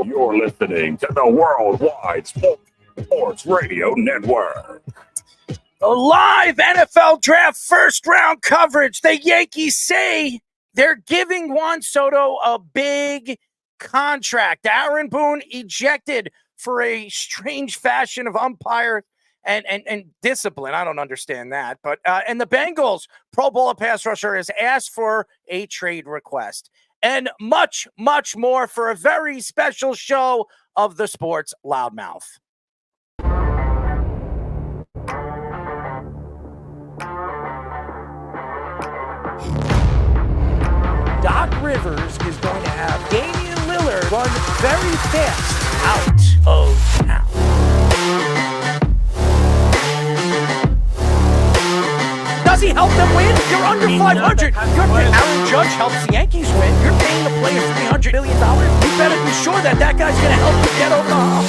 You're listening to the Worldwide Sports Radio Network. The live NFL draft first round coverage. The Yankees say they're giving Juan Soto a big contract. Aaron Boone ejected for a strange fashion of umpire and discipline. I don't understand that. But and the Bengals Pro Bowler pass rusher has asked for a trade request. And much, much more for a very special show of the Sports Loudmouth. Doc Rivers is going to have Damian Lillard run very fast out of town. Does he help them win? You're under 500. Aaron Judge helps the Yankees win. You're paying the player $300 million. You better be sure that guy's going to help you get over the hump.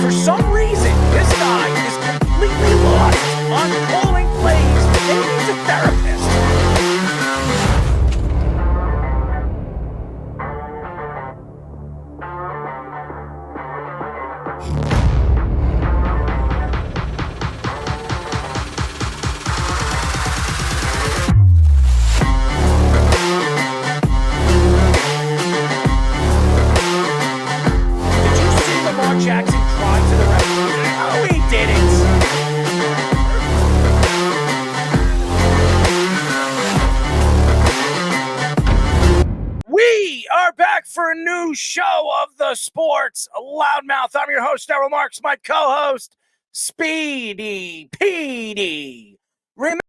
For some reason, this guy is completely lost on calling plays. Maybe he's a therapist. Jackson cried to the referee. No, he didn't. We are back for a new show of the Sports Loudmouth. I'm your host, Darryl Marks, my co-host, Speedy Petey. Remember,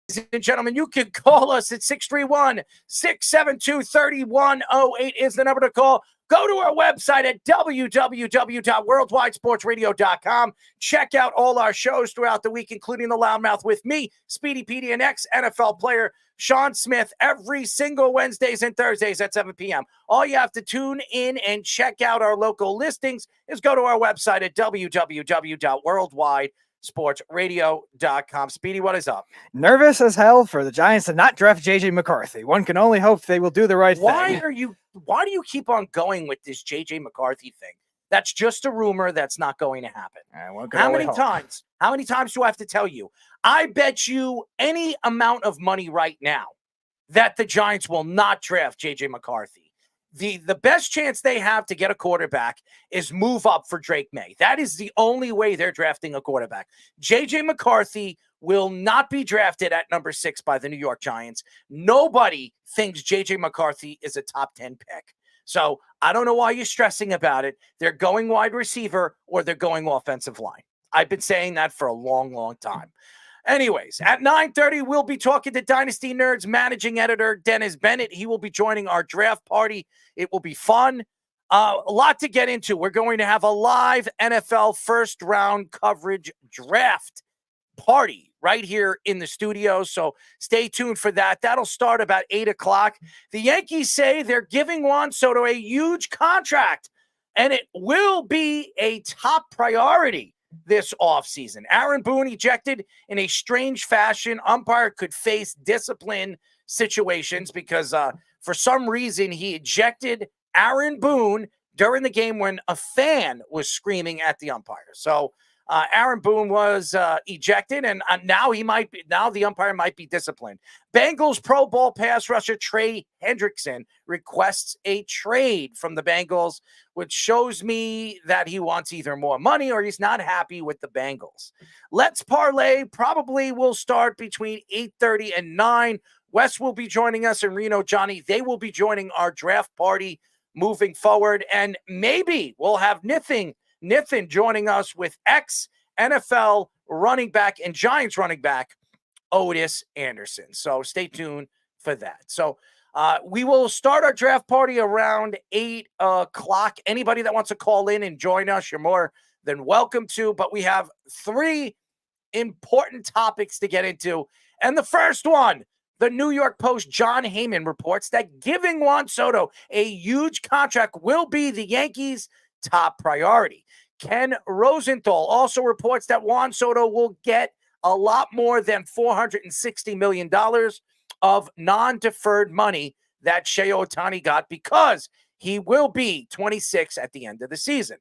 ladies and gentlemen, you can call us at 631-672-3108 is the number to call. Go to our website at www.worldwidesportsradio.com. Check out all our shows throughout the week, including the Loudmouth with me, Speedy Petey, and ex-NFL player Sean Smith, every single Wednesdays and Thursdays at 7 p.m. All you have to tune in and check out our local listings is go to our website at www.worldwidesportsradio.com. Speedy, what is up? Nervous as hell for the Giants to not draft J.J. McCarthy. One can only hope they will do the right thing. Why do you keep on going with this J.J. McCarthy thing? That's just a rumor that's not going to happen. How many times do I have to tell you? I bet you any amount of money right now that the Giants will not draft J.J. McCarthy. The best chance they have to get a quarterback is move up for Drake May. That is the only way they're drafting a quarterback. J.J. McCarthy will not be drafted at number 6 by the New York Giants. Nobody thinks J.J. McCarthy is a top 10 pick. So I don't know why you're stressing about it. They're going wide receiver or they're going offensive line. I've been saying that for a long, long time. Anyways, at 9:30, we'll be talking to Dynasty Nerds managing editor Dennis Bennett. He will be joining our draft party. It will be fun. A lot to get into. We're going to have a live NFL first round coverage draft party right here in the studio. So stay tuned for that. That'll start about 8 o'clock. The Yankees say they're giving Juan Soto a huge contract, and it will be a top priority this offseason. Aaron Boone ejected in a strange fashion. Umpire could face discipline situations because for some reason he ejected Aaron Boone during the game when a fan was screaming at the umpire. So Aaron Boone was ejected, and now the umpire might be disciplined. Bengals Pro Bowl pass rusher Trey Hendrickson requests a trade from the Bengals, which shows me that he wants either more money or he's not happy with the Bengals. Let's Parlay probably will start between 8:30 and 9. Wes will be joining us in Reno, Johnny. They will be joining our draft party moving forward, and maybe we'll have Nithin joining us with ex-NFL running back and Giants running back Otis Anderson. So stay tuned for that. So we will start our draft party around 8 o'clock. Anybody that wants to call in and join us, you're more than welcome to. But we have 3 important topics to get into. And the first one, the New York Post, John Heyman reports that giving Juan Soto a huge contract will be the Yankees' top priority. Ken Rosenthal also reports that Juan Soto will get a lot more than $460 million of non-deferred money that Shohei Ohtani got because he will be 26 at the end of the season.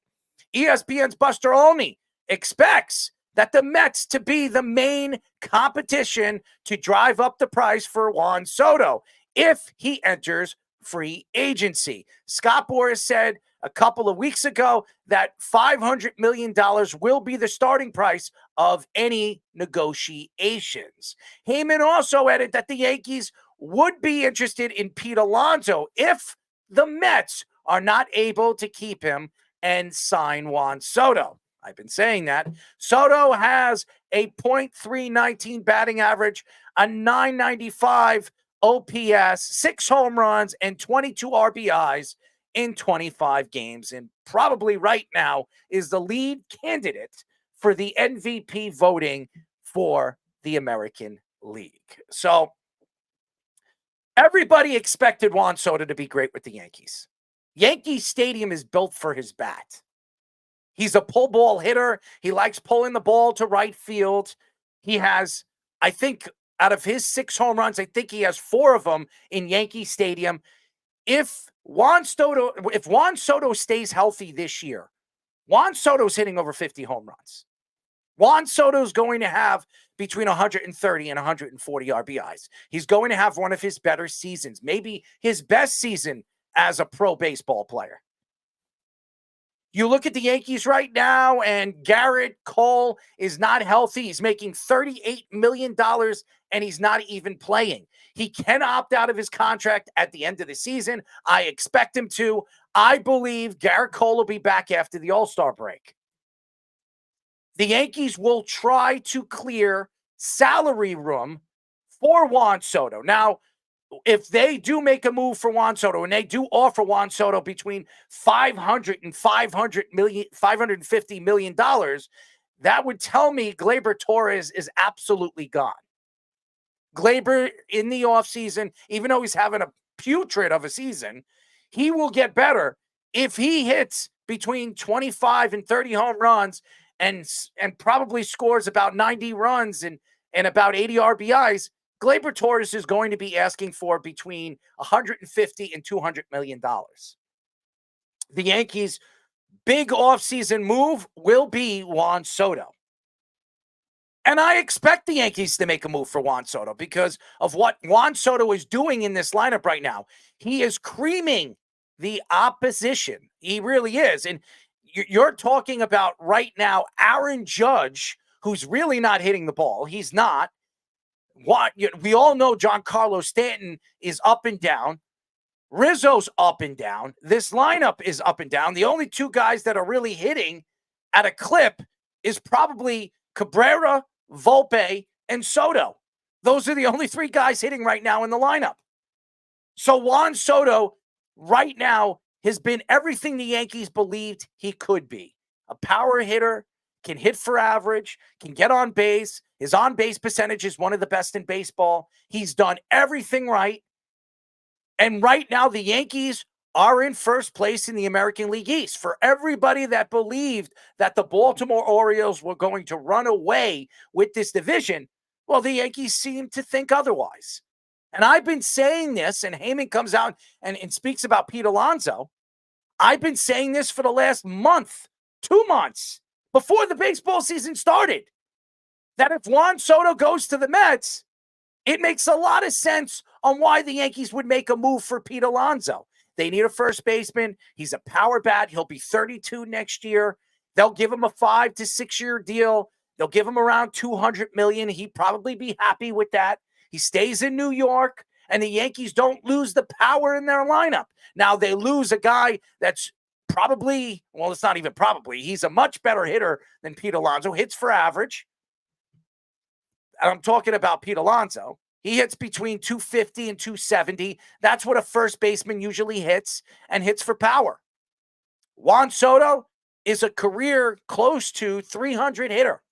ESPN's Buster Olney expects that the Mets to be the main competition to drive up the price for Juan Soto if he enters free agency. Scott Boras said a couple of weeks ago that $500 million will be the starting price of any negotiations. Heyman also added that the Yankees would be interested in Pete Alonso if the Mets are not able to keep him and sign Juan Soto. I've been saying that. Soto has a .319 batting average, a .995 OPS, 6 home runs, and 22 RBIs in 25 games, and probably right now is the lead candidate for the MVP voting for the American League. So everybody expected Juan Soto to be great with the Yankees. Yankee Stadium is built for his bat. He's a pull ball hitter. He likes pulling the ball to right field. He has, I think, out of his 6 home runs, I think he has 4 of them in Yankee Stadium. If Juan Soto stays healthy this year, Juan Soto's hitting over 50 home runs. Juan Soto's going to have between 130 and 140 RBIs. He's going to have one of his better seasons, maybe his best season as a pro baseball player. You look at the Yankees right now, and Garrett Cole is not healthy. He's making $38 million, and he's not even playing. He can opt out of his contract at the end of the season. I expect him to. I believe Garrett Cole will be back after the All-Star break. The Yankees will try to clear salary room for Juan Soto. Now, if they do make a move for Juan Soto and they do offer Juan Soto between $500 and $550 million, that would tell me Gleyber Torres is absolutely gone. Gleyber in the offseason, even though he's having a putrid of a season, he will get better if he hits between 25 and 30 home runs and probably scores about 90 runs and about 80 RBIs. Gleyber Torres is going to be asking for between $150 and $200 million. The Yankees' big offseason move will be Juan Soto. And I expect the Yankees to make a move for Juan Soto because of what Juan Soto is doing in this lineup right now. He is creaming the opposition. He really is. And you're talking about right now Aaron Judge, who's really not hitting the ball. He's not. We all know Giancarlo Stanton is up and down. Rizzo's up and down. This lineup is up and down. The only 2 guys that are really hitting at a clip is probably Cabrera, Volpe, and Soto. Those are the only 3 guys hitting right now in the lineup. So Juan Soto right now has been everything the Yankees believed he could be. A power hitter, can hit for average, can get on base. His on-base percentage is one of the best in baseball. He's done everything right. And right now, the Yankees are in first place in the American League East. For everybody that believed that the Baltimore Orioles were going to run away with this division, well, the Yankees seem to think otherwise. And I've been saying this, and Heyman comes out and speaks about Pete Alonso. I've been saying this for the last month, 2 months. before the baseball season started that if Juan Soto goes to the Mets, it makes a lot of sense on why the Yankees would make a move for Pete Alonso. They need a first baseman. He's a power bat. He'll be 32 next year. They'll give him a 5 to 6 year deal. They'll give him around $200 million. He'd probably be happy with that. He stays in New York, and the Yankees don't lose the power in their lineup. Now, they lose a guy that's probably, well, it's not even probably. He's a much better hitter than Pete Alonso, hits for average. I'm talking about Pete Alonso. He hits between 250 and 270. That's what a first baseman usually hits, and hits for power. Juan Soto is a career close to 300 hitter.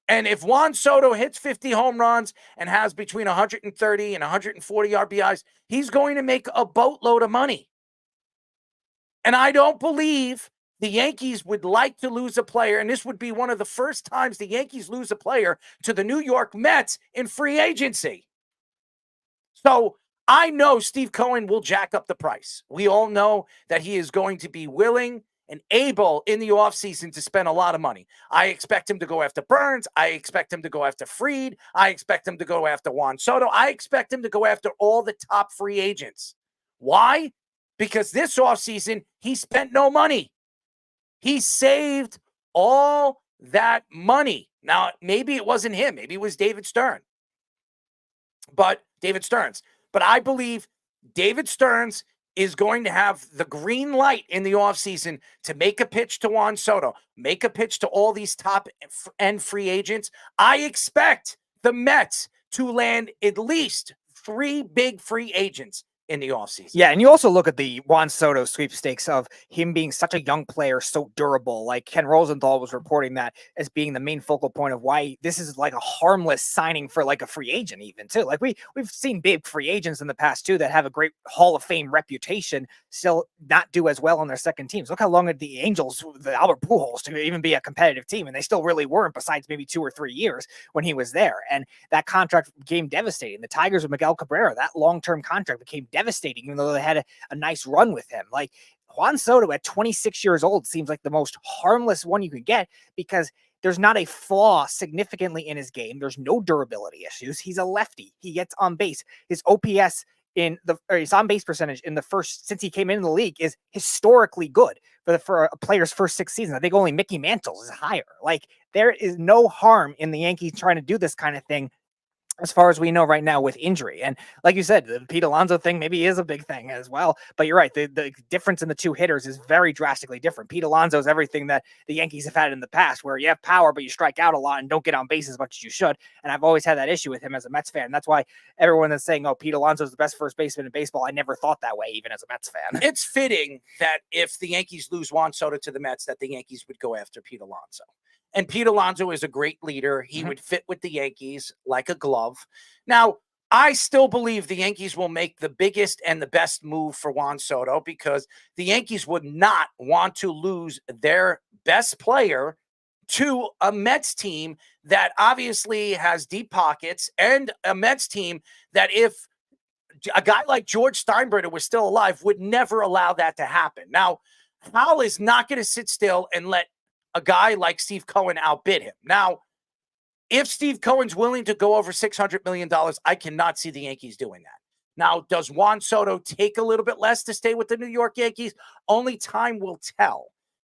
And if Juan Soto hits 50 home runs and has between 130 and 140 RBIs, he's going to make a boatload of money. And I don't believe the Yankees would like to lose a player, and this would be one of the first times the Yankees lose a player to the New York Mets in free agency. So I know Steve Cohen will jack up the price. We all know that he is going to be willing and able in the offseason to spend a lot of money. I expect him to go after Burns. I expect him to go after Fried. I expect him to go after Juan Soto. I expect him to go after all the top free agents. Why? Because this offseason, he spent no money. He saved all that money. Now, maybe it wasn't him. Maybe it was David Stearns. But I believe David Stearns is going to have the green light in the offseason to make a pitch to Juan Soto, make a pitch to all these top end free agents. I expect the Mets to land at least 3 big free agents in the offseason. Yeah, and you also look at the Juan Soto sweepstakes of him being such a young player, so durable. Like Ken Rosenthal was reporting that as being the main focal point of why this is like a harmless signing for like a free agent even too. Like we've seen big free agents in the past too that have a great Hall of Fame reputation still not do as well on their second teams. Look how long did the Angels, the Albert Pujols, to even be a competitive team, and they still really weren't besides maybe 2 or 3 years when he was there. And that contract became devastating. The Tigers with Miguel Cabrera, that long-term contract became devastating, even though they had a nice run with him. Like Juan Soto at 26 years old seems like the most harmless one you could get because there's not a flaw significantly in his game. There's no durability issues. He's a lefty. He gets on base. His OPS his on base percentage in the first, since he came into the league, is historically good for a player's first 6 seasons. I think only Mickey Mantle's is higher. Like there is no harm in the Yankees trying to do this kind of thing, as far as we know right now with injury. And like you said, the Pete Alonso thing maybe is a big thing as well. But you're right. The difference in the two hitters is very drastically different. Pete Alonso is everything that the Yankees have had in the past, where you have power, but you strike out a lot and don't get on base as much as you should. And I've always had that issue with him as a Mets fan. And that's why everyone that's saying, oh, Pete Alonso is the best first baseman in baseball, I never thought that way, even as a Mets fan. It's fitting that if the Yankees lose Juan Soto to the Mets, that the Yankees would go after Pete Alonso. And Pete Alonso is a great leader. He would fit with the Yankees like a glove. Now, I still believe the Yankees will make the biggest and the best move for Juan Soto because the Yankees would not want to lose their best player to a Mets team that obviously has deep pockets, and a Mets team that, if a guy like George Steinbrenner was still alive, would never allow that to happen. Now, Hal is not going to sit still and let a guy like Steve Cohen outbid him. Now, if Steve Cohen's willing to go over $600 million, I cannot see the Yankees doing that. Now, does Juan Soto take a little bit less to stay with the New York Yankees? Only time will tell.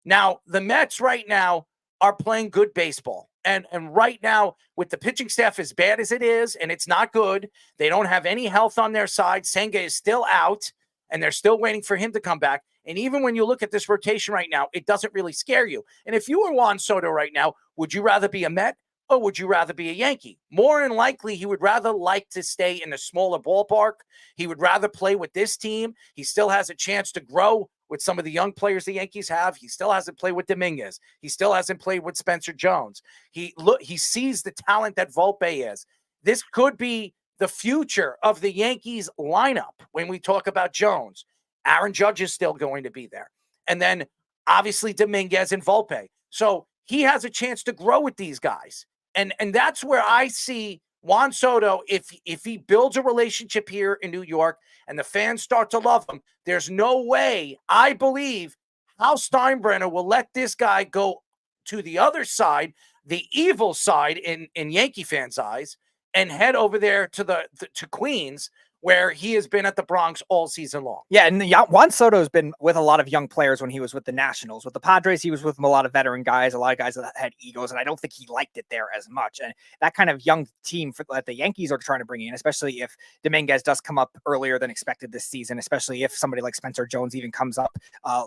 Now, the Mets right now are playing good baseball. And right now, with the pitching staff as bad as it is, and it's not good, they don't have any health on their side. Senga is still out, and they're still waiting for him to come back. And even when you look at this rotation right now, it doesn't really scare you. And if you were Juan Soto right now, would you rather be a Met or would you rather be a Yankee? More than likely, he would rather like to stay in a smaller ballpark. He would rather play with this team. He still has a chance to grow with some of the young players the Yankees have. He still hasn't played with Dominguez. He still hasn't played with Spencer Jones. He sees the talent that Volpe is. This could be the future of the Yankees lineup when we talk about Jones. Aaron Judge is still going to be there. And then obviously Dominguez and Volpe. So he has a chance to grow with these guys. And that's where I see Juan Soto, if he builds a relationship here in New York and the fans start to love him, there's no way, I believe, Hal Steinbrenner will let this guy go to the other side, the evil side in Yankee fans' eyes, and head over there to Queens, where he has been at the Bronx all season long. Yeah, and Juan Soto has been with a lot of young players when he was with the Nationals. With the Padres, he was with a lot of veteran guys, a lot of guys that had egos, and I don't think he liked it there as much. And that kind of young team that the Yankees are trying to bring in, especially if Dominguez does come up earlier than expected this season, especially if somebody like Spencer Jones even comes up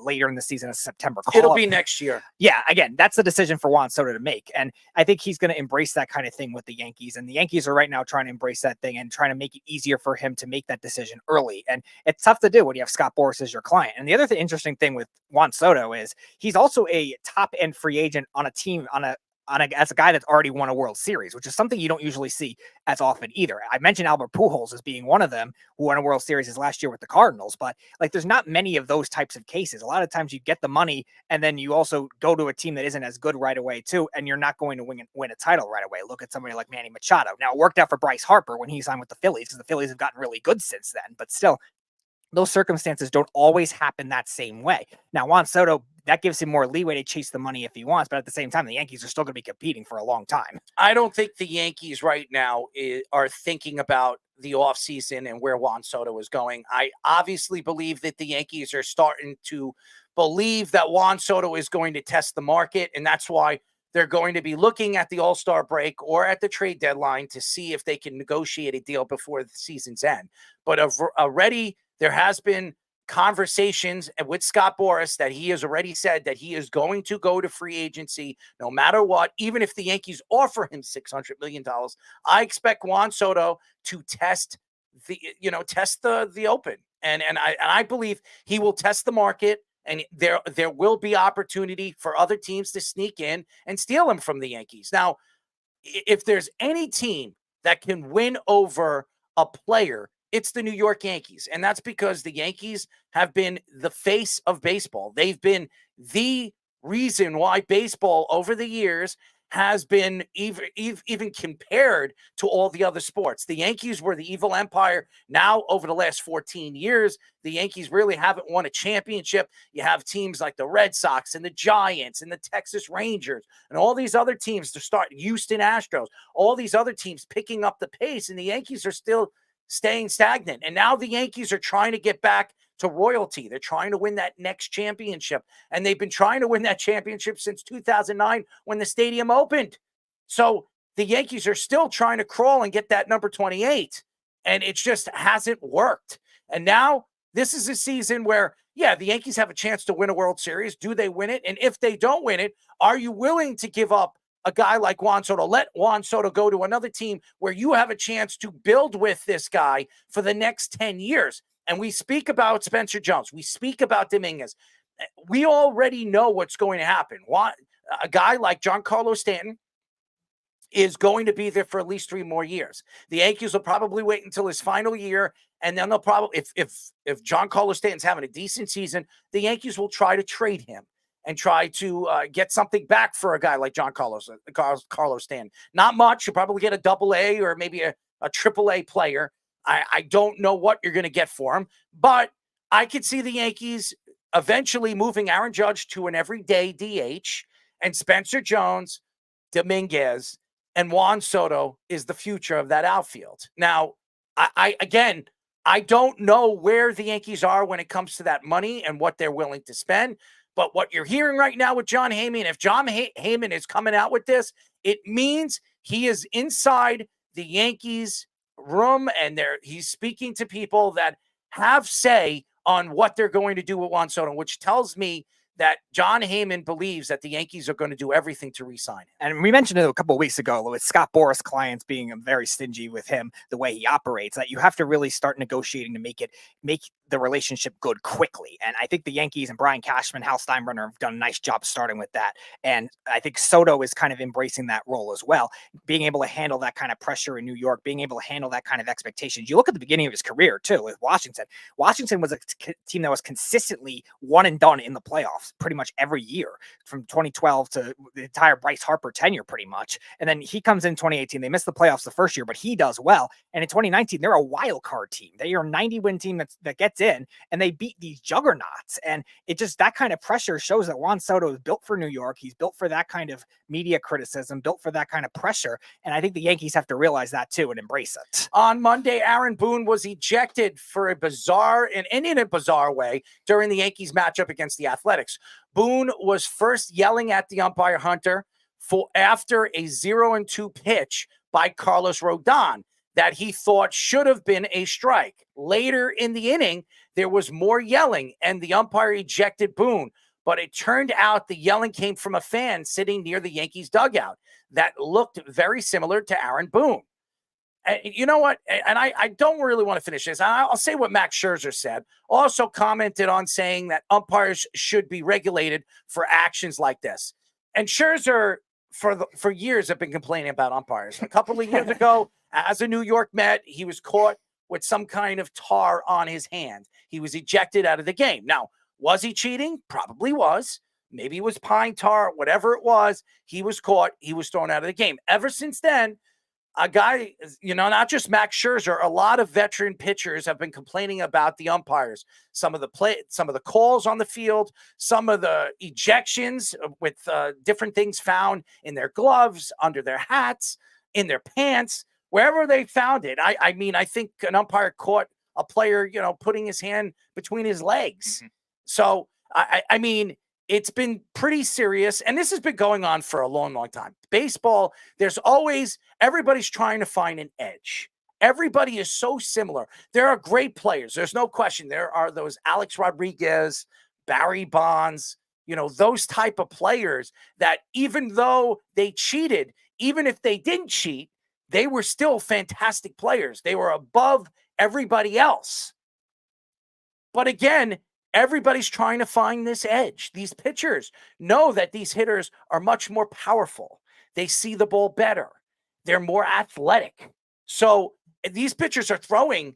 later in the season as September. It'll be next year. Yeah, again, that's the decision for Juan Soto to make. And I think he's going to embrace that kind of thing with the Yankees. And the Yankees are right now trying to embrace that thing and trying to make it easier for him to make that decision early. And it's tough to do when you have Scott Boras as your client. And the other interesting thing with Juan Soto is he's also a top end free agent on a team as a guy that's already won a World Series, which is something you don't usually see as often either. I mentioned Albert Pujols as being one of them who won a World Series his last year with the Cardinals, but like there's not many of those types of cases. A lot of times you get the money and then you also go to a team that isn't as good right away too, and you're not going to win a title right away. Look at somebody like Manny Machado. Now it worked out for Bryce Harper when he signed with the Phillies because the Phillies have gotten really good since then, but still, those circumstances don't always happen that same way. Now, Juan Soto, that gives him more leeway to chase the money if he wants, but at the same time, the Yankees are still going to be competing for a long time. I don't think the Yankees right now are thinking about the offseason and where Juan Soto is going. I obviously believe that the Yankees are starting to believe that Juan Soto is going to test the market, and that's why they're going to be looking at the All-Star break or at the trade deadline to see if they can negotiate a deal before the season's end. But already there has been conversations with Scott Boras that he has already said that he is going to go to free agency no matter what, even if the Yankees offer him $600 million. I expect Juan Soto to test the open. And I believe he will test the market, and there will be opportunity for other teams to sneak in and steal him from the Yankees. Now, if there's any team that can win over a player, it's the New York Yankees. And that's because the Yankees have been the face of baseball. They've been the reason why baseball over the years has been even compared to all the other sports. The Yankees were the evil empire. Now, over the last 14 years, the Yankees really haven't won a championship. You have teams like the Red Sox and the Giants and the Texas Rangers and all these other teams to start, Houston Astros, all these other teams picking up the pace, and the Yankees are still staying stagnant. And now the Yankees are trying to get back to royalty. They're trying to win that next championship. And they've been trying to win that championship since 2009 when the stadium opened. So the Yankees are still trying to crawl and get that number 28. And it just hasn't worked. And now this is a season where, yeah, the Yankees have a chance to win a World Series. Do they win it? And if they don't win it, are you willing to give up a guy like Juan Soto? Let Juan Soto go to another team where you have a chance to build with this guy for the next 10 years. And we speak about Spencer Jones. We speak about Dominguez. We already know what's going to happen. A guy like Giancarlo Stanton is going to be there for at least 3 more years. The Yankees will probably wait until his final year, and then they'll probably, if Giancarlo Stanton's having a decent season, the Yankees will try to trade him and try to get something back for a guy like Carlos Stanton. Not much. You'll probably get a AA or maybe a AAA player. I don't know what you're going to get for him, but I could see the Yankees eventually moving Aaron Judge to an everyday DH, and Spencer Jones, Dominguez, and Juan Soto is the future of that outfield. Now, I don't know where the Yankees are when it comes to that money and what they're willing to spend. But what you're hearing right now with Jon Heyman, if Jon Heyman is coming out with this, it means he is inside the Yankees room, and he's speaking to people that have say on what they're going to do with Juan Soto, which tells me that Jon Heyman believes that the Yankees are going to do everything to re-sign him. And we mentioned it a couple of weeks ago with Scott Boras' clients being very stingy with him, the way he operates, that you have to really start negotiating to make the relationship good quickly. And I think the Yankees and Brian Cashman, Hal Steinbrenner have done a nice job starting with that. And I think Soto is kind of embracing that role as well, being able to handle that kind of pressure in New York, being able to handle that kind of expectations. You look at the beginning of his career too with Washington. Washington was a team that was consistently one and done in the playoffs pretty much every year from 2012 to the entire Bryce Harper tenure pretty much. And then he comes in 2018. They missed the playoffs the first year, but he does well. And in 2019, they're a wild card team. They are a 90-win team that gets gets in, and they beat these juggernauts. And it just, that kind of pressure shows that Juan Soto is built for New York. He's built for that kind of media criticism, built for that kind of pressure. And I think the Yankees have to realize that too and embrace it. On Monday, Aaron Boone was ejected for in a bizarre way during the Yankees matchup against the Athletics. Boone was first yelling at the umpire Hunter after a 0-2 pitch by Carlos Rodon that he thought should have been a strike. Later in the inning, there was more yelling, and the umpire ejected Boone. But it turned out the yelling came from a fan sitting near the Yankees dugout that looked very similar to Aaron Boone. And you know what? And I don't really want to finish this. I'll say what Max Scherzer said. Also commented on saying that should be regulated for actions like this. And Scherzer, for years, have been complaining about umpires. A couple of years ago, as a New York Met, he was caught with some kind of tar on his hand. He was ejected out of the game. Now, was he cheating? Probably was. Maybe it was pine tar, whatever it was. He was caught. He was thrown out of the game. Ever since then, a guy, not just Max Scherzer, a lot of veteran pitchers have been complaining about the umpires. Some of the calls on the field, some of the ejections with different things found in their gloves, under their hats, in their pants, wherever they found it. I mean, I think an umpire caught a player, putting his hand between his legs. Mm-hmm. So, I mean, it's been pretty serious, and this has been going on for a long, long time. Baseball, everybody's trying to find an edge. Everybody is so similar. There are great players. There's no question. There are those Alex Rodriguez, Barry Bonds, those type of players that even though they cheated, even if they didn't cheat, they were still fantastic players. They were above everybody else. But again, everybody's trying to find this edge. These pitchers know that these hitters are much more powerful. They see the ball better. They're more athletic. So these pitchers are throwing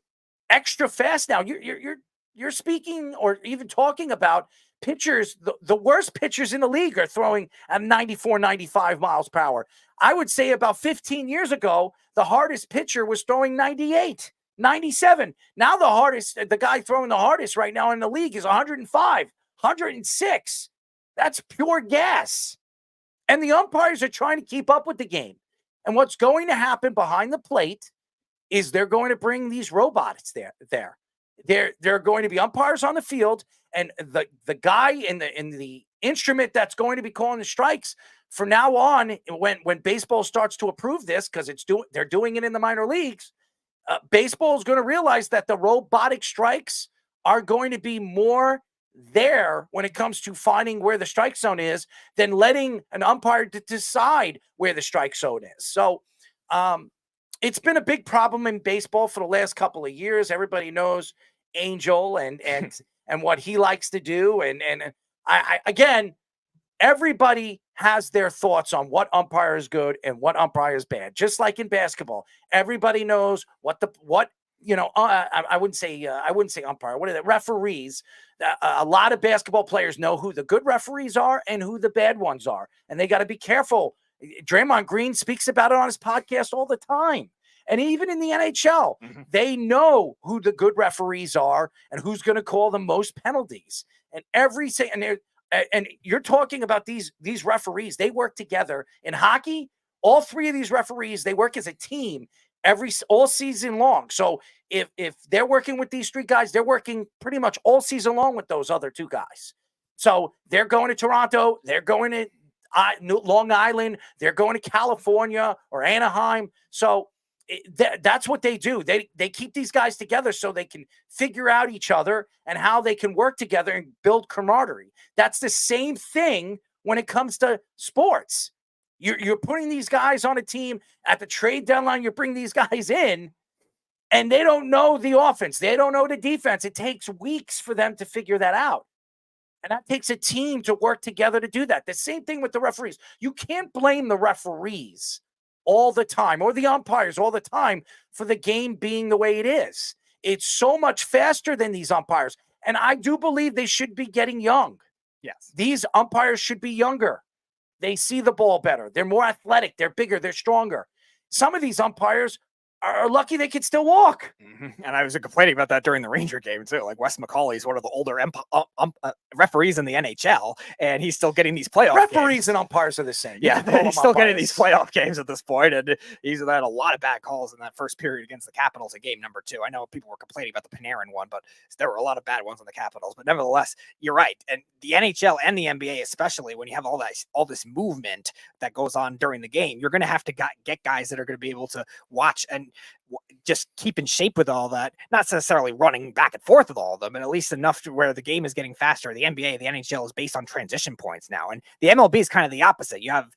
extra fast now. You're speaking or even talking about pitchers. The worst pitchers in the league are throwing at 94, 95 miles per hour. I would say about 15 years ago, the hardest pitcher was throwing 98. 97. Now the guy throwing the hardest right now in the league is 105, 106. That's pure gas. And the umpires are trying to keep up with the game. And what's going to happen behind the plate is they're going to bring these robots there. There are going to be umpires on the field, and the guy in the instrument that's going to be calling the strikes from now on, when baseball starts to approve this, because they're doing it in the minor leagues. Baseball is going to realize that the robotic strikes are going to be more there when it comes to finding where the strike zone is than letting an umpire decide where the strike zone is. So it's been a big problem in baseball for the last couple of years. Everybody knows Angel and what he likes to do. And I again, everybody has their thoughts on what umpire is good and what umpire is bad. Just like in basketball, everybody knows I wouldn't say umpire. What are the referees? A lot of basketball players know who the good referees are and who the bad ones are, and they got to be careful. Draymond Green speaks about it on his podcast all the time. And even in the NHL, they know who the good referees are and who's going to call the most penalties. And you're talking about these referees. They work together in hockey. All three of these referees, they work as a team all season long. So if they're working with these three guys, they're working pretty much all season long with those other two guys. So they're going to Toronto. They're going to Long Island. They're going to California or Anaheim. So that's what they do. They keep these guys together so they can figure out each other and how they can work together and build camaraderie. That's the same thing when it comes to sports. You're putting these guys on a team at the trade deadline. You bring these guys in, and they don't know the offense. They don't know the defense. It takes weeks for them to figure that out. And that takes a team to work together to do that. The same thing with the referees. You can't blame the referees all the time or the umpires all the time for the game being the way it is. It's so much faster than these umpires. And I do believe they should be getting young. Yes. These umpires should be younger. They see the ball better. They're more athletic. They're bigger. They're stronger. Some of these umpires are lucky they could still walk. And I was complaining about that during the Ranger game too. Like Wes McCauley is one of the older referees in the NHL, and he's still getting these playoff Referees games. and umpires are the same. Yeah, he's still getting these playoff games at this point, and he's had a lot of bad calls in that first period against the Capitals in game number 2. I know people were complaining about the Panarin one, but there were a lot of bad ones on the Capitals. But nevertheless, you're right. And the NHL and the NBA, especially when you have all this movement that goes on during the game, you're going to have to get guys that are going to be able to watch and just keep in shape with all that, not necessarily running back and forth with all of them, and at least enough to where the game is getting faster. The NBA, the NHL is based on transition points now, and the MLB is kind of the opposite. You have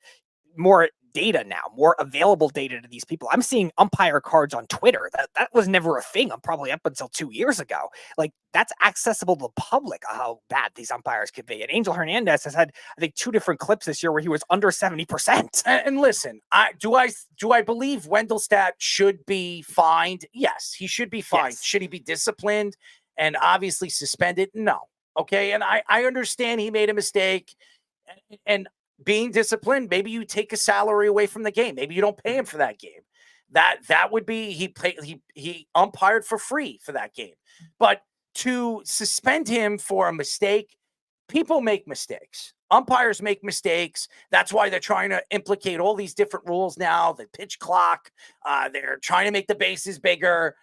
more data now, more available data to these people. I'm seeing umpire cards on Twitter. That was never a thing. I'm probably up until 2 years ago. Like, that's accessible to the public, how bad these umpires could be. And Angel Hernandez has had, I think, 2 different clips this year where he was under 70%. And listen, do I believe Wendelstedt should be fined? Yes, he should be fined. Yes. Should he be disciplined and obviously suspended? No. Okay. And I understand he made a mistake, and being disciplined, maybe you take a salary away from the game. Maybe you don't pay him for that game. That would be, he umpired for free for that game. But to suspend him for a mistake, people make mistakes. Umpires make mistakes. That's why they're trying to implicate all these different rules now. The pitch clock, they're trying to make the bases bigger.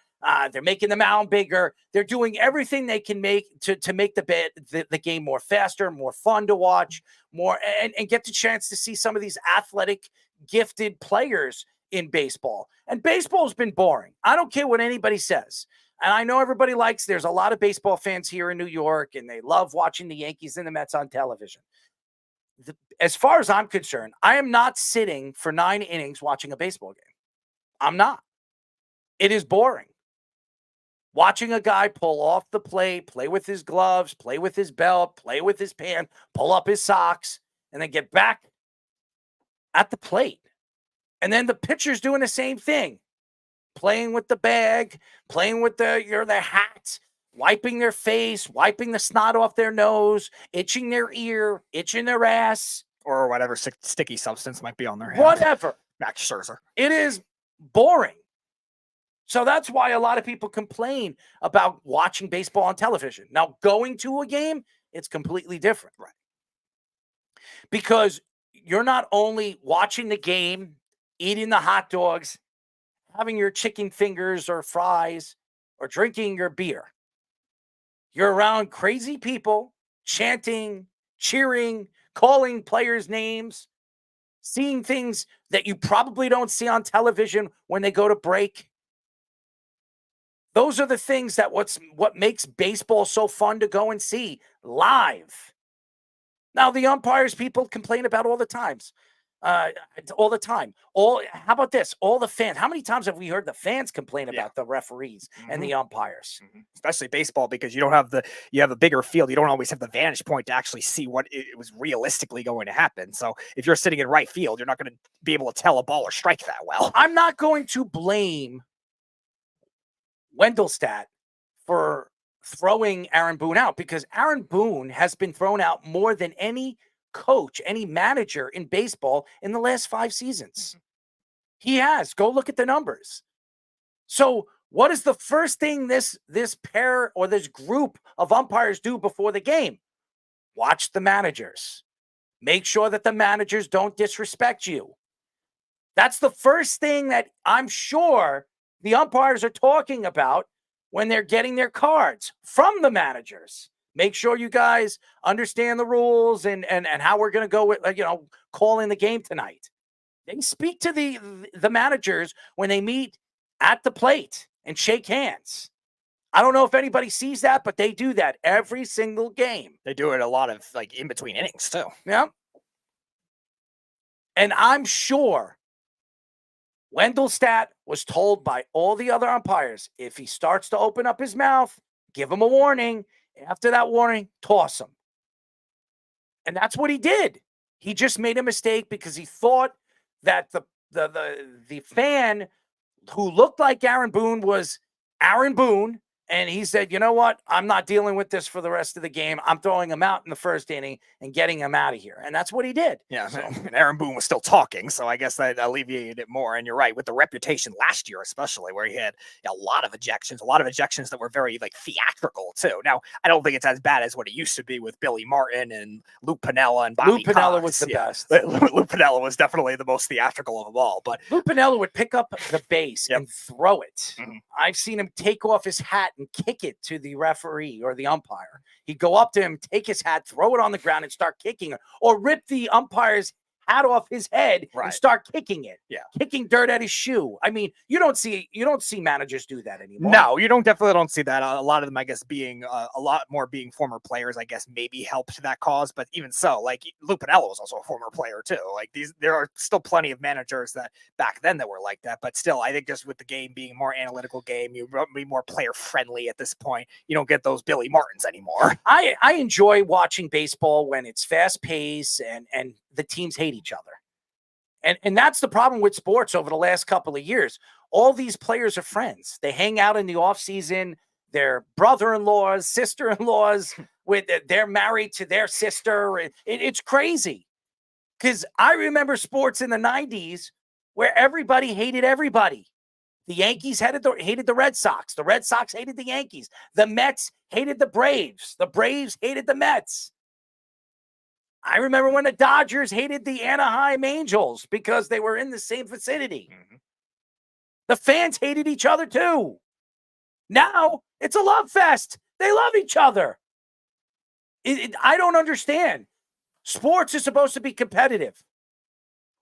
They're making the mound bigger. They're doing everything they can make to make the game more faster, more fun to watch, more and get the chance to see some of these athletic, gifted players in baseball. And baseball's been boring. I don't care what anybody says. And I know everybody there's a lot of baseball fans here in New York, and they love watching the Yankees and the Mets on television. As far as I'm concerned, I am not sitting for 9 innings watching a baseball game. I'm not. It is boring. Watching a guy pull off the plate, play with his gloves, play with his belt, play with his pants, pull up his socks, and then get back at the plate. And then the pitcher's doing the same thing, playing with the bag, playing with their hat, wiping their face, wiping the snot off their nose, itching their ear, itching their ass. Or whatever sticky substance might be on their hand. Whatever. Max Scherzer. It is boring. So that's why a lot of people complain about watching baseball on television. Now, going to a game, it's completely different, right? Because you're not only watching the game, eating the hot dogs, having your chicken fingers or fries, or drinking your beer. You're around crazy people chanting, cheering, calling players' names, seeing things that you probably don't see on television when they go to break. Those are the things that what makes baseball so fun to go and see live. Now, the umpires people complain about all the time. How about this? All the fans. How many times have we heard the fans complain about the referees and the umpires? Especially baseball, because you have a bigger field. You don't always have the vantage point to actually see what it was realistically going to happen. So if you're sitting in right field, you're not going to be able to tell a ball or strike that well. I'm not going to blame Wendelstedt for throwing Aaron Boone out, because Aaron Boone has been thrown out more than any coach, any manager in baseball in the last 5 seasons. He has. Go look at the numbers. So what is the first thing this pair or this group of umpires do before the game? Watch the managers. Make sure that the managers don't disrespect you. That's the first thing that I'm sure the umpires are talking about when they're getting their cards from the managers. Make sure you guys understand the rules and how we're going to go with, calling the game tonight. They speak to the managers when they meet at the plate and shake hands. I don't know if anybody sees that, but they do that every single game. They do it a lot of in between innings too. Yeah. And I'm sure Wendelstedt was told by all the other umpires, if he starts to open up his mouth, give him a warning. After that warning, toss him. And that's what he did. He just made a mistake because he thought that the fan who looked like Aaron Boone was Aaron Boone, And he said, you know what? I'm not dealing with this for the rest of the game. I'm throwing him out in the first inning and getting him out of here. And that's what he did. Yeah, so. And Aaron Boone was still talking, so I guess that alleviated it more. And you're right, with the reputation last year especially, where he had a lot of ejections that were very, like, theatrical, too. Now, I don't think it's as bad as what it used to be with Billy Martin and Lou Piniella and Bobby Cox. Lou Piniella was the best. Lou Piniella was definitely the most theatrical of them all. But Lou Piniella would pick up the base and throw it. Mm-hmm. I've seen him take off his hat and kick it to the referee or the umpire. He'd go up to him, take his hat, throw it on the ground and start kicking it, or rip the umpire's hat off his head and start kicking it. Yeah. Kicking dirt at his shoe. I mean, you don't see managers do that anymore. No, you definitely don't see that. A lot of them, I guess, being a lot more being former players, I guess, maybe helped that cause. But even so, like, Lou Piniella was also a former player too. Like, there are still plenty of managers that back then that were like that. But still, I think just with the game being a more analytical game, you be more player friendly at this point. You don't get those Billy Martins anymore. I enjoy watching baseball when it's fast paced and the teams hate each other. And that's the problem with sports over the last couple of years. All these players are friends. They hang out in the off season. Their brother-in-laws, sister-in-laws, they're married to their sister. It's crazy. Because I remember sports in the 90s where everybody hated everybody. The Yankees hated the Red Sox. The Red Sox hated the Yankees. The Mets hated the Braves. The Braves hated the Mets. I remember when the Dodgers hated the Anaheim Angels because they were in the same vicinity. Mm-hmm. The fans hated each other too. Now it's a love fest. They love each other. I don't understand. Sports is supposed to be competitive.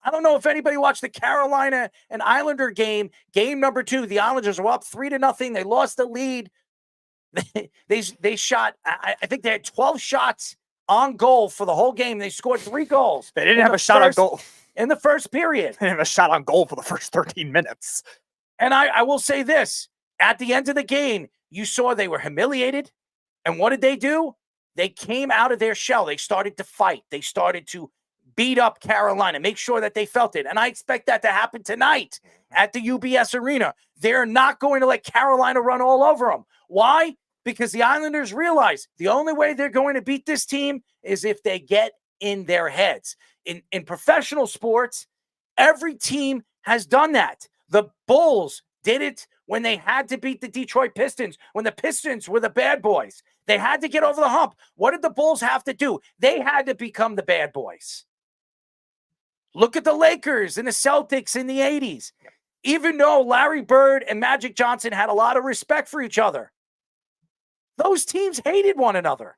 I don't know if anybody watched the Carolina and Islander game number 2. The Islanders were up 3-0. They lost the lead. They shot, I think they had 12 shots on goal for the whole game. They scored 3 goals. They didn't have a shot on goal in the first period. They didn't have a shot on goal for the first 13 minutes. And I will say this, at the end of the game, you saw they were humiliated. And what did they do? They came out of their shell. They started to fight. They started to beat up Carolina, make sure that they felt it. And I expect that to happen tonight at the UBS Arena. They're not going to let Carolina run all over them. Why? Because the Islanders realize the only way they're going to beat this team is if they get in their heads. In professional sports, every team has done that. The Bulls did it when they had to beat the Detroit Pistons, when the Pistons were the bad boys. They had to get over the hump. What did the Bulls have to do? They had to become the bad boys. Look at the Lakers and the Celtics in the 80s. Even though Larry Bird and Magic Johnson had a lot of respect for each other, those teams hated one another.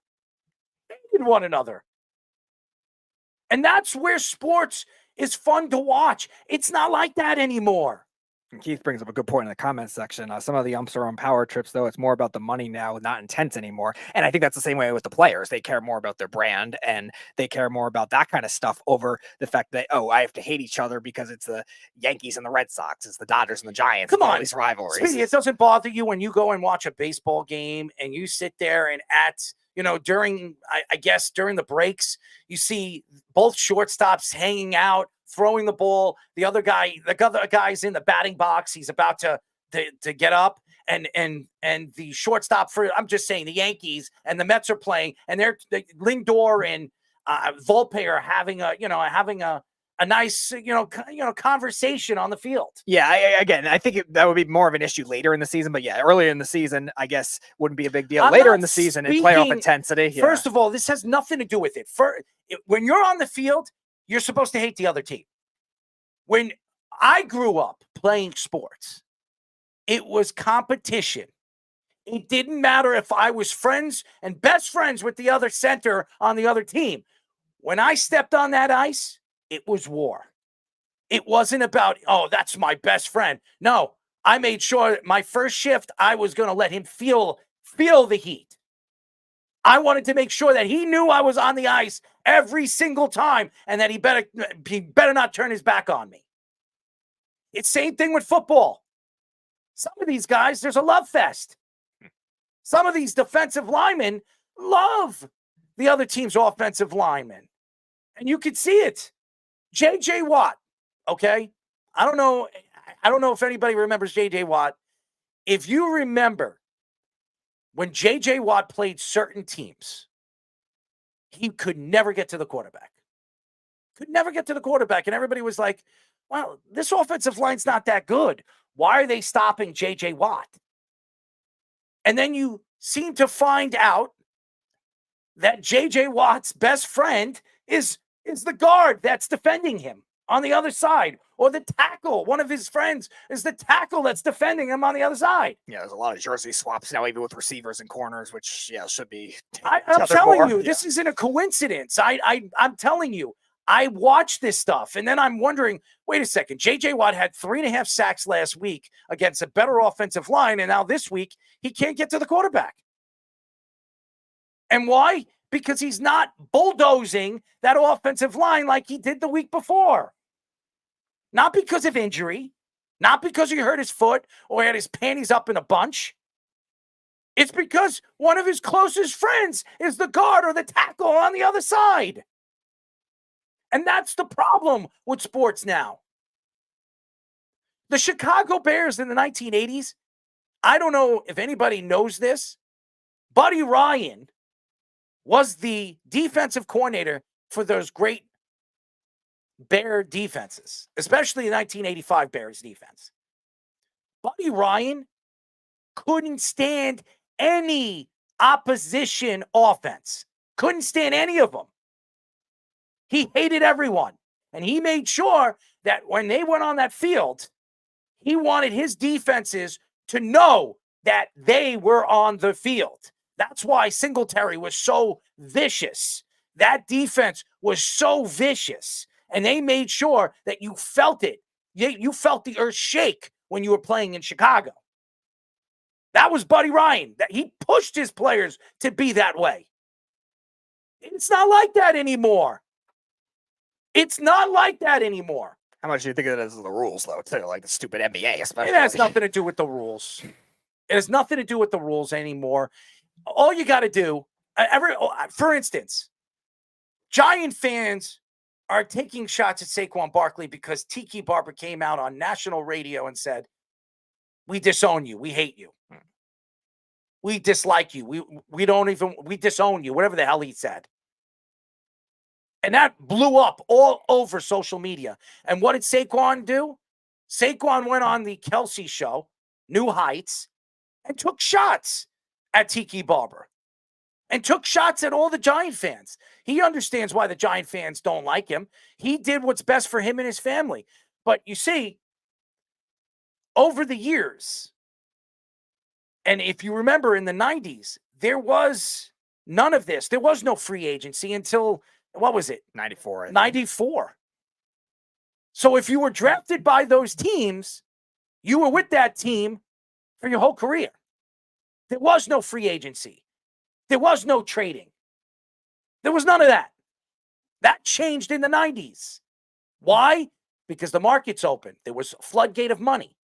And that's where sports is fun to watch. It's not like that anymore. And Keith brings up a good point in the comments section. Some of the umps are on power trips, though. It's more about the money now, not intense anymore. And I think that's the same way with the players. They care more about their brand, and they care more about that kind of stuff over the fact that, I have to hate each other because it's the Yankees and the Red Sox. It's the Dodgers and the Giants. Come on. All these rivalries. Speedy, it doesn't bother you when you go and watch a baseball game and you sit there and during the breaks, you see both shortstops hanging out, throwing the ball. The other guy's in the batting box. He's about to get up, and the shortstop for, I'm just saying, the Yankees and the Mets are playing, and Lindor and Volpe are having a nice conversation on the field. Yeah, I think that would be more of an issue later in the season. But yeah, earlier in the season, I guess wouldn't be a big deal. Later in the season, in playoff intensity. Yeah. First of all, this has nothing to do with it. When you're on the field, you're supposed to hate the other team. When I grew up playing sports, it was competition. It didn't matter if I was friends and best friends with the other center on the other team. When I stepped on that ice, it was war. It wasn't about, that's my best friend. No, I made sure that my first shift, I was going to let him feel the heat. I wanted to make sure that he knew I was on the ice every single time and that he better not turn his back on me. It's same thing with football. Some of these guys, there's a love fest. Some of these defensive linemen love the other team's offensive linemen. And you could see it. J.J. Watt, okay? I don't know if anybody remembers J.J. Watt. If you remember, when J.J. Watt played certain teams, he could never get to the quarterback. Could never get to the quarterback. And everybody was like, well, this offensive line's not that good. Why are they stopping J.J. Watt? And then you seem to find out that J.J. Watt's best friend is the guard that's defending him on the other side, or the tackle. One of his friends is the tackle that's defending him on the other side. Yeah, there's a lot of jersey swaps now, even with receivers and corners, which, should be. I'm telling you, this isn't a coincidence. I'm telling you, I watch this stuff, and then I'm wondering, wait a second, J.J. Watt had 3.5 sacks last week against a better offensive line, and now this week, he can't get to the quarterback. And why? Because he's not bulldozing that offensive line like he did the week before. Not because of injury, not because he hurt his foot or had his panties up in a bunch. It's because one of his closest friends is the guard or the tackle on the other side. And that's the problem with sports now. The Chicago Bears in the 1980s, I don't know if anybody knows this, Buddy Ryan was the defensive coordinator for those great Bear defenses, especially the 1985 Bears defense. Buddy Ryan couldn't stand any opposition offense. Couldn't stand any of them. He hated everyone. And he made sure that when they went on that field, he wanted his defenses to know that they were on the field. That's why Singletary was so vicious. That defense was so vicious. And they made sure that you felt it. You felt the earth shake when you were playing in Chicago. That was Buddy Ryan. That he pushed his players to be that way. It's not like that anymore. It's not like that anymore. How much do you think of it as the rules, though, too? Like the stupid NBA, especially. It has nothing to do with the rules. It has nothing to do with the rules anymore. All you got to do, for instance, Giant fans are taking shots at Saquon Barkley because Tiki Barber came out on national radio and said, we disown you. We hate you. We dislike you. We disown you, whatever the hell he said. And that blew up all over social media. And what did Saquon do? Saquon went on the Kelsey show, New Heights, and took shots at Tiki Barber. And took shots at all the Giant fans. He understands why the Giant fans don't like him. He did what's best for him and his family. But you see, over the years, and if you remember in the 90s, there was none of this. There was no free agency until, what was it? 94. 94. So if you were drafted by those teams, you were with that team for your whole career. There was no free agency. There was no trading. There was none of that. That changed in the 90s. Why? Because the market's open. There was a floodgate of money.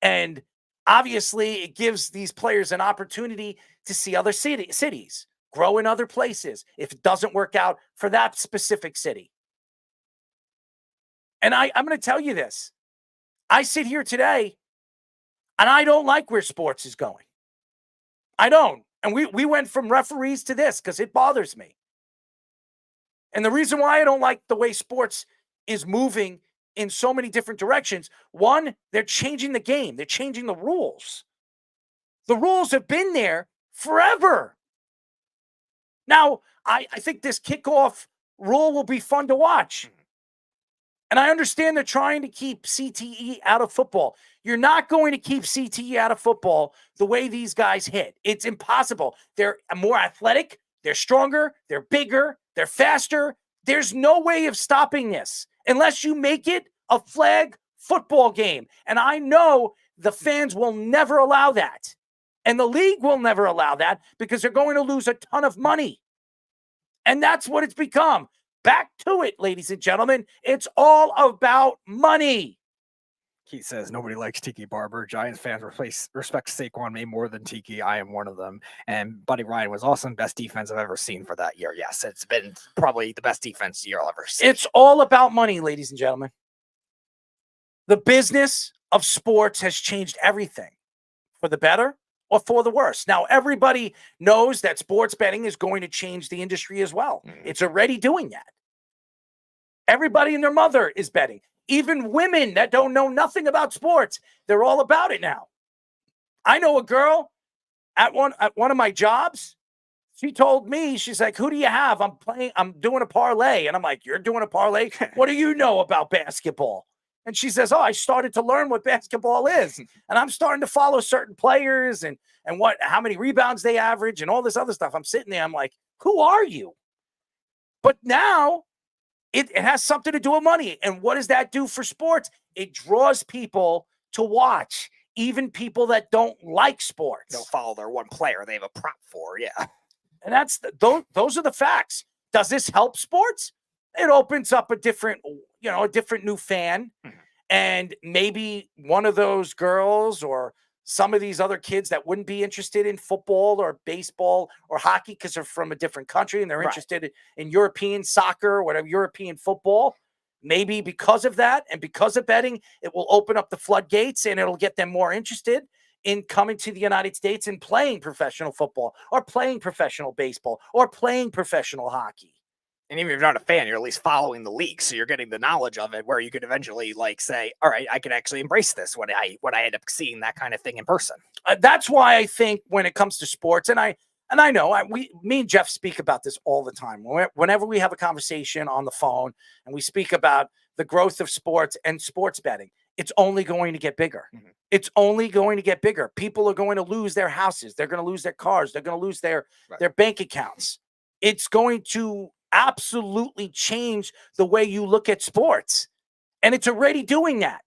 And obviously, it gives these players an opportunity to see other cities, grow in other places if it doesn't work out for that specific city. And I'm going to tell you this. I sit here today, and I don't like where sports is going. I don't. And we went from referees to this because it bothers me. And the reason why I don't like the way sports is moving in so many different directions, one, they're changing the game. They're changing the rules. The rules have been there forever. Now, I think this kickoff rule will be fun to watch. And I understand they're trying to keep CTE out of football. You're not going to keep CTE out of football the way these guys hit. It's impossible. They're more athletic. They're stronger. They're bigger. They're faster. There's no way of stopping this unless you make it a flag football game. And I know the fans will never allow that. And the league will never allow that because they're going to lose a ton of money. And that's what it's become. Back to it, ladies and gentlemen. It's all about money. Keith says nobody likes Tiki Barber. Giants fans respect Saquon way more than Tiki. I am one of them. And Buddy Ryan was awesome. Best defense I've ever seen for that year. Yes, it's been probably the best defense year I'll ever see. It's all about money, ladies and gentlemen. The business of sports has changed everything for the better or for the worse. Now, everybody knows that sports betting is going to change the industry as well. It's already doing that. Everybody and their mother is betting. Even women that don't know nothing about sports, they're all about it now. I know a girl at one of my jobs. She told me, she's like, who do you have? I'm doing a parlay. And I'm like, you're doing a parlay? What do you know about basketball? And she says, I started to learn what basketball is. And I'm starting to follow certain players and how many rebounds they average and all this other stuff. I'm sitting there. I'm like, who are you? But now it has something to do with money. And what does that do for sports? It draws people to watch, even people that don't like sports. Don't follow their one player they have a prop for. Yeah. And those are the facts. Does this help sports? It opens up a different new fan. And maybe one of those girls or some of these other kids that wouldn't be interested in football or baseball or hockey because they're from a different country and they're interested in European soccer or whatever, European football. Maybe because of that and because of betting, it will open up the floodgates and it'll get them more interested in coming to the United States and playing professional football or playing professional baseball or playing professional hockey. And even if you're not a fan, you're at least following the league. So you're getting the knowledge of it where you could eventually say, all right, I can actually embrace this when I end up seeing that kind of thing in person. That's why I think when it comes to sports, and I know me and Jeff speak about this all the time. Whenever we have a conversation on the phone and we speak about the growth of sports and sports betting, it's only going to get bigger. It's only going to get bigger. People are going to lose their houses. They're going to lose their cars. They're going to lose their bank accounts. It's going to absolutely change the way you look at sports. And it's already doing that.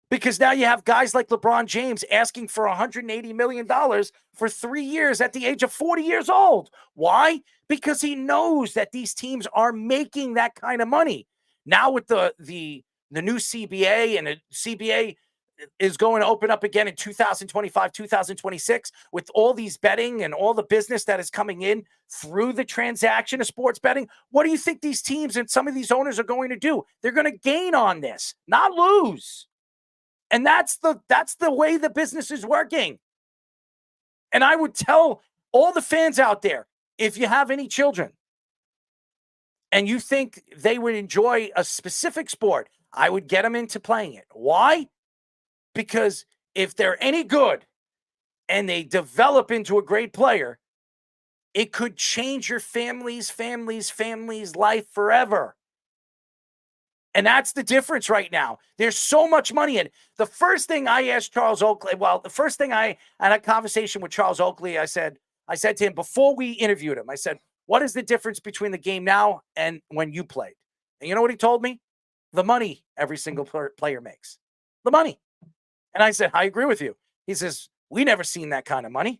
Because now you have guys like LeBron James asking for $180 million for 3 years at the age of 40 years old. Why? Because he knows that these teams are making that kind of money. Now with the new CBA, and the CBA is going to open up again in 2025, 2026, with all these betting and all the business that is coming in through the transaction of sports betting. What do you think these teams and some of these owners are going to do? They're going to gain on this, not lose. And that's the way the business is working. And I would tell all the fans out there, if you have any children and you think they would enjoy a specific sport, I would get them into playing it. Why? Because if they're any good and they develop into a great player, it could change your family's life forever. And that's the difference right now. There's so much money in it. The first thing I asked Charles Oakley, I had a conversation with Charles Oakley. I said to him before we interviewed him, I said, what is the difference between the game now and when you played? And you know what he told me? The money every single player makes. The money. And I said, I agree with you. He says, we never seen that kind of money.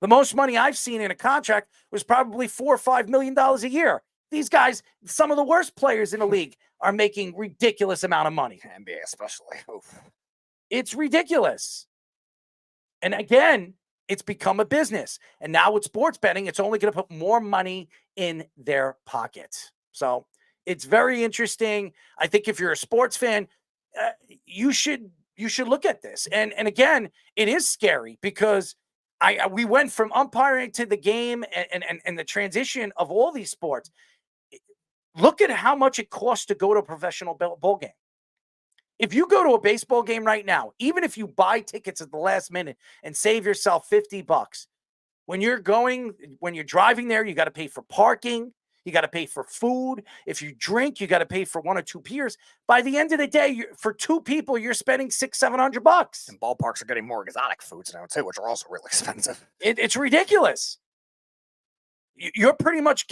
The most money I've seen in a contract was probably $4 or $5 million a year. These guys, some of the worst players in the league, are making ridiculous amount of money. NBA especially. Oof. It's ridiculous. And again, it's become a business. And now with sports betting, it's only going to put more money in their pockets. So it's very interesting. I think if you're a sports fan, you should look at this. And again, it is scary because we went from umpiring to the game and the transition of all these sports. Look at how much it costs to go to a professional ball game. If you go to a baseball game right now, even if you buy tickets at the last minute and save yourself $50, when you're driving there, you got to pay for parking. You got to pay for food. If you drink, you got to pay for 1 or 2 beers. By the end of the day, for 2 people, you're spending $600-700. And ballparks are getting more exotic foods now too, which are also really expensive. It's ridiculous. You're pretty much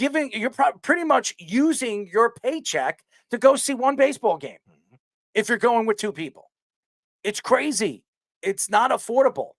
using your paycheck to go see one baseball game. If you're going with 2 people, it's crazy. It's not affordable.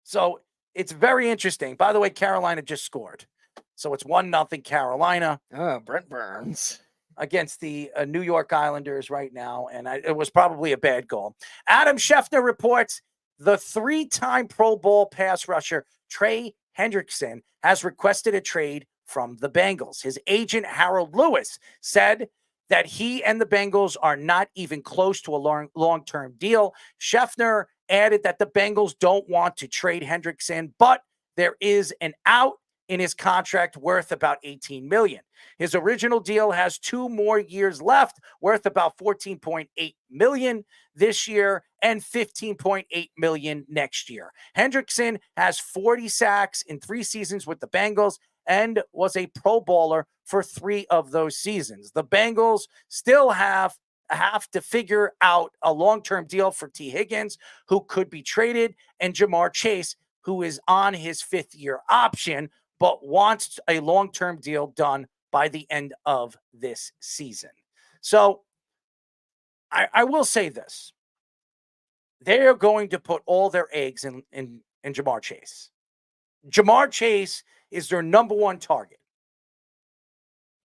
So it's very interesting. By the way, Carolina just scored. So it's 1-0 Carolina. Oh, Brent Burns against the New York Islanders right now. And it was probably a bad goal. Adam Schefter reports the 3-time Pro Bowl pass rusher, Trey Hendrickson, has requested a trade from the Bengals. His agent, Harold Lewis, said that he and the Bengals are not even close to a long-term deal. Schefter added that the Bengals don't want to trade Hendrickson, but there is an out in his contract worth about $18 million. His original deal has 2 more years left, worth about $14.8 million this year and $15.8 million next year. Hendrickson has 40 sacks in 3 seasons with the Bengals and was a Pro Bowler for 3 of those seasons. The Bengals still have to figure out a long-term deal for T. Higgins, who could be traded, and Jamar Chase, who is on his 5th-year option, but wants a long-term deal done by the end of this season. So I will say this. They're going to put all their eggs in Jamar Chase. Jamar Chase is their number 1 target.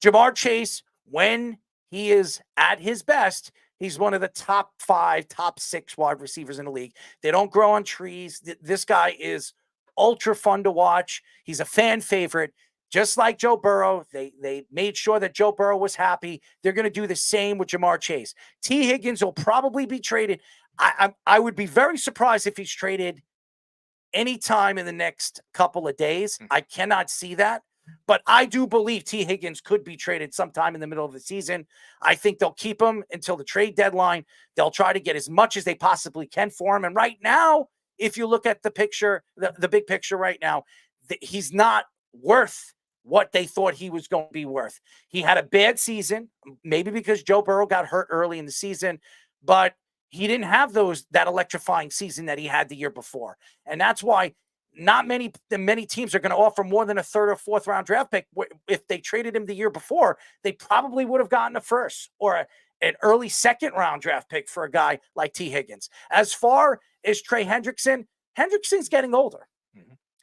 Jamar Chase, when he is at his best, he's one of the top 5, top 6 wide receivers in the league. They don't grow on trees. This guy is ultra fun to watch. He's a fan favorite, just like Joe Burrow. They made sure that Joe Burrow was happy. They're going to do the same with Jamar Chase. T. Higgins will probably be traded. I would be very surprised if he's traded anytime in the next couple of days. I cannot see that. But I do believe T. Higgins could be traded sometime in the middle of the season. I think they'll keep him until the trade deadline. They'll try to get as much as they possibly can for him. And right now, if you look at the picture, the big picture right now, he's not worth what they thought he was going to be worth. He had a bad season, maybe because Joe Burrow got hurt early in the season, but he didn't have that electrifying season that he had the year before. And that's why not many teams are going to offer more than a 3rd or 4th round draft pick. If they traded him the year before, they probably would have gotten a 1st or an early 2nd round draft pick for a guy like T. Higgins. As far as Trey Hendrickson, Hendrickson's getting older.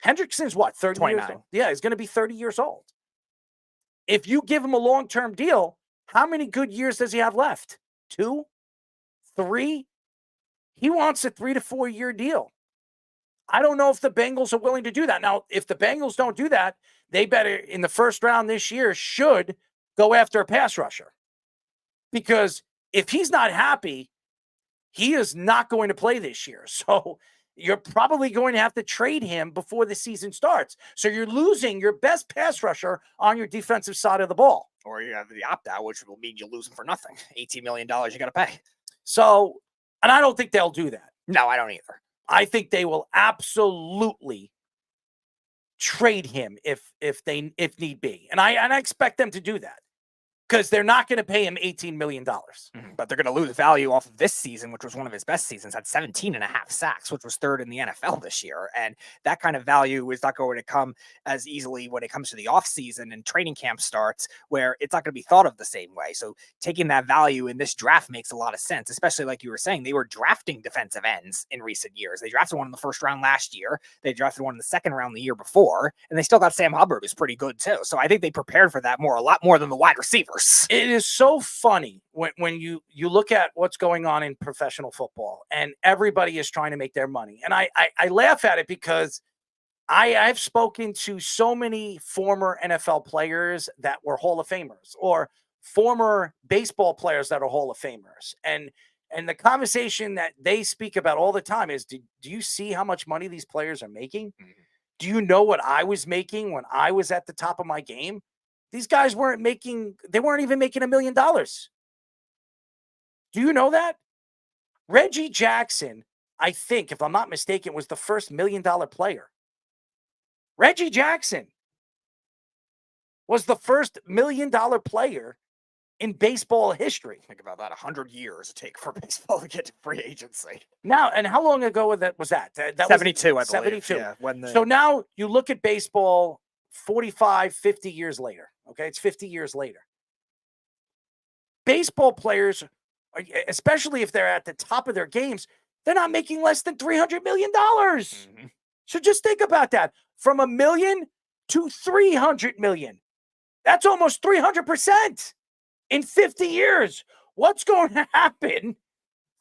Hendrickson's what, 30 29. years old? Yeah, he's going to be 30 years old. If you give him a long-term deal, how many good years does he have left? 2? 3? He wants a 3 to 4 year deal. I don't know if the Bengals are willing to do that. Now, if the Bengals don't do that, they better, in the 1st round this year, should go after a pass rusher. Because if he's not happy, he is not going to play this year. So you're probably going to have to trade him before the season starts. So you're losing your best pass rusher on your defensive side of the ball. Or you have the opt-out, which will mean you lose him for nothing. $18 million you got to pay. So, and I don't think they'll do that. No, I don't either. I think they will absolutely trade him if need be. And I expect them to do that. Because they're not going to pay him $18 million. But they're going to lose value off of this season, which was one of his best seasons, had 17.5 sacks, which was 3rd in the NFL this year. And that kind of value is not going to come as easily when it comes to the offseason and training camp starts, where it's not going to be thought of the same way. So taking that value in this draft makes a lot of sense, especially like you were saying, they were drafting defensive ends in recent years. They drafted one in the 1st round last year. They drafted one in the 2nd round the year before, and they still got Sam Hubbard, who's pretty good too. So I think they prepared for that a lot more than the wide receivers. It is so funny when you look at what's going on in professional football and everybody is trying to make their money. And I laugh at it because I've spoken to so many former NFL players that were Hall of Famers or former baseball players that are Hall of Famers. And the conversation that they speak about all the time is, do you see how much money these players are making? Do you know what I was making when I was at the top of my game? These guys weren't even making $1 million. Do you know that? Reggie Jackson, I think, if I'm not mistaken, was the first $1 million player. Reggie Jackson was the first $1 million player in baseball history. Think about that. 100 years it take for baseball to get to free agency. Now, and how long ago was that? That 72, was, I believe. 72. Yeah, So now you look at baseball 45, 50 years later. Okay, it's 50 years later. Baseball players, especially if they're at the top of their games, they're not making less than $300 million. So just think about that. From $1 million to $300 million. That's almost 300% in 50 years. What's going to happen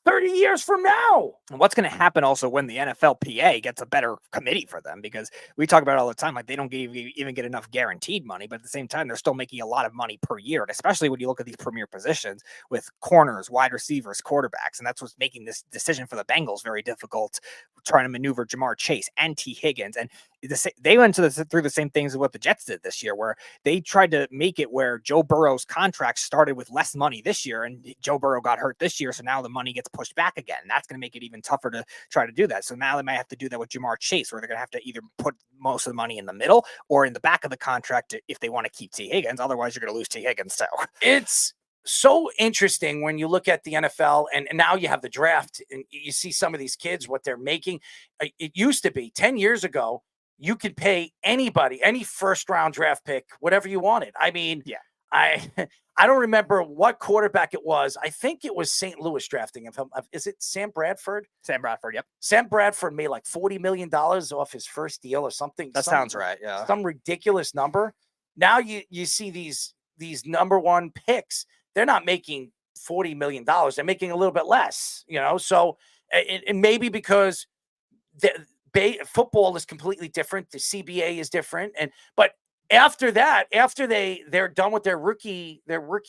30 years from now. And what's going to happen also when the NFLPA gets a better committee for them? Because we talk about it all the time, like they don't even get enough guaranteed money, but at the same time, they're still making a lot of money per year. And especially when you look at these premier positions with corners, wide receivers, quarterbacks. And that's what's making this decision for the Bengals very difficult, trying to maneuver Jamar Chase and T. Higgins. And they went through the same things as what the Jets did this year, where they tried to make it where Joe Burrow's contract started with less money this year, and Joe Burrow got hurt this year, so now the money gets pushed back again. That's going to make it even tougher to try to do that. So now they might have to do that with Jamar Chase, where they're going to have to either put most of the money in the middle or in the back of the contract if they want to keep T. Higgins. Otherwise, you're going to lose T. Higgins too. It's so interesting when you look at the NFL, and now you have the draft, and you see some of these kids, what they're making. It used to be 10 years ago, you could pay anybody, any first-round draft pick, whatever you wanted. I mean, yeah. I don't remember what quarterback it was. I think it was St. Louis drafting him. Is it Sam Bradford? Sam Bradford, yep. Sam Bradford made like $40 million off his first deal or something. That sounds right, yeah. Some ridiculous number. Now you see these number one picks. They're not making $40 million. They're making a little bit less, So it may be because football is completely different. The CBA is different. But after that, after they're done with their rookie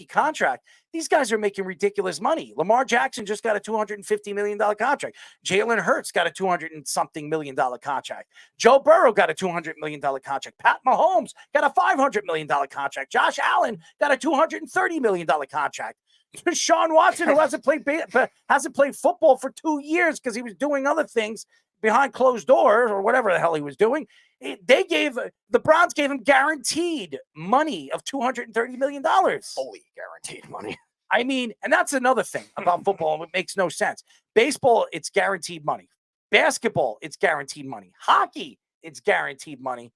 contract, these guys are making ridiculous money. Lamar Jackson just got a $250 million contract. Jalen Hurts got a $200-something million contract. Joe Burrow got a $200 million contract. Pat Mahomes got a $500 million contract. Josh Allen got a $230 million contract. Deshaun Watson, who hasn't played football for 2 years because he was doing other things behind closed doors or whatever the hell he was doing. The Browns gave him guaranteed money of $230 million. Fully guaranteed money. I mean, and that's another thing about football. It makes no sense. Baseball, it's guaranteed money. Basketball, it's guaranteed money. Hockey, it's guaranteed money.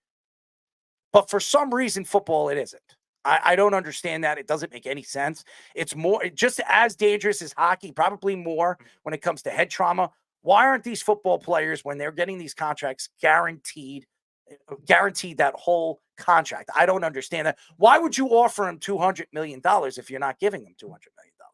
But for some reason, football, it isn't. I don't understand that. It doesn't make any sense. It's just as dangerous as hockey, probably more when it comes to head trauma. Why aren't these football players, when they're getting these contracts, guaranteed that whole contract? I don't understand that. Why would you offer them $200 million if you're not giving them $200 million?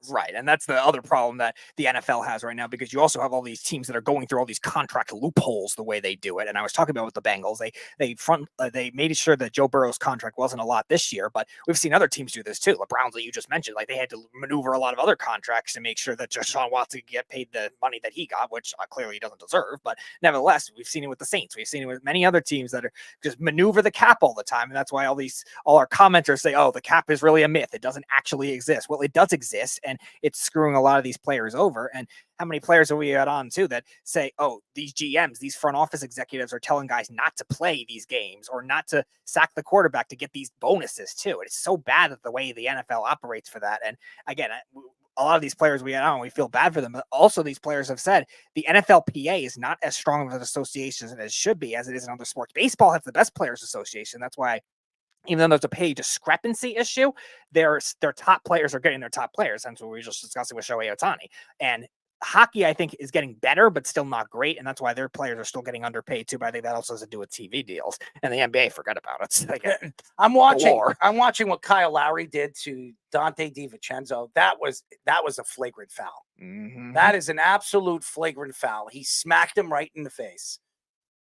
Right. And that's the other problem that the NFL has right now, because you also have all these teams that are going through all these contract loopholes the way they do it. And I was talking about with the Bengals, they made sure that Joe Burrow's contract wasn't a lot this year, but we've seen other teams do this too. The Browns that you just mentioned, like they had to maneuver a lot of other contracts to make sure that Deshaun Watson could get paid the money that he got, which clearly he doesn't deserve. But nevertheless, we've seen it with the Saints. We've seen it with many other teams that are just maneuver the cap all the time. And that's why all our commenters say, oh, the cap is really a myth. It doesn't actually exist. Well, it does exist. And it's screwing a lot of these players over. And how many players have we had on too that say, oh, these GMs, these front office executives are telling guys not to play these games or not to sack the quarterback to get these bonuses too. And it's so bad that the way the NFL operates for that. And again, a lot of these players we had on, we feel bad for them. But also these players have said the NFLPA is not as strong of an association as it should be as it is in other sports. Baseball has the best players association. That's why, even though there's a pay discrepancy issue, their top players are getting their top players. That's what we were just discussing with Shohei Ohtani. And hockey, I think, is getting better, but still not great. And that's why their players are still getting underpaid too. But I think that also has to do with TV deals. And the NBA, forget about it. Like, I'm watching what Kyle Lowry did to Dante DiVincenzo. That was a flagrant foul. Mm-hmm. That is an absolute flagrant foul. He smacked him right in the face.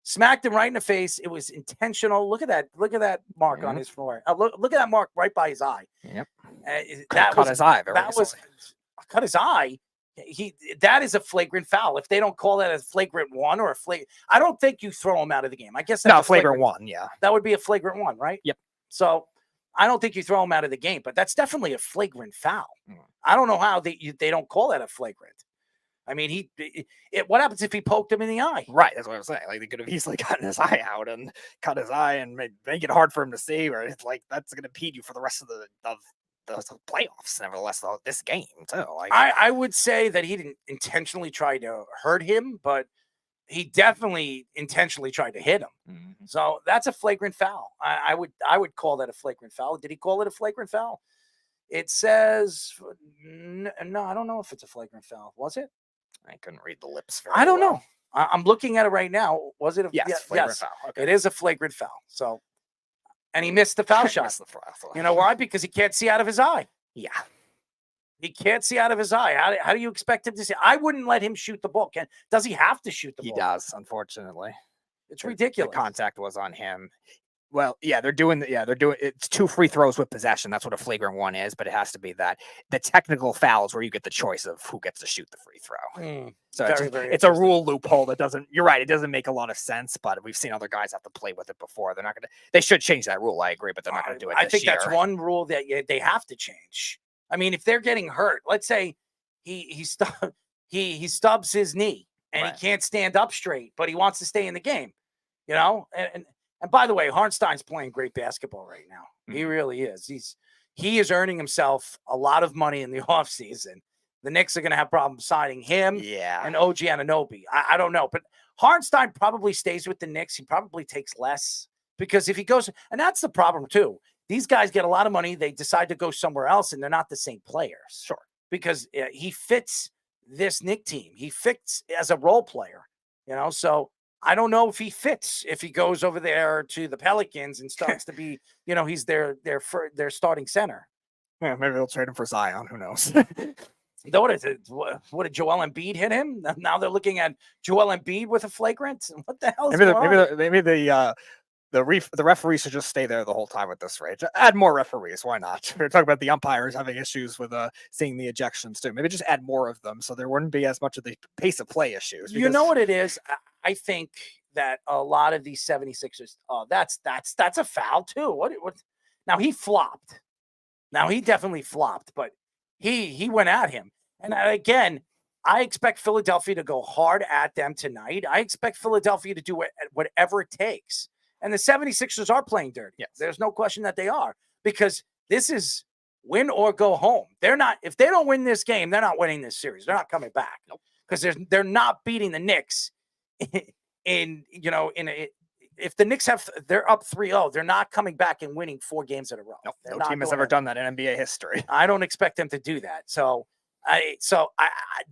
It was intentional. Look at that mark on his forehead. Look at that mark right by his eye. Yep. Cut his eye. Cut his eye. That is a flagrant foul. If they don't call that a flagrant one or I don't think you throw him out of the game. I guess that's flagrant one. Yeah, that would be a flagrant one, right? Yep. So I don't think you throw him out of the game, but that's definitely a flagrant foul. I don't know how they don't call that a flagrant. I mean, what happens if he poked him in the eye? Right, that's what I'm saying. Like, they could have easily gotten his eye out and cut his eye and make it hard for him to see, or it's like that's going to impede you for the rest of the playoffs. Nevertheless, this game too. Like, I would say that he didn't intentionally try to hurt him, but he definitely intentionally tried to hit him. Mm-hmm. So that's a flagrant foul. I would call that a flagrant foul. Did he call it a flagrant foul? It says no. I don't know if it's a flagrant foul. Was it? I couldn't read the lips. I don't know. I'm looking at it right now. Was it? Yes. Foul. Okay. It is a flagrant foul. So, and he missed the foul shot. You know why? Because he can't see out of his eye. Yeah. He can't see out of his eye. How do you expect him to see? I wouldn't let him shoot the ball. Does he have to shoot the ball? He does, unfortunately. It's ridiculous. The contact was on him. Well, yeah, they're doing it's 2 free throws with possession. That's what a flagrant one is, but it has to be that. The technical fouls where you get the choice of who gets to shoot the free throw. So it's a rule loophole that doesn't, you're right, it doesn't make a lot of sense, but we've seen other guys have to play with it before. They should change that rule, I agree, but they're not going to do it I think that's one rule that they have to change. I mean, if they're getting hurt, let's say he stubs his knee and he can't stand up straight, but he wants to stay in the game, And by the way, Hartenstein's playing great basketball right now. He really is. He is earning himself a lot of money in the offseason. The Knicks are going to have problems signing him and OG Anunoby. I don't know. But Hartenstein probably stays with the Knicks. He probably takes less because if he goes – and that's the problem too. These guys get a lot of money. They decide to go somewhere else, and they're not the same players. Sure. Because he fits this Knicks team. He fits as a role player, so – I don't know if he fits if he goes over there to the Pelicans and starts to be, he's their starting center. Yeah, maybe they'll trade him for Zion. Who knows? What did Joel Embiid hit him? Now they're looking at Joel Embiid with a flagrant. What the hell is going on? Maybe the referees should just stay there the whole time with this rate. Add more referees. Why not? We're talking about the umpires having issues with seeing the ejections too. Maybe just add more of them so there wouldn't be as much of the pace of play issues. You know what it is? I think that a lot of these 76ers, that's a foul too. What? Now he flopped. Now he definitely flopped, but he went at him. And again, I expect Philadelphia to go hard at them tonight. I expect Philadelphia to do whatever it takes. And the 76ers are playing dirty. Yes. There's no question that they are, because this is win or go home. If they don't win this game, they're not winning this series. They're not coming back. Nope. Because they're not beating the Knicks if the Knicks they're up 3-0, they're not coming back and winning 4 games in a row. Nope, no team has ever done that in NBA history. I don't expect them to do that. So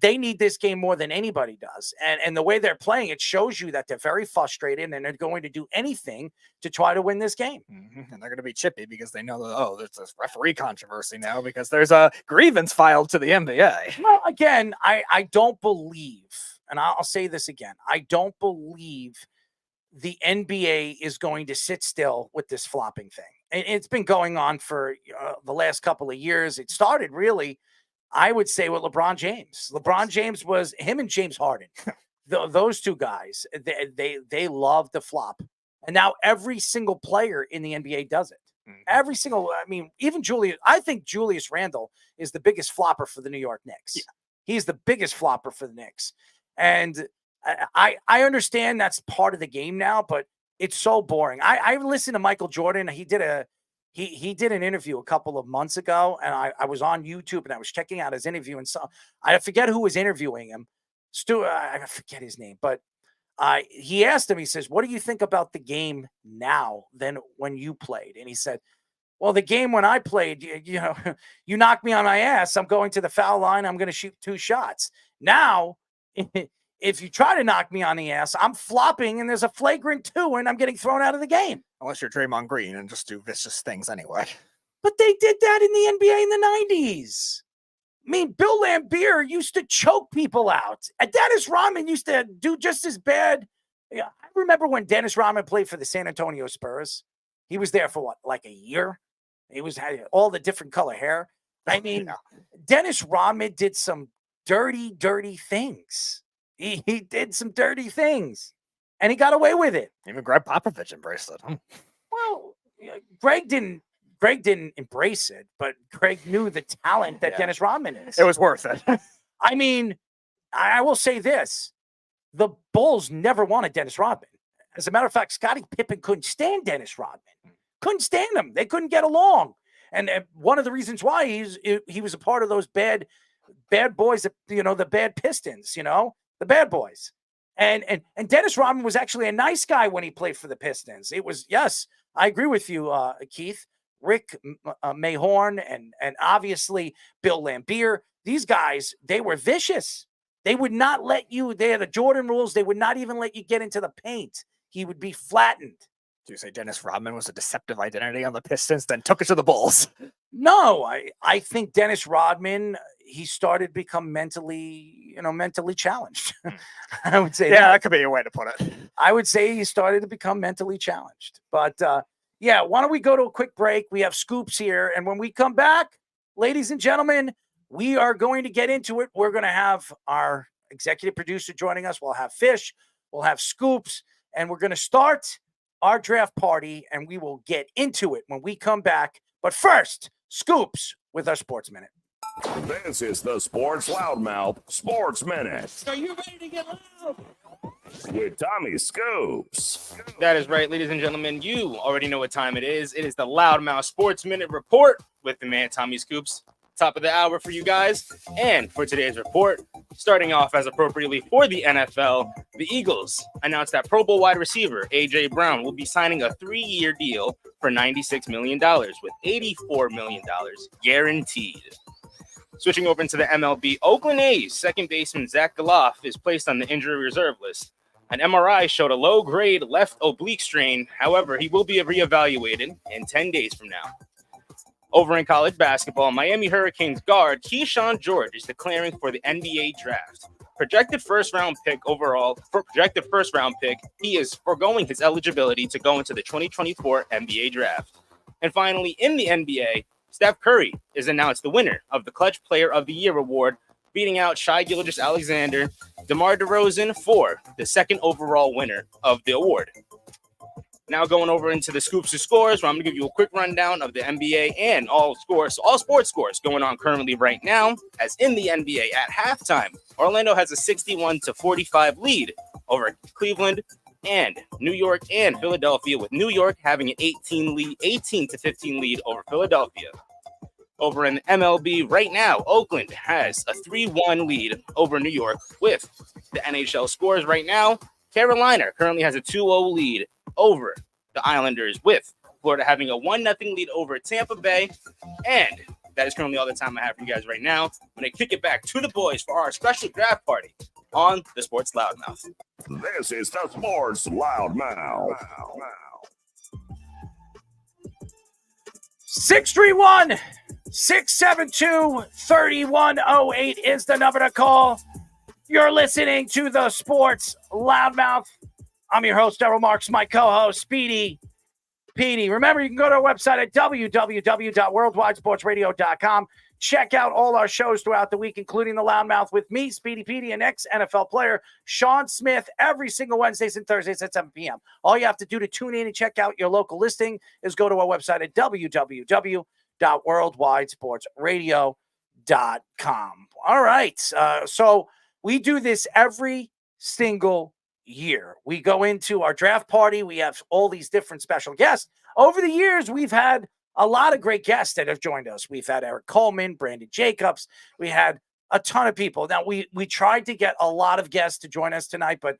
they need this game more than anybody does. And the way they're playing, it shows you that they're very frustrated and they're going to do anything to try to win this game. Mm-hmm. And they're going to be chippy because they know that, there's this referee controversy now because there's a grievance filed to the NBA. Well, again, I don't believe, and I'll say this again, I don't believe the NBA is going to sit still with this flopping thing. It's been going on for the last couple of years. It started really, I would say, with LeBron James. LeBron James was him and James Harden. Those two guys, they love to flop. And now every single player in the NBA does it. Mm-hmm. Every single, even Julius. I think Julius Randle is the biggest flopper for the New York Knicks. Yeah. He's the biggest flopper for the Knicks. And I understand that's part of the game now, but it's so boring. I listened to Michael Jordan. He did an interview a couple of months ago, and I was on YouTube and I was checking out his interview, and so I forget who was interviewing him. I forget his name, but he asked him, he says, "What do you think about the game now than when you played?" And he said, "Well, the game when I played, you knocked me on my ass. I'm going to the foul line. I'm going to shoot 2 shots. Now, if you try to knock me on the ass, I'm flopping and there's a flagrant 2 and I'm getting thrown out of the game." Unless you're Draymond Green and just do vicious things anyway. But they did that in the NBA in the 90s. Bill Laimbeer used to choke people out. And Dennis Rodman used to do just as bad. I remember when Dennis Rodman played for the San Antonio Spurs. He was there for like a year? He had all the different color hair. Dennis Rodman did some dirty, dirty things. He did some dirty things, and he got away with it. Even Greg Popovich embraced it. Well, Greg didn't embrace it, but Greg knew the talent that Dennis Rodman is. It was worth it. I will say this. The Bulls never wanted Dennis Rodman. As a matter of fact, Scottie Pippen couldn't stand Dennis Rodman. Couldn't stand him. They couldn't get along. And one of the reasons why he was a part of those bad boys, the bad Pistons, the bad boys. And Dennis Rodman was actually a nice guy when he played for the Pistons. It was, yes, I agree with you, Keith. Rick Mahorn and obviously Bill Laimbeer. These guys, they were vicious. They would not let you, they had the Jordan rules. They would not even let you get into the paint. He would be flattened. Do you say Dennis Rodman was a deceptive identity on the Pistons, then took it to the Bulls? No, I think Dennis Rodman, he started to become mentally challenged. I would say that could be a way to put it. I would say he started to become mentally challenged. But why don't we go to a quick break? We have scoops here. And when we come back, ladies and gentlemen, we are going to get into it. We're going to have our executive producer joining us. We'll have Fish. We'll have scoops. And we're going to start our draft party, and we will get into it when we come back. But first, scoops with our Sports Minute. This is the Sports Loudmouth Sports Minute. Are you ready to get loud? With Tommy Scoops. That is right, ladies and gentlemen. You already know what time it is. It is the Loudmouth Sports Minute Report with the man Tommy Scoops. Top of the hour for you guys. And for today's report, starting off as appropriately for the NFL, the Eagles announced that Pro Bowl wide receiver A.J. Brown will be signing a 3-year deal for $96 million with $84 million guaranteed. Switching over into the MLB, Oakland A's second baseman Zach Galoff is placed on the injury reserve list. An MRI showed a low-grade left oblique strain. However, he will be reevaluated in 10 days from now. Over in college basketball, Miami Hurricanes guard Keyshawn George is declaring for the NBA draft. Projected first-round pick, he is foregoing his eligibility to go into the 2024 NBA draft. And finally, in the NBA, Steph Curry is announced the winner of the Clutch Player of the Year award, beating out Shai Gilgeous-Alexander, DeMar DeRozan for the second overall winner of the award. Now going over into the scoops and scores, where I'm going to give you a quick rundown of the NBA and all sports scores going on currently right now. As in the NBA at halftime, Orlando has a 61-45 lead over Cleveland and New York and Philadelphia, with New York having an 18-15 lead over Philadelphia. Over in the MLB right now, Oakland has a 3-1 lead over New York. With the NHL scores right now, Carolina currently has a 2-0 lead over the Islanders, with Florida having a 1-0 lead over Tampa Bay. And that is currently all the time I have for you guys right now. I'm going to kick it back to the boys for our special draft party on the Sports Loudmouth. This is the Sports Loudmouth. 631-672-3108 is the number to call. You're listening to the Sports Loudmouth. I'm your host, Daryl Marks, my co-host, Speedy Petey. Remember, you can go to our website at www.worldwidesportsradio.com. Check out all our shows throughout the week, including the Loudmouth with me, Speedy Petey, and ex-NFL player Sean Smith, every single Wednesdays and Thursdays at 7 p.m. All you have to do to tune in and check out your local listing is go to our website at www.worldwidesportsradio.com. All right, so we do this every single year. We go into our draft party. We have all these different special guests. Over the years, we've had a lot of great guests that have joined us. We've had Eric Coleman, Brandon Jacobs. We had a ton of people. Now, we tried to get a lot of guests to join us tonight, but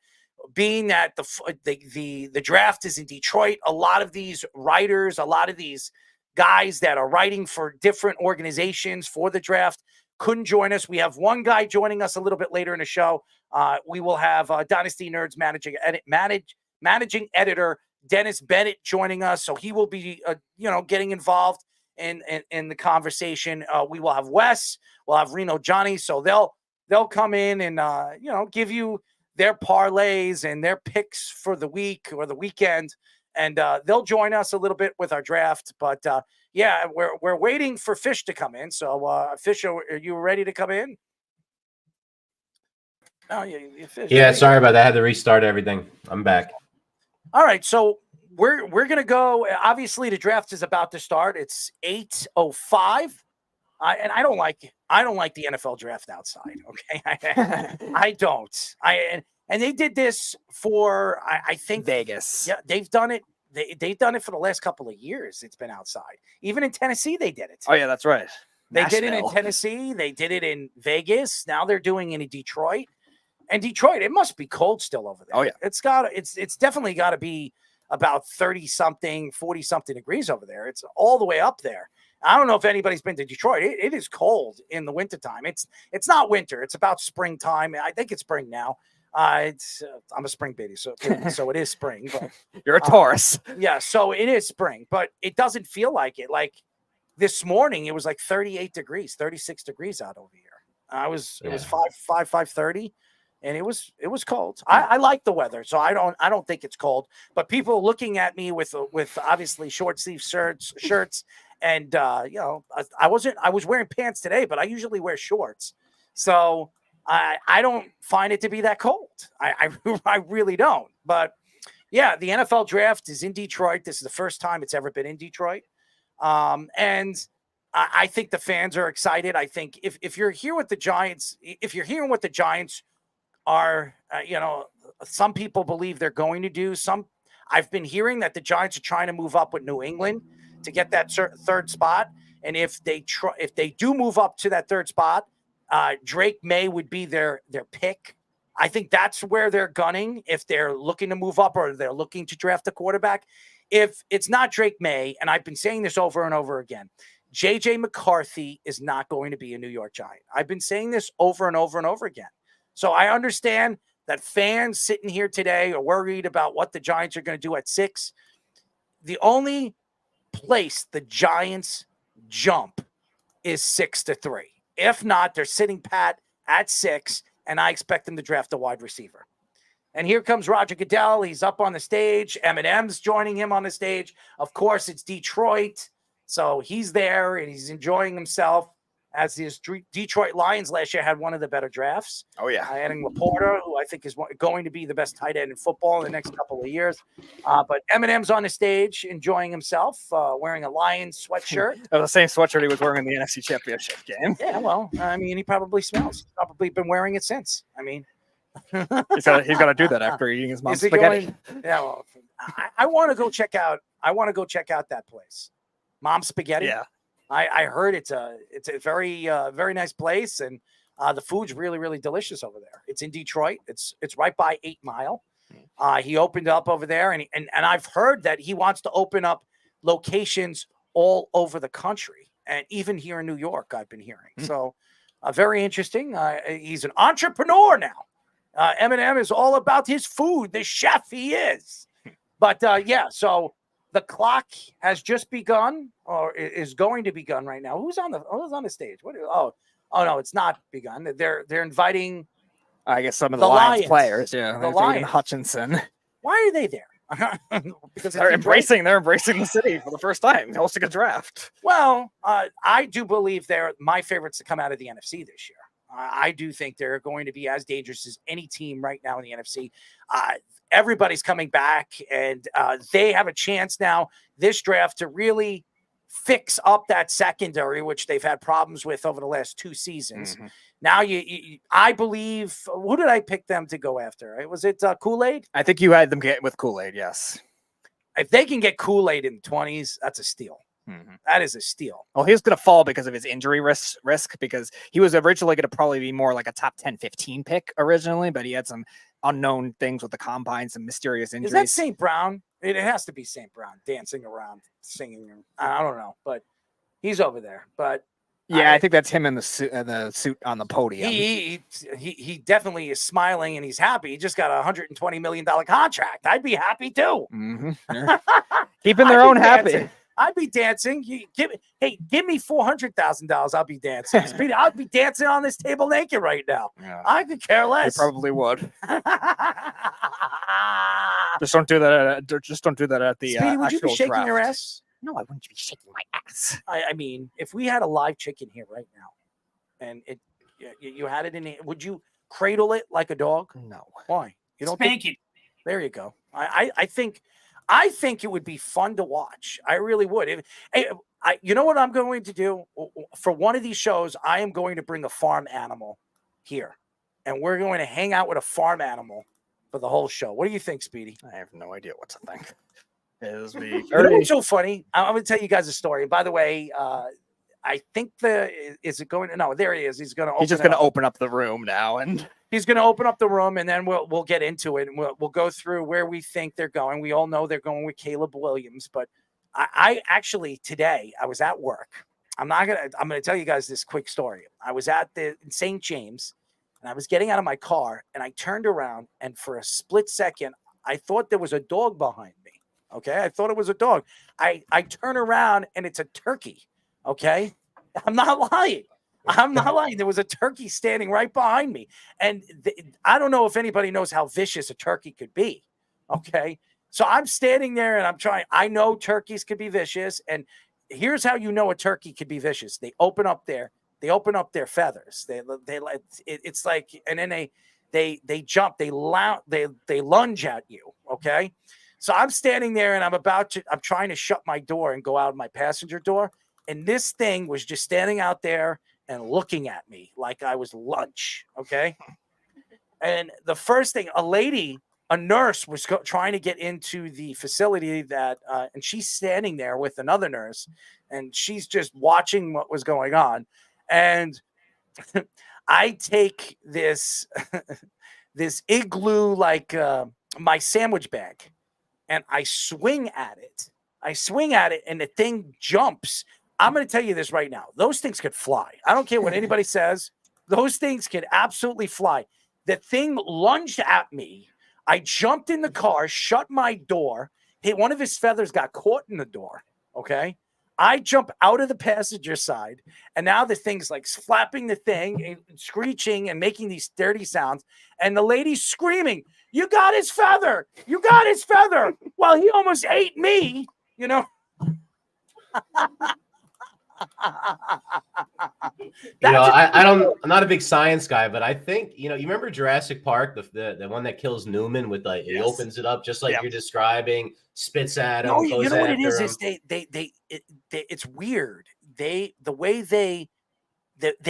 being that the draft is in Detroit, a lot of these writers, a lot of these guys that are writing for different organizations for the draft couldn't join us. We have one guy joining us a little bit later in the show. We will have Dynasty Nerds managing editor Dennis Bennett joining us, so he will be getting involved in the conversation. We will have Wes, we'll have Reno Johnny, so they'll come in and give you their parlays and their picks for the week or the weekend, and they'll join us a little bit with our draft. But we're waiting for Fish to come in. So Fish, are you ready to come in? Oh yeah, Fish. Yeah, sorry about that. I had to restart everything. I'm back. All right, so we're gonna go. Obviously, the draft is about to start. It's 8:05, and I don't like the NFL draft outside. Okay, I don't. And they did this for I think Vegas. Yeah, they've done it. They've done it for the last couple of years. It's been outside. Even in Tennessee, they did it. Oh yeah, that's right. They did it in Tennessee. They did it in Vegas. Now they're doing it in Detroit. And Detroit, it must be cold still over there. Oh yeah, it's definitely got to be about 30-something, 40-something degrees over there. It's all the way up there. I don't know if anybody's been to Detroit. It is cold in the wintertime. It's not winter. It's about springtime. I think it's spring now. I'm a spring baby, so it is spring. But you're a Taurus. Yeah, so it is spring, but it doesn't feel like it. Like this morning, it was like 38 degrees, 36 degrees out over here. It was 5:30, and it was cold. I like the weather, so I don't think it's cold. But people looking at me with obviously short sleeve shirts, and I was wearing pants today, but I usually wear shorts, so I don't find it to be that cold. I really don't. But yeah, the NFL draft is in Detroit. This is the first time it's ever been in Detroit, and I think the fans are excited. I think if you're here with the Giants, if you're hearing what the Giants are, some people believe they're going to do. I've been hearing that the Giants are trying to move up with New England to get that third spot. And if they do move up to that third spot, Drake May would be their pick. I think that's where they're gunning if they're looking to move up or they're looking to draft a quarterback. If it's not Drake May, and I've been saying this over and over again, JJ McCarthy is not going to be a New York Giant. I've been saying this over and over and over again. So I understand that fans sitting here today are worried about what the Giants are going to do at 6. The only place the Giants jump is 6-3. If not, they're sitting pat at 6, and I expect them to draft a wide receiver. And here comes Roger Goodell. He's up on the stage. Eminem's joining him on the stage. Of course, it's Detroit. So he's there, and he's enjoying himself. As his Detroit Lions last year had one of the better drafts. Oh, yeah. Adding Laporta, who I think is going to be the best tight end in football in the next couple of years. But Eminem's on the stage enjoying himself, wearing a Lions sweatshirt. The same sweatshirt he was wearing in the NFC Championship game. Yeah, well, I mean, he probably smells. He's probably been wearing it since. I mean. he's got to do that after eating his mom's spaghetti. Well, I want to go check out. I want to go check out that place. Mom's Spaghetti. Yeah. I heard it's a very very nice place, and the food's really, really delicious over there. It's in Detroit. It's right by 8 Mile. He opened up over there, and I've heard that he wants to open up locations all over the country, and even here in New York, I've been hearing. So very interesting. He's an entrepreneur now. Eminem is all about his food. The chef he is. But yeah, so the clock has just begun, or is going to begun right now. Who's on the stage? Oh no, it's not begun. They're inviting. I guess some of the Lions players. Yeah, the Lions. Hutchinson. Why are they there? Because they're embracing the city for the first time, hosting a draft. Well, I do believe they're my favorites to come out of the NFC this year. I do think they're going to be as dangerous as any team right now in the NFC. Everybody's coming back, and they have a chance now this draft to really fix up that secondary, which they've had problems with over the last 2 seasons. Mm-hmm. Now, I believe, who did I pick them to go after? Was it Kool-Aid? I think you had them get with Kool-Aid, yes. If they can get Kool-Aid in the 20s, that's a steal. Mm-hmm. That is a steal. Well, he was going to fall because of his injury risk because he was originally going to probably be more like a top 10, 15 pick originally, but he had some unknown things with the combine, some mysterious injuries. Is that St. Brown? It has to be St. Brown dancing around, singing. I don't know, but he's over there. But yeah, I think that's him in the suit on the podium. He definitely is smiling and he's happy. He just got a $120 million contract. I'd be happy too. Mm-hmm. Keeping their own happy. I'd be dancing. Give me $400,000. I'll be dancing. I'd be dancing on this table naked right now. Yeah. I could care less. You probably would. Just don't do that. Just don't do that at the. Speedy, would you be shaking draft. your ass? No, I wouldn't be shaking my ass. I mean, if we had a live chicken here right now, and you had it in it, would you cradle it like a dog? No. Why? You don't spank it. There you go. I think it would be fun to watch. I really would. You know what I'm going to do? For one of these shows, I am going to bring a farm animal here. And we're going to hang out with a farm animal for the whole show. What do you think, Speedy? I have no idea what to think. You know what's so funny? I'm going to tell you guys a story. And by the way, I think is it going? No, there he is. He's just going to open up the room now, and he's going to open up the room, and then we'll get into it, and we'll go through where we think they're going. We all know they're going with Caleb Williams, but I actually today I was at work. I'm going to tell you guys this quick story. I was at in St. James, and I was getting out of my car, and I turned around, and for a split second, I thought there was a dog behind me. Okay, I thought it was a dog. I turn around, and it's a turkey. Okay, I'm not lying. I'm not lying. There was a turkey standing right behind me. And I don't know if anybody knows how vicious a turkey could be. Okay. So I'm standing there and I'm trying. I know turkeys could be vicious. And here's how you know a turkey could be vicious. They open up their feathers. It's like, and then they jump, they lunge at you. Okay. So I'm standing there and I'm trying to shut my door and go out my passenger door. And this thing was just standing out there and looking at me like I was lunch. Okay. And the first thing, a nurse was trying to get into the facility and she's standing there with another nurse and she's just watching what was going on. And I take this, this igloo, like my sandwich bag, and I swing at it. And the thing jumps. I'm going to tell you this right now. Those things could fly. I don't care what anybody says. Those things could absolutely fly. The thing lunged at me. I jumped in the car, shut my door. Hey, one of his feathers got caught in the door. Okay. I jump out of the passenger side, and now the thing's like flapping the thing and screeching and making these dirty sounds. And the lady's screaming, "You got his feather! You got his feather!" Well, he almost ate me, you know. I'm not a big science guy, but I think, you remember Jurassic Park, the one that kills Newman with like, it opens it up just like you're describing, spits at him. No, you know what it is it's weird. The way they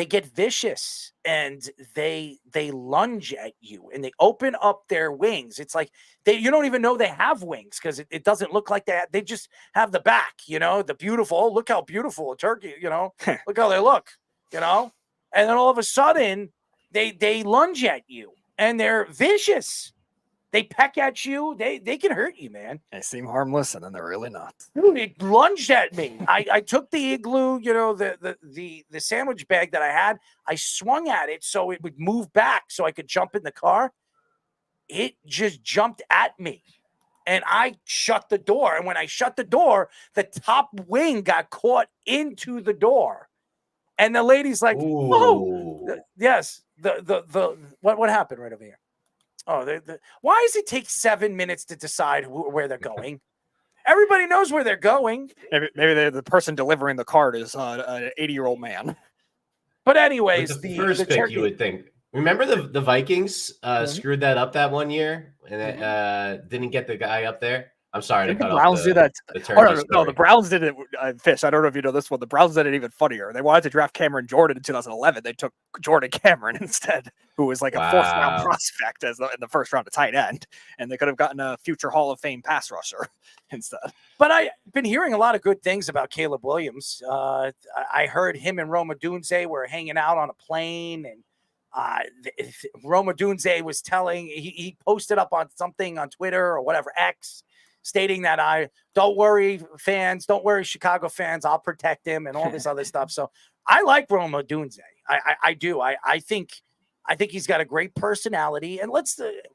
get vicious and they lunge at you and they open up their wings. It's like you don't even know they have wings because it doesn't look like that. They just have the back, the beautiful. Look how beautiful a turkey, look how they look, and then all of a sudden they lunge at you and they're vicious. They peck at you. They can hurt you, man. They seem harmless, and then they're really not. Dude, it lunged at me. I took the igloo, the sandwich bag that I had. I swung at it so it would move back so I could jump in the car. It just jumped at me, and I shut the door. And when I shut the door, the top wing got caught into the door. And the lady's like, "Oh, yes." What happened right over here? Oh, why does it take 7 minutes to decide where they're going? Everybody knows where they're going. Maybe the person delivering the card is an 80-year-old man. But anyways, the first pick, you would think. Remember the Vikings screwed that up that one year and didn't get the guy up there? I'm sorry to cut off Browns did that. No, the Browns did it. Fish. I don't know if you know this one. The Browns did it even funnier. They wanted to draft Cameron Jordan in 2011. They took Jordan Cameron instead, who was like a 4th round prospect in the first round of tight end, and they could have gotten a future Hall of Fame pass rusher instead. But I've been hearing a lot of good things about Caleb Williams. I heard him and Roma Dunze were hanging out on a plane, and Roma Dunze was telling he posted up on something on Twitter or whatever, X, stating that don't worry, Chicago fans, I'll protect him and all this other stuff. So I like Roma Dunze. I do. I think he's got a great personality. And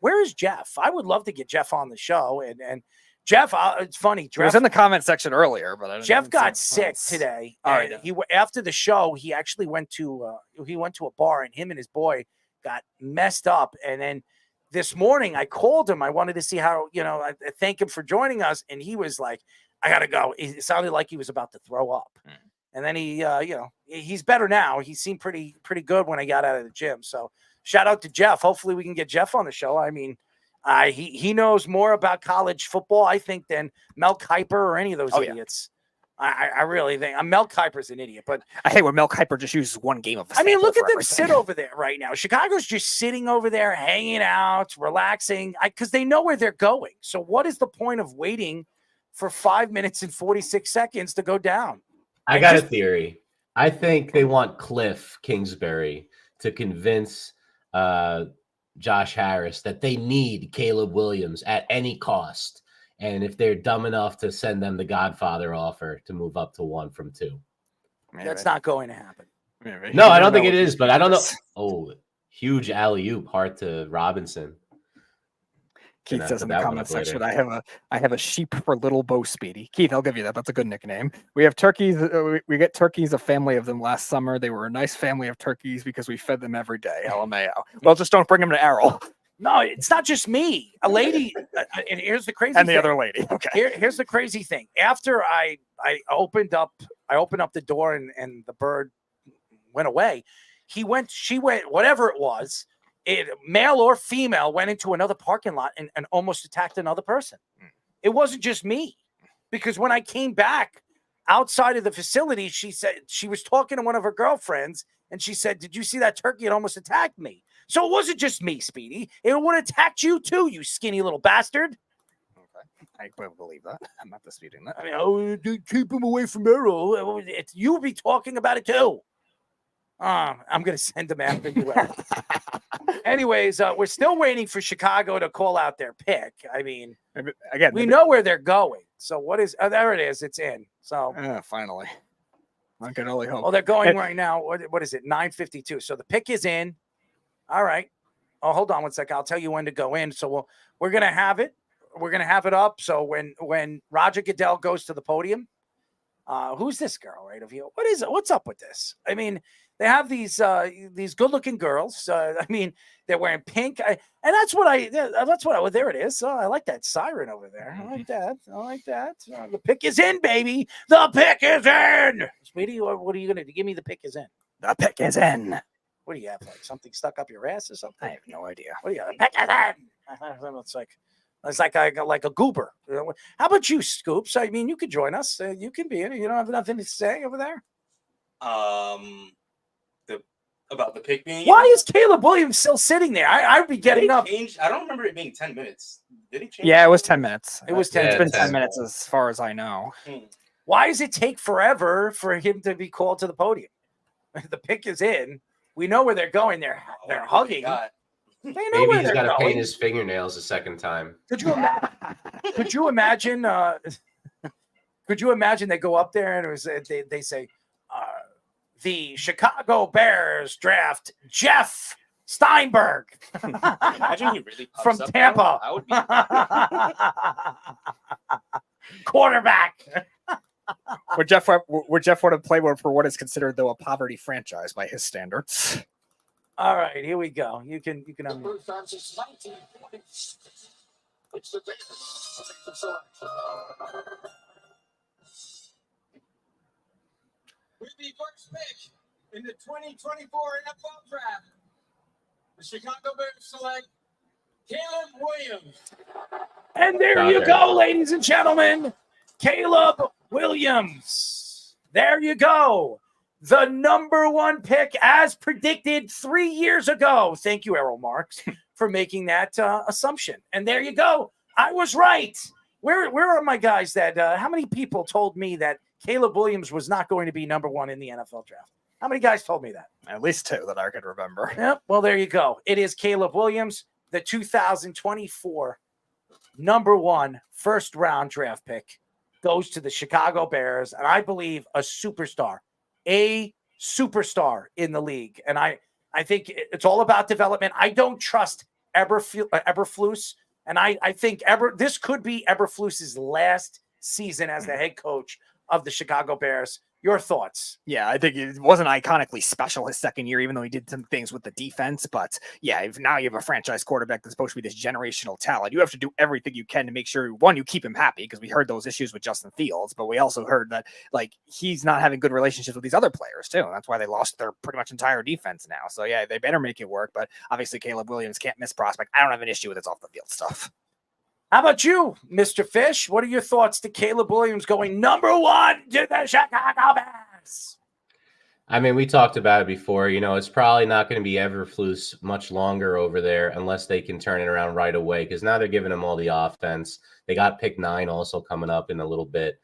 where is Jeff? I would love to get Jeff on the show. And Jeff, it's funny. He was in the comment section earlier, but Jeff got sick today. All right. After the show, he actually went to a bar, and him and his boy got messed up. And then this morning I called him. I wanted to see how, I thank him for joining us. And he was like, I got to go. It sounded like he was about to throw up. And then he, he's better now. He seemed pretty good when I got out of the gym. So shout out to Jeff. Hopefully we can get Jeff on the show. I mean, he knows more about college football, I think, than Mel Kiper or any of those idiots. I really think Mel Kiper's an idiot, but I hate when Mel Kiper just uses one game of. I mean, look at them sit over there right now. Chicago's just sitting over there, hanging out, relaxing, because they know where they're going. So, what is the point of waiting for 5 minutes and 46 seconds to go down? I got a theory. I think they want Cliff Kingsbury to convince Josh Harris that they need Caleb Williams at any cost. And if they're dumb enough to send them the Godfather offer to move up to 1 from 2. That's not going to happen. No, I don't think it is, but I don't know. Oh, huge alley-oop, heart to Robinson. Keith Gonna says put in the that one comment up later. section, I have a sheep for little Bo Speedy. Keith, I'll give you that. That's a good nickname. We have turkeys. We get turkeys, a family of them last summer. They were a nice family of turkeys because we fed them every day. LMAO. Well, just don't bring them to Errol. No, it's not just me. A lady, and here's the crazy And the thing. other lady. Okay. Here's the crazy thing. After I opened up the door and the bird went away. She went, whatever it was, male or female, went into another parking lot and almost attacked another person. It wasn't just me, because when I came back outside of the facility, she said she was talking to one of her girlfriends, and she said, "Did you see that turkey? It almost attacked me." So it wasn't just me, Speedy. It would have attacked you too, you skinny little bastard. I believe that. I'm not disputing that. I mean, keep him away from Errol. You would be talking about it too. I'm going to send him after you. Anyways, we're still waiting for Chicago to call out their pick. I mean, again, we know where they're going. So what is? Oh, there it is. It's in. So finally, I can only hope. Oh, they're going right now. What is it? 9:52. So the pick is in. All right. Oh, hold on one second. I'll tell you when to go in. So we're going to have it. We're going to have it up. So when Roger Goodell goes to the podium, who's this girl right of you? What is it? What's up with this? I mean, they have these good-looking girls. I mean, they're wearing pink. There it is. Oh, I like that siren over there. I like that. The pick is in, baby. The pick is in. Sweetie, what are you going to give me? The pick is in. The pick is in. What do you have? Like something stuck up your ass or something? I have no idea. What do you have? The pick is in. It's like a goober. How about you, Scoops? I mean, you could join us. You can be in it. You don't have nothing to say over there. About the pick being. Why is Caleb Williams still sitting there? I'd be getting up. I don't remember it being 10 minutes. Did he change? Yeah, it was 10 minutes. It was 10. It's been 10 10 minutes as far as I know. Why does it take forever for him to be called to the podium? The pick is in. We know where they're going. They're hugging. They know Maybe where he's they're got to going. paint his fingernails a second time. Could you imagine? Could you imagine they go up there and they say, the Chicago Bears draft Jeff Steinberg. Imagine he really from pops up Tampa. now. I would be Quarterback. Would Jeff want to play for what is considered, though, a poverty franchise by his standards? All right, here we go. You can unmute. With the first pick in the 2024 NFL Draft, the Chicago Bears select Caleb Williams. And there you go, ladies and gentlemen. Caleb Williams. There you go. The number one pick as predicted 3 years ago. Thank you, Errol Marks, for making that assumption. And there you go. I was right. Where are my guys that how many people told me that Caleb Williams was not going to be number one in the NFL draft? How many guys told me that? At least two that I could remember. Yep. Well, there you go. It is Caleb Williams, the 2024 number one first round draft pick, goes to the Chicago Bears, and I believe a superstar in the league. And I think it's all about development. I don't trust Eberflus, and I think this could be Eberflus's last season as the head coach of the Chicago Bears. Your thoughts? Yeah, I think it wasn't iconically special his second year, even though he did some things with the defense. But yeah, if now you have a franchise quarterback that's supposed to be this generational talent, you have to do everything you can to make sure, one, you keep him happy, because we heard those issues with Justin Fields, but we also heard that he's not having good relationships with these other players too. And that's why they lost their pretty much entire defense now. So yeah, they better make it work. But obviously Caleb Williams can't miss prospect. I don't have an issue with his off the field stuff. How about you, Mr. Fish? What are your thoughts to Caleb Williams going number one to the Chicago Bears? I mean, we talked about it before. It's probably not going to be Eberflus much longer over there unless they can turn it around right away, because now they're giving him all the offense. They got pick 9 also coming up in a little bit.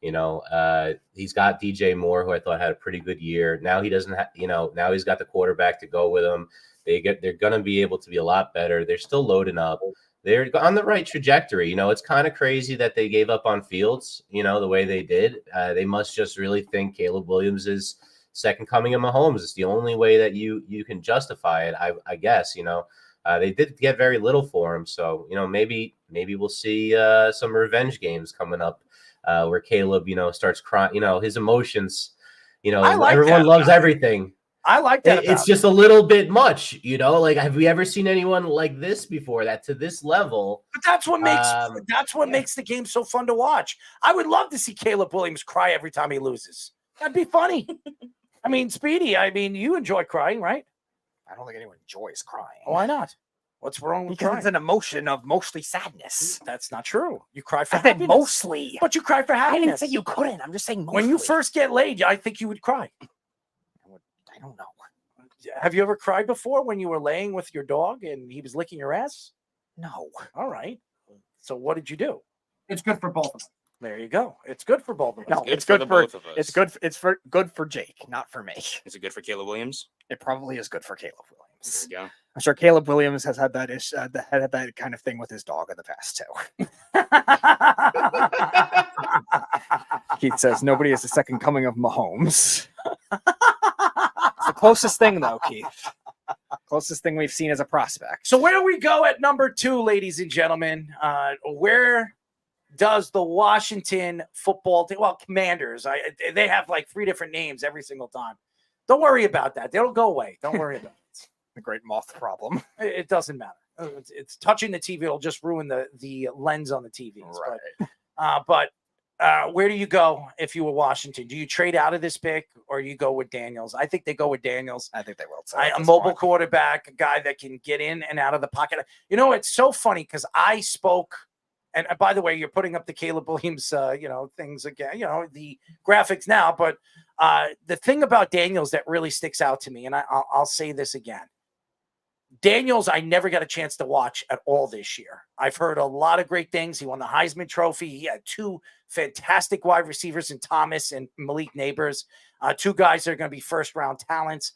He's got DJ Moore, who I thought had a pretty good year. Now he doesn't have, now he's got the quarterback to go with him. They're going to be able to be a lot better. They're still loading up. They're on the right trajectory. It's kind of crazy that they gave up on Fields, the way they did. They must just really think Caleb Williams is second coming of Mahomes. It's the only way that you can justify it, I guess. They did get very little for him, so maybe we'll see some revenge games coming up where Caleb starts crying. His emotions. I like everyone that loves about everything. I like that. It's just a little bit much, like have we ever seen anyone like this before? That to this level. But that's what makes the game so fun to watch. I would love to see Caleb Williams cry every time he loses. That'd be funny. I mean, Speedy, you enjoy crying, right? I don't think anyone enjoys crying. Why not? What's wrong with crying? Because it's an emotion of mostly sadness. That's not true. You cry for I said happiness. mostly. But you cry for happiness. I didn't say you couldn't. I'm just saying mostly. When you first get laid, I think you would cry. I don't know. Have you ever cried before when you were laying with your dog and he was licking your ass? No. All right. So what did you do? It's good for both of them. There you go. It's good for both of us. No, It's good for both of us. It's good. It's good for Jake, not for me. Is it good for Caleb Williams? It probably is good for Caleb There Williams. you go. I'm sure Caleb Williams has had that had that kind of thing with his dog in the past too. Keith says nobody is the second coming of Mahomes. It's the closest thing, though, Keith. Closest thing we've seen as a prospect. So where do we go at number 2, ladies and gentlemen? Where does the Washington football team, Commanders, they have like 3 different names every single time. Don't worry about that. They'll go away. Don't worry about it. The great moth problem. It doesn't matter. It's touching the TV. It'll just ruin the lens on the TVs. Right. But where do you go if you were Washington? Do you trade out of this pick or you go with Daniels? I think they go with Daniels. I think they will. A mobile quarterback, a guy that can get in and out of the pocket. It's so funny because I spoke, and by the way, you're putting up the Caleb Williams, things again, the graphics now. But the thing about Daniels that really sticks out to me, and I'll say this again. Daniels, I never got a chance to watch at all this year. I've heard a lot of great things. He won the Heisman Trophy. He had 2 fantastic wide receivers in Thomas and Malik Neighbors, 2 guys that are going to be first-round talents.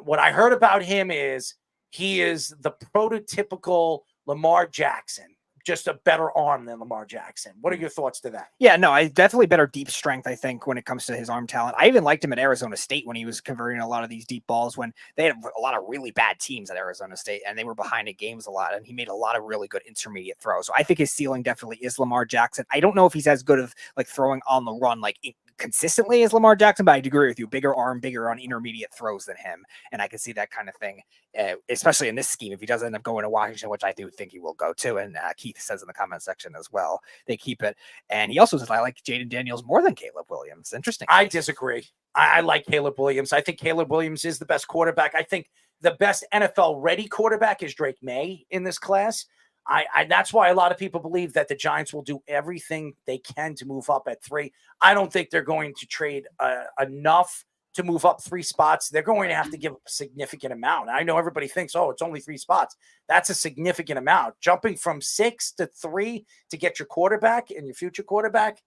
What I heard about him is he is the prototypical Lamar Jackson, just a better arm than Lamar Jackson. What are your thoughts to that? Yeah, no, I definitely better deep strength, I think, when it comes to his arm talent. I even liked him at Arizona State when he was converting a lot of these deep balls when they had a lot of really bad teams at Arizona State and they were behind in games a lot, and he made a lot of really good intermediate throws. So I think his ceiling definitely is Lamar Jackson. I don't know if he's as good of like throwing on the run consistently as Lamar Jackson, but I agree with you. Bigger arm, bigger on intermediate throws than him. And I can see that kind of thing, especially in this scheme. If he does end up going to Washington, which I do think he will go to, and Keith says in the comment section as well, they keep it. And he also says, I like Jaden Daniels more than Caleb Williams. Interesting. I disagree. I like Caleb Williams. I think Caleb Williams is the best quarterback. I think the best NFL-ready quarterback is Drake May in this class. That's why a lot of people believe that the Giants will do everything they can to move up at 3. I don't think they're going to trade enough to move up 3 spots. They're going to have to give a significant amount. I know everybody thinks, it's only 3 spots. That's a significant amount. Jumping from 6 to 3 to get your quarterback and your future quarterback,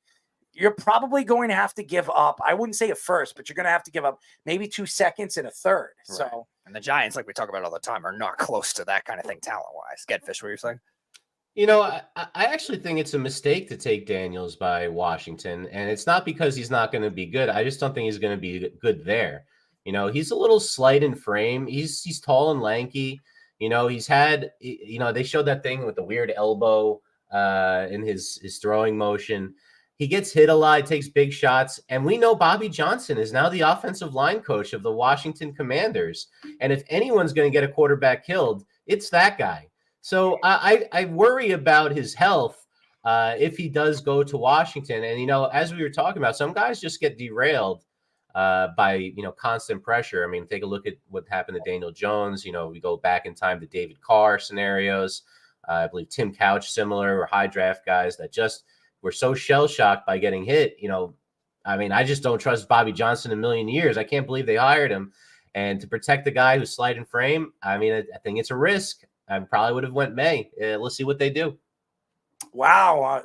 you're probably going to have to give up. I wouldn't say a first, but you're going to have to give up maybe 2 seconds and a third. Right. So, and the Giants, like we talk about all the time, are not close to that kind of thing talent-wise. Gedfish, what are you saying? I actually think it's a mistake to take Daniels by Washington, and it's not because he's not going to be good. I just don't think he's going to be good there. He's a little slight in frame. He's tall and lanky. He's had, they showed that thing with the weird elbow in his throwing motion. He gets hit a lot, takes big shots, and we know Bobby Johnson is now the offensive line coach of the Washington Commanders. And if anyone's going to get a quarterback killed, it's that guy. So I worry about his health if he does go to Washington. And, as we were talking about, some guys just get derailed by, constant pressure. I mean, take a look at what happened to Daniel Jones. We go back in time to David Carr scenarios. I believe Tim Couch, similar, or high draft guys that just were so shell-shocked by getting hit. I just don't trust Bobby Johnson in a million years. I can't believe they hired him. And to protect the guy who's slight in frame, I think it's a risk. I probably would have went May. Let's see what they do. Wow.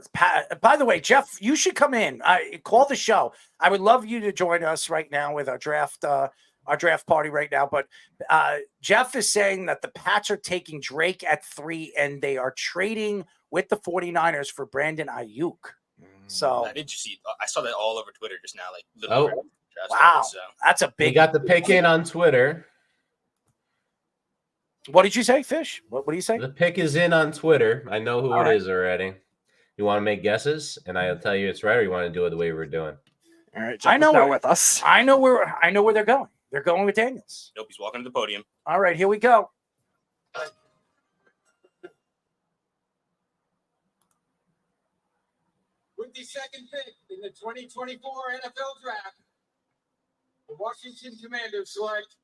By the way, Jeff, you should come in. Call the show. I would love you to join us right now with our draft party right now. But Jeff is saying that the Pats are taking Drake at 3 and they are trading with the 49ers for Brandon Ayuk. So did you see? I saw that all over Twitter just now. Wow. That's a big. We got the pick in on Twitter. What did you say, Fish? What do you say? The pick is in on Twitter. I know who All it right. is already. You want to make guesses, and I'll tell you it's right, or you want to do it the way we're doing? All right, I know with us. I know where they're going. They're going with Daniels. Nope, he's walking to the podium. All right, here we go. With the second pick in the 2024 NFL Draft, the Washington Commanders select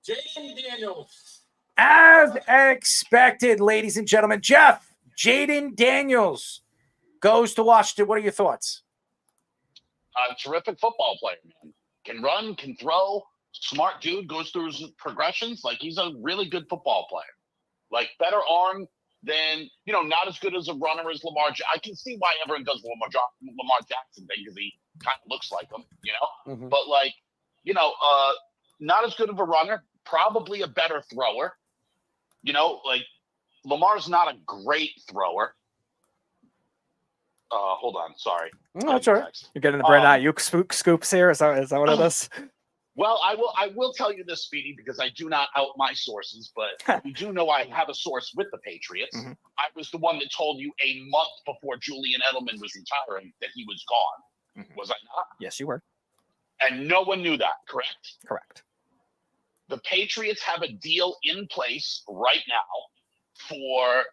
Jaden Daniels. As expected, ladies and gentlemen, Jeff, Jaden Daniels goes to Washington. What are your thoughts? Terrific football player, man. Can run, can throw. Smart dude, goes through his progressions. Like, he's a really good football player. Like, better arm than, not as good as a runner as Lamar. I can see why everyone does the Lamar Jackson thing, because he kind of looks like him, Mhm. But, like, not as good of a runner, probably a better thrower. Like, Lamar's not a great thrower. Hold on, sorry. No, that's all right. You're getting the Brandon Ayuk scoops here. Is that what it is? Well, I will tell you this, Speedy, because I do not out my sources, but you do know I have a source with the Patriots. Mhm. I was the one that told you a month before Julian Edelman was retiring that he was gone. Mhm. Was I not? Yes, you were. And no one knew that, correct? Correct. The Patriots have a deal in place right now for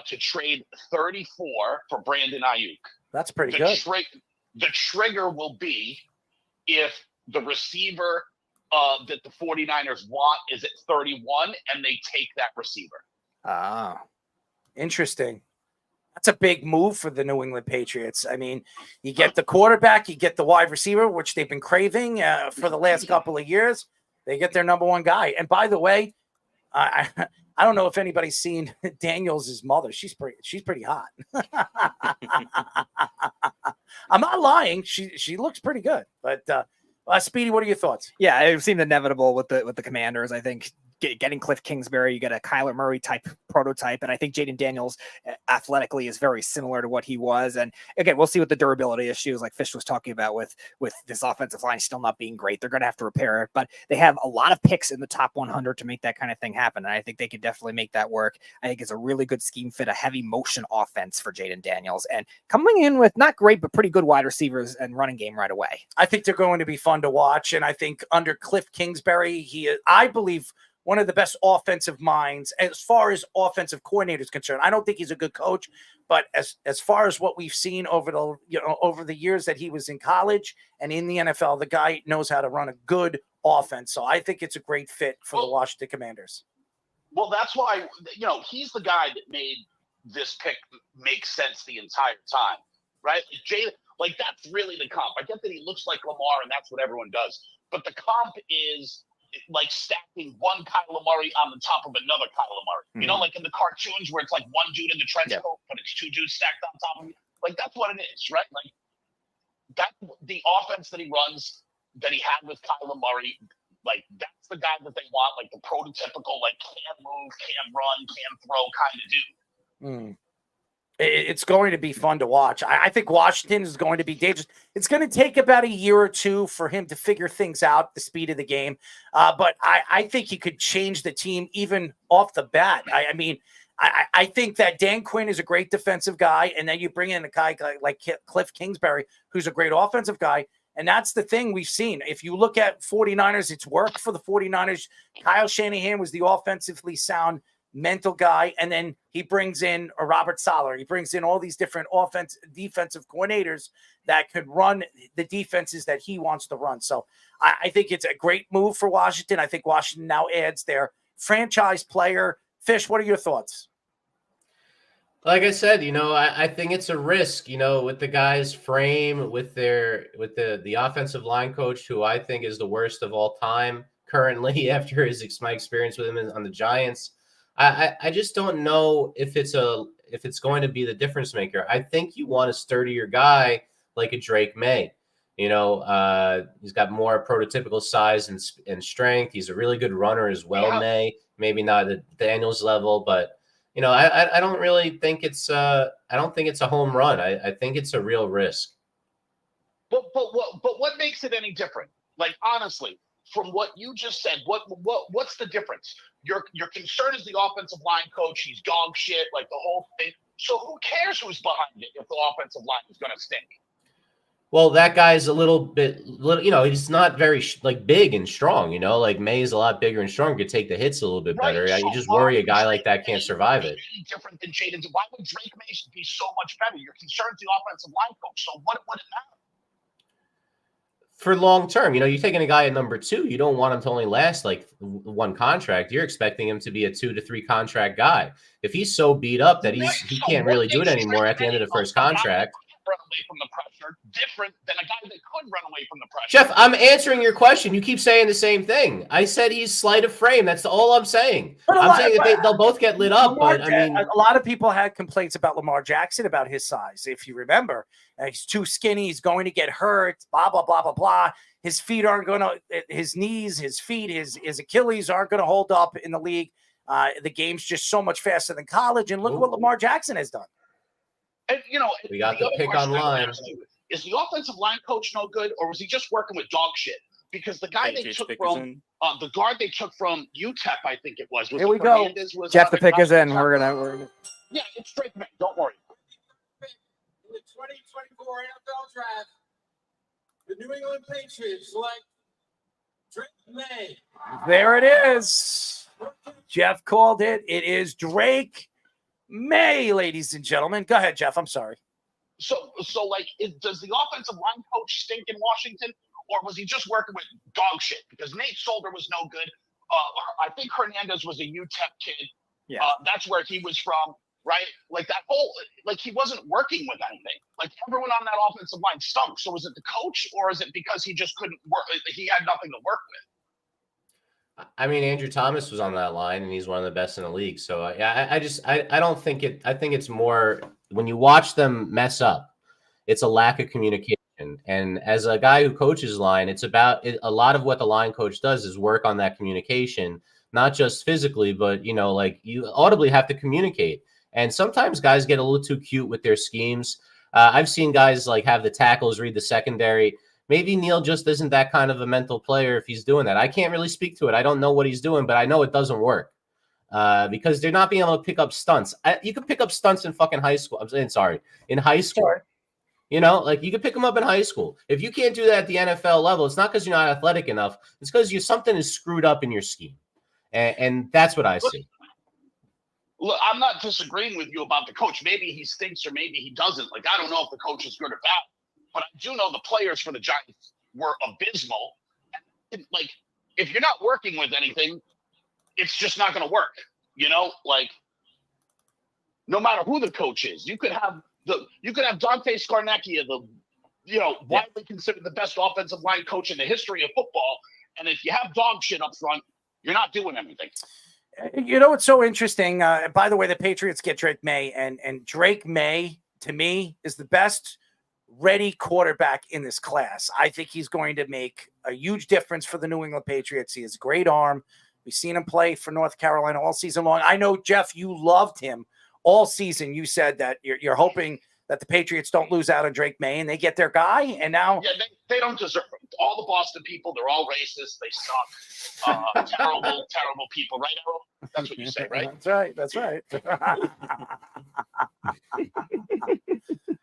to trade 34 for Brandon Ayuk. That's pretty good. The trigger will be if the receiver that the 49ers want is at 31 and they take that receiver. Ah, interesting. That's a big move for the New England Patriots. I mean, you get the quarterback, you get the wide receiver, which they've been craving for the last couple of years. They get their number one guy. And by the way, I don't know if anybody's seen Daniels' mother. She's pretty hot. I'm not lying. She looks pretty good. But Speedy, what are your thoughts? Yeah, it seemed inevitable with the Commanders. I think getting Cliff Kingsbury, you get a Kyler Murray type prototype, and I think Jaden Daniels athletically is very similar to what he was. And again, we'll see what the durability issues, like Fish was talking about, with this offensive line still not being great. They're going to have to repair it, but they have a lot of picks in the top 100 to make that kind of thing happen, and I think they could definitely make that work. I think it's a really good scheme fit, a heavy motion offense for Jaden Daniels, and coming in with not great but pretty good wide receivers and running game right away. I think they're going to be fun to watch, and I think under Cliff Kingsbury, he is, I believe, one of the best offensive minds as far as offensive coordinators concerned. I don't think he's a good coach, but as far as what we've seen over the years that he was in college and in the NFL, the guy knows how to run a good offense. So I think it's a great fit for the Washington Commanders. Well, that's why, he's the guy that made this pick make sense the entire time, right? Like, that's really the comp. I get that he looks like Lamar and that's what everyone does, but the comp is like stacking one Kyler Murray on the top of another Kyler Murray. Mm-hmm. Like in the cartoons where it's like one dude in the trench coat, but it's two dudes stacked on top of him. Like, that's what it is, right? Like, that the offense that he runs, that he had with Kyler Murray, like, that's the guy that they want, like the prototypical, like, can move, can run, can throw kind of dude. It's going to be fun to watch. I think Washington is going to be dangerous. It's going to take about a year or two for him to figure things out, the speed of the game. But I think he could change the team even off the bat. I think that Dan Quinn is a great defensive guy, and then you bring in a guy like Cliff Kingsbury, who's a great offensive guy. And that's the thing we've seen. If you look at 49ers, it's worked for the 49ers. Kyle Shanahan was the offensively sound mental guy, and then he brings in a Robert Saleh. He brings in all these different defensive coordinators that could run the defenses that he wants to run. So I think it's a great move for Washington. I think Washington now adds their franchise player. Fish, what are your thoughts? Like I said, I think it's a risk, with the guy's frame, with the offensive line coach, who I think is the worst of all time currently after my experience with him on the Giants. I just don't know if it's going to be the difference maker. I think you want a sturdier guy like a Drake May. He's got more prototypical size and strength. He's a really good runner as well. Yeah. May, maybe not at Daniels level, but I don't really think it's I don't think it's a home run. I think it's a real risk. But what makes it any different? Like, honestly, from what you just said, what's the difference? Your concern is the offensive line coach. He's dog shit, like the whole thing. So who cares who's behind it if the offensive line is going to stink? Well, that guy's a little, he's not very big and strong, like May is a lot bigger and stronger, could take the hits a little bit better. So you just worry a guy like that can't survive it. Different than Jaden. Why would Drake May be so much better? Your concern's the offensive line coach. So what would it matter? For long term, you're taking a guy at number 2. You don't want him to only last like one contract. You're expecting him to be a 2 to 3 contract guy. If he's so beat up that he can't really do it anymore at the end of the first contract. Run away from the pressure, different than a guy that could run away from the pressure. Jeff, I'm answering your question. You keep saying the same thing. I said he's slight of frame. That's all I'm saying. I'm saying that they'll both get lit up, but I mean, a lot of people had complaints about Lamar Jackson, about his size. If you remember, he's too skinny. He's going to get hurt. Blah blah blah blah blah. His feet aren't going to. His knees, his feet, his Achilles aren't going to hold up in the league. The game's just so much faster than college. And look what Lamar Jackson has done. And, we got the pick on line. Is the offensive line coach no good, or was he just working with dog shit? Because the guy they took from the guard they took from UTEP, I think it was. Here we go. Jeff, the pick is in. We're gonna. Yeah, it's Drake May. Don't worry. In the 2024 NFL Draft, the New England Patriots select Drake May. There it is. Jeff called it. It is Drake May, ladies and gentlemen. Go ahead, Jeff. I'm sorry. So does the offensive line coach stink in Washington, or was he just working with dog shit? Because Nate Solder was no good. I think Hernandez was a UTEP kid. Yeah, that's where he was from, right? Like that whole, he wasn't working with anything. Like everyone on that offensive line stunk. So is it the coach, or is it because he just couldn't work? He had nothing to work with. I mean, Andrew Thomas was on that line, and he's one of the best in the league. So I don't think it. I think it's more when you watch them mess up, it's a lack of communication. And as a guy who coaches line, it's about a lot of what the line coach does is work on that communication, not just physically, but you audibly have to communicate. And sometimes guys get a little too cute with their schemes. I've seen guys have the tackles read the secondary. Maybe Neil just isn't that kind of a mental player if he's doing that. I can't really speak to it. I don't know what he's doing, but I know it doesn't work because they're not being able to pick up stunts. You can pick up stunts in fucking high school. I'm saying, sorry, in high school. Sure. You can pick them up in high school. If you can't do that at the NFL level, it's not because you're not athletic enough. It's because something is screwed up in your scheme. And that's what I see. Look, I'm not disagreeing with you about the coach. Maybe he stinks or maybe he doesn't. I don't know if the coach is good or bad. But I do know the players for the Giants were abysmal. If you're not working with anything, it's just not going to work. No matter who the coach is, you could have Dante Scarnecchia, widely considered the best offensive line coach in the history of football. And if you have dog shit up front, you're not doing anything. It's so interesting. By the way, the Patriots get Drake May, and Drake May to me is the best ready quarterback in this class. I think he's going to make a huge difference for the New England Patriots. He has a great arm. We've seen him play for North Carolina all season long. I know, Jeff, you loved him all season. You said that you're hoping that the Patriots don't lose out on Drake May and they get their guy. And now they don't deserve him. All the Boston people, they're all racist. They suck. Terrible people, right, Errol? That's what you say, right? That's right.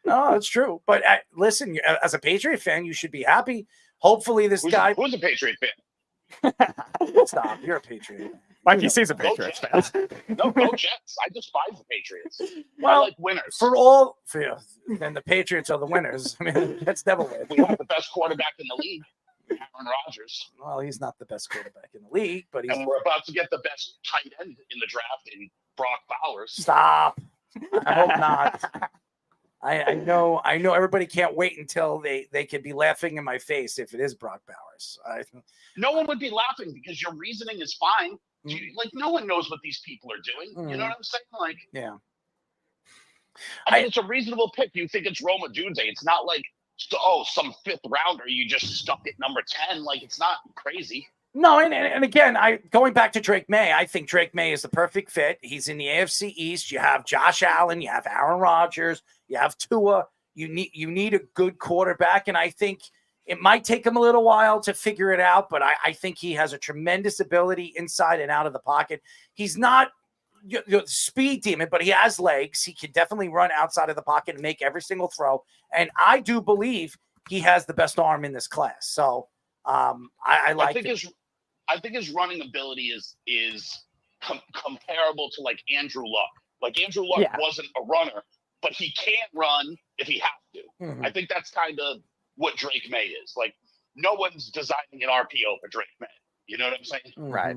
No, it's true. But listen, as a Patriot fan, you should be happy. Hopefully who's a Patriot fan? Stop. You're a Patriot. Mikey sees a Patriots fan. No, go Jets. I despise the Patriots. Well, I like winners. Then the Patriots are the winners. I mean, that's never win. We have the best quarterback in the league, Aaron Rodgers. Well, he's not the best quarterback in the league, but and we're about to get the best tight end in the draft in Brock Bowers. Stop. I hope not. I know everybody can't wait until they could be laughing in my face if it is Brock Bowers. No one would be laughing because your reasoning is fine. No one knows what these people are doing. You know what I'm saying? Yeah. I mean, it's a reasonable pick. You think it's Roma Dunze. It's not some fifth rounder you just stuck at number 10. It's not crazy. No, and again, going back to Drake May, I think Drake May is the perfect fit. He's in the AFC East. You have Josh Allen, you have Aaron Rodgers, you have Tua. You need a good quarterback, and I think It might take him a little while to figure it out, but I think he has a tremendous ability inside and out of the pocket. He's not the speed demon, but he has legs. He can definitely run outside of the pocket and make every single throw. And I do believe he has the best arm in this class. So I like it. I think his running ability is comparable to like Andrew Luck. Like Andrew Luck wasn't a runner, but he can run if he has to. Mm-hmm. I think that's kind of what Drake May is. Like, no one's designing an RPO for Drake May. You know what I'm saying? Right.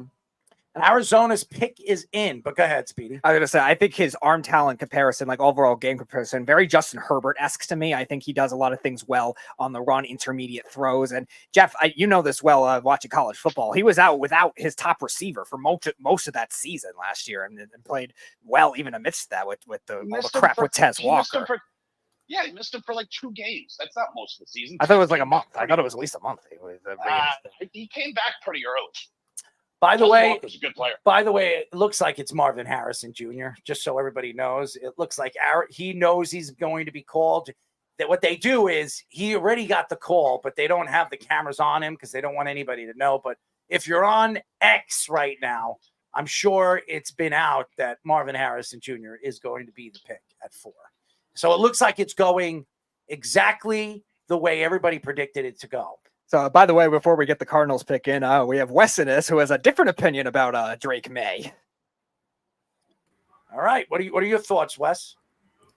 Arizona's pick is in, but go ahead, Speedy. I was gonna say, I think his arm talent comparison, like overall game comparison, very Justin Herbert-esque to me. I think he does a lot of things well on the run, intermediate throws. And Jeff, you know this well, watching college football. He was out without his top receiver for most of that season last year, and played well even amidst that with all the crap with Tez Walker. He missed him for like 2 games. That's not most of the season. I thought it was like a month. I thought it was at least a month. He came back pretty early. By the way, Walker's a good player. By the way, it looks like it's Marvin Harrison Jr., just so everybody knows. It looks like he knows he's going to be called. That what they do is he already got the call, but they don't have the cameras on him because they don't want anybody to know. But if you're on X right now, I'm sure it's been out that Marvin Harrison Jr. is going to be the pick at 4. So it looks like it's going exactly the way everybody predicted it to go. So, by the way, before we get the Cardinals pick in, we have Wes in this, who has a different opinion about Drake May. All right. What are your thoughts, Wes?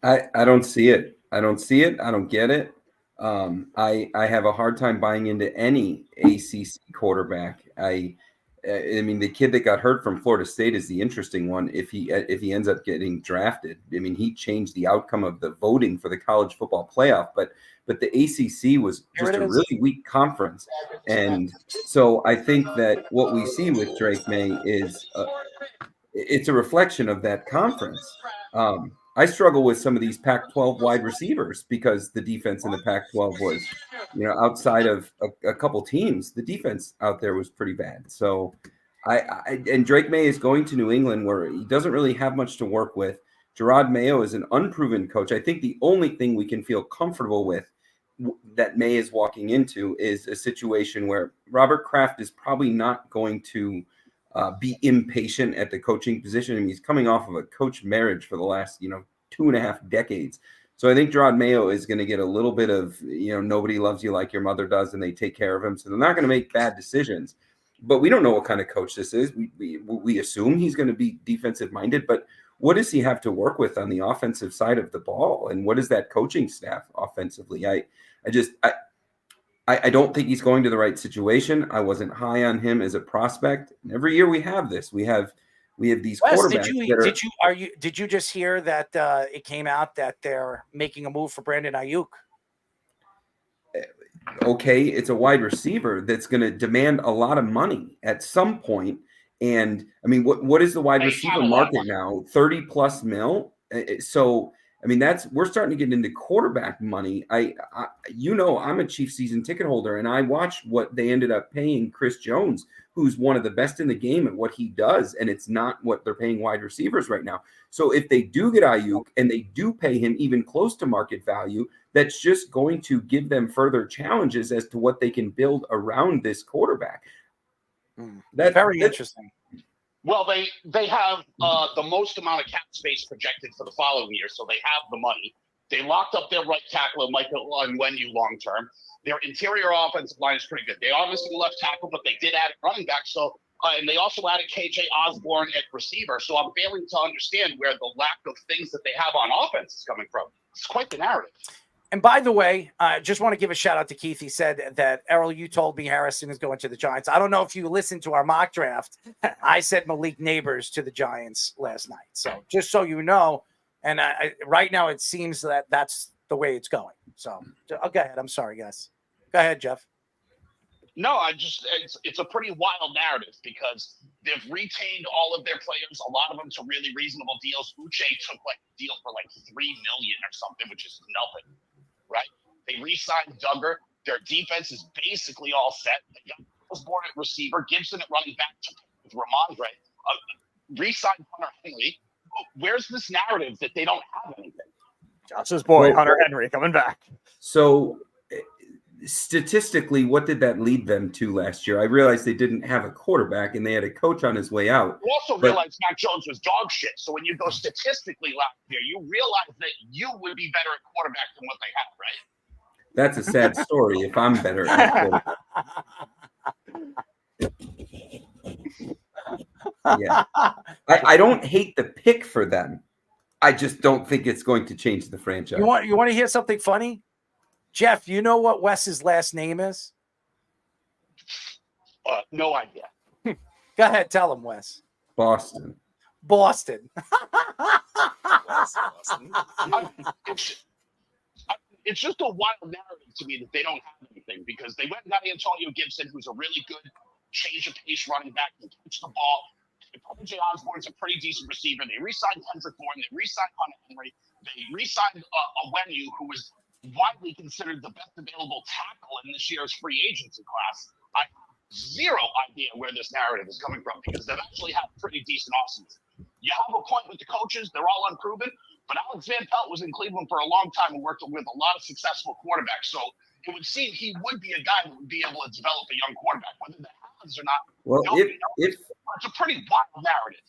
I don't see it. I don't get it. I have a hard time buying into any ACC quarterback. I mean, the kid that got hurt from Florida State is the interesting one. If he ends up getting drafted, I mean, he changed the outcome of the voting for the college football playoff. But the ACC was just a really weak conference, and so I think that what we see with Drake May is it's a reflection of that conference. I struggle with some of these Pac-12 wide receivers because the defense in the Pac-12 was, outside of a couple teams, the defense out there was pretty bad. So and Drake May is going to New England where he doesn't really have much to work with. Gerard Mayo is an unproven coach. I think the only thing we can feel comfortable with that May is walking into is a situation where Robert Kraft is probably not going to be impatient at the coaching position. I mean, he's coming off of a coach marriage for the last, 2.5 decades. So I think Gerard Mayo is going to get a little bit of, nobody loves you like your mother does, and they take care of him. So they're not going to make bad decisions. But we don't know what kind of coach this is. We assume he's going to be defensive minded, but what does he have to work with on the offensive side of the ball? And what is that coaching staff offensively? I don't think he's going to the right situation. I wasn't high on him as a prospect. And every year we have this. We have these Wes, quarterbacks. Did you just hear that it came out that they're making a move for Brandon Ayuk? Okay, it's a wide receiver that's going to demand a lot of money at some point. And I mean, what is the wide receiver market now? 30 plus mil. So I mean, we're starting to get into quarterback money. I'm a Chiefs season ticket holder, and I watched what they ended up paying Chris Jones, who's one of the best in the game at what he does, and it's not what they're paying wide receivers right now. So if they do get Ayuk and they do pay him even close to market value, that's just going to give them further challenges as to what they can build around this quarterback. That's very interesting. Well, they have the most amount of cap space projected for the following year, so they have the money. They locked up their right tackle, Michael Onwenu, long term. Their interior offensive line is pretty good. They are missing left tackle, but they did add a running back. So, and they also added KJ Osborne at receiver. So I'm failing to understand where the lack of things that they have on offense is coming from. It's quite the narrative. And by the way, I just want to give a shout out to Keith. He said that, Errol, you told me Harrison is going to the Giants. I don't know if you listened to our mock draft. I said Malik Neighbors to the Giants last night. So just so you know, and right now it seems that that's the way it's going. So go ahead. I'm sorry, guys. Go ahead, Jeff. No, it's a pretty wild narrative because they've retained all of their players, a lot of them to really reasonable deals. Uche took a deal for $3 million or something, which is nothing. Right? They re-signed Duggar. Their defense is basically all set. They got Osborne at receiver, Gibson at running back with Ramondre. Re-signed Hunter Henry. Where's this narrative that they don't have anything? Josh's boy, Hunter Henry, coming back. So statistically, what did that lead them to last year? I realized they didn't have a quarterback and they had a coach on his way out. You also realize Mac Jones was dog shit. So when you go statistically last year, you realize that you would be better at quarterback than what they have, right? That's a sad story if I'm better at quarterback. Yeah. I don't hate the pick for them. I just don't think it's going to change the franchise. You want to hear something funny? Jeff, you know what Wes's last name is? No idea. Go ahead, tell him, Wes. Boston. It's just a wild narrative to me that they don't have anything, because they went and got Antonio Gibson, who's a really good change of pace running back, can catch the ball. J. Osborne's a pretty decent receiver. They re-signed Hendrickson. They re-signed Hunter Henry. They re-signed Onwenu, who was widely considered the best available tackle in this year's free agency class. I have zero idea where this narrative is coming from, because they've actually had pretty decent offseason. You have a point with the coaches. They're all unproven. But Alex Van Pelt was in Cleveland for a long time and worked with a lot of successful quarterbacks. So it would seem he would be a guy that would be able to develop a young quarterback. Whether that happens or not, well, it's a pretty wild narrative.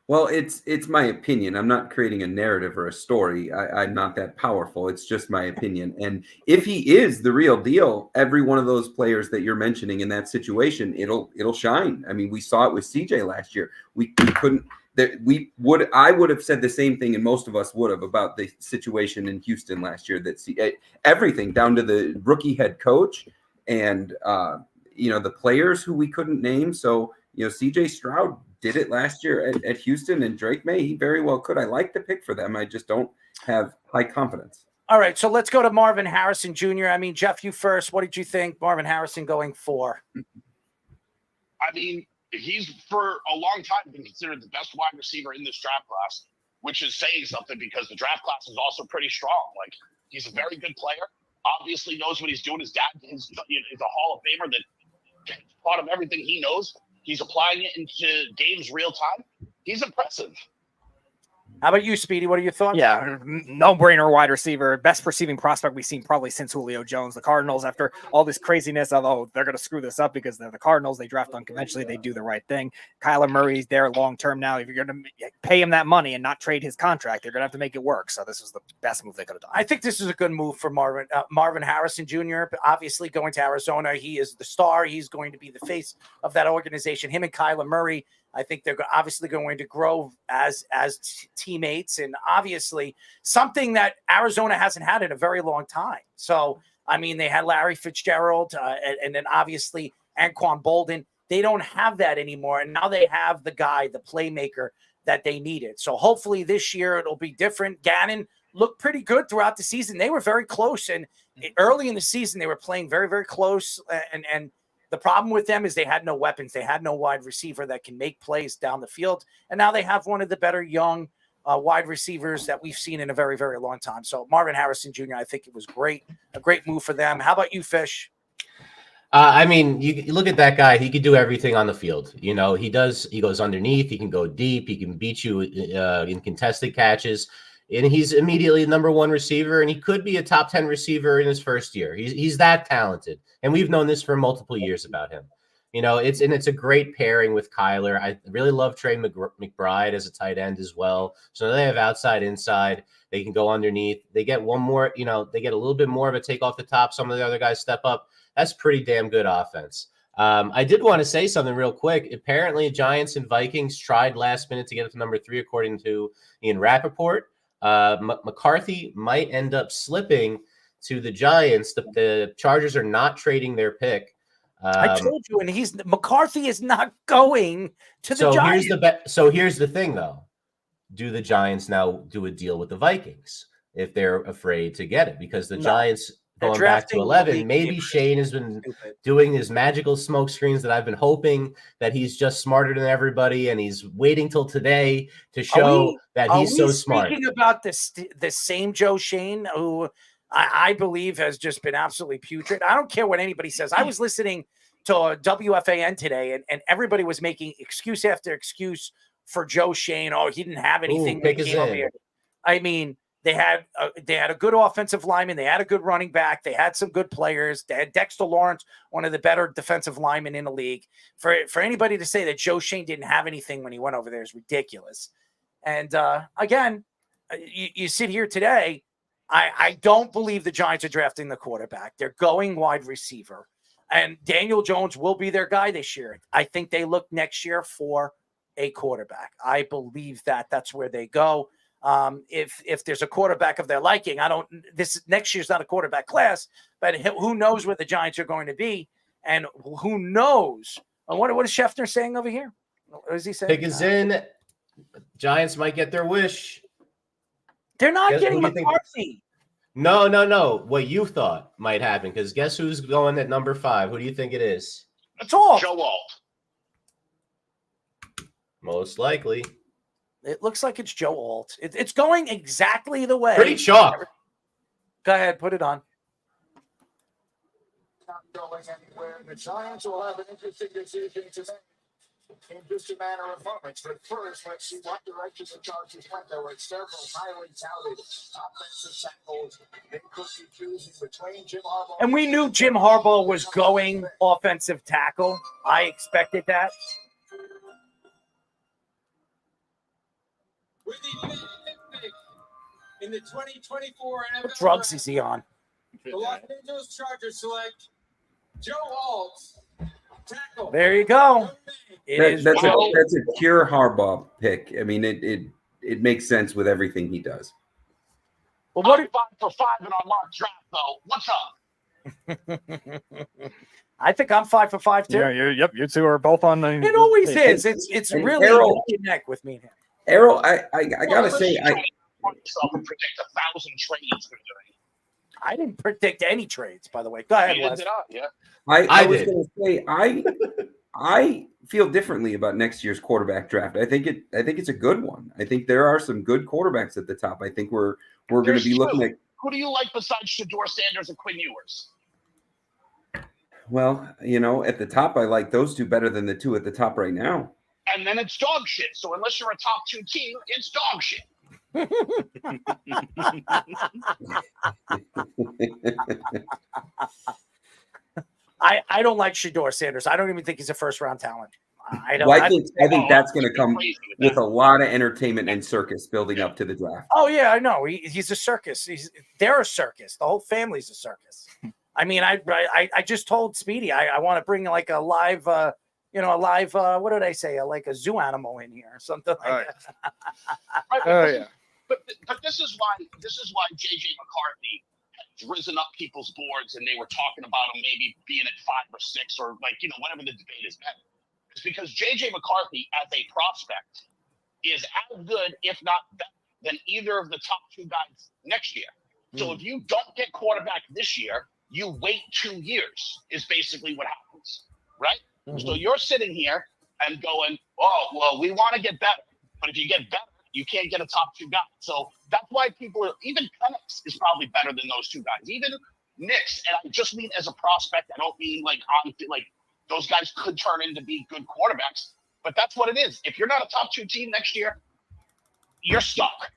Well, it's my opinion. I'm not creating a narrative or a story. I'm not that powerful. It's just my opinion. And if he is the real deal, every one of those players that you're mentioning in that situation, it'll shine. I mean, we saw it with CJ last year. We couldn't. I would have said the same thing, and most of us would have, about the situation in Houston last year. That everything down to the rookie head coach and the players who we couldn't name. So CJ Stroud did it last year at Houston, and Drake May, he very well could. I like the pick for them. I just don't have high confidence. All right, so let's go to Marvin Harrison Jr. I mean, Jeff, you first. What did you think? Marvin Harrison going for? I mean, he's for a long time been considered the best wide receiver in this draft class, which is saying something, because the draft class is also pretty strong. Like, he's a very good player. Obviously knows what he's doing. His dad is a Hall of Famer that taught him everything he knows. He's applying it into games real time. He's impressive. How about you, Speedy? What are your thoughts? Yeah, no-brainer wide receiver. Best receiving prospect we've seen probably since Julio Jones. The Cardinals, after all this craziness of, they're going to screw this up because they're the Cardinals. They draft unconventionally. They do the right thing. Kyler Murray's there long-term now. If you're going to pay him that money and not trade his contract, they're going to have to make it work. So this was the best move they could have done. I think this is a good move for Marvin Harrison Jr. Obviously, going to Arizona, he is the star. He's going to be the face of that organization. Him and Kyler Murray, I think they're obviously going to grow as teammates, and obviously something that Arizona hasn't had in a very long time. So, I mean, they had Larry Fitzgerald and then obviously Anquan Bolden. They don't have that anymore, and now they have the guy, the playmaker that they needed. So hopefully this year it'll be different. Gannon looked pretty good throughout the season. They were very close, and early in the season they were playing very, very close, and the problem with them is they had no weapons. They had no wide receiver that can make plays down the field. And now they have one of the better young wide receivers that we've seen in a very, very long time. So Marvin Harrison Jr., I think it was great, a great move for them. How about you, Fish? I mean, you look at that guy. He could do everything on the field. He goes underneath. He can go deep. He can beat you in contested catches. And he's immediately number one receiver, and he could be a top 10 receiver in his first year. He's that talented, and we've known this for multiple years about him. It's a great pairing with Kyler. I really love Trey McBride as a tight end as well. So they have outside, inside. They can go underneath. They get one more. They get a little bit more of a take off the top. Some of the other guys step up. That's pretty damn good offense. I did want to say something real quick. Apparently, Giants and Vikings tried last minute to get it to number 3, according to Ian Rappaport. McCarthy might end up slipping to the Giants. The Chargers are not trading their pick. I told you, and McCarthy is not going to the Giants. Here's the thing, though. Do the Giants now do a deal with the Vikings if they're afraid to get it? Because the Giants, going back to 11, maybe Shane has been doing his magical smoke screens that I've been hoping that he's just smarter than everybody, and he's waiting till today to show that he's so smart. Speaking about the same Joe Shane, who I believe has just been absolutely putrid. I don't care what anybody says. I was listening to WFAN today, and everybody was making excuse after excuse for Joe Shane. Oh, he didn't have anything. Pick his in. I mean, They had a good offensive lineman. They had a good running back. They had some good players. They had Dexter Lawrence, one of the better defensive linemen in the league. For anybody to say that Joe Schoen didn't have anything when he went over there is ridiculous. And again, you sit here today, I don't believe the Giants are drafting the quarterback. They're going wide receiver. And Daniel Jones will be their guy this year. I think they look next year for a quarterback. I believe that that's where they go. If there's a quarterback of their liking, this next year's not a quarterback class, but who knows where the Giants are going to be, and who knows? What is Schefter saying over here? What is he saying? Pick is in. Giants might get their wish. They're not getting McCarthy. No. What you thought might happen, because guess who's going at number 5? Who do you think it is? It's all Joe Alt. Most likely. It looks like it's Joe Alt. It's going exactly the way. Pretty chalk. Go ahead, put it on. Not going anywhere. The Giants will have an interesting decision to make in just a matter of moments. But first, let's see what direction the Chargers went. There were several highly touted offensive tackles. They could be choosing between Jim Harbaugh. And we knew Jim Harbaugh was going offensive tackle. I expected that. With the pick in the 2024 NFL What drugs draft, is he on? the Los Angeles Chargers select Joe Alt, tackle. There you go. That's a pure Harbaugh pick. I mean, it makes sense with everything he does. Well, what? I'm 5 for 5 in our mock draft, though. What's up? I think I'm 5 for 5 too. Yeah, you two are both on the. It always is. It's and really Errol- neck and neck with me and him. Errol, I gotta say, Yourself and predict 1,000 trades they're doing. I didn't predict any trades, by the way. Go ahead, Neither Wes. did I, yeah. I was did. going to say I feel differently about next year's quarterback draft. I think it's a good one. I think there are some good quarterbacks at the top. I think we're going to be looking at. Who do you like besides Shador Sanders and Quinn Ewers? Well, at the top, I like those two better than the two at the top right now. And then it's dog shit. So unless you're a top 2 team, it's dog shit. I don't like Shador Sanders. I don't even think he's a first round talent. I think that's going to come with a lot of entertainment and circus building up to the draft. Oh yeah, I know. He's a circus. They're a circus. The whole family's a circus. I mean, I just told Speedy I want to bring like a live what did I say? Like a zoo animal in here or something like that. Oh yeah. But this is why JJ McCarthy has risen up people's boards, and they were talking about him maybe being at 5 or 6 or whatever the debate is better. It's because JJ McCarthy as a prospect is as good, if not better, than either of the top 2 guys next year. So if you don't get quarterback this year, you wait 2 years is basically what happens, right? So you're sitting here and going, oh, well, we want to get better. But if you get better, you can't get a top 2 guy. So that's why even Penix is probably better than those 2 guys. Even Nix, and I just mean as a prospect. I don't mean like those guys could turn into be good quarterbacks. But that's what it is. If you're not a top 2 team next year, you're stuck.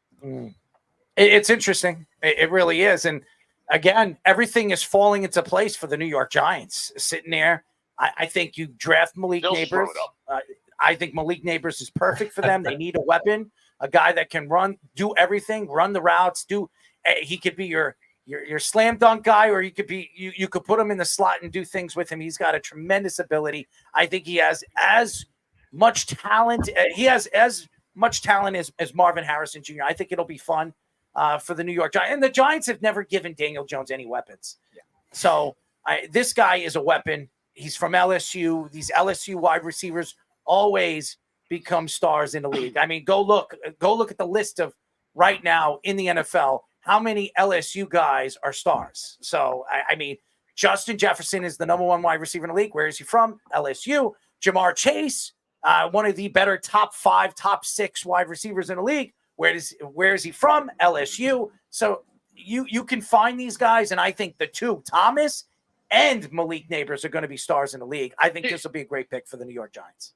It's interesting. It really is. And again, everything is falling into place for the New York Giants. Sitting there, I think you draft Malik Neighbors. I think Malik Neighbors is perfect for them. They need a weapon, a guy that can do everything, run the routes. He could be your slam dunk guy, or you could put him in the slot and do things with him. He's got a tremendous ability. I think he has as much talent. He has as much talent as Marvin Harrison Jr. I think it'll be fun for the New York Giants. And the Giants have never given Daniel Jones any weapons. Yeah. So this guy is a weapon. He's from LSU. These LSU wide receivers always become stars in the league. I mean, go look at the list of right now in the NFL. How many LSU guys are stars? So, I mean, Justin Jefferson is the number 1 wide receiver in the league. Where is he from? LSU. Jamar Chase, one of the better top 5, top 6 wide receivers in the league. Where is he from? LSU. So you can find these guys, and I think the 2, Thomas and Malik Neighbors, are going to be stars in the league. I think this will be a great pick for the New York Giants.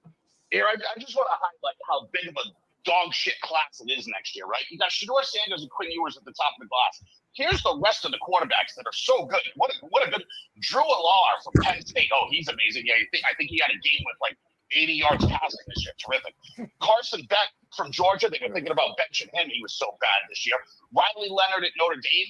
Here, I just want to highlight how big of a dog shit class it is next year, right? You got Shedeur Sanders and Quinn Ewers at the top of the class. Here's the rest of the quarterbacks that are so good. What a good Drew Allar from Penn State. Oh, he's amazing. Yeah, I think he had a game with like 80 yards passing this year. Terrific. Carson Beck from Georgia. They were thinking about benching him. He was so bad this year. Riley Leonard at Notre Dame.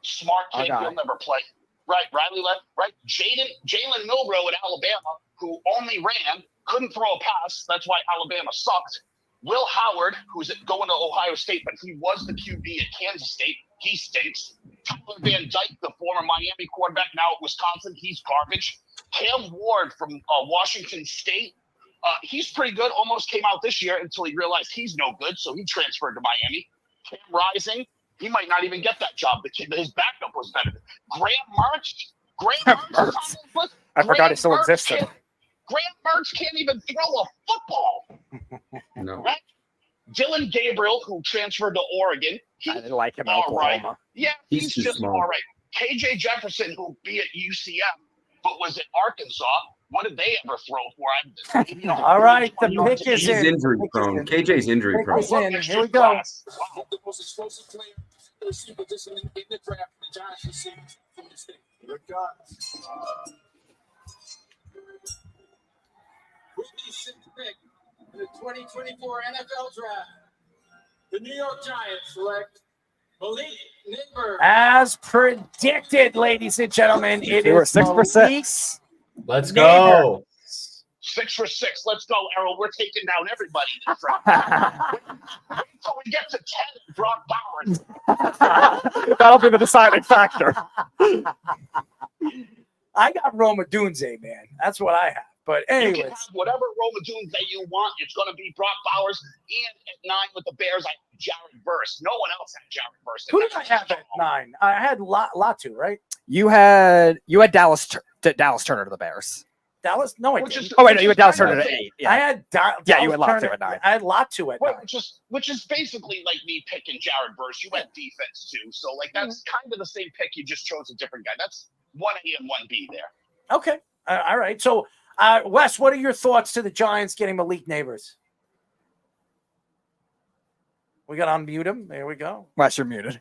Smart kid. He'll never play. Right. Riley Leonard. Right. Jalen Milroe at Alabama, who only ran, couldn't throw a pass. That's why Alabama sucked. Will Howard, who's going to Ohio State, but he was the QB at Kansas State. He stinks. Tyler Van Dyke, the former Miami quarterback, now at Wisconsin, he's garbage. Cam Ward from Washington State, he's pretty good. Almost came out this year until he realized he's no good, so he transferred to Miami. Cam Rising, he might not even get that job. His backup was better. Graham Mertz. I forgot it still existed. Graham Mertz can't even throw a football. No. Right? Dylan Gabriel, who transferred to Oregon. I didn't like him. All right. Yeah, he's just small. all right. KJ Jefferson, who'll be at UCF, but was at Arkansas. What did they ever throw for? All right, the pick is He's in. injury prone. KJ's injury prone. Here we go. Wow. The most explosive player in the position in the draft. The Giants received from the state. Here it comes. With the sixth pick in the 2024 NFL Draft, the New York Giants select Malik Neighbors. As predicted, ladies and gentlemen, it They were is 6 for 6. Let's go. 6 for 6. Let's go, Errol. We're taking down everybody in this draft. Wait until we get to 10 and Brock Bowers. That'll be the deciding factor. I got Roma Dunze, man. That's what I have. But You anyways, can have whatever Roma Dunes that you want. It's going to be Brock Bowers. And at 9 with the Bears, I have Jared Verse. No one else had Jared Verse. who did I have at 9? I had Latu, right? You had Dallas Turner to the Bears. Dallas? No, I Which didn't. is- Oh wait, no, you had Dallas Turner to 8. I Yeah, had Yeah, you had Dallas Latu Turner- at 9. I had Latu at 9. Which is basically like me picking Jared Verse. You had defense too. So like that's kind of the same pick. You just chose a different guy. That's 1A and 1B there. Okay. All right. So, Wes, what are your thoughts to the Giants getting Malik Neighbors? We got to unmute him. There we go. Wes, you're muted.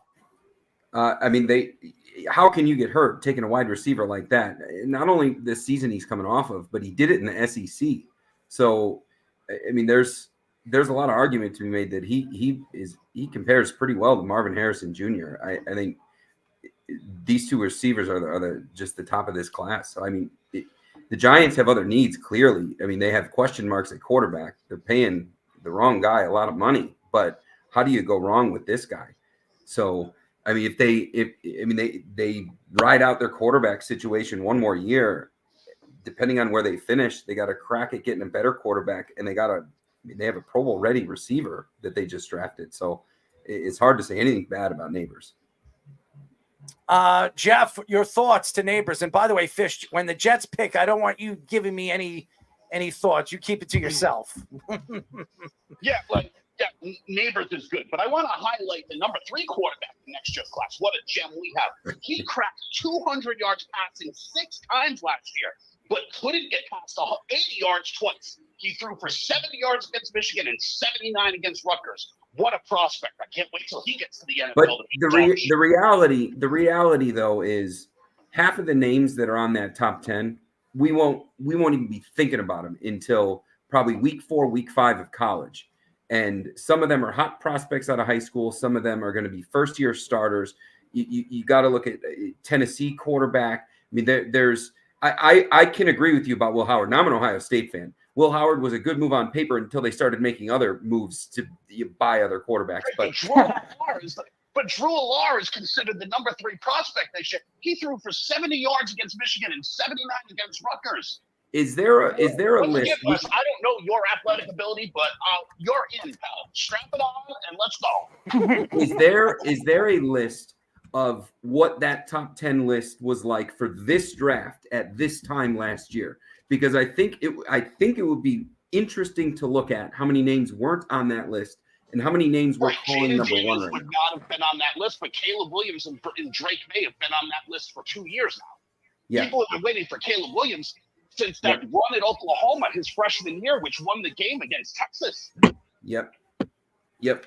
I mean, how can you get hurt taking a wide receiver like that? Not only this season he's coming off of, but he did it in the SEC. So, I mean, there's a lot of argument to be made that he compares pretty well to Marvin Harrison Jr. I think these two receivers are just the top of this class. So, I mean, the Giants have other needs, clearly. I mean, they have question marks at quarterback. They're paying the wrong guy a lot of money, but how do you go wrong with this guy? So, I mean, if they ride out their quarterback situation one more year, depending on where they finish, they got to crack at getting a better quarterback, and they have a Pro Bowl ready receiver that they just drafted. So it's hard to say anything bad about Neighbors. Jeff, your thoughts to Neighbors. And by the way, Fish, when the Jets pick, I don't want you giving me any thoughts. You keep it to yourself. Yeah, Neighbors is good, but I want to highlight the number 3 quarterback in next year's class. What a gem we have. He cracked 200 yards passing 6 times last year, but couldn't get past 80 yards twice. He threw for 70 yards against Michigan and 79 against Rutgers. What a prospect. I can't wait till he gets to the NFL. But the reality though is half of the names that are on that top 10, we won't even be thinking about them until probably week 4, week 5 of college. And some of them are hot prospects out of high school. Some of them are going to be first-year starters. You got to look at Tennessee quarterback. I mean, I can agree with you about Will Howard. Now I'm an Ohio State fan. Will Howard was a good move on paper until they started making other moves to buy other quarterbacks. But Drew Allar is considered the number 3 prospect this year. He threw for 70 yards against Michigan and 79 against Rutgers. Is there a list? I don't know your athletic ability, but you're in, pal. Strap it on and let's go. Is there a list of what that top 10 list was like for this draft at this time last year? Because I think it would be interesting to look at how many names weren't on that list and how many names we're calling number 1 right would now. not have been on that list, but Caleb Williams and Drake May have been on that list for 2 years now. Yeah. People have been waiting for Caleb Williams since that run at Oklahoma his freshman year, which won the game against Texas. Yep. Yep.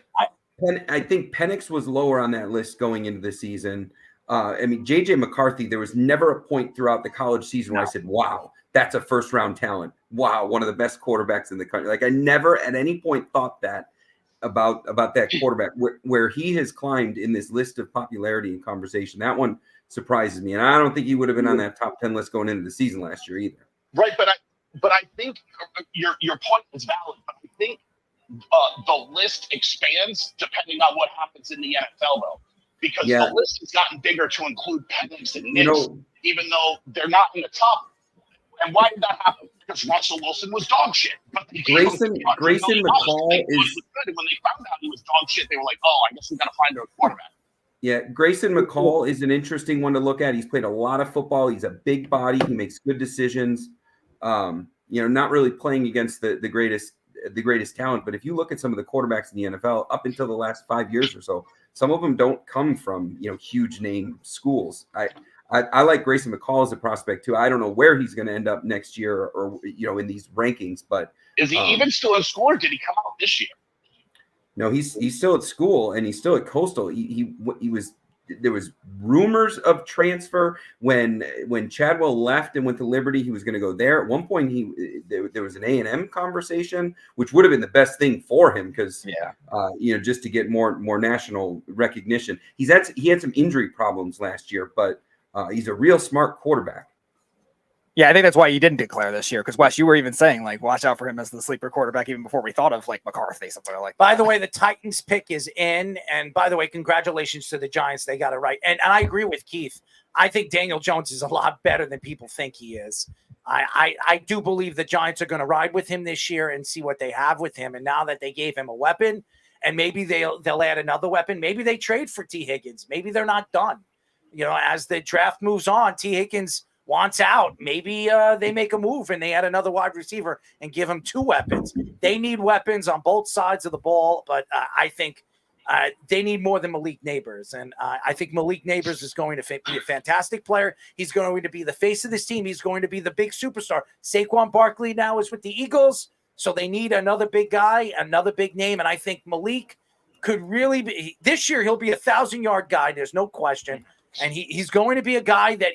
I think Penix was lower on that list going into the season. I mean, JJ McCarthy, there was never a point throughout the college season where I said, wow, that's a first round talent. Wow, one of the best quarterbacks in the country. Like I never at any point thought that about that quarterback where he has climbed in this list of popularity and conversation. That one surprises me. And I don't think he would have been on that top 10 list going into the season last year either. Right, but I think your point is valid. But I think the list expands depending on what happens in the NFL, though, because the list has gotten bigger to include Penix and Nix, even though they're not in the top. And why did that happen? Because Russell Wilson was dog shit. But Grayson McCall is good. When they found out he was dog shit, they were like, "Oh, I guess we got to find a quarterback." Yeah, Grayson McCall is an interesting one to look at. He's played a lot of football. He's a big body. He makes good decisions. Not really playing against the greatest talent. But if you look at some of the quarterbacks in the NFL up until the last 5 years or so, some of them don't come from huge name schools. I like Grayson McCall as a prospect too. I don't know where he's going to end up next year or in these rankings, but is he even still in school or did he come out this year? No, he's still at school and he's still at Coastal. There was rumors of transfer when Chadwell left and went to Liberty. He was going to go there. At one point, there was an A&M conversation, which would have been the best thing for him because just to get more national recognition. He had some injury problems last year, but he's a real smart quarterback. Yeah, I think that's why you didn't declare this year because Wes, you were even saying like watch out for him as the sleeper quarterback even before we thought of like McCarthy, something like that. By the way, the Titans pick is in, and by the way, congratulations to the Giants. They got it right. And I agree with Keith. I think Daniel Jones is a lot better than people think he is. I do believe the Giants are going to ride with him this year and see what they have with him. And now that they gave him a weapon, and maybe they'll add another weapon. Maybe they trade for T. Higgins. Maybe they're not done. As the draft moves on, T. Higgins wants out. Maybe they make a move and they add another wide receiver and give him two weapons. They need weapons on both sides of the ball, but I think they need more than Malik Neighbors. And I think Malik Neighbors is going to be a fantastic player. He's going to be the face of this team. He's going to be the big superstar. Saquon Barkley now is with the Eagles, so they need another big guy, another big name. And I think Malik could really be – this year he'll be a 1,000-yard guy. There's no question. And he's going to be a guy that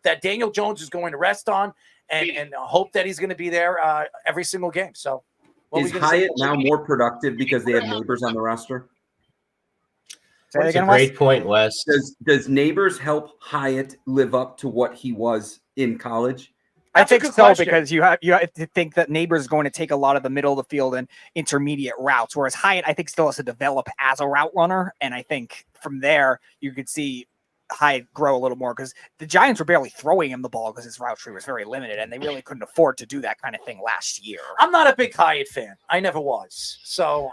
that Daniel Jones is going to rest on and hope that he's going to be there every single game. So is Hyatt now more productive because they have Neighbors on the roster? That's a great point, Wes. Does Neighbors help Hyatt live up to what he was in college? I think so because you have to think that Neighbors is going to take a lot of the middle of the field and intermediate routes, whereas Hyatt I think still has to develop as a route runner, and I think from there you could see Hyatt grow a little more because the Giants were barely throwing him the ball because his route tree was very limited and they really couldn't afford to do that kind of thing last year. I'm not a big Hyatt fan. I never was. So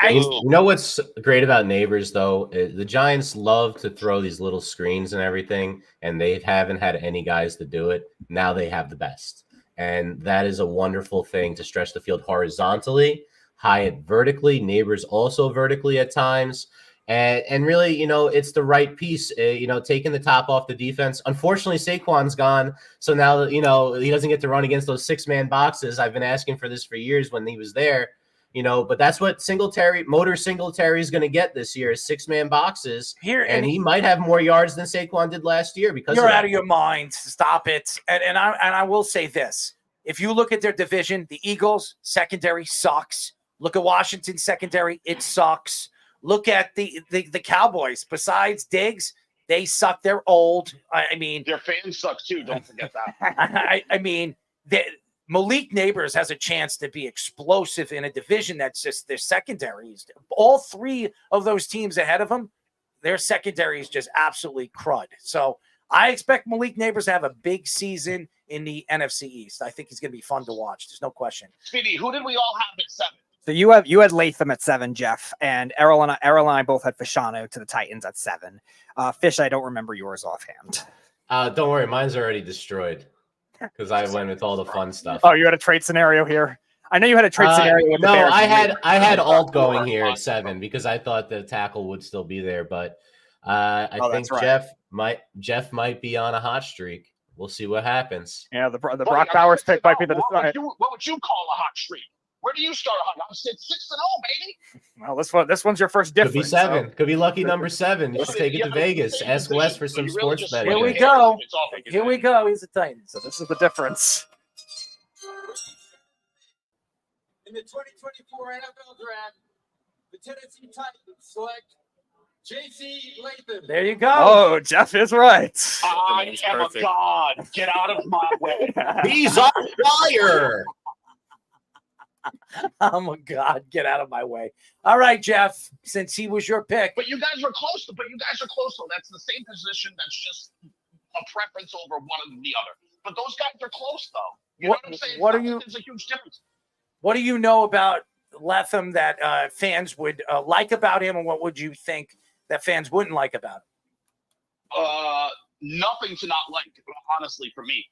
you know what's great about Neighbors though? The Giants love to throw these little screens and everything, and they haven't had any guys to do it. Now they have the best. And that is a wonderful thing to stretch the field horizontally, Hyatt vertically, Neighbors also vertically at times. And really, it's the right piece, taking the top off the defense. Unfortunately, Saquon's gone. So now, he doesn't get to run against those 6-man boxes. I've been asking for this for years when he was there, but that's what Motor Singletary is going to get this year is 6-man boxes. And he might have more yards than Saquon did last year because you're out of your mind. Stop it. And I will say this. If you look at their division, the Eagles secondary sucks. Look at Washington secondary. It sucks. Look at the Cowboys. Besides Diggs, they suck. They're old. I mean, their fans suck too. Don't forget that. I mean, Malik Neighbors has a chance to be explosive in a division that's just their secondaries. All three of those teams ahead of them, their secondary is just absolutely crud. So I expect Malik Neighbors to have a big season in the NFC East. I think he's going to be fun to watch. There's no question. Speedy, who did we all have at 7? So you had Latham at 7, Jeff, and Errol and I both had Fashanu to the Titans at 7. Fish, I don't remember yours offhand. Don't worry, mine's already destroyed because I went with all the fun stuff. Oh, you had a trade scenario here. I know you had a trade scenario. With no, I had Alt going here at 7 because I thought the tackle would still be there, but I think right. Jeff might be on a hot streak. We'll see what happens. Yeah, the Brock Bowers pick might be the what would you call a hot streak? Where do you start, Hunt? I'm sitting 6-0, baby. Well, this one's your first difference. Could be 7. Could be lucky number 7. Just take it to Vegas. Ask Wes for some sports betting. Here we go. Here we go. He's a Titan. So this is the difference. In the 2024 NFL Draft, the Tennessee Titans select J.C. Latham. There you go. Oh, Jeff is right. I am a god. Get out of my way. He's on fire. Oh my God, get out of my way. All right, Jeff, since he was your pick. But you guys are close. So that's the same position. That's just a preference over one or the other. But those guys are close, though. You know what I'm saying? There's a huge difference. What do you know about Latham that fans would like about him, and what would you think that fans wouldn't like about him? Nothing to not like, honestly, for me.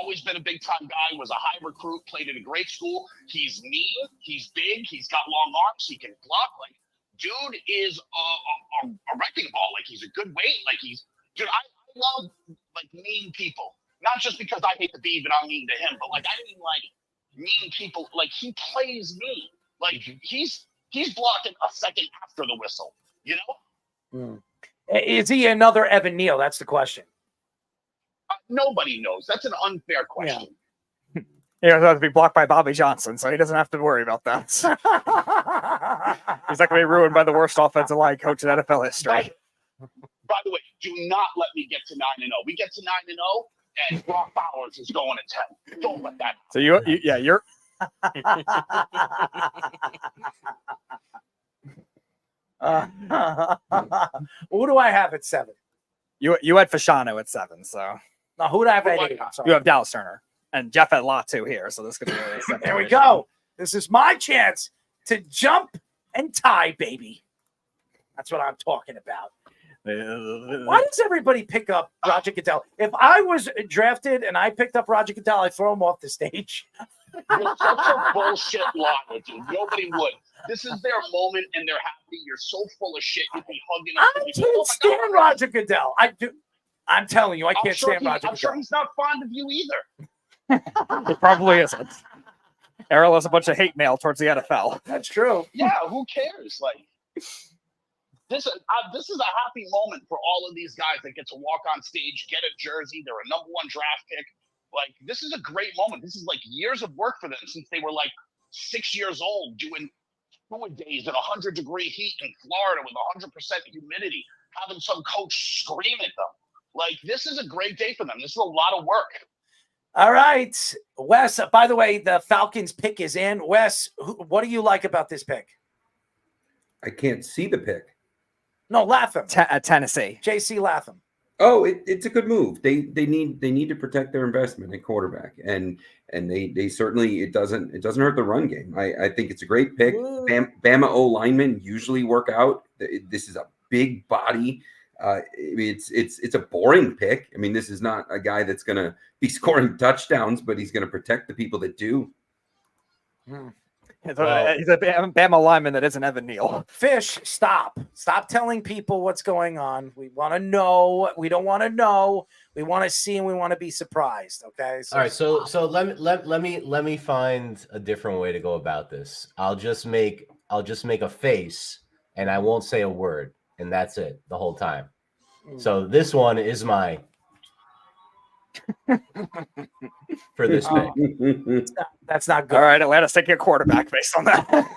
Always been a big-time guy, was a high recruit, played at a great school. He's mean, he's big, he's got long arms, he can block. Like, dude is a wrecking ball. Like, he's a good weight. Like, dude, I love, like, mean people. Not just because I hate the beef and I'm mean to him, but, like, I mean, like, mean people. Like, he plays mean. Like, he's blocking a second after the whistle, you know? Is he another Evan Neal? That's the question. Nobody knows. That's an unfair question. Yeah. He doesn't have to be blocked by Bobby Johnson, so he doesn't have to worry about that. He's not going to be ruined by the worst offensive line coach in NFL history. By the way, do not let me get to 9-0. We get to 9-0, and Brock Bowers is going to 10. Don't let that happen. So you're. Who do I have at 7? You had Fasciano at 7, so. Now, who do I have at 8? You have Dallas Turner. And Jeff had Law too here, so this could be really There we go. This is my chance to jump and tie, baby. That's what I'm talking about. Why does everybody pick up Roger Goodell? If I was drafted and I picked up Roger Goodell, I'd throw him off the stage. You're such a bullshit liar, dude. Nobody would. This is their moment, and they're happy. You're so full of shit. You'd be hugging up. I can't stand Roger Goodell. I do. I'm telling you, I can't stand Roger Goodell. I'm sure he's not fond of you either. He probably isn't. Errol has a bunch of hate mail towards the NFL. That's true. Yeah, who cares? Like, this is a happy moment for all of these guys that get to walk on stage, get a jersey. They're a number 1 draft pick. Like, this is a great moment. This is like years of work for them since they were like 6 years old doing days in 100-degree heat in Florida with 100% humidity, having some coach scream at them. Like, this is a great day for them. This is a lot of work. All right, Wes. By the way, the Falcons pick is in. Wes, what do you like about this pick? I can't see the pick. No, Latham. Tennessee. J.C. Latham. Oh, it's a good move. They need to protect their investment at quarterback, and they certainly it doesn't hurt the run game. I think it's a great pick. Bama O linemen usually work out. This is a big body. It's a boring pick. I mean, this is not a guy that's going to be scoring touchdowns, but he's going to protect the people that do. He's a Bama lineman that isn't Evan Neal. Fish, stop telling people what's going on. We want to know. We don't want to know. We want to see, and we want to be surprised. Okay. All right. So let me find a different way to go about this. I'll just make a face, and I won't say a word, and that's it the whole time. So this one is my for this pick. That's not good. All right, Atlanta's taking a quarterback based on that.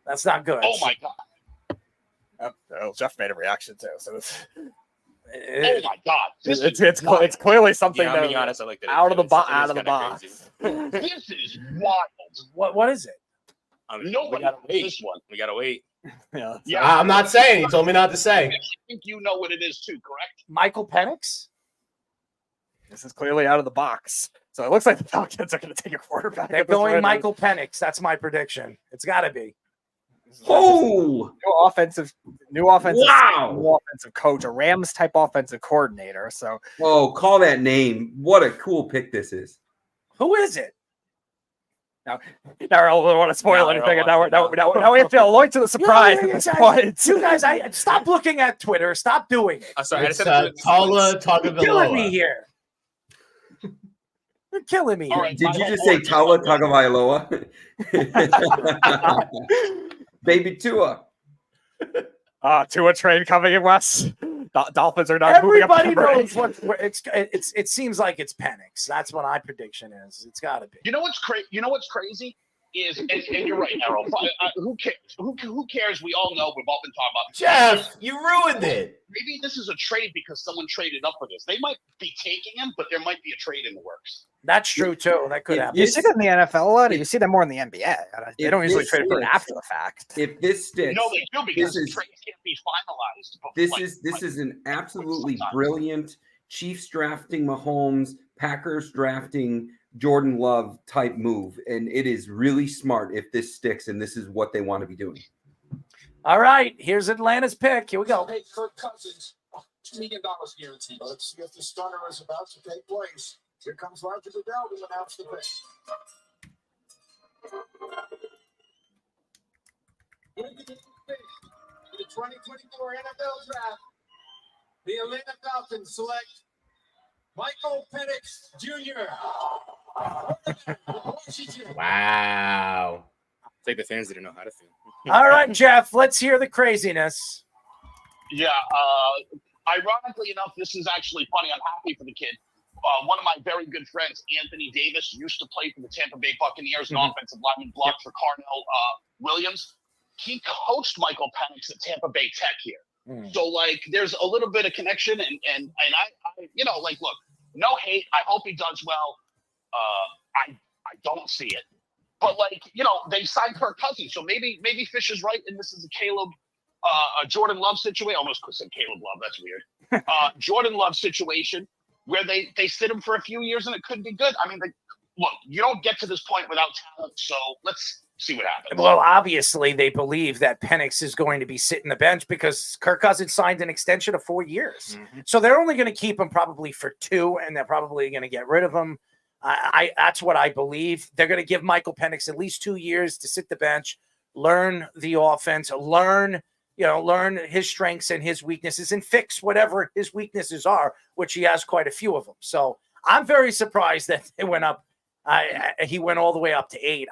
That's not good. Oh my god. Jeff made a reaction too. So oh my god. It's clearly something Yeah, I'm being honest, I like that. out of the box. This is wild. What is it? Nobody knows this one. We gotta wait. Yeah, I'm not saying. He told me not to say. I think you know what it is too, correct? Michael Penix? This is clearly out of the box. So it looks like the Falcons are going to take a quarterback. They're going Michael Penix. That's my prediction. It's got to be. Oh, new offensive coach, a Rams type offensive coordinator. So, call that name. What a cool pick this is. Who is it? Now I don't want to spoil anything. And now we have to alert to the surprise at this point. You guys, stop looking at Twitter. Stop doing it. It's Tala Tagovailoa. Killing me here. You're killing me. All right, Did you just say Tua Tagovailoa? Baby Tua. Tua train coming in, Wes. Dolphins are not moving up. Everybody knows what it seems like it's Penix. That's what my prediction is. It's got to be. You know what's crazy is, and you're right, Errol. Who cares? Who cares? We all know. We've all been talking about. Jeff, you ruined it. Maybe this is a trade because someone traded up for this. They might be taking him, but there might be a trade in the works. That's true too. That could happen. You see that in the NFL a lot, or you see that more in the NBA. They don't usually trade for it after the fact. If this sticks, No, they do because the trades can't be finalized. This is an absolutely brilliant Chiefs drafting Mahomes, Packers drafting Jordan Love type move, and it is really smart if this sticks, and this is what they want to be doing. All right, here's Atlanta's pick. Here we go. Hey, Kirk Cousins, $2 million guaranteed. Let's see if the stunner is about to take place. Here comes Roger Goodell to announce the pick. The 2024 NFL Draft, the Atlanta Falcons select Michael Penix Jr. Wow. It's like the fans didn't know how to feel. All right, Jeff, let's hear the craziness. Yeah. Ironically enough, this is actually funny. I'm happy for the kid. One of my very good friends, Anthony Davis, used to play for the Tampa Bay Buccaneers, an offensive lineman, blocked for Carnell Williams. He coached Michael Penix at Tampa Bay Tech here. So, like, there's a little bit of connection, and I look, no hate. I hope he does well. I don't see it. But, they signed Kirk Cousins, so maybe Fish is right, and this is a Jordan Love situation. I almost said Caleb Love. That's weird. Jordan Love situation where they sit him for a few years, and it could be good. I mean, look, you don't get to this point without talent, so let's see what happens. Well, obviously, they believe that Penix is going to be sitting the bench because Kirk Cousins signed an extension of 4 years. So they're only going to keep him probably for 2, and they're probably going to get rid of him. That's what I believe. They're going to give Michael Penix at least 2 years to sit the bench, learn the offense, learn his strengths and his weaknesses, and fix whatever his weaknesses are, which he has quite a few of them. So I'm very surprised that they went up. He went all the way up to 8.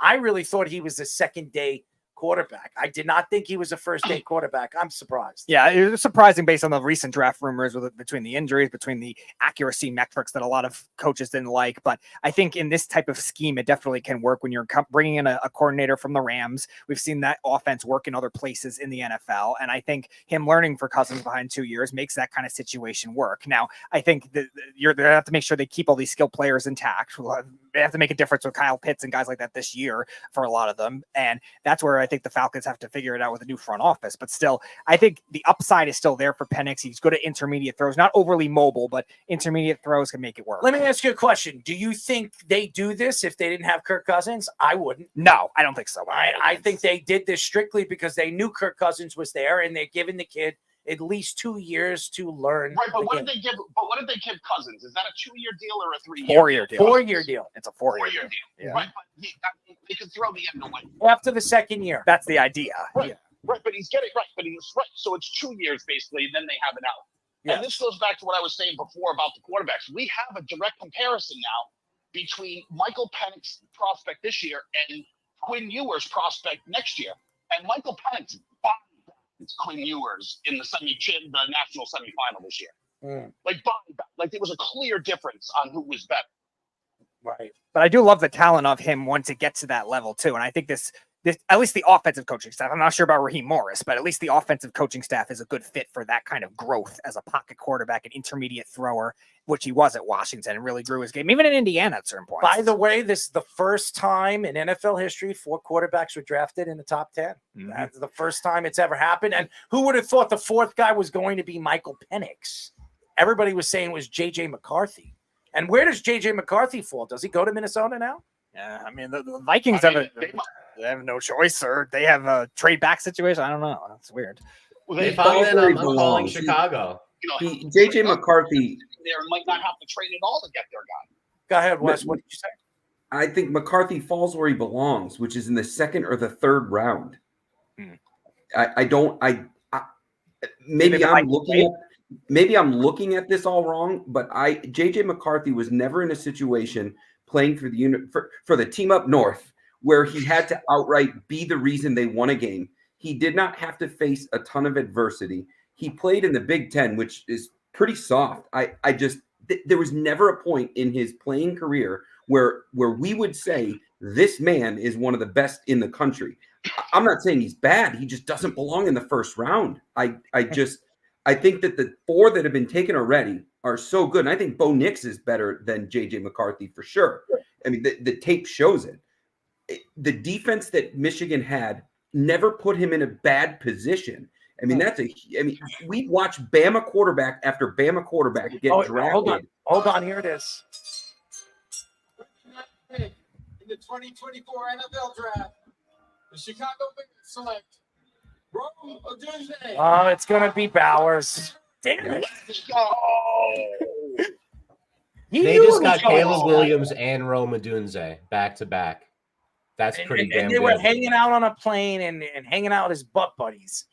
I really thought he was a second-day quarterback. I did not think he was a first-day quarterback. I'm surprised. Yeah, it was surprising based on the recent draft rumors between the injuries, between the accuracy metrics that a lot of coaches didn't like. But I think in this type of scheme, it definitely can work when you're bringing in a coordinator from the Rams. We've seen that offense work in other places in the NFL. And I think him learning for Cousins behind 2 years makes that kind of situation work. Now, I think that they have to make sure they keep all these skilled players intact. They have to make a difference with Kyle Pitts and guys like that this year for a lot of them. And that's where I think the Falcons have to figure it out with a new front office. But still, I think the upside is still there for Penix. He's good at intermediate throws, not overly mobile, but intermediate throws can make it work. Let me ask you a question. Do you think they do this if they didn't have Kirk Cousins? I wouldn't. No, I don't think so. I think they did this strictly because they knew Kirk Cousins was there, and they're giving the kid at least 2 years to learn. Right, but what did they give Cousins? Is that a 2-year deal or a 3-year? 4-year deal. 4-year deal. It's a 4-year deal. Yeah. Right, but they could throw the end away. After the second year. That's the idea. Right, right, but he's getting right. But he's right. So it's 2 years basically, and then they have an out. Yeah. And this goes back to what I was saying before about the quarterbacks. We have a direct comparison now between Michael Penix's prospect this year and Quinn Ewers' prospect next year. And Michael Penix it's Quinn Ewers in the national semifinal this year. Like there was a clear difference on who was better. Right. But I do love the talent of him once it gets to that level too. And I think this at least the offensive coaching staff, I'm not sure about Raheem Morris, but at least the offensive coaching staff is a good fit for that kind of growth as a pocket quarterback, an intermediate thrower, which he was at Washington and really grew his game, even in Indiana at certain points. By the way, this is the first time in NFL history 4 quarterbacks were drafted in the top 10. That's the first time it's ever happened. And who would have thought the 4th guy was going to be Michael Penix? Everybody was saying it was J.J. McCarthy. And where does J.J. McCarthy fall? Does he go to Minnesota now? Yeah, I mean, the Vikings they have no choice, or they have a trade back situation. I don't know. That's weird. Well, if I'm calling Chicago. J.J. McCarthy there might not have to trade at all to get their guy. Go ahead, Wes. What did you say? I think McCarthy falls where he belongs, which is in the 2nd or the 3rd round. Maybe I'm looking at maybe I'm looking at this all wrong, but JJ McCarthy was never in a situation playing for the team up north where he had to outright be the reason they won a game. He did not have to face a ton of adversity. He played in the Big Ten, which is pretty soft. There was never a point in his playing career where we would say this man is one of the best in the country. I'm not saying he's bad. He just doesn't belong in the first round. I think that the 4 that have been taken already are so good. And I think Bo Nix is better than JJ McCarthy for sure. I mean, the tape shows it. The defense that Michigan had never put him in a bad position. I mean, we watched Bama quarterback after Bama quarterback get drafted. Hold on, here it is. In the 2024 NFL Draft, the Chicago Bears select Rome Odunze. Oh, it's gonna be Bowers. Damn it! They just got Caleb Williams and Rome Odunze back to back. That's pretty damn good. And they were hanging out on a plane and hanging out as butt buddies.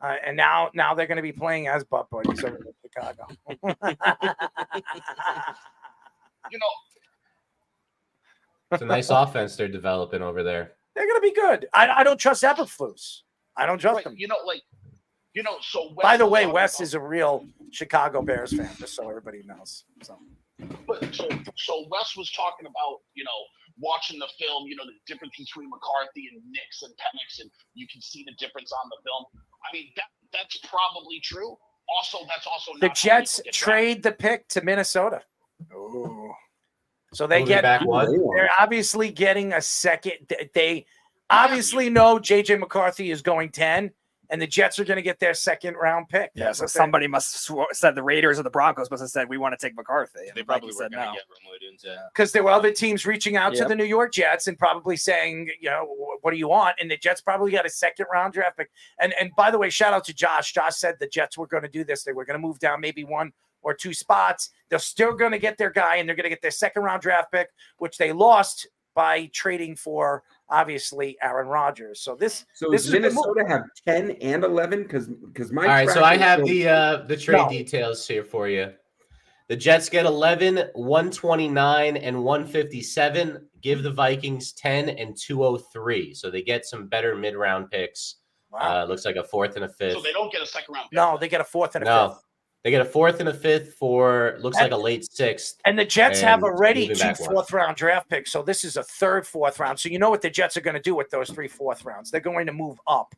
And now they're going to be playing as butt buddies over in Chicago. It's a nice offense they're developing over there. They're going to be good. I don't trust Eberflus. I don't trust them. So Wes, by the way, Wes is a real Chicago Bears fan, just so everybody knows. So Wes was talking about, watching the film, the difference between McCarthy and Nix and Penix, and you can see the difference on the film. I mean, that's probably true. Also, that's also not the Jets trade the pick to Minnesota. Oh, so they get back one. They're obviously getting a second. They obviously know JJ McCarthy is going 10. And the Jets are going to get their second round pick. Yeah, so somebody must have said the Raiders or the Broncos must have said, we want to take McCarthy. They probably said no. Because there were other teams reaching out to the New York Jets and probably saying, what do you want? And the Jets probably got a second round draft pick. And by the way, shout out to Josh. Josh said the Jets were going to do this. They were going to move down maybe 1 or 2 spots. They're still going to get their guy, and they're going to get their second round draft pick, which they lost by trading for obviously Aaron Rodgers. So does Minnesota have 10 and 11? Because my all right. So I have the trade details here for you. The Jets get 11, 129, and 157. Give the Vikings 10 and 203. So they get some better mid-round picks. Wow. Looks like a 4th and a 5th. So they don't get a second round pick. No, they get a 4th and a 5th. They get a 4th and a 5th for like a late 6th. And the Jets have already 2 4th-round draft picks, so this is a 3rd 4th round. So you know what the Jets are going to do with those 3 4th rounds? They're going to move up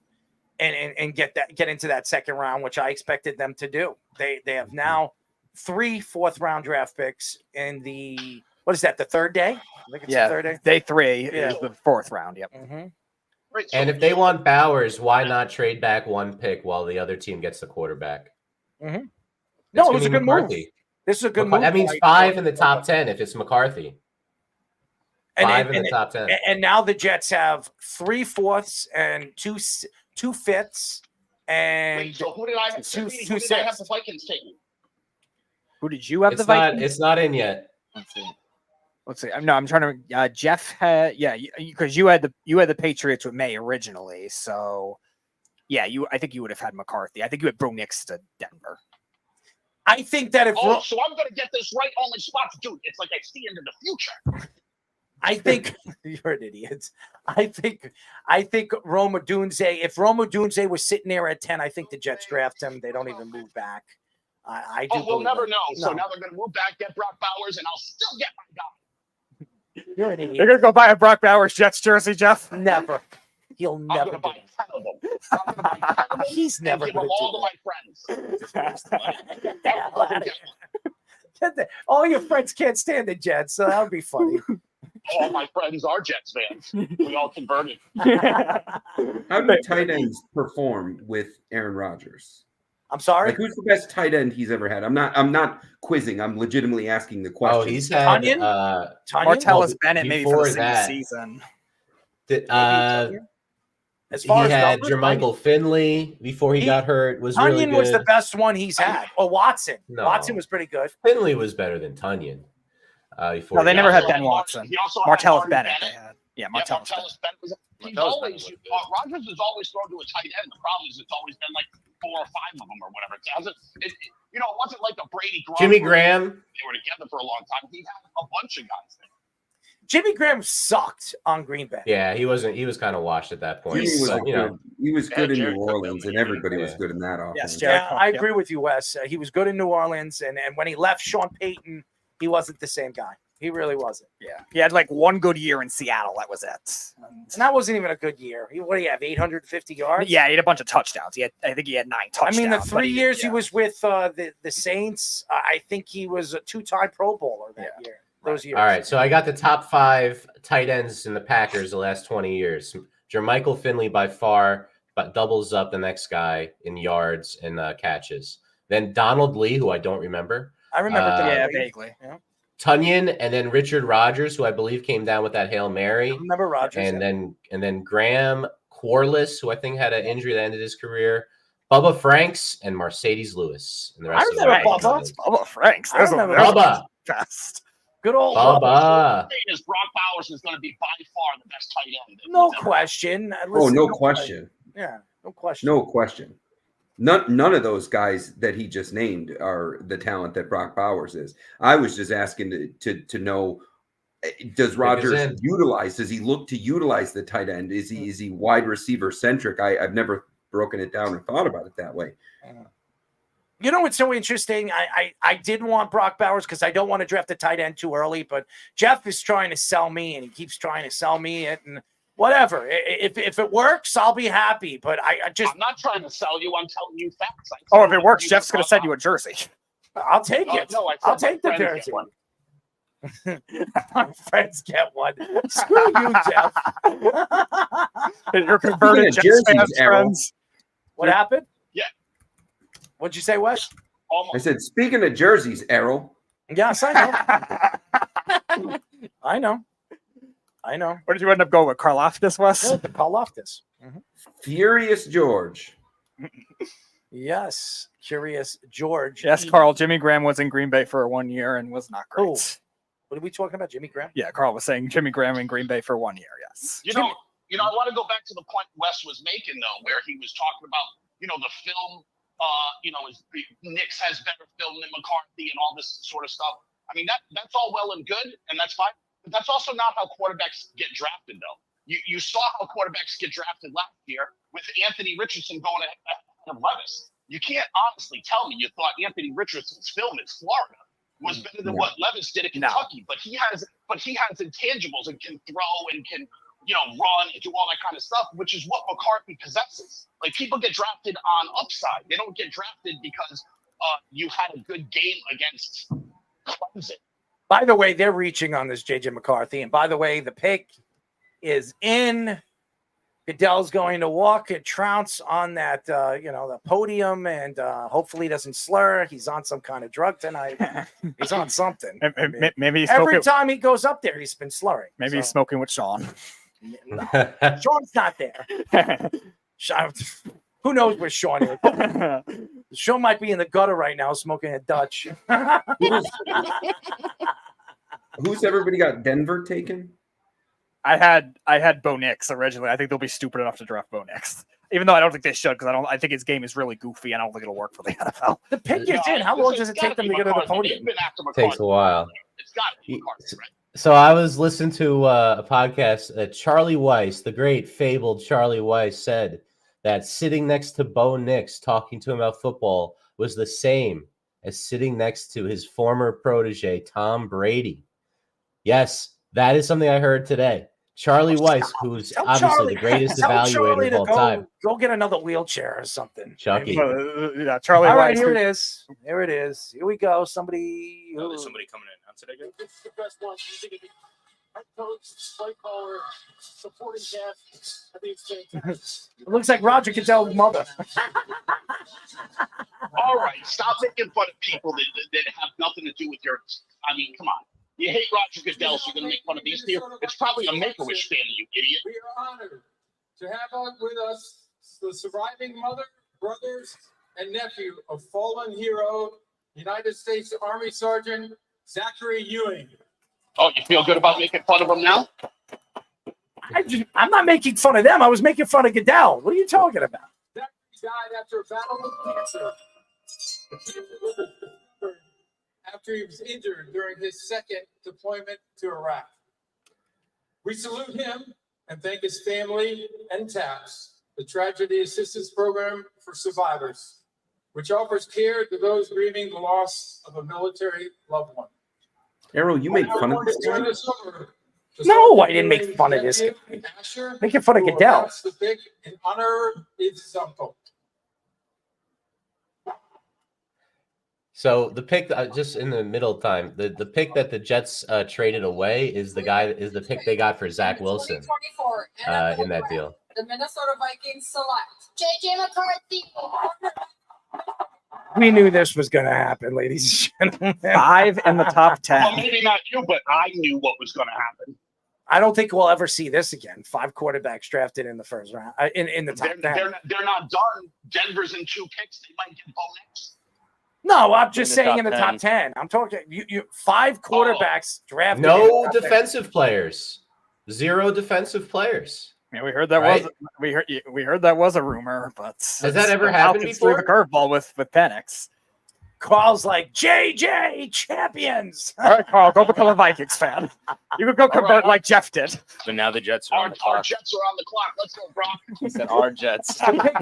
and get into that second round, which I expected them to do. They have now 3 4th-round draft picks in the what is that? The 3rd day? I think it's the 3rd day. Day 3 is the 4th round. Yep. Mm-hmm. Right, and if they want Bowers, why not trade back 1 pick while the other team gets the quarterback? Mm-hmm. No, it was a good move. This is a good move. That means 5 in the top 10 if it's McCarthy. 5 in the top 10. And now the Jets have 3 4ths and 2 5ths. And wait, so who did I have the Vikings taking? Who did you have the Vikings? It's not in yet. Let's see. No, I'm trying to. Jeff had because you had the Patriots with May originally. So I think you would have had McCarthy. I think you had Bo Nix to Denver. I think that if so I'm going to get this right only spots, dude. It's like I see into the future. I think you're an idiot. I think Rome Odunze. If Rome Odunze was sitting there at 10, I think the Jets draft him. They don't even move back. I do. We'll never know. No. So now they're going to move back, get Brock Bowers, and I'll still get my guy. You're an idiot. You're going to go buy a Brock Bowers Jets jersey, Jeff? Never. He'll never buy 10 of them. He's never give them all to my friends. Get the hell out of here. All your friends can't stand the Jets, so that would be funny. All my friends are Jets fans. We all converted. How do tight ends perform with Aaron Rodgers? I'm sorry. Like, who's the best tight end he's ever had? I'm not quizzing. I'm legitimately asking the question. Oh, he's had Martellus Bennett maybe for the season. As far he had Jermichael Finley before he got hurt. Tunyon was the best one he's had. Oh, Watson. No. Watson was pretty good. Finley was better than Tunyon. No, they never had Ben Watson. Martellus Bennett. Martellus Bennett. Rodgers has always thrown to a tight end. The problem is it's always been like 4 or 5 of them or whatever. You know, it wasn't like a Brady Gronk. Jimmy Graham. They were together for a long time. He had a bunch of guys there. Jimmy Graham sucked on Green Bay. Yeah, he wasn't. He was kind of washed at that point. He was good in Jared New Cook Orleans, and everybody was good in that offense. Yes, Jared Yeah, Cook, I agree with you, Wes. He was good in New Orleans, and when he left Sean Payton, he wasn't the same guy. He really wasn't. Yeah, he had like one good year in Seattle. That was it. And that wasn't even a good year. What do you have, 850 yards? Yeah, he had a bunch of touchdowns. I think he had 9 touchdowns. I mean, the 3 years he was with the Saints, I think he was a 2-time Pro Bowler that year. Those years. All right, so I got the top 5 tight ends in the Packers the last 20 years. Jermichael Finley by far, but doubles up the next guy in yards and catches. Then Donald Lee, who I don't remember. I remember that. vaguely. Yeah. Tunyon, and then Richard Rodgers, who I believe came down with that Hail Mary. I remember Rodgers. And then Graham Corliss, who I think had an injury that ended his career. Bubba Franks and Mercedes Lewis. And the rest I remember Bubba Franks. I remember Bubba. Best. Good old Bubba. Is Brock Bowers is going to be by far the best tight end. No question. Oh, no question. Yeah, no question. No question. None of those guys that he just named are the talent that Brock Bowers is. I was just asking to know, does Rodgers utilize? Does he look to utilize the tight end? Is he wide receiver centric? I've never broken it down or thought about it that way. You know what's so interesting? I did want Brock Bowers because I don't want to draft a tight end too early, but Jeff is trying to sell me, and he keeps trying to sell me it, and whatever. If it works, I'll be happy. But I'm not trying to sell you. I'm telling you facts. If it works, Jeff's going to send you a jersey. I'll take it. No, I'll take the jersey. My friends get one. Screw you, Jeff. You're converted Jets fans, friends. What happened? Yeah. What'd you say, Wes? I said, speaking of jerseys, Errol. Yes, I know. I know. What did you end up going with? Karlaftis, Wes? Yeah, the Karlaftis. Furious George. Yes, Curious George. Yes, Carl. Jimmy Graham was in Green Bay for 1 year and was not great. Oh. What are we talking about, Jimmy Graham? Yeah, Carl was saying Jimmy Graham in Green Bay for 1 year. Yes. You know, I want to go back to the point Wes was making though, where he was talking about, the film. Knicks has better film than McCarthy and all this sort of stuff. I mean, that's all well and good, and that's fine. But that's also not how quarterbacks get drafted, though. You saw how quarterbacks get drafted last year with Anthony Richardson going ahead of Levis. You can't honestly tell me you thought Anthony Richardson's film in Florida was better than what Levis did at Kentucky. But he has intangibles and can throw and can run and do all that kind of stuff, which is what McCarthy possesses. Like, people get drafted on upside. They don't get drafted because you had a good game against Clemson. By the way, they're reaching on this JJ McCarthy. And by the way, the pick is in. Goodell's going to walk and trounce on that, the podium, and hopefully doesn't slur. He's on some kind of drug tonight. He's on something. Maybe he's every time he goes up there, he's been slurring. Maybe he's smoking with Sean. No, Sean's not there. Who knows where Sean is? Sean might be in the gutter right now smoking a Dutch. Who's everybody got Denver taken? I had Bo Nix originally. I think they'll be stupid enough to draft Bo Nix. Even though I don't think they should, because I think his game is really goofy and I don't think it'll work for the NFL. The pick is in. How long does it take them to get to the podium? Takes a while. It's got to be McCarthy, right? So I was listening to a podcast that Charlie Weiss, the great fabled Charlie Weiss, said that sitting next to Bo Nix talking to him about football was the same as sitting next to his former protege, Tom Brady. Yes, that is something I heard today. Charlie Weiss, who's obviously the greatest evaluator of all time. Go get another wheelchair or something. Chucky. Yeah, Charlie all Weiss. Right, here it is. Here it is. Here we go. Somebody. There's somebody coming in. Today, this is the best one. Head coach, play caller, supporting cast. I think it's fantastic. It looks like Roger Goodell's mother. All right, stop making fun of people that have nothing to do with your. I mean, come on. You hate Roger Goodell, so you're going to make fun of these here. It's probably a Make-A-Wish fan, you idiot. We are honored to have with us the surviving mother, brothers, and nephew of fallen hero, United States Army Sergeant Zachary Ewing. Oh, you feel good about making fun of him now? I'm not making fun of them. I was making fun of Goodell. What are you talking about? Zachary died after a battle with cancer. After he was injured during his second deployment to Iraq. We salute him and thank his family and TAPS, the Tragedy Assistance Program for Survivors, which offers care to those grieving the loss of a military loved one. Errol, you made fun of this guy? No, I didn't make fun of this guy. Making fun of Goodell. The pick in honor of his uncle. So the pick, just in the middle time, the pick that the Jets traded away is the pick they got for Zach Wilson in that deal. The Minnesota Vikings select JJ McCarthy. We knew this was going to happen, ladies and gentlemen. 5 in the top 10. Well, maybe not you, but I knew what was going to happen. I don't think we'll ever see this again. 5 quarterbacks drafted in the first round, in the top 10. They're not done. Denver's in 2 picks. They might get Bo next. No, I'm just saying in the top 10. I'm talking you 5 quarterbacks drafted. No defensive players. 0 defensive players. Yeah, we heard that was we heard that was a rumor, but has that ever happened before? The curveball with Penix. Carl's like JJ champions. All right, Carl, go become a Vikings fan. You could go convert like Jeff did. But now the Jets are on the clock. Our Jets are on the clock. Let's go, Brock. He said our Jets. The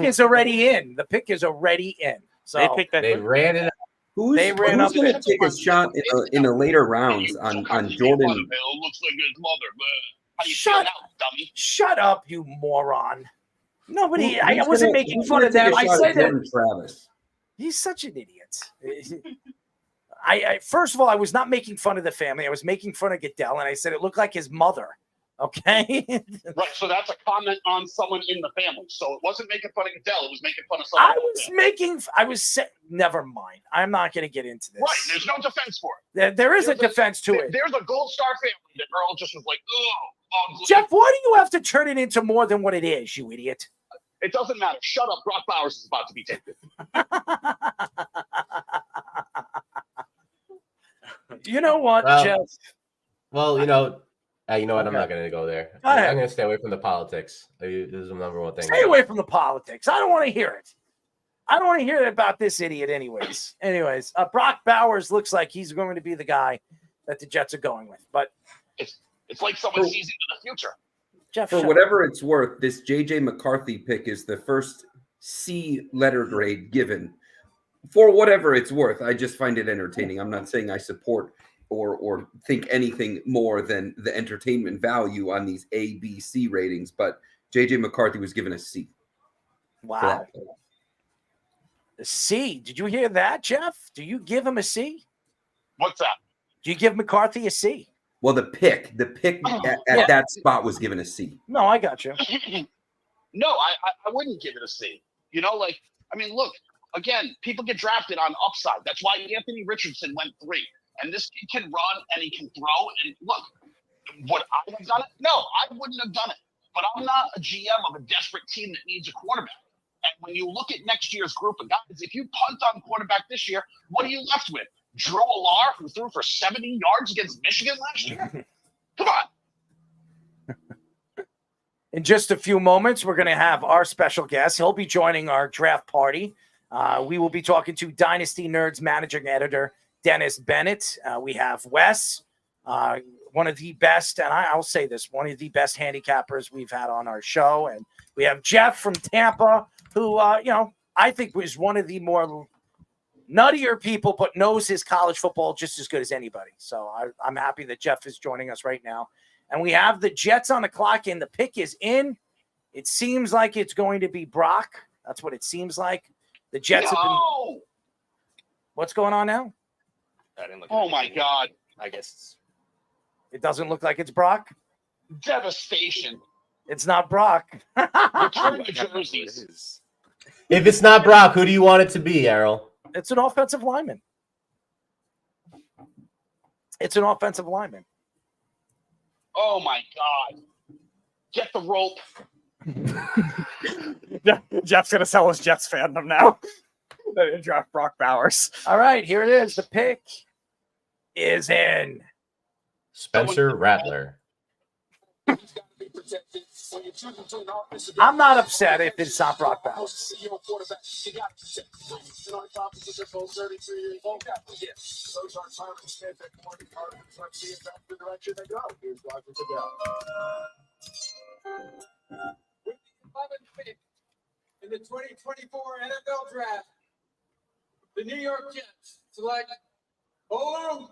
pick is already in. So they picked that. They ran it. Who's going to take a shot in the later rounds on Jordan? It looks like his mother, man. How you feel now, dummy? Shut up, you moron. Nobody. I wasn't making fun of them. I said that. Travis. He's such an idiot. I first of all, I was not making fun of the family. I was making fun of Goodell, and I said it looked like his mother. Okay. Right. So that's a comment on someone in the family. So it wasn't making fun of Goodell. It was making fun of someone. Never mind. I'm not going to get into this. Right. There's no defense for it. There is a defense to it. There's a Gold Star family. The girl just was like, ugh. Jeff, why do you have to turn it into more than what it is, you idiot? It doesn't matter. Shut up. Brock Bowers is about to be taken. You know what, Jeff? Well, you know what? Okay. I'm not going to go there. Go ahead. I'm going to stay away from the politics. This is the number one thing. Stay away from the politics. I don't want to hear it. I don't want to hear about this idiot anyways. Brock Bowers looks like he's going to be the guy that the Jets are going with. But it's like someone sees into the future. Jeff, for whatever it's worth, this J.J. McCarthy pick is the first C letter grade given. For whatever it's worth, I just find it entertaining. I'm not saying I support or think anything more than the entertainment value on these A, B, C ratings, but J.J. McCarthy was given a C. Wow. A C. Did you hear that, Jeff? Do you give him a C? What's that? Do you give McCarthy a C? Well, the pick at that spot was given a C. No, I got you. No, I wouldn't give it a C. Look, again, people get drafted on upside. That's why Anthony Richardson went 3. And this kid can run and he can throw. And look, would I have done it? No, I wouldn't have done it. But I'm not a GM of a desperate team that needs a quarterback. And when you look at next year's group of guys, if you punt on quarterback this year, what are you left with? Drew Alar, who threw for 70 yards against Michigan last year? Come on. In just a few moments, we're going to have our special guest. He'll be joining our draft party. We will be talking to Dynasty Nerds managing editor Dennis Bennett. We have Wes, one of the best, and I'll say this, one of the best handicappers we've had on our show. And we have Jeff from Tampa, who, I think was one of the more nuttier people, but knows his college football just as good as anybody. So I'm happy that Jeff is joining us right now. And we have the Jets on the clock, and the pick is in. It seems like it's going to be Brock. That's what it seems like. The Jets have been. What's going on now? I didn't look Oh my God! I guess it doesn't look like it's Brock. Devastation. It's not Brock. Return the jerseys. If it's not Brock, who do you want it to be, Errol? It's an offensive lineman. It's an offensive lineman. Oh my God! Get the rope. Jeff's gonna sell his Jets fandom now. Draft Brock Bowers. All right, here it is. The pick is in. Spencer Rattler. He's got to be I'm not upset if it's not Brock Bowers. In the 2024 NFL Draft, the New York Jets select Boone.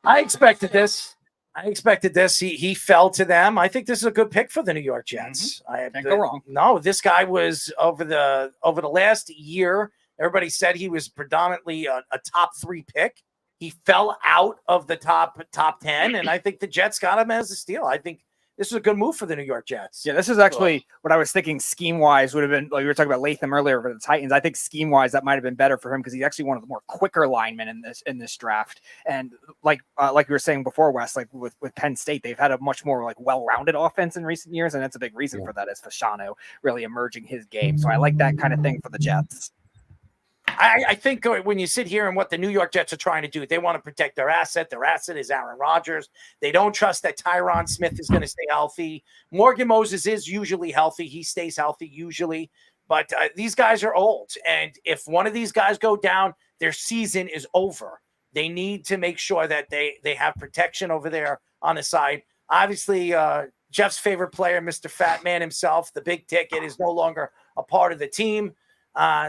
I expected this. He fell to them. I think this is a good pick for the New York Jets. Can't go wrong. No, this guy was over the last year. Everybody said he was predominantly a top 3 pick. He fell out of the top 10, and I think the Jets got him as a steal. I think this is a good move for the New York Jets. Yeah, this is actually what I was thinking scheme-wise would have been, like we were talking about Latham earlier for the Titans. I think scheme-wise that might have been better for him because he's actually one of the more quicker linemen in this draft. And like we were saying before, Wes, like with Penn State, they've had a much more like well-rounded offense in recent years, and that's a big reason for that is Fasano really emerging his game. So I like that kind of thing for the Jets. I think when you sit here and what the New York Jets are trying to do, they want to protect their asset. Their asset is Aaron Rodgers. They don't trust that Tyron Smith is going to stay healthy. Morgan Moses is usually healthy. He stays healthy usually. But these guys are old. And if one of these guys go down, their season is over. They need to make sure that they have protection over there on the side. Obviously, Jeff's favorite player, Mr. Fat Man himself, the big ticket, is no longer a part of the team.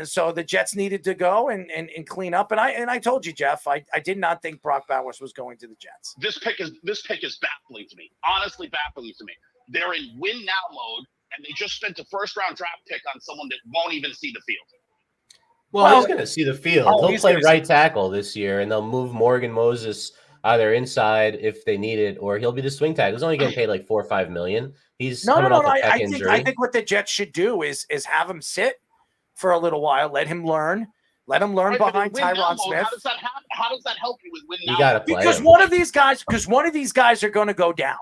So the Jets needed to go and clean up. And I told you, Jeff, I did not think Brock Bowers was going to the Jets. This pick is baffling to me. Honestly, baffling to me. They're in win now mode, and they just spent a first-round draft pick on someone that won't even see the field. Well, he's going to see the field. He'll play right tackle this year, and they'll move Morgan Moses either inside if they need it, or he'll be the swing tackle. He's only getting paid like $4 or $5 million. He's coming off a pec injury. I think what the Jets should do is have him sit for a little while, let him learn behind Tyron Smith. How does that happen? How does that help you with win now? You got to play because him. one of these guys are going to go down.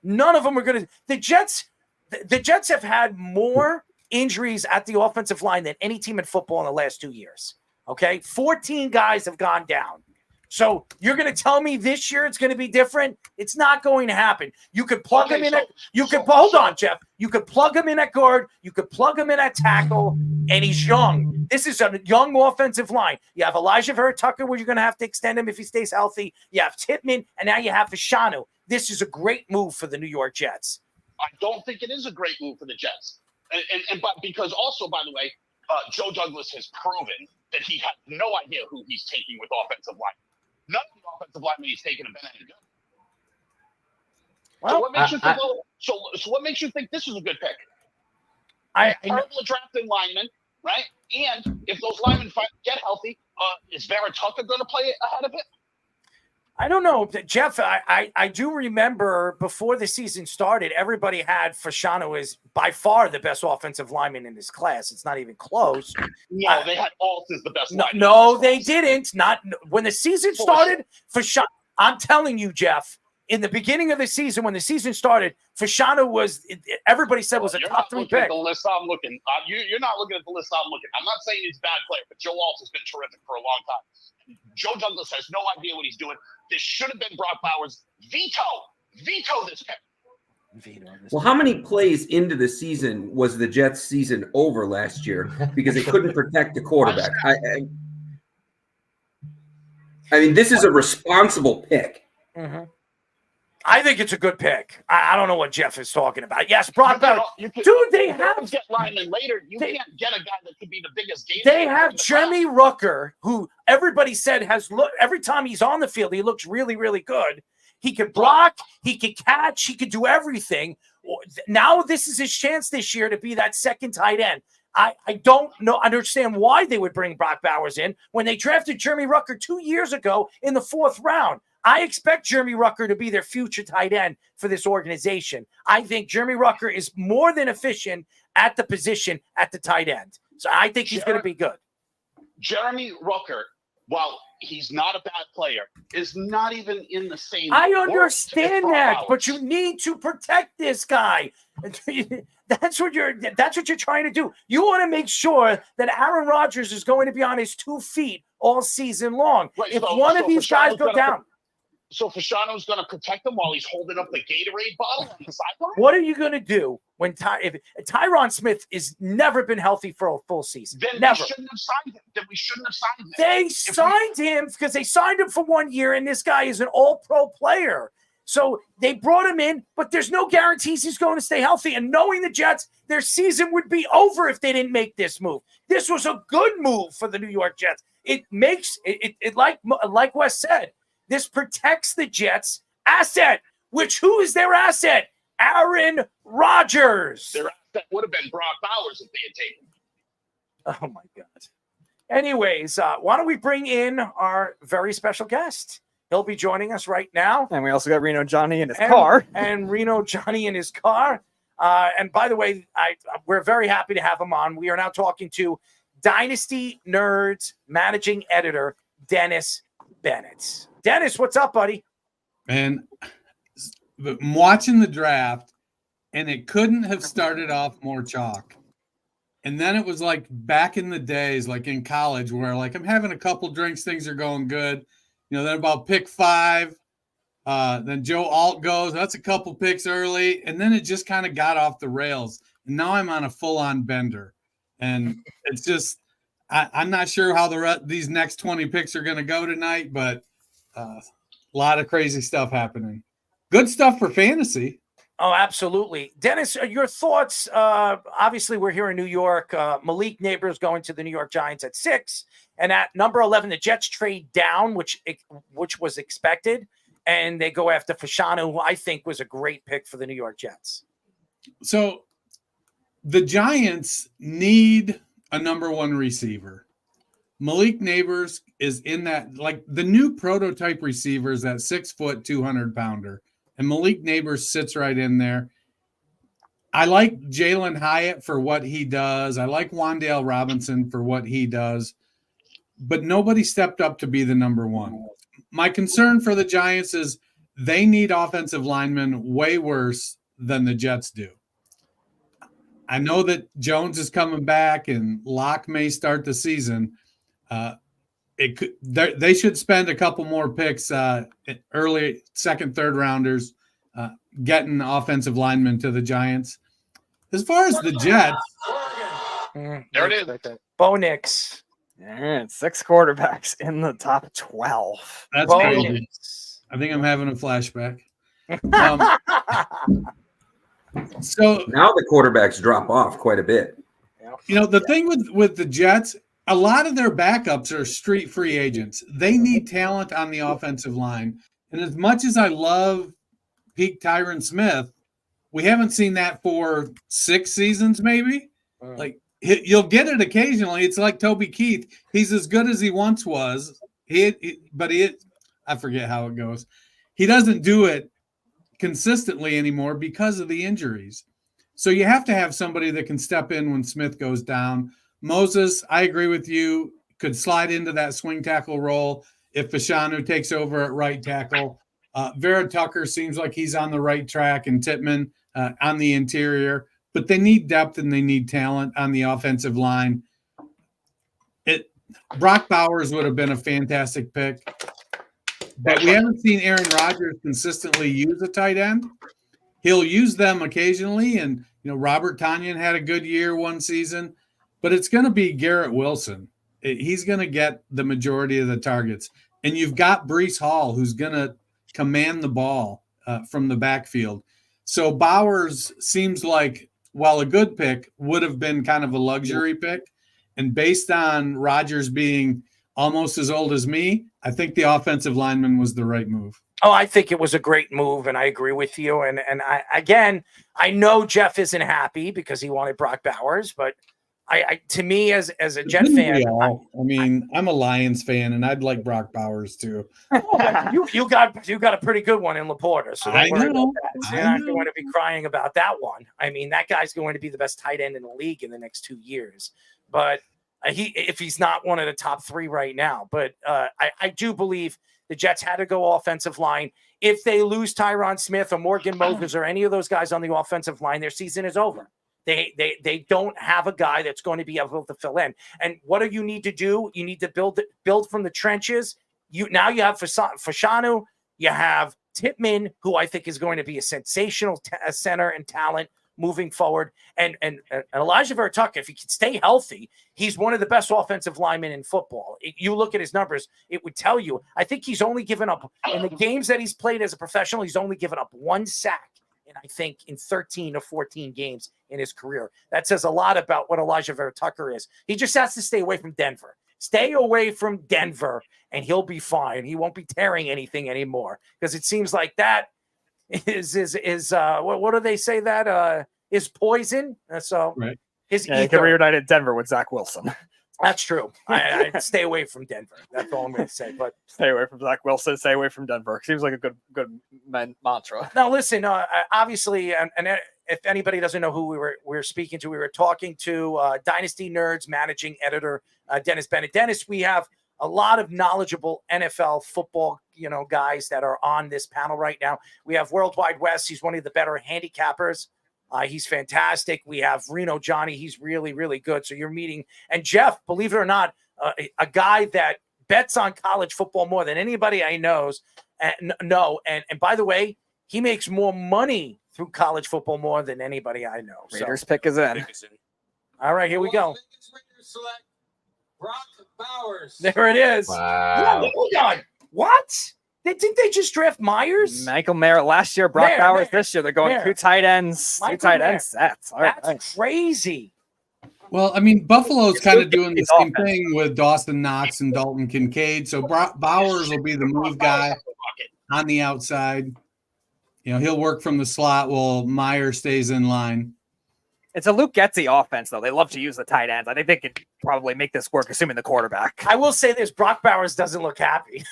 None of them are going to. The Jets have had more injuries at the offensive line than any team in football in the last 2 years. Okay, 14 guys have gone down. So you're going to tell me this year it's going to be different? It's not going to happen. You could plug him in. Hold on, Jeff. You could plug him in at guard. You could plug him in at tackle, and he's young. This is a young offensive line. You have Elijah Vera Tucker, where you're going to have to extend him if he stays healthy. You have Tippmann, and now you have Fasano. This is a great move for the New York Jets. I don't think it is a great move for the Jets, but because also, by the way, Joe Douglas has proven that he has no idea who he's taking with offensive line. None of the offensive linemen he's taken have been any good. Well, so what makes you think this is a good pick? Terrible drafting linemen, right? And if those linemen get healthy, is Vera Tucker going to play ahead of it? I don't know, Jeff. I do remember before the season started, everybody had Fasano as by far the best offensive lineman in this class. It's not even close. No, they had Alt as the best lineman. No, they didn't. Not when the season started. Fasano, I'm telling you, Jeff. In the beginning of the season, when the season started, Fasano was everybody said was a top 3 pick. The list I'm looking. You're not looking at the list I'm looking. I'm not saying he's a bad player, but Joe Alt has been terrific for a long time. Joe Douglas has no idea what he's doing. This should have been Brock Bowers. Veto this pick. Well, how many plays into the season was the Jets' season over last year because they couldn't protect the quarterback? I mean, this is a responsible pick. Mm-hmm. I think it's a good pick. I don't know what Jeff is talking about. Yes, Brock Bowers. Dude, they have get linemen later. You can't get a guy that could be the biggest game. They have Jeremy Rucker, who everybody said has looked every time he's on the field, he looks really, really good. He could block, he could catch, he could do everything. Now this is his chance this year to be that second tight end. I don't understand why they would bring Brock Bowers in when they drafted Jeremy Rucker 2 years ago in the 4th round. I expect Jeremy Rucker to be their future tight end for this organization. I think Jeremy Rucker is more than efficient at the position at the tight end. So I think he's going to be good. Jeremy Rucker, while he's not a bad player, is not even in the same. I understand that, but you need to protect this guy. That's what you're trying to do. You want to make sure that Aaron Rodgers is going to be on his 2 feet all season long. Right, if one of these guys go down. So Fashano's going to protect him while he's holding up the Gatorade bottle on the sideline? What are you going to do when if Tyron Smith has never been healthy for a full season? Then Never. we shouldn't have signed him. They signed him because they signed him for 1 year, and this guy is an all-pro player. So they brought him in, but there's no guarantees he's going to stay healthy. And knowing the Jets, their season would be over if they didn't make this move. This was a good move for the New York Jets. It makes it like Wes said, this protects the Jets' asset, who is their asset? Aaron Rodgers. Their asset would have been Brock Bowers if they had taken him. Oh, my God. Anyways, why don't we bring in our very special guest? He'll be joining us right now. And we also got Reno Johnny in his car. And Reno Johnny in his car. And by the way, we're very happy to have him on. We are now talking to Dynasty Nerds managing editor, Dennis Bennett. Dennis, what's up, buddy? And I'm watching the draft, and it couldn't have started off more chalk. And then it was like back in the days, like in college, where like I'm having a couple drinks, things are going good. You know, then about pick 5, then Joe Alt goes. That's a couple picks early, and then it just kind of got off the rails. And now I'm on a full-on bender, and it's just I'm not sure how these next 20 picks are going to go tonight, but a lot of crazy stuff happening. Good stuff for fantasy. Oh, absolutely. Dennis, your thoughts? Obviously, we're here in New York. Malik Neighbors going to the New York Giants at 6. And at number 11, the Jets trade down, which was expected. And they go after Fashanu, who I think was a great pick for the New York Jets. So the Giants need a number 1 receiver. Malik Neighbors is in that, like the new prototype receiver is that 6 foot, 200-pounder. And Malik Neighbors sits right in there. I like Jalen Hyatt for what he does. I like Wan'Dale Robinson for what he does. But nobody stepped up to be the number 1. My concern for the Giants is they need offensive linemen way worse than the Jets do. I know that Jones is coming back and Locke may start the season. They should spend a couple more picks, early second, third rounders, getting offensive linemen to the Giants. As far as the Jets, There it is. Bo Nix. And 6 quarterbacks in the top 12. That's Bo crazy. Nix. I think I'm having a flashback. So Now the quarterbacks drop off quite a bit. you know the thing with the Jets, a lot of their backups are street free agents. They need talent on the offensive line. And as much as I love peak Tyron Smith, we haven't seen that for 6 seasons, maybe. Like you'll get it occasionally. It's like Toby Keith. He's as good as he once was. But I forget how it goes. He doesn't do it consistently anymore because of the injuries. So you have to have somebody that can step in when Smith goes down. Moses, I agree with you, could slide into that swing tackle role if Fashanu takes over at right tackle. Vera Tucker seems like he's on the right track, and Tittman on the interior. But they need depth and they need talent on the offensive line. Brock Bowers would have been a fantastic pick. But we haven't seen Aaron Rodgers consistently use a tight end. He'll use them occasionally, and Robert Tonyan had a good year one season. But it's going to be Garrett Wilson. He's going to get the majority of the targets. And you've got Breece Hall, who's going to command the ball from the backfield. So Bowers seems like, while a good pick, would have been kind of a luxury pick. And based on Rodgers being almost as old as me, I think the offensive lineman was the right move. Oh, I think it was a great move, and I agree with you. And I know Jeff isn't happy because he wanted Brock Bowers, but to me, as a Jet fan, I'm a Lions fan, and I'd like Brock Bowers too. you got a pretty good one in Laporta, so I know. You're not going to be crying about that one. I mean, that guy's going to be the best tight end in the league in the next 2 years, but if he's not one of the top 3 right now. But I do believe the Jets had to go offensive line. If they lose Tyron Smith or Morgan Moses or any of those guys on the offensive line, their season is over. They don't have a guy that's going to be able to fill in. And what do you need to do? You need to build from the trenches. You have Fashanu, You have Tippmann, who I think is going to be a sensational center and talent moving forward. And Elijah Vera Tucker, if he can stay healthy, he's one of the best offensive linemen in football. You look at his numbers, it would tell you. I think he's only given up, in the games that he's played as a professional, he's only given up 1 sack. And I think in 13 or 14 games in his career. That says a lot about what Elijah Vera Tucker is. He just has to stay away from Denver. Stay away from Denver, and he'll be fine. He won't be tearing anything anymore, because it seems like that is what do they say that is poison? So right. He can reunite at Denver with Zach Wilson. That's true. I stay away from Denver. That's all I'm going to say. But stay away from Zach Wilson. Stay away from Denver. Seems like a good mantra. Now, listen. Obviously, and if anybody doesn't know who we were speaking to, we were talking to Dynasty Nerds managing editor Dennis Bennett. Dennis, we have a lot of knowledgeable NFL football, guys that are on this panel right now. We have Worldwide West. He's one of the better handicappers. He's fantastic. We have Reno Johnny. He's really, really good. So you're meeting, and Jeff, believe it or not, a guy that bets on college football more than anybody I know. And by the way, he makes more money through college football more than anybody I know. Raiders pick is in. All right, here we go. Brock Bowers. There it is. Wow. Yeah, hold on. What? Didn't they just draft Myers? Michael Mayer last year, Brock Bowers this year. They're going two tight ends. Michael Two tight Mayer. end sets. That's crazy. Well, I mean, Buffalo's kind of doing the same thing with Dawson Knox and Dalton Kincaid. So Bowers will be the move guy on the outside. He'll work from the slot while Meyer stays in line. It's a Luke Getsy offense, though. They love to use the tight ends. I think they could probably make this work, assuming the quarterback. I will say this: Brock Bowers doesn't look happy.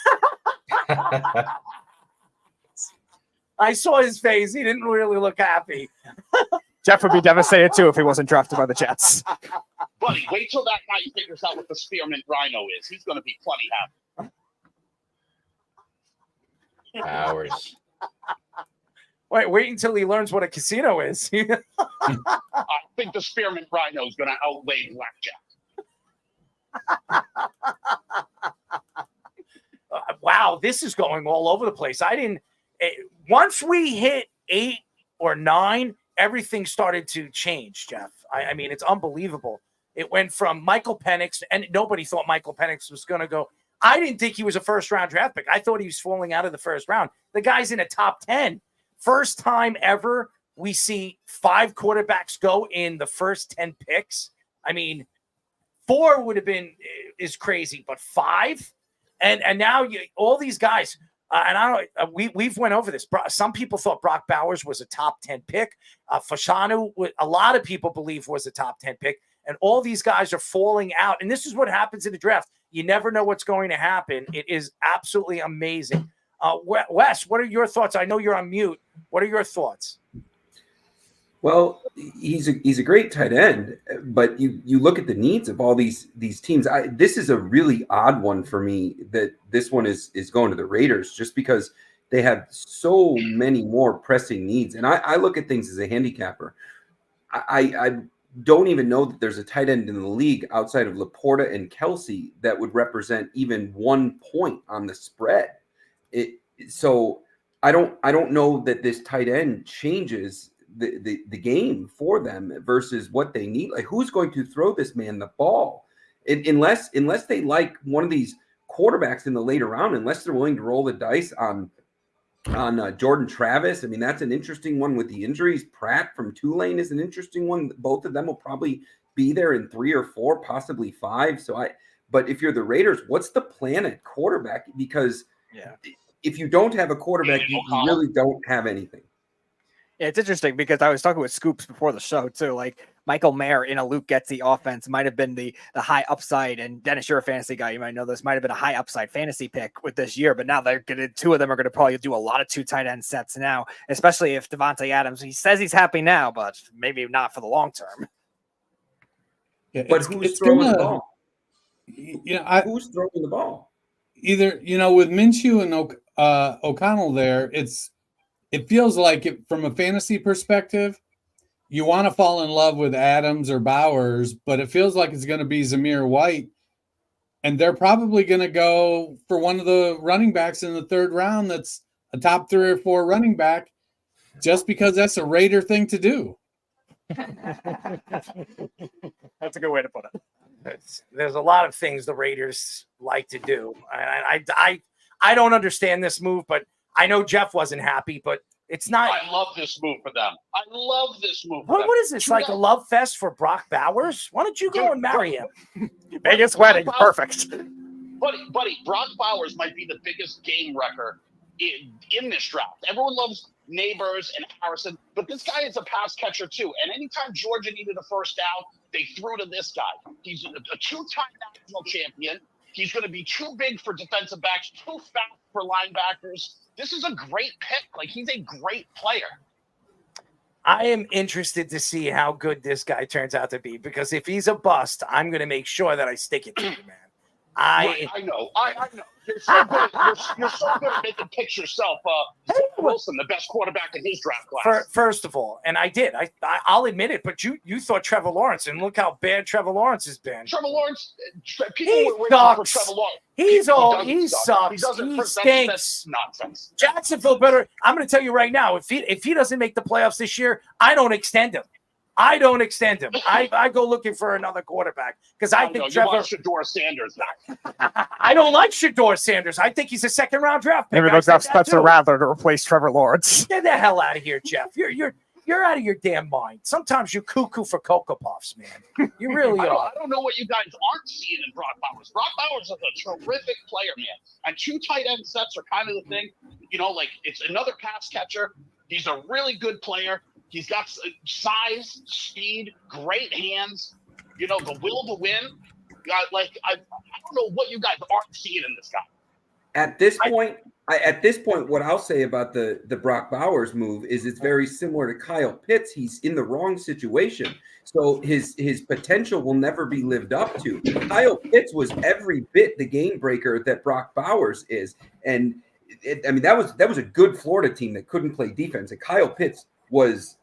I saw his face. He didn't really look happy. Jeff would be devastated, too, if he wasn't drafted by the Jets. Buddy, wait till that guy figures out what the spearmint rhino is. He's going to be plenty happy. Bowers. Wait until he learns what a casino is. I think the spearmint rhino is going to outweigh blackjack. Wow, this is going all over the place. Once we hit 8 or 9, everything started to change, Jeff. I mean, it's unbelievable. It went from Michael Penix, and nobody thought Michael Penix was going to go. I didn't think he was a first-round draft pick. I thought he was falling out of the first round. The guy's in a top 10. First time ever we see 5 quarterbacks go in the first 10 picks. I mean, 4 would have been is crazy, but 5, and now all these guys. And I don't. We've went over this. Some people thought Brock Bowers was a top 10 pick. Fashanu, a lot of people believe was a top 10 pick. And all these guys are falling out. And this is what happens in the draft. You never know what's going to happen. It is absolutely amazing. Wes, what are your thoughts? I know you're on mute. What are your thoughts? Well, he's a great tight end, but you look at the needs of all these teams. This is a really odd one for me that this one is going to the Raiders, just because they have so many more pressing needs. And I look at things as a handicapper. I don't even know that there's a tight end in the league outside of Laporta and Kelsey that would represent even 1 point on the spread. So I don't know that this tight end changes the game for them versus what they need. Like, who's going to throw this man the ball? Unless they like one of these quarterbacks in the later round, unless they're willing to roll the dice on Jordan Travis. I mean, that's an interesting one with the injuries. Pratt from Tulane is an interesting one. Both of them will probably be there in 3 or 4, possibly 5. But if you're the Raiders, what's the plan at quarterback? Because if you don't have a quarterback, you really don't have anything. Yeah, it's interesting because I was talking with Scoops before the show too. Like, Michael Mayer in a Luke Getsy offense might have been the high upside, and Dennis, you're a fantasy guy, you might know this, might have been a high upside fantasy pick with this year. But now two of them are going to probably do a lot of 2 tight end sets now, especially if Devontae Adams, he says he's happy now, but maybe not for the long term. Yeah, but who's throwing the ball? Who's throwing the ball? Either with Minshew and O'Connell there, it feels like from a fantasy perspective, you want to fall in love with Adams or Bowers, but it feels like it's going to be Zamir White. And they're probably going to go for one of the running backs in the 3rd round that's a top 3 or 4 running back just because that's a Raider thing to do. That's a good way to put it. There's a lot of things the Raiders like to do. I don't understand this move, but I know Jeff wasn't happy, but it's not. I love this move for them. I love this move. What is this, like a love fest for Brock Bowers? Why don't you go and marry him? Vegas wedding, perfect. Buddy, Brock Bowers might be the biggest game wrecker in this draft. Everyone loves Neighbors and Harrison, but this guy is a pass catcher too. And anytime Georgia needed a first down, they threw to this guy. He's a 2-time national champion. He's going to be too big for defensive backs, too fast for linebackers. This is a great pick. Like, he's a great player. I am interested to see how good this guy turns out to be, because if he's a bust, I'm going to make sure that I stick it to you, man. I know. You're so good at making picks yourself. Wilson, the best quarterback in his draft class. First of all, and I did. I'll admit it, but you thought Trevor Lawrence, and look how bad Trevor Lawrence has been. Trevor Lawrence, he sucks. He sucks. He stinks. Nonsense. Jacksonville better. I'm going to tell you right now, if he doesn't make the playoffs this year, I don't extend him. I go looking for another quarterback because I think Trevor. You want Shedeur Sanders now. I don't like Shedeur Sanders. I think he's a second-round draft pick. Maybe they'll have Spencer Rattler to replace Trevor Lawrence. Get the hell out of here, Jeff. You're out of your damn mind. Sometimes you cuckoo for Cocoa Puffs, man. You really are. I don't know what you guys aren't seeing in Brock Bowers. Brock Bowers is a terrific player, man. And 2 tight end sets are kind of the thing. Like, it's another pass catcher. He's a really good player. He's got size, speed, great hands, the will to win. I don't know what you guys aren't seeing in this guy. At this point, what I'll say about the Brock Bowers move is it's very similar to Kyle Pitts. He's in the wrong situation, so his potential will never be lived up to. Kyle Pitts was every bit the game breaker that Brock Bowers is, and that was a good Florida team that couldn't play defense. And Kyle Pitts was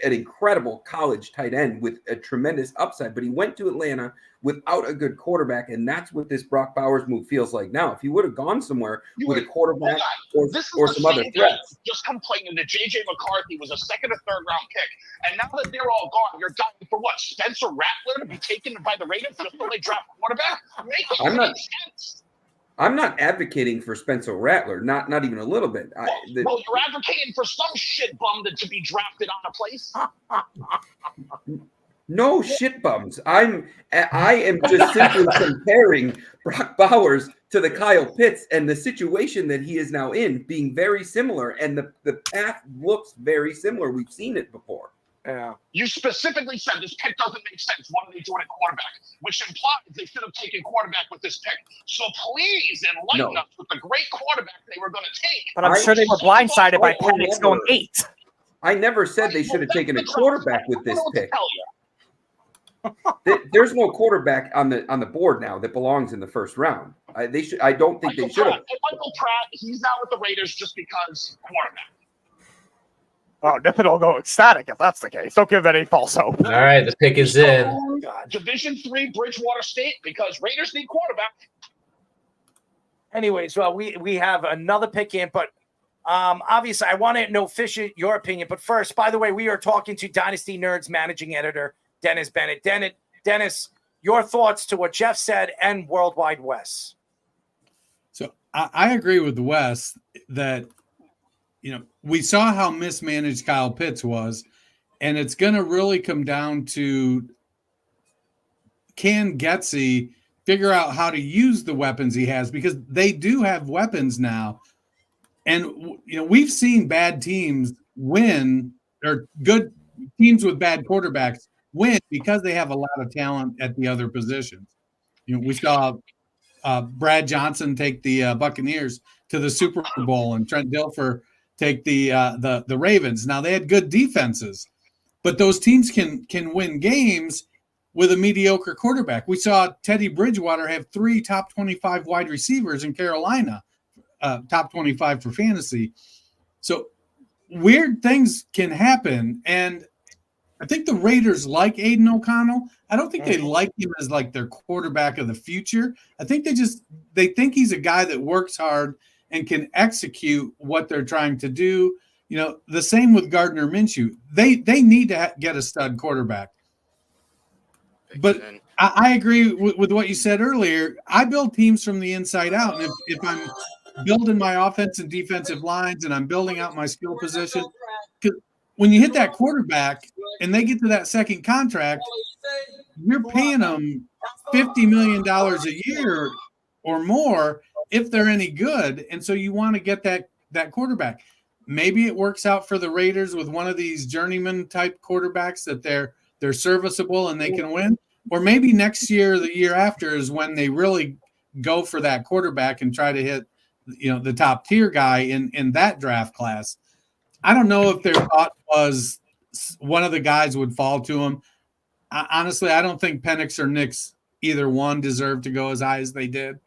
an incredible college tight end with a tremendous upside, but he went to Atlanta without a good quarterback, and that's what this Brock Bowers move feels like now. If he would have gone somewhere with a quarterback or some other threats. Just complaining that J.J. McCarthy was a 2nd or 3rd round pick, and now that they're all gone, you're dying for what? Spencer Rattler to be taken by the Raiders just so they draft a quarterback? Make sense. I'm not advocating for Spencer Rattler, not even a little bit. Well, you're advocating for some shit bum to be drafted on a place. No shit bums. I am just simply comparing Brock Bowers to the Kyle Pitts and the situation that he is now in being very similar, and the path looks very similar. We've seen it before. Yeah. You specifically said this pick doesn't make sense. Why don't they join a quarterback? Which implies they should have taken quarterback with this pick. So please enlighten us with the great quarterback they were going to take. But I'm sure they were blindsided by Penix going 8. I never said they should have taken a quarterback with this pick. There's no quarterback on the board now that belongs in the first round. I don't think they should have. Michael Pratt, he's now with the Raiders just because quarterback. Oh, Nippon will go ecstatic if that's the case. Don't give any false hope. All right, the pick is in. Division III Bridgewater State, because Raiders need quarterback. Anyways, well, we have another pick in, but obviously I want to know, Fisher, your opinion. But first, by the way, we are talking to Dynasty Nerds managing editor Dennis Bennett. Dennis, your thoughts to what Jeff said and Worldwide Wes. So I agree with Wes that we saw how mismanaged Kyle Pitts was, and it's going to really come down to, can Getsy figure out how to use the weapons he has, because they do have weapons now. And, we've seen bad teams win, or good teams with bad quarterbacks win because they have a lot of talent at the other positions. We saw Brad Johnson take the Buccaneers to the Super Bowl, and Trent Dilfer take the Ravens. Now, they had good defenses, but those teams can win games with a mediocre quarterback. We saw Teddy Bridgewater have 3 top 25 wide receivers in Carolina, top 25 for fantasy. So weird things can happen, and I think the Raiders like Aiden O'Connell. I don't think they like him as like their quarterback of the future. I think they think he's a guy that works hard and can execute what they're trying to do. You know, the same with Gardner Minshew. They need to get a stud quarterback. But I agree with what you said earlier. I build teams from the inside out. And if I'm building my offense and defensive lines and I'm building out my skill position, when you hit that quarterback and they get to that second contract, you're paying them $50 million a year or more if they're any good. And so you want to get that quarterback. Maybe it works out for the Raiders with one of these journeyman type quarterbacks that they're serviceable and they can win. Or maybe next year or the year after is when they really go for that quarterback and try to hit, you know, the top tier guy in that draft class. I don't know if their thought was one of the guys would fall to him. Honestly, I don't think Penix or Nix, either one, deserved to go as high as they did.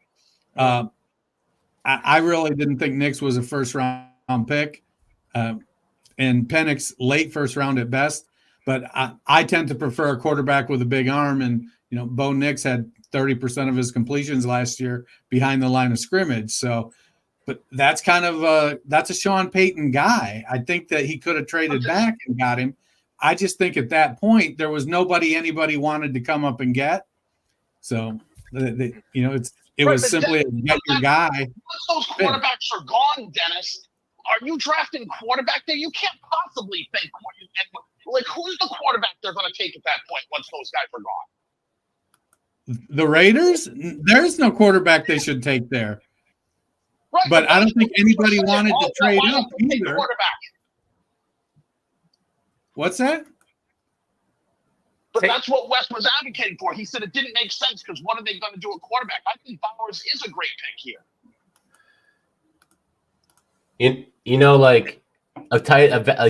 I really didn't think Nix was a first round pick. And Penix late first round at best, but I tend to prefer a quarterback with a big arm. And, you know, Bo Nix had 30% of his completions last year behind the line of scrimmage. So, but that's kind of that's a Sean Payton guy. I think that he could have traded back and got him. I just think at that point, there was nobody anybody wanted to come up and get. So, you know, it was simply a get your guy. Once those quarterbacks are gone, Dennis, are you drafting quarterback there? You can't possibly think, like, who's the quarterback they're going to take at that point once those guys are gone? The Raiders? There's no quarterback they should take there. Right, but I don't think anybody wanted to trade up either. What's that? But that's what Wes was advocating for. He said it didn't make sense because what are they going to do at quarterback? I think Bowers is a great pick here. You know, like a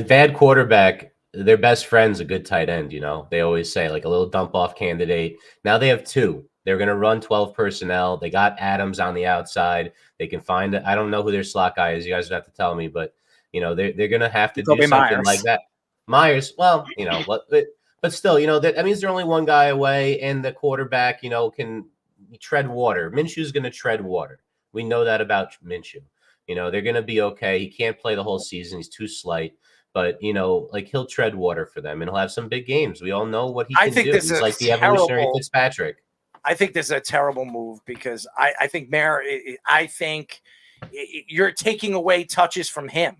bad quarterback, their best friend's a good tight end. You know, they always say, like, a little dump off candidate. Now they have two. They're going to run 12 personnel. They got Adams on the outside. They can find it. I don't know who their slot guy is. You guys would have to tell me, but you know, they're going to have to do something Myers. like that. Myers, well, you know what, but still, you know, that means they're only one guy away, and the quarterback, you know, can tread water. Minshew's going to tread water. We know that about Minshew. You know, they're going to be okay. He can't play the whole season. He's too slight. But, you know, like, he'll tread water for them, and he'll have some big games. We all know what he can do. He's like the evolutionary Fitzpatrick. I think this is a terrible move because I think I think you're taking away touches from him.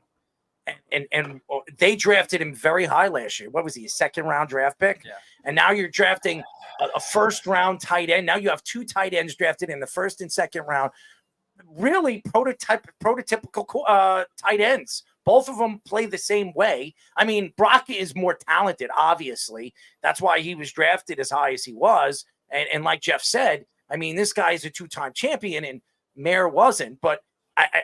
And they drafted him very high last year. What was he, a second-round draft pick? Yeah. And now you're drafting a first-round tight end. Now you have two tight ends drafted in the first and second round. Really prototypical tight ends. Both of them play the same way. I mean, Brock is more talented, obviously. That's why he was drafted as high as he was. And like Jeff said, I mean, this guy is a two-time champion, and Mayer wasn't. But,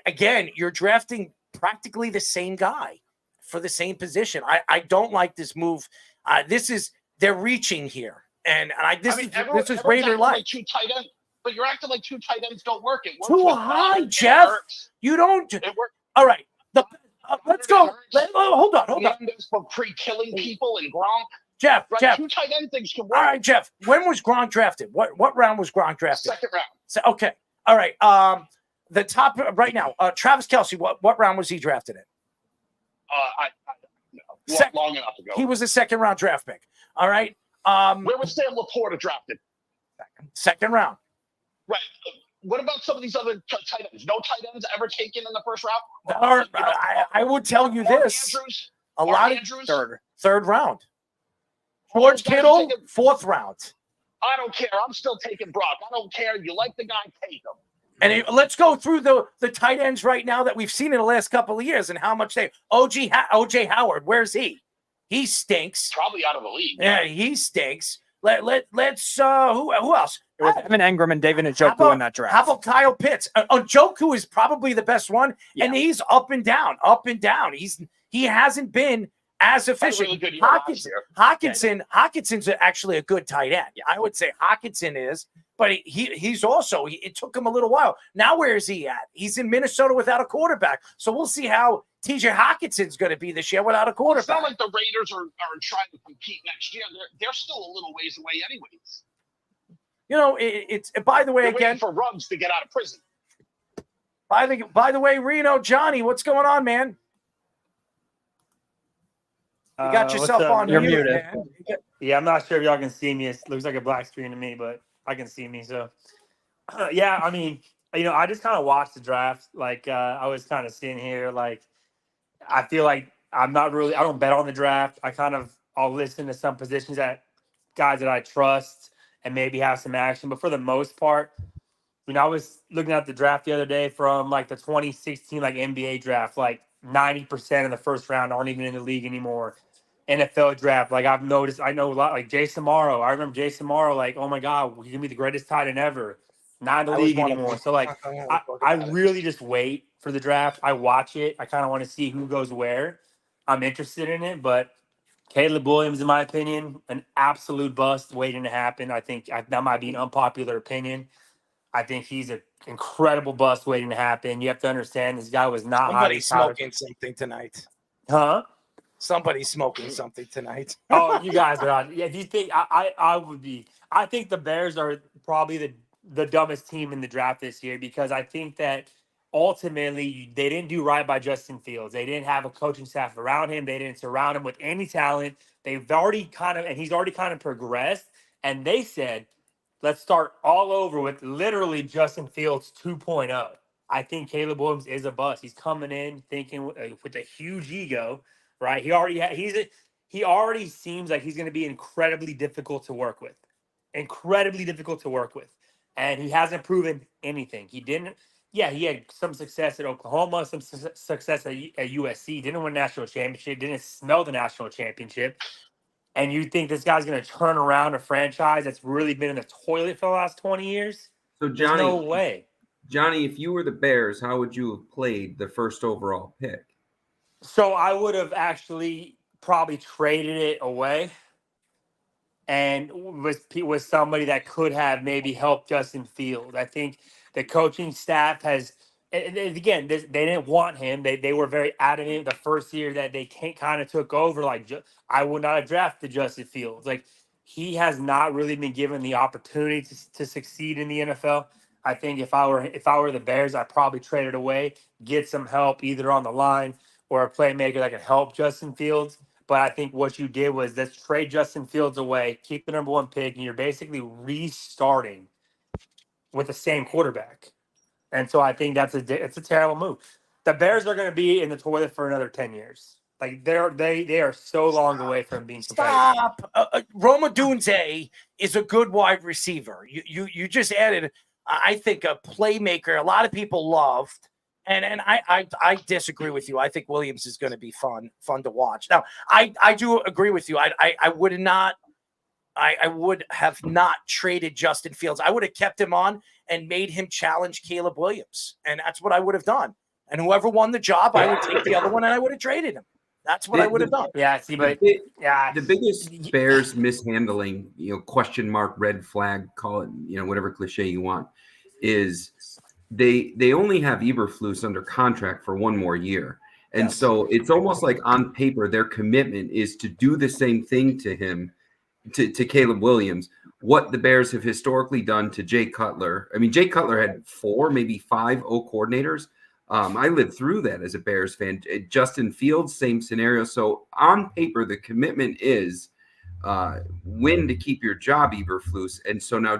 again, you're drafting practically the same guy for the same position. I don't like this move. They're reaching here. And this is Raider like two tight ends, but you're acting like two tight ends don't work. It works too high, Jeff. You don't. It works. All right. Let's go. Hold on. For pre-killing people and Gronk. Jeff, right, Jeff. Two tight end things can work. All right, Jeff. When was Gronk drafted? What round was Gronk drafted? Second round. So, okay. All right. The top right now, Travis Kelce, what round was he drafted in? Long enough ago. He was a second round draft pick. All right. Where was Sam Laporta drafted? Second round. Right. What about some of these other tight ends? No tight ends ever taken in the first round? I would tell you this. Andrews, a lot of third round. George Kittle, fourth round. I don't care. I'm still taking Brock. I don't care. You like the guy, take him. And let's go through the tight ends right now that we've seen in the last couple of years and how much OJ Howard, where's he? He stinks. Probably out of the league. Yeah, he stinks. Let's who else? It was Evan Engram and David Njoku in that draft. How about Kyle Pitts? Njoku is probably the best one, and he's up and down. He hasn't been as efficient. Really Hawkinson's actually a good tight end. I would say Hawkinson is, but he's also it took him a little while. Now where is he at? He's in Minnesota without a quarterback. So we'll see how TJ Hawkinson's going to be this year without a quarterback. It's not like the Raiders are trying to compete next year. They're still a little ways away anyways. You know, it's by the way, they're again, waiting for Ruggs to get out of prison. By the way, Reno, Johnny, what's going on, man? You got yourself on You're mute, muted. man. Yeah, I'm not sure if y'all can see me. It looks like a black screen to me, but I can see me. So, yeah, I mean, I just kind of watched the draft. Like, I was kind of sitting here, like, I feel like I don't bet on the draft. I'll listen to some positions that guys that I trust and maybe have some action. But for the most part, I was looking at the draft the other day from like the 2016 like NBA draft, like 90% of the first round aren't even in the league anymore. NFL draft, like I've noticed, I know a lot, like Jason Morrow. I remember Jason Morrow, like, oh my God, he's gonna be the greatest tight end ever. Not in the league anymore. So like, I really just wait for the draft. I watch it. I kind of want to see who goes where. I'm interested in it, but Caleb Williams, in my opinion, an absolute bust waiting to happen. I think that might be an unpopular opinion. I think he's an incredible bust waiting to happen. You have to understand this guy was not Somebody's smoking something tonight. Huh? Somebody's smoking something tonight. Oh, you guys are on. Yeah, if you think I think the Bears are probably the dumbest team in the draft this year because I think that ultimately they didn't do right by Justin Fields. They didn't have a coaching staff around him. They didn't surround him with any talent. He's already kind of progressed. And they said, let's start all over with literally Justin Fields 2.0. I think Caleb Williams is a bust. He's coming in thinking with a huge ego, right? He already seems like he's going to be incredibly difficult to work with. And he hasn't proven anything. He had some success at Oklahoma, some success at USC, didn't win a national championship, didn't smell the national championship. And you think this guy's going to turn around a franchise that's really been in the toilet for the last 20 years? So, There's no way. Johnny, if you were the Bears, how would you have played the first overall pick? So I would have actually probably traded it away and with somebody that could have maybe helped Justin Fields. I think the coaching staff has – and again, they didn't want him. They were very adamant the first year that they kind of took over. Like, I would not have drafted Justin Fields. Like, he has not really been given the opportunity to succeed in the NFL. I think if I were the Bears, I'd probably trade it away, get some help either on the line or a playmaker that can help Justin Fields. But I think what you did was let's trade Justin Fields away, keep the number one pick, and you're basically restarting with the same quarterback. And so I think it's a terrible move. The Bears are going to be in the toilet for another 10 years. Like they are so long away from being competitive. Stop. Roma Dunze is a good wide receiver. You just added, I think, a playmaker a lot of people loved. And I disagree with you. I think Williams is going to be fun to watch. Now, I do agree with you. I would have not traded Justin Fields. I would have kept him on and made him challenge Caleb Williams. And that's what I would have done. And whoever won the job, I would take the other one and I would have traded him. That's what I would have done. Yeah, see, but the biggest Bears mishandling, question mark, red flag, call it, whatever cliche you want, is they only have Eberflus under contract for one more year. And so it's almost like on paper, their commitment is to do the same thing to him, to Caleb Williams, what the Bears have historically done to Jay Cutler. I mean, Jay Cutler had 4, maybe 5 O coordinators. I lived through that as a Bears fan. Justin Fields, same scenario. So on paper, the commitment is win to keep your job, Eberflus. And so now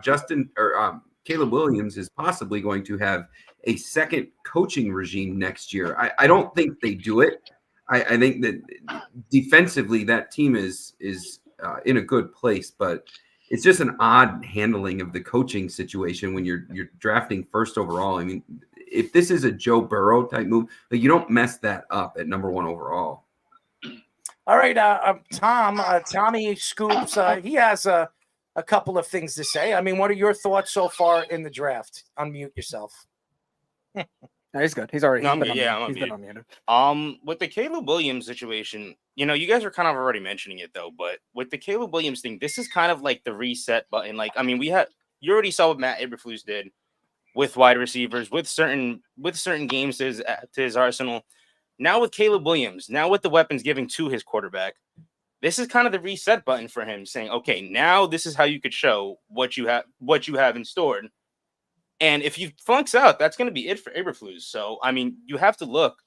Caleb Williams is possibly going to have a second coaching regime next year. I don't think they do it. I think that defensively that team is in a good place, but it's just an odd handling of the coaching situation when you're drafting first overall. I mean, if this is a Joe Burrow type move, you don't mess that up at number 1 overall. All right, Tommy Scoops, he has a couple of things to say. I mean, what are your thoughts so far in the draft? Unmute yourself. No, he's good. He's already I'm been unmuted. With the Caleb Williams situation, you guys are kind of already mentioning it though, but with the Caleb Williams thing, this is kind of like the reset button. Like, I mean, you already saw what Matt Eberflus did with wide receivers, with certain games to his arsenal. Now with Caleb Williams, now with the weapons given to his quarterback, this is kind of the reset button for him, saying, okay, now this is how you could show what you have in store. And if he flunks out, that's going to be it for Eberflus. So, I mean, you have to look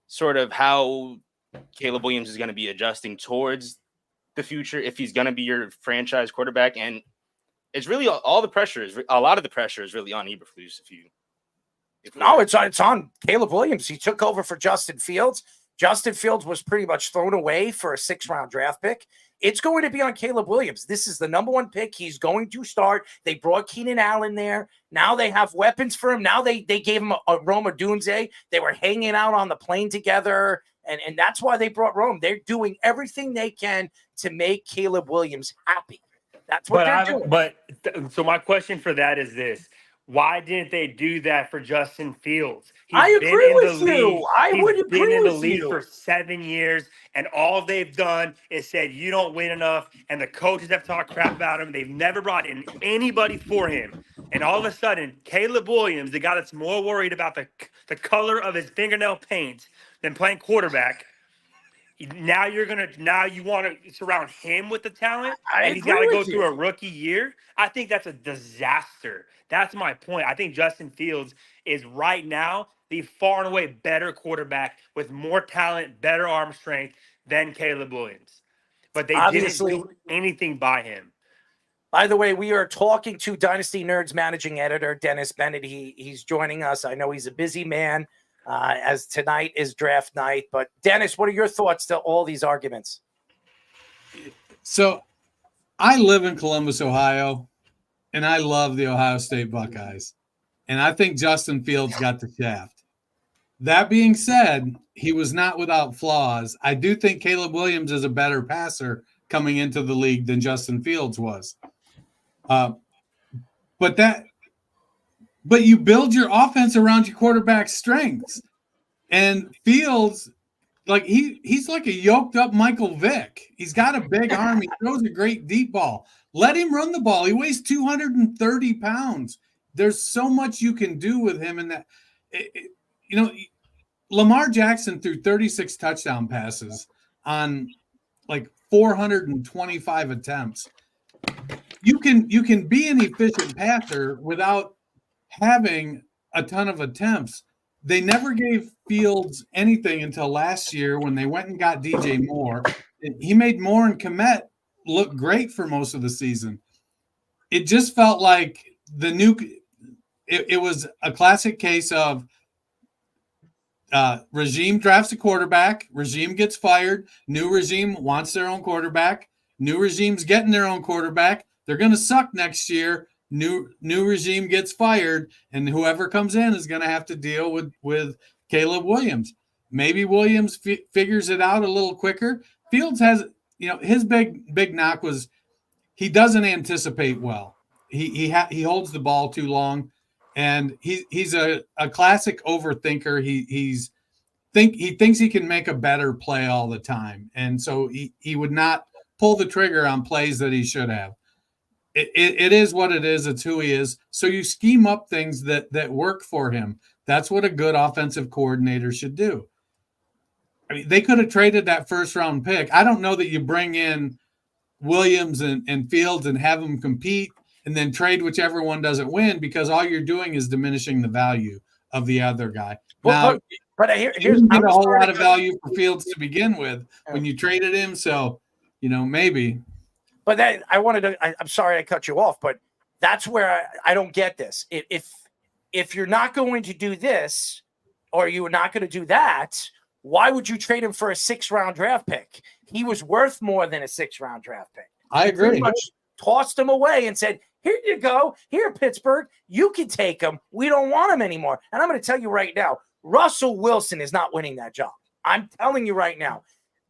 sort of how Caleb Williams is going to be adjusting towards the future if he's going to be your franchise quarterback. And it's really a lot of the pressure is really on Eberflus. No, it's on Caleb Williams. He took over for Justin Fields. Justin Fields was pretty much thrown away for a 6th-round draft pick. It's going to be on Caleb Williams. This is the number 1 pick. He's going to start. They brought Keenan Allen there. Now they have weapons for him. Now they gave him a Rome Odunze. They were hanging out on the plane together, and that's why they brought Rome. They're doing everything they can to make Caleb Williams happy. That's what they're doing. So my question for that is this. Why didn't they do that for Justin Fields? I agree with you. I would agree with you. He's been in the league for 7 years, and all they've done is said, you don't win enough, and the coaches have talked crap about him. They've never brought in anybody for him. And all of a sudden, Caleb Williams, the guy that's more worried about the color of his fingernail paint than playing quarterback, now you want to surround him with the talent, and he's got to go through a rookie year. I think that's a disaster. That's my point. I think Justin Fields is right now the far and away better quarterback with more talent, better arm strength than Caleb Williams. But they didn't do anything by him. By the way, we are talking to Dynasty Nerds managing editor Dennis Bennett. He's joining us. I know he's a busy man, as tonight is draft night. But Dennis, what are your thoughts to all these arguments? So I live in Columbus, Ohio, and I love the Ohio State Buckeyes. And I think Justin Fields got the shaft. That being said, he was not without flaws. I do think Caleb Williams is a better passer coming into the league than Justin Fields was. But you build your offense around your quarterback's strengths. And Fields, like he's like a yoked up Michael Vick. He's got a big arm. He throws a great deep ball. Let him run the ball. He weighs 230 pounds. There's so much you can do with him in that. Lamar Jackson threw 36 touchdown passes on like 425 attempts. You can be an efficient passer without having a ton of attempts. They never gave Fields anything until last year when they went and got DJ Moore. He made Moore and Kmet look great for most of the season. It just felt like it was a classic case of regime drafts a quarterback, regime gets fired, new regime wants their own quarterback, new regime's getting their own quarterback. They're going to suck next year. New regime gets fired, and whoever comes in is going to have to deal with Caleb Williams. Maybe Williams figures it out a little quicker. Fields has, his big knock was he doesn't anticipate well. He holds the ball too long, and he's a classic overthinker. He thinks he can make a better play all the time, and so he would not pull the trigger on plays that he should have. It is what it is. It's who he is. So you scheme up things that work for him. That's what a good offensive coordinator should do. I mean, they could have traded that first-round pick. I don't know that you bring in Williams and Fields and have them compete and then trade whichever one doesn't win, because all you're doing is diminishing the value of the other guy. But here's you get a whole lot of value for Fields to begin with when you traded him. So, maybe. But I'm sorry I cut you off, but that's where I don't get this. If you're not going to do this or you're not going to do that, why would you trade him for a 6th-round draft pick? He was worth more than a 6th-round draft pick. I agree. Pretty much tossed him away and said, here you go. Here, Pittsburgh, you can take him. We don't want him anymore. And I'm going to tell you right now, Russell Wilson is not winning that job. I'm telling you right now,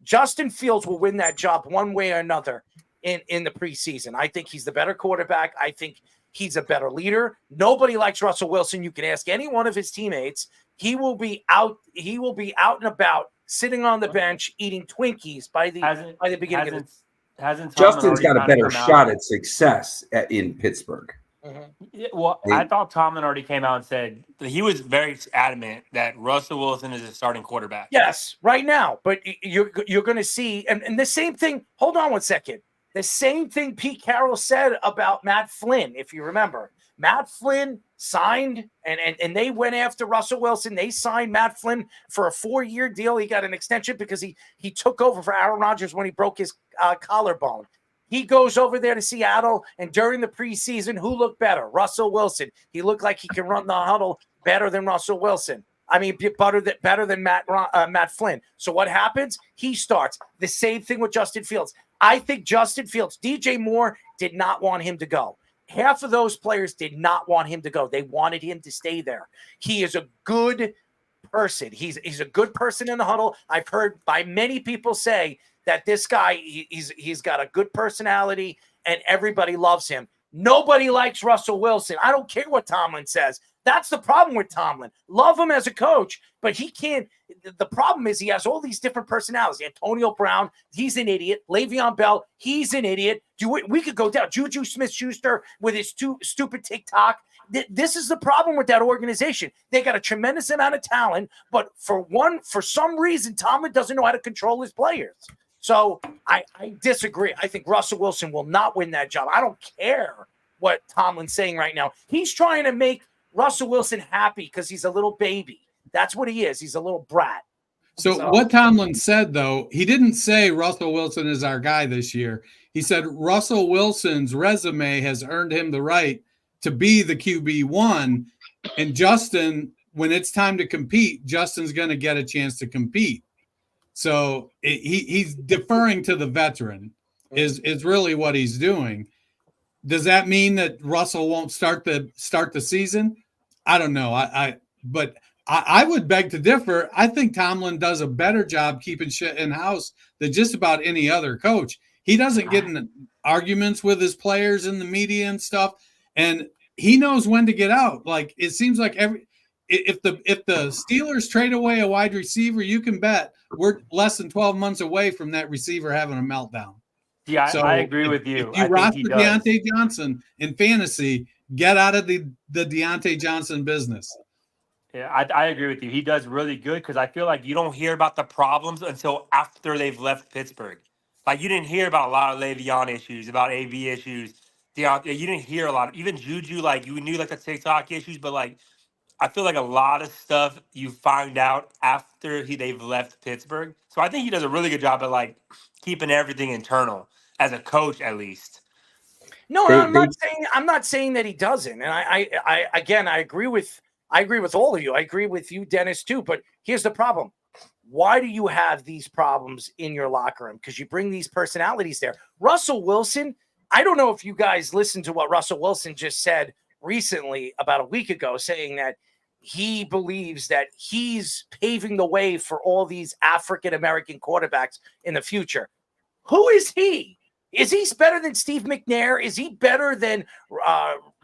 Justin Fields will win that job one way or another in the preseason. I think he's the better quarterback. I think he's a better leader. Nobody likes Russell Wilson. You can ask any one of his teammates. He will be out and about, sitting on the bench, eating Twinkies by the beginning of the Justin's got a better shot at success in Pittsburgh. Mm-hmm. Yeah, well, I thought Tomlin already came out and said that he was very adamant that Russell Wilson is a starting quarterback. Yes, right now. But you're going to see, and the same thing. Hold on one second. The same thing Pete Carroll said about Matt Flynn, if you remember. Matt Flynn signed, and they went after Russell Wilson. They signed Matt Flynn for a 4-year deal. He got an extension because he took over for Aaron Rodgers when he broke his collarbone. He goes over there to Seattle, and during the preseason, who looked better? Russell Wilson. He looked like he can run the huddle better than Russell Wilson. I mean, better than Matt Flynn. So what happens? He starts. The same thing with Justin Fields. I think Justin Fields, DJ Moore did not want him to go. Half of those players did not want him to go. They wanted him to stay there. He is a good person. He's a good person in the huddle. I've heard by many people say that this guy, he's got a good personality and everybody loves him. Nobody likes Russell Wilson. I don't care what Tomlin says. That's the problem with Tomlin. Love him as a coach, but he can't. The problem is he has all these different personalities. Antonio Brown, he's an idiot. Le'Veon Bell, he's an idiot. We could go down. Juju Smith-Schuster with his stupid TikTok. This is the problem with that organization. They got a tremendous amount of talent, but for some reason, Tomlin doesn't know how to control his players. So I disagree. I think Russell Wilson will not win that job. I don't care what Tomlin's saying right now. He's trying to make Russell Wilson happy because he's a little baby. That's what he is. He's a little brat. So what Tomlin said, though, he didn't say Russell Wilson is our guy this year. He said Russell Wilson's resume has earned him the right to be the QB1. And Justin, when it's time to compete, Justin's going to get a chance to compete. So he's deferring to the veteran is really what he's doing. Does that mean that Russell won't start the season? I don't know. But I would beg to differ. I think Tomlin does a better job keeping shit in house than just about any other coach. He doesn't get in arguments with his players in the media and stuff, and he knows when to get out. Like it seems like if the Steelers trade away a wide receiver, you can bet we're less than 12 months away from that receiver having a meltdown. Yeah, So I agree with you. If you roster Deontay Johnson in fantasy, get out of the Deontay Johnson business. Yeah, I agree with you. He does really good because I feel like you don't hear about the problems until after they've left Pittsburgh. Like you didn't hear about a lot of Le'Veon issues, about AV issues. You didn't hear a lot of even Juju. Like you knew like the TikTok issues, but like I feel like a lot of stuff you find out after they've left Pittsburgh. So I think he does a really good job at like keeping everything internal as a coach, at least. No, I'm not saying that he doesn't. And I agree with all of you. I agree with you, Dennis, too. But here's the problem. Why do you have these problems in your locker room? Because you bring these personalities there. Russell Wilson, I don't know if you guys listened to what Russell Wilson just said recently about a week ago, saying that he believes that he's paving the way for all these African-American quarterbacks in the future. Who is he? Is he better than Steve McNair? Is he better than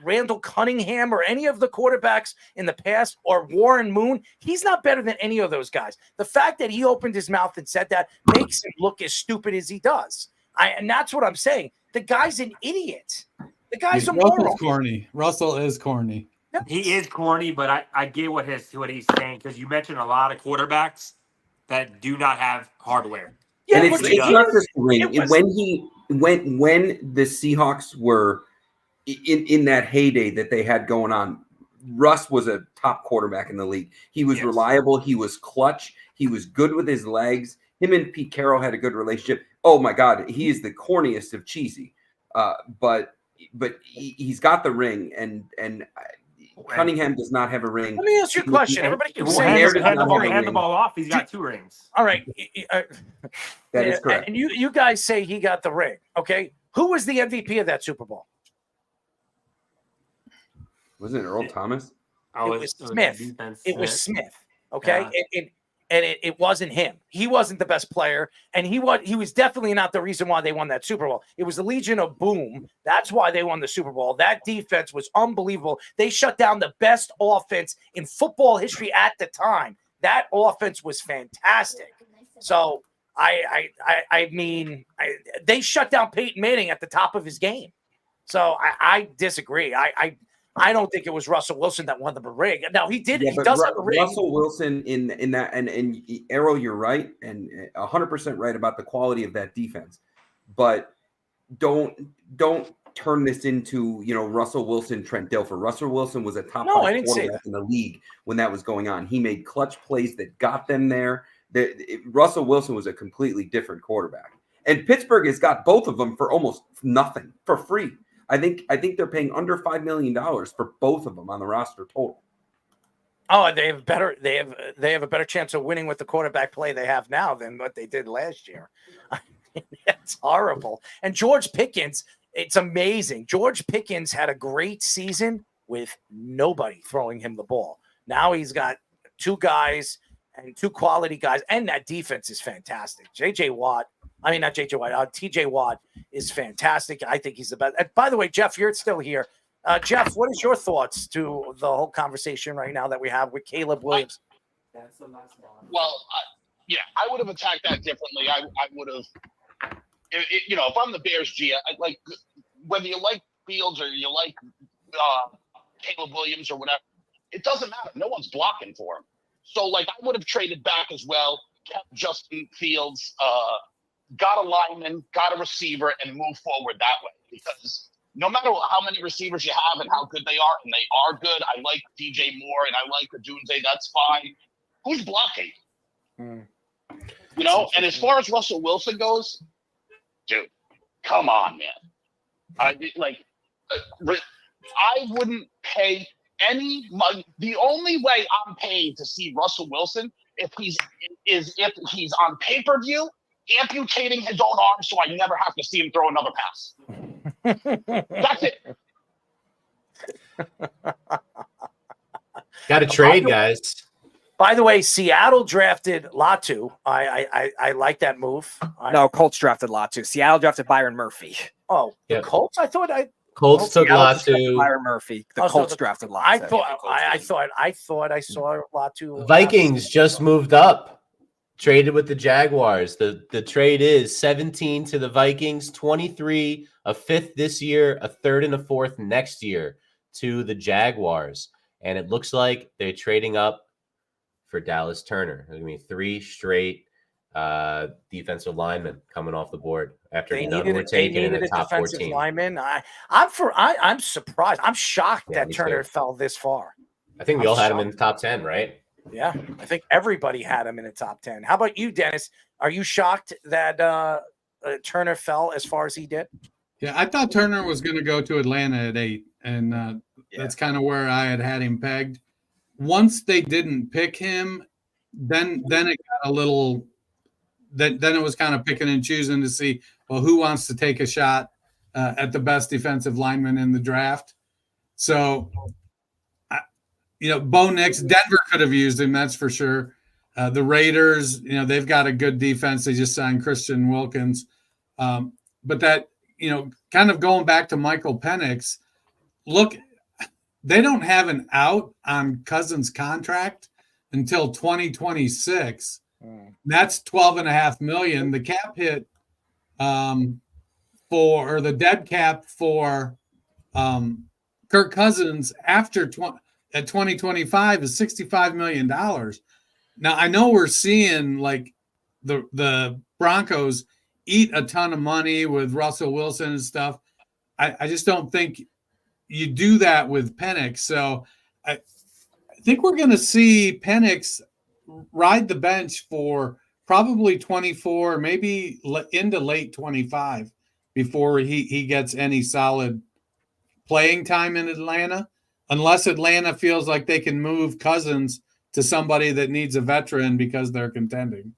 Randall Cunningham or any of the quarterbacks in the past or Warren Moon? He's not better than any of those guys. The fact that he opened his mouth and said that makes him look as stupid as he does. And that's what I'm saying. The guy's an idiot. The guy's a moron. Russell's corny. Russell is corny. He is corny, but I get what he's saying because you mentioned a lot of quarterbacks that do not have hardware. Yeah, and it's not just the ring. When the Seahawks were in that heyday that they had going on, Russ was a top quarterback in the league. He was reliable. He was clutch. He was good with his legs. Him and Pete Carroll had a good relationship. Oh my God, he is the corniest of cheesy. But he's got the ring, and Cunningham does not have a ring. Let me ask you a question. Everybody keeps saying hand the ball off. He's got 2 rings. All right. That is correct. And you guys say he got the ring. Okay. Who was the MVP of that Super Bowl? Wasn't it Earl Thomas? It was Smith. It was Smith. Okay. Yeah. It wasn't him. He wasn't the best player, and he was definitely not the reason why they won that Super Bowl. It was the Legion of Boom. That's why they won the Super Bowl. That defense was unbelievable. They shut down the best offense in football history at the time. That offense was fantastic. So I mean, they shut down Peyton Manning at the top of his game. So I disagree. I don't think it was Russell Wilson that won the ring. Now he did. Yeah, he does have a ring. Russell Wilson in that and Arrow, you're right, and 100% right about the quality of that defense. But don't turn this into, Russell Wilson, Trent Dilfer. Russell Wilson was a top No, I five didn't say quarterback in the league when that was going on. He made clutch plays that got them there. Russell Wilson was a completely different quarterback. And Pittsburgh has got both of them for almost nothing, for free. I think they're paying under $5 million for both of them on the roster total. Oh, they have a better chance of winning with the quarterback play they have now than what they did last year. It's horrible. And George Pickens, it's amazing. George Pickens had a great season with nobody throwing him the ball. Now he's got two guys and two quality guys, and that defense is fantastic. TJ Watt is fantastic. I think he's the best. And by the way, Jeff, you're still here. Jeff, what is your thoughts to the whole conversation right now that we have with Caleb Williams? Well, I would have attacked that differently. I would have, if I'm the Bears GM, like whether you like Fields or you like Caleb Williams or whatever, it doesn't matter. No one's blocking for him. So, like, I would have traded back as well, kept Justin Fields, got a lineman, got a receiver, and move forward that way. Because no matter how many receivers you have and how good they are, and they are good, I like DJ Moore and I like Odunze, that's fine. Who's blocking? And as far as Russell Wilson goes, dude, come on, man. I wouldn't pay any money. The only way I'm paying to see Russell Wilson if he's on pay-per-view amputating his own arm so I never have to see him throw another pass. That's it. Got to trade, guys. By the way, Seattle drafted Latu. I like that move. No, Colts drafted Latu. Seattle drafted Byron Murphy. Oh, the Colts? Colts took Latu. Byron Murphy. The Colts drafted Latu. I thought I saw Latu. Vikings just moved up. Traded with the Jaguars. The trade is 17 to the Vikings, 23, a fifth this year, a third and a fourth next year to the Jaguars. And it looks like they're trading up for Dallas Turner. There's going to be 3 straight defensive linemen coming off the board after none were taken in the top 14. Lineman. I'm surprised. I'm shocked that Turner fell this far. I think we all had him in the top 10, right? Yeah, I think everybody had him in the top 10. How about you, Dennis? Are you shocked that Turner fell as far as he did? Yeah, I thought Turner was going to go to Atlanta at 8, and that's kind of where I had him pegged. Once they didn't pick him, then it got a little. Then it was kind of picking and choosing to see, well, who wants to take a shot at the best defensive lineman in the draft. So. Bo Nix, Denver could have used him, that's for sure. The Raiders, they've got a good defense. They just signed Christian Wilkins. But that, kind of going back to Michael Penix, look, they don't have an out on Cousins' contract until 2026. That's $12.5 million. The cap hit or the dead cap for Kirk Cousins at 2025 is $65 million. Now, I know we're seeing like the Broncos eat a ton of money with Russell Wilson and stuff. I just don't think you do that with Penix. So I think we're going to see Penix ride the bench for probably 24, maybe into late 25 before he gets any solid playing time in Atlanta. Unless Atlanta feels like they can move Cousins to somebody that needs a veteran because they're contending.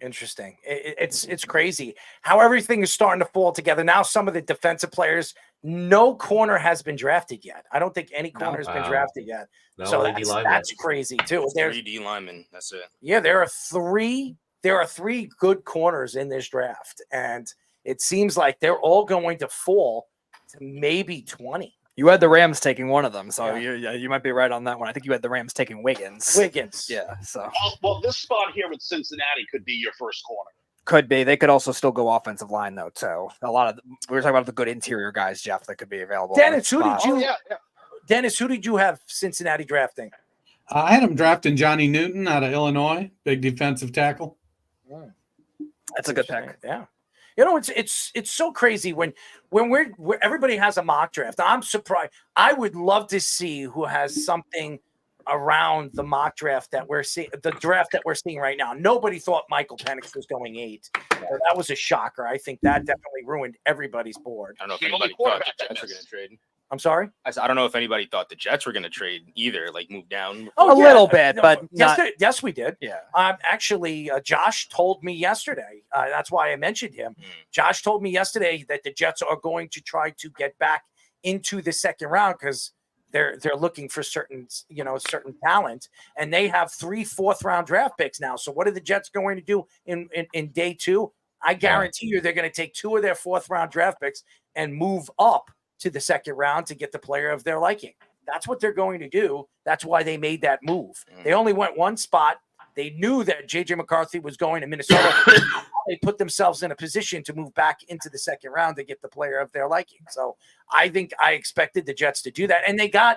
Interesting. It's crazy how everything is starting to fall together. Now some of the defensive players, no corner has been drafted yet. I don't think any corner has been drafted yet. No, so that's crazy too. There's 3 D linemen. That's it. Yeah, there are three good corners in this draft, and it seems like they're all going to fall to maybe 20. You had the Rams taking one of them, so you might be right on that one. I think you had the Rams taking Wiggins. Yeah. So well, this spot here with Cincinnati could be your first corner. Could be. They could also still go offensive line though. Too. We were talking about the good interior guys, Jeff, that could be available. Dennis, Dennis, who did you have Cincinnati drafting? I had him drafting Johnny Newton out of Illinois, big defensive tackle. That's a good pick. Yeah. You know, it's so crazy when everybody has a mock draft. I'm surprised. I would love to see who has something around the mock draft that we're seeing, the draft that we're seeing right now. Nobody thought Michael Penix was going 8. So that was a shocker. I think that definitely ruined everybody's board. I don't know if anybody thought the Jets were going to trade. I'm sorry? I don't know if anybody thought the Jets were going to trade either, like move down. A little bit, but yes, we did. Yeah. Actually, Josh told me yesterday. That's why I mentioned him. Josh told me yesterday that the Jets are going to try to get back into the second round because they're looking for certain talent, and they have 3 4th-round draft picks now. So what are the Jets going to do in day 2? I guarantee you they're going to take 2 of their 4th-round draft picks and move up to the second round to get the player of their liking. That's what they're going to do. That's why they made that move. They only went one spot. They knew that J.J. McCarthy was going to Minnesota. They put themselves in a position to move back into the second round to get the player of their liking. So I think I expected the Jets to do that. And they got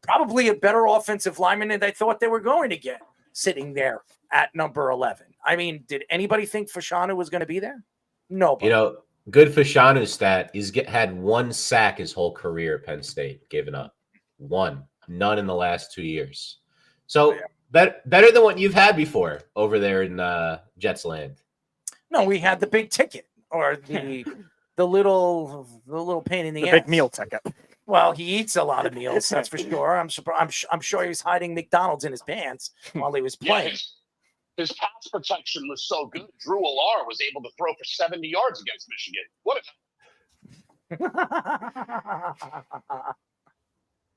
probably a better offensive lineman than they thought they were going to get sitting there at number 11. I mean, did anybody think Fashanu was going to be there? No. You know, good Fashanu's stat. He's had 1 sack his whole career at Penn State, given up. 1. None in the last 2 years. So better than what you've had before over there in Jets land. No, we had the big ticket or the little pain in the ass. Big meal ticket. Well, he eats a lot of meals, that's for sure. I'm sure he was hiding McDonald's in his pants while he was playing. Yeah, his pass protection was so good. Drew Alar was able to throw for 70 yards against Michigan. What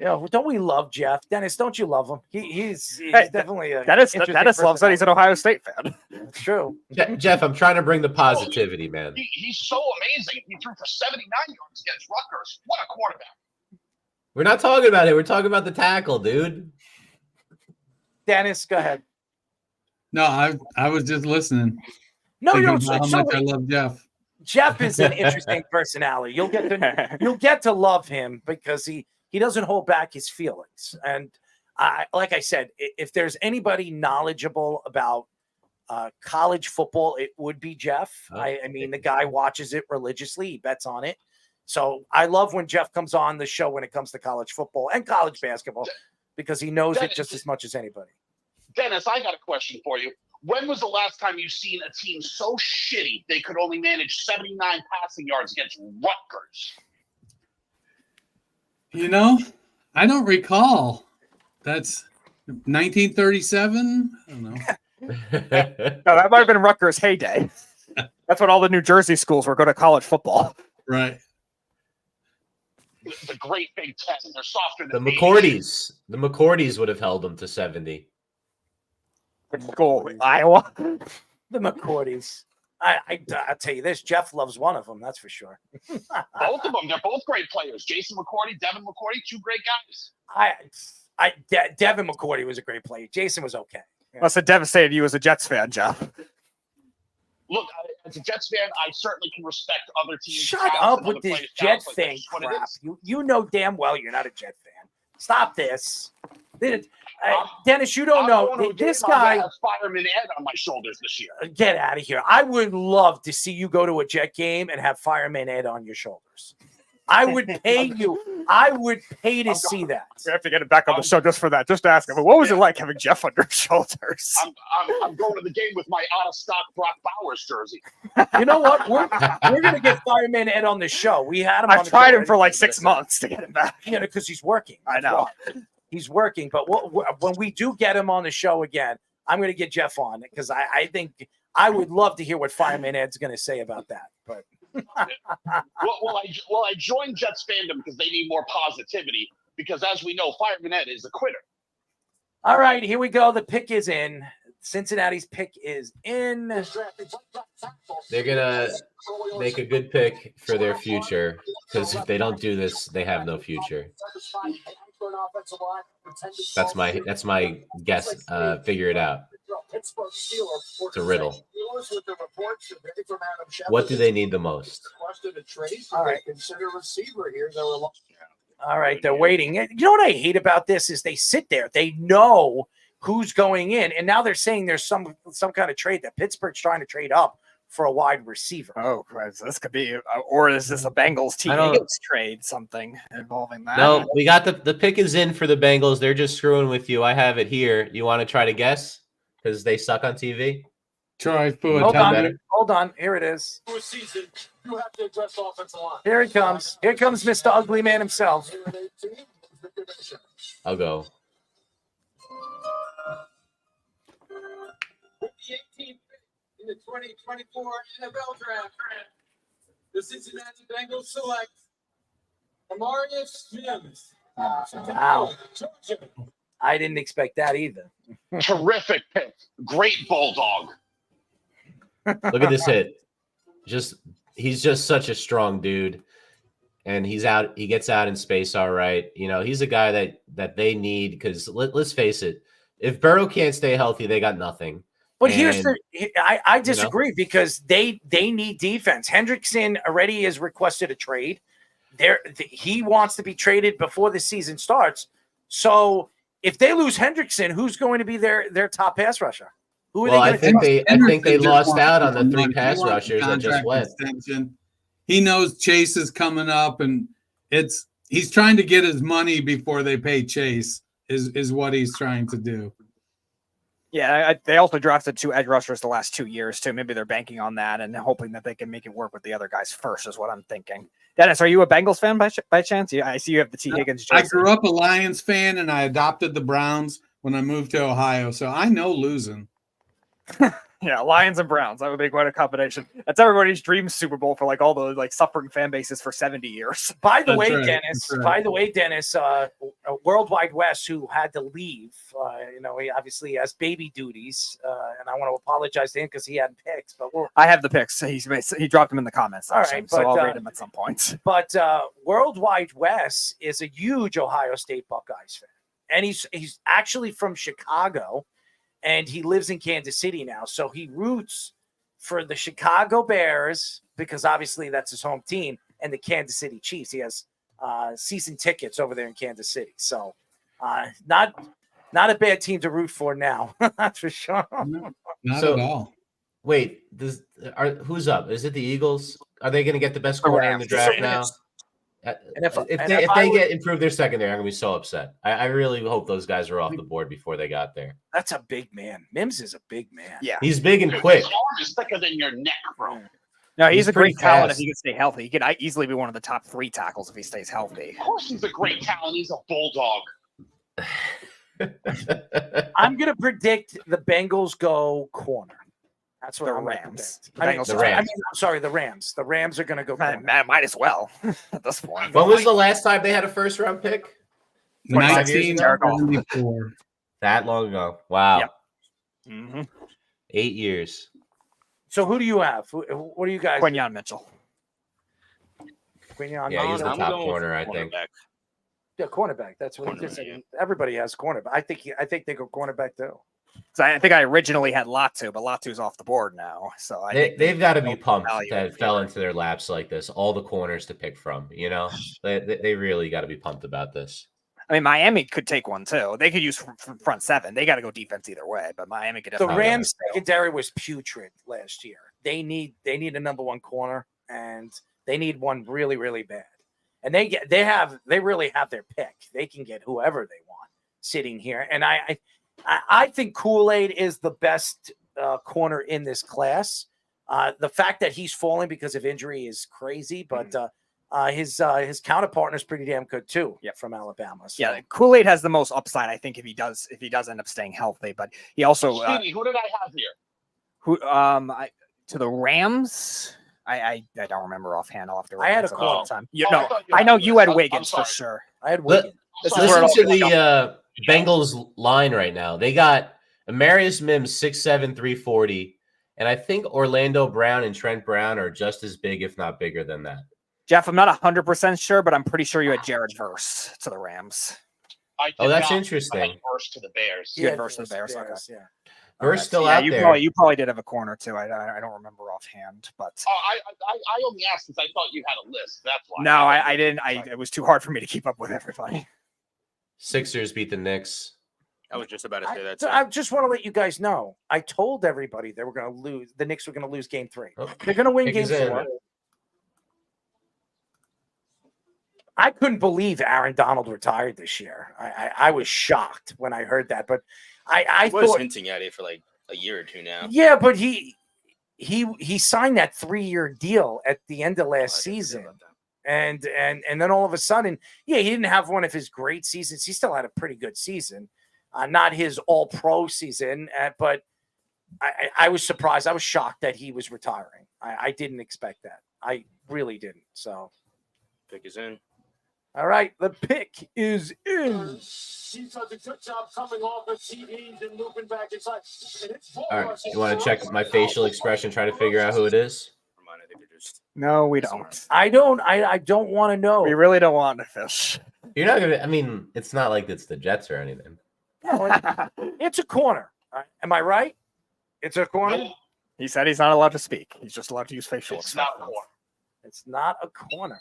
Yeah, don't we love Jeff? Dennis, don't you love him? He's definitely a Dennis loves that he's an Ohio State fan. It's true. Jeff, I'm trying to bring the positivity, man. He's so amazing. He threw for 79 yards against Rutgers. What a quarterback. We're not talking about it. We're talking about the tackle, dude. Dennis, go ahead. No, I was just listening. No, you don't. How much I love Jeff. Jeff is an interesting personality. You'll get to love him because he doesn't hold back his feelings. And like I said, if there's anybody knowledgeable about college football, it would be Jeff. I mean, the guy watches it religiously. He bets on it. So I love when Jeff comes on the show when it comes to college football and college basketball because he knows it just as much as anybody. Dennis, I got a question for you. When was the last time you've seen a team so shitty they could only manage 79 passing yards against Rutgers? You know, I don't recall. That's 1937. I don't know. No, that might have been Rutgers' heyday. That's when all the New Jersey schools were going to college football. Right. The great Big Ten. They're softer than The McCourties would have held them to 70. Go Iowa. The McCourties. I'll tell you this, Jeff loves one of them, that's for sure. Both of them, they're both great players. Jason McCourty, Devin McCourty, 2 great guys. Devin McCourty was a great player. Jason was okay. Yeah. Must have devastated you as a Jets fan, Jeff. Look, as a Jets fan, I certainly can respect other teams. Shut up with this Jet fan crap. You know damn well you're not a Jet fan. Stop this. Dennis, you don't know. This guy has Fireman Ed on my shoulders this year. Get out of here. I would love to see you go to a Jet game and have Fireman Ed on your shoulders. I would pay you. I would pay to see that. We have to get him back on the show just for that. Just to ask him, what was it like having Jeff on your shoulders? I'm going to the game with my out-of-stock Brock Bowers jersey. You know what? We're going to get Fireman Ed on the show. We had him. I've tried him for like 6 months to get him back. Yeah, because he's working. I know. He's working. But when we do get him on the show again, I'm going to get Jeff on it because I think I would love to hear what Fireman Ed's going to say about that. But I joined Jets fandom because they need more positivity. Because as we know, Fireman Ed is a quitter. All right, here we go. The pick is in. Cincinnati's pick is in. They're gonna make a good pick for their future because if they don't do this, they have no future. That's my guess. Figure it out. It's a riddle. What do they need the most? All right, they're waiting. You know what I hate about this is they sit there. They know who's going in, and now they're saying there's some kind of trade that Pittsburgh's trying to trade up for a wide receiver. Oh, Christ, this could be, or is this a Bengals T. Higgins trade? Something involving that? No, we got the pick is in for the Bengals. They're just screwing with you. I have it here. You want to try to guess because they suck on TV? Troy, hold on. Here it is. Here he comes. Here comes Mr. Ugly Man himself. I'll go. With the 18th pick in the 2024 NFL Draft, the Cincinnati Bengals select Amarius Mims. Wow. I didn't expect that either. Terrific pick. Great bulldog. Look at this hit. He's just such a strong dude. And he gets out in space all right. You know, he's a guy that they need because let's face it, if Burrow can't stay healthy, they got nothing. But I disagree because they need defense. Hendrickson already has requested a trade. He wants to be traded before the season starts. So if they lose Hendrickson, who's going to be their top pass rusher? I think they lost out on the 3 pass rushers that just went. Extension. He knows Chase is coming up, and he's trying to get his money before they pay Chase. Is what he's trying to do. Yeah, they also drafted 2 edge rushers the last 2 years too. Maybe they're banking on that and hoping that they can make it work with the other guys first. Is what I'm thinking. Dennis, are you a Bengals fan by chance? Yeah, I see you have the T. Higgins jersey. I grew up a Lions fan, and I adopted the Browns when I moved to Ohio, so I know losing. Yeah, Lions and Browns. That would be quite a combination. That's everybody's dream Super Bowl for all the suffering fan bases for 70 years. By the way, Dennis, Worldwide West, who had to leave, he obviously has baby duties, and I want to apologize to him because he hadn't picked. But I have the picks. He dropped them in the comments. All right, so I'll read them at some point. But Worldwide West is a huge Ohio State Buckeyes fan, and he's actually from Chicago. And he lives in Kansas City now. So he roots for the Chicago Bears because obviously that's his home team and the Kansas City Chiefs. He has season tickets over there in Kansas City. So not a bad team to root for now. That's for sure. Not at all. Wait, who's up? Is it the Eagles? Are they going to get the best corner in the draft now? And if they improve their secondary, I'm going to be so upset. I really hope those guys are off the board before they got there. That's a big man. Mims is a big man. Yeah. He's big and quick. His arm is thicker than your neck, bro. No, he's a great talent if he can stay healthy. He could easily be one of the top 3 tackles if he stays healthy. Of course he's a great talent. He's a bulldog. I'm going to predict the Bengals go corner. That's what the I'm Rams. The Rams. The Rams are going to go corner. Might as well at this point. When was the last time they had a first round pick? 1974. That long ago. Wow. Yep. Mm-hmm. 8 years. So who do you have? What do you guys? Quinyon Mitchell. Quinyon. Yeah, he's the top corner, I think. Yeah, cornerback. That's what he just said. Everybody has cornerback. I think they go cornerback too. So I think I originally had Latu, but Latu's off the board now. So they've got to be pumped that fell into their laps like this. All the corners to pick from, they really got to be pumped about this. I mean, Miami could take one too. They could use front 7. They got to go defense either way, but Miami could. The Rams secondary was putrid last year. They need a number 1 corner, and they need one really, really bad. And they really have their pick. They can get whoever they want sitting here, and I think Kool-Aid is the best corner in this class. The fact that he's falling because of injury is crazy, but his counterpart is pretty damn good too. Yeah, from Alabama. So. Yeah, Kool-Aid has the most upside, I think, if he does end up staying healthy. But he also who did I have here? To the Rams. I don't remember offhand. I'll have to. I had a call time. I know you had Wiggins for sure. I had Wiggins. Listen to the Bengals line right now. They got Amarius Mims 6'7", 340, and I think Orlando Brown and Trent Brown are just as big, if not bigger than that. Jeff, I'm not 100% sure, but I'm pretty sure you had Jared Verse to the Rams. That's interesting. Verse to the Bears. You had Verse to the Bears. Okay. Yeah. Verse still out there. You probably did have a corner too. I don't remember offhand, but I only asked because I thought you had a list. That's why. No, I didn't. It was too hard for me to keep up with everybody. Sixers beat the Knicks. I was just about to say that. I just want to let you guys know. I told everybody they were going to lose. The Knicks were going to lose Game 3. Oh, They're going to win Game 4. I couldn't believe Aaron Donald retired this year. I was shocked when I heard that, but I was thought hinting at it for like a year or two now. Yeah, but he signed that 3-year deal at the end of last season. And then all of a sudden, he didn't have one of his great seasons. He still had a pretty good season. Not his all-pro season, but I was surprised. I was shocked that he was retiring. I didn't expect that. I really didn't. So, pick is in. All right, the pick is in. She does a good job coming off the TVs and looping back inside. All right, you want to check my facial expression, try to figure out who it is? No, we don't. I don't want to know. We really don't want to fish. You're not gonna. I mean, it's not like it's the Jets or anything. It's a corner. Am I right? It's a corner. He said he's not allowed to speak. He's just allowed to use facial expressions. It's not a corner.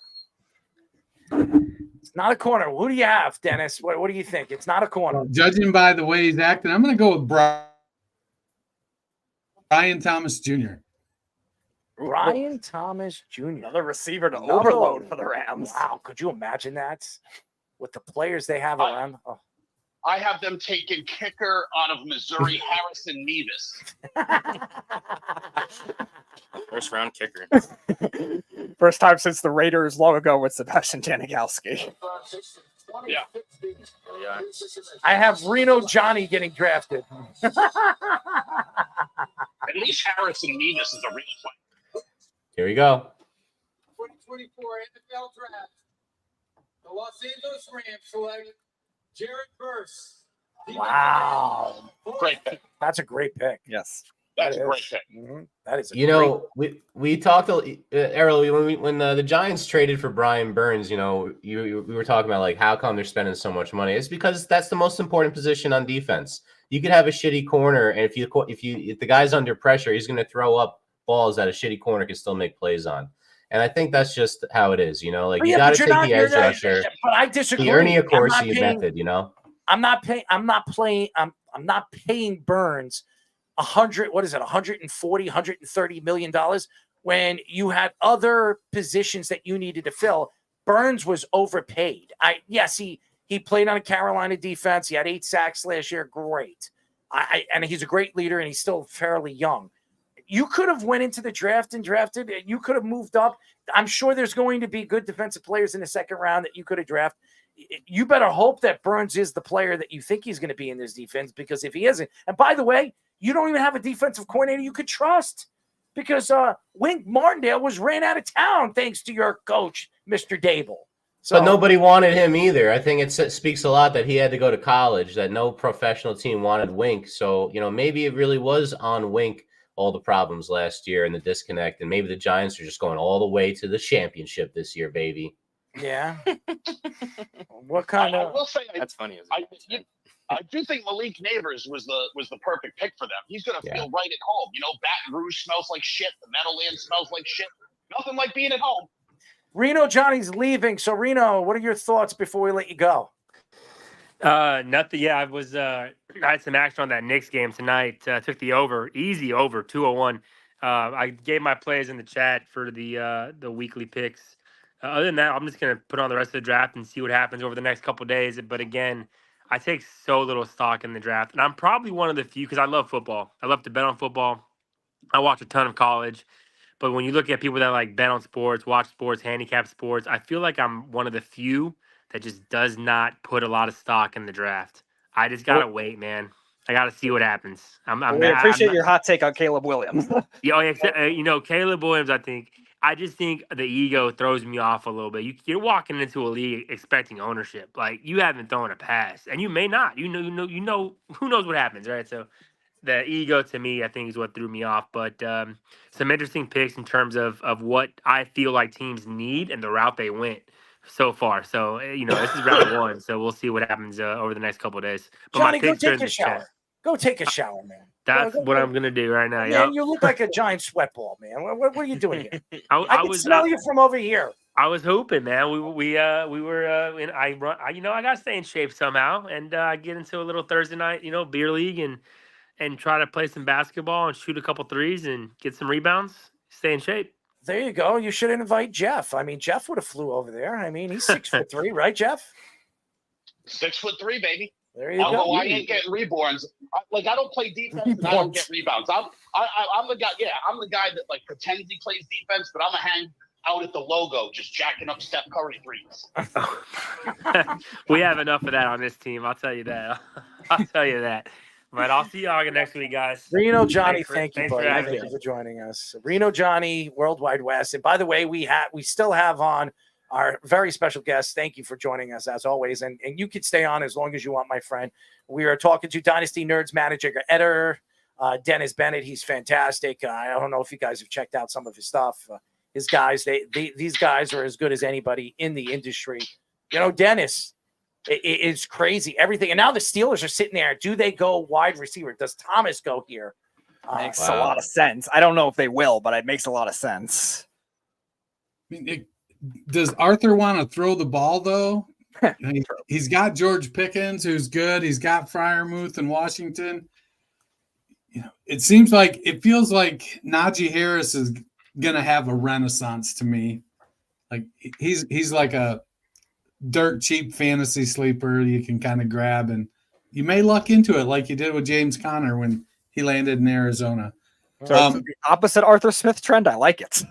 It's not a corner. Who do you have, Dennis? What do you think? It's not a corner. Judging by the way he's acting, I'm going to go with Brian Thomas Jr. Brian Thomas Jr. Another receiver to overload for the Rams. Wow, could you imagine that? With the players they have around. Oh. I have them taking kicker out of Missouri, Harrison Mevis. First round kicker. First time since the Raiders long ago with Sebastian Janikowski. Yeah. I have Reno Johnny getting drafted. At least Harrison Mevis is a real player. Here we go. 2024 NFL Draft. The Los Angeles Rams select Jared Verse. Wow. Great pick. That's a great pick. Yes. That's a great pick. Mm-hmm. That is we talked, Errol, when the Giants traded for Brian Burns, we were talking about like how come they're spending so much money. It's because that's the most important position on defense. You could have a shitty corner, and if the guy's under pressure, he's going to throw up balls that a shitty corner can still make plays on. And I think that's just how it is, like you got to take the edge rusher. But I disagree. The Ernie Accorsi method, I'm not paying Burns $140-130 million when you had other positions that you needed to fill. Burns was overpaid. He played on a Carolina defense. He had 8 sacks last year. Great. And he's a great leader, and he's still fairly young. You could have went into the draft and drafted. You could have moved up. I'm sure there's going to be good defensive players in the second round that you could have drafted. You better hope that Burns is the player that you think he's going to be in this defense, because if he isn't, and by the way, you don't even have a defensive coordinator you could trust, because Wink Martindale was ran out of town thanks to your coach, Mr. Dable. So, but nobody wanted him either. I think it speaks a lot that he had to go to college, that no professional team wanted Wink. So, maybe it really was on Wink, all the problems last year and the disconnect, and maybe the Giants are just going all the way to the championship this year, baby. Yeah. What kind of? I will say that's funny. I do think Malik Neighbors was the perfect pick for them. He's going to feel right at home. Baton Rouge smells like shit. The Meadowlands smells like shit. Nothing like being at home. Reno Johnny's leaving. So, Reno, what are your thoughts before we let you go? Nothing. Yeah, I had some action on that Knicks game tonight. Took the easy over 201. I gave my plays in the chat for the weekly picks. Other than that, I'm just gonna put on the rest of the draft and see what happens over the next couple of days. But again, I take so little stock in the draft, and I'm probably one of the few, because I love football. I love to bet on football. I watch a ton of college. But when you look at people that like bet on sports, watch sports, handicap sports, I feel like I'm one of the few that just does not put a lot of stock in the draft. I just gotta wait, man. I gotta see what happens. We appreciate your hot take on Caleb Williams. Caleb Williams. I just think the ego throws me off a little bit. You're walking into a league expecting ownership, like you haven't thrown a pass, and you may not. Who knows what happens, right? So the ego to me, I think, is what threw me off. But some interesting picks in terms of what I feel like teams need and the route they went so far. So, this is round 1. So we'll see what happens over the next couple of days. But Johnny, my picks go take a shower. Go take a shower, man. That's what I'm going to do right now. Man, you look like a giant sweat ball, man. What are you doing here? I can was smell you from over here. I was hooping, man. We were in I gotta stay in shape somehow, and I get into a little Thursday night, beer league, and try to play some basketball and shoot a couple threes and get some rebounds. Stay in shape. There you go. You should invite Jeff. I mean, Jeff would have flew over there. I mean, he's 6'3", right, Jeff? 6'3", baby. There you go. Although I ain't getting reborns. I don't play defense and I don't get rebounds. I'm the guy. Yeah, I'm the guy that like pretends he plays defense, but I'm gonna hang out at the logo just jacking up Steph Curry threes. We have enough of that on this team. I'll tell you that. But I'll see y'all next week, guys. Reno Johnny, thank you, buddy. Thanks Thank you for joining us. Reno Johnny, Worldwide West. And by the way, we still have on our very special guest. Thank you for joining us as always. And you can stay on as long as you want, my friend. We are talking to Dynasty Nerds manager editor Dennis Bennett. He's fantastic. I don't know if you guys have checked out some of his stuff. His guys, these guys are as good as anybody in the industry. Dennis, it's crazy. Everything. And now the Steelers are sitting there. Do they go wide receiver? Does Thomas go here? Makes a lot of sense. I don't know if they will, but it makes a lot of sense. I mean, does Arthur want to throw the ball, though? He's got George Pickens, who's good. He's got Freiermuth in Washington. It feels like Najee Harris is going to have a renaissance to me. Like he's like a dirt cheap fantasy sleeper you can kind of grab, and you may luck into it like you did with James Conner when he landed in Arizona. So the opposite Arthur Smith trend. I like it.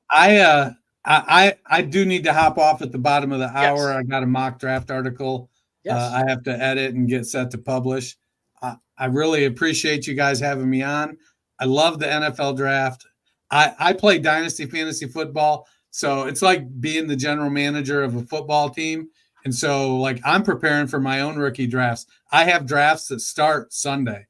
I do need to hop off at the bottom of the hour. Yes. I got a mock draft article. Yes. I have to edit and get set to publish. I really appreciate you guys having me on. I love the NFL draft. I play Dynasty Fantasy Football, so it's like being the general manager of a football team. And so, like, I'm preparing for my own rookie drafts. I have drafts that start Sunday.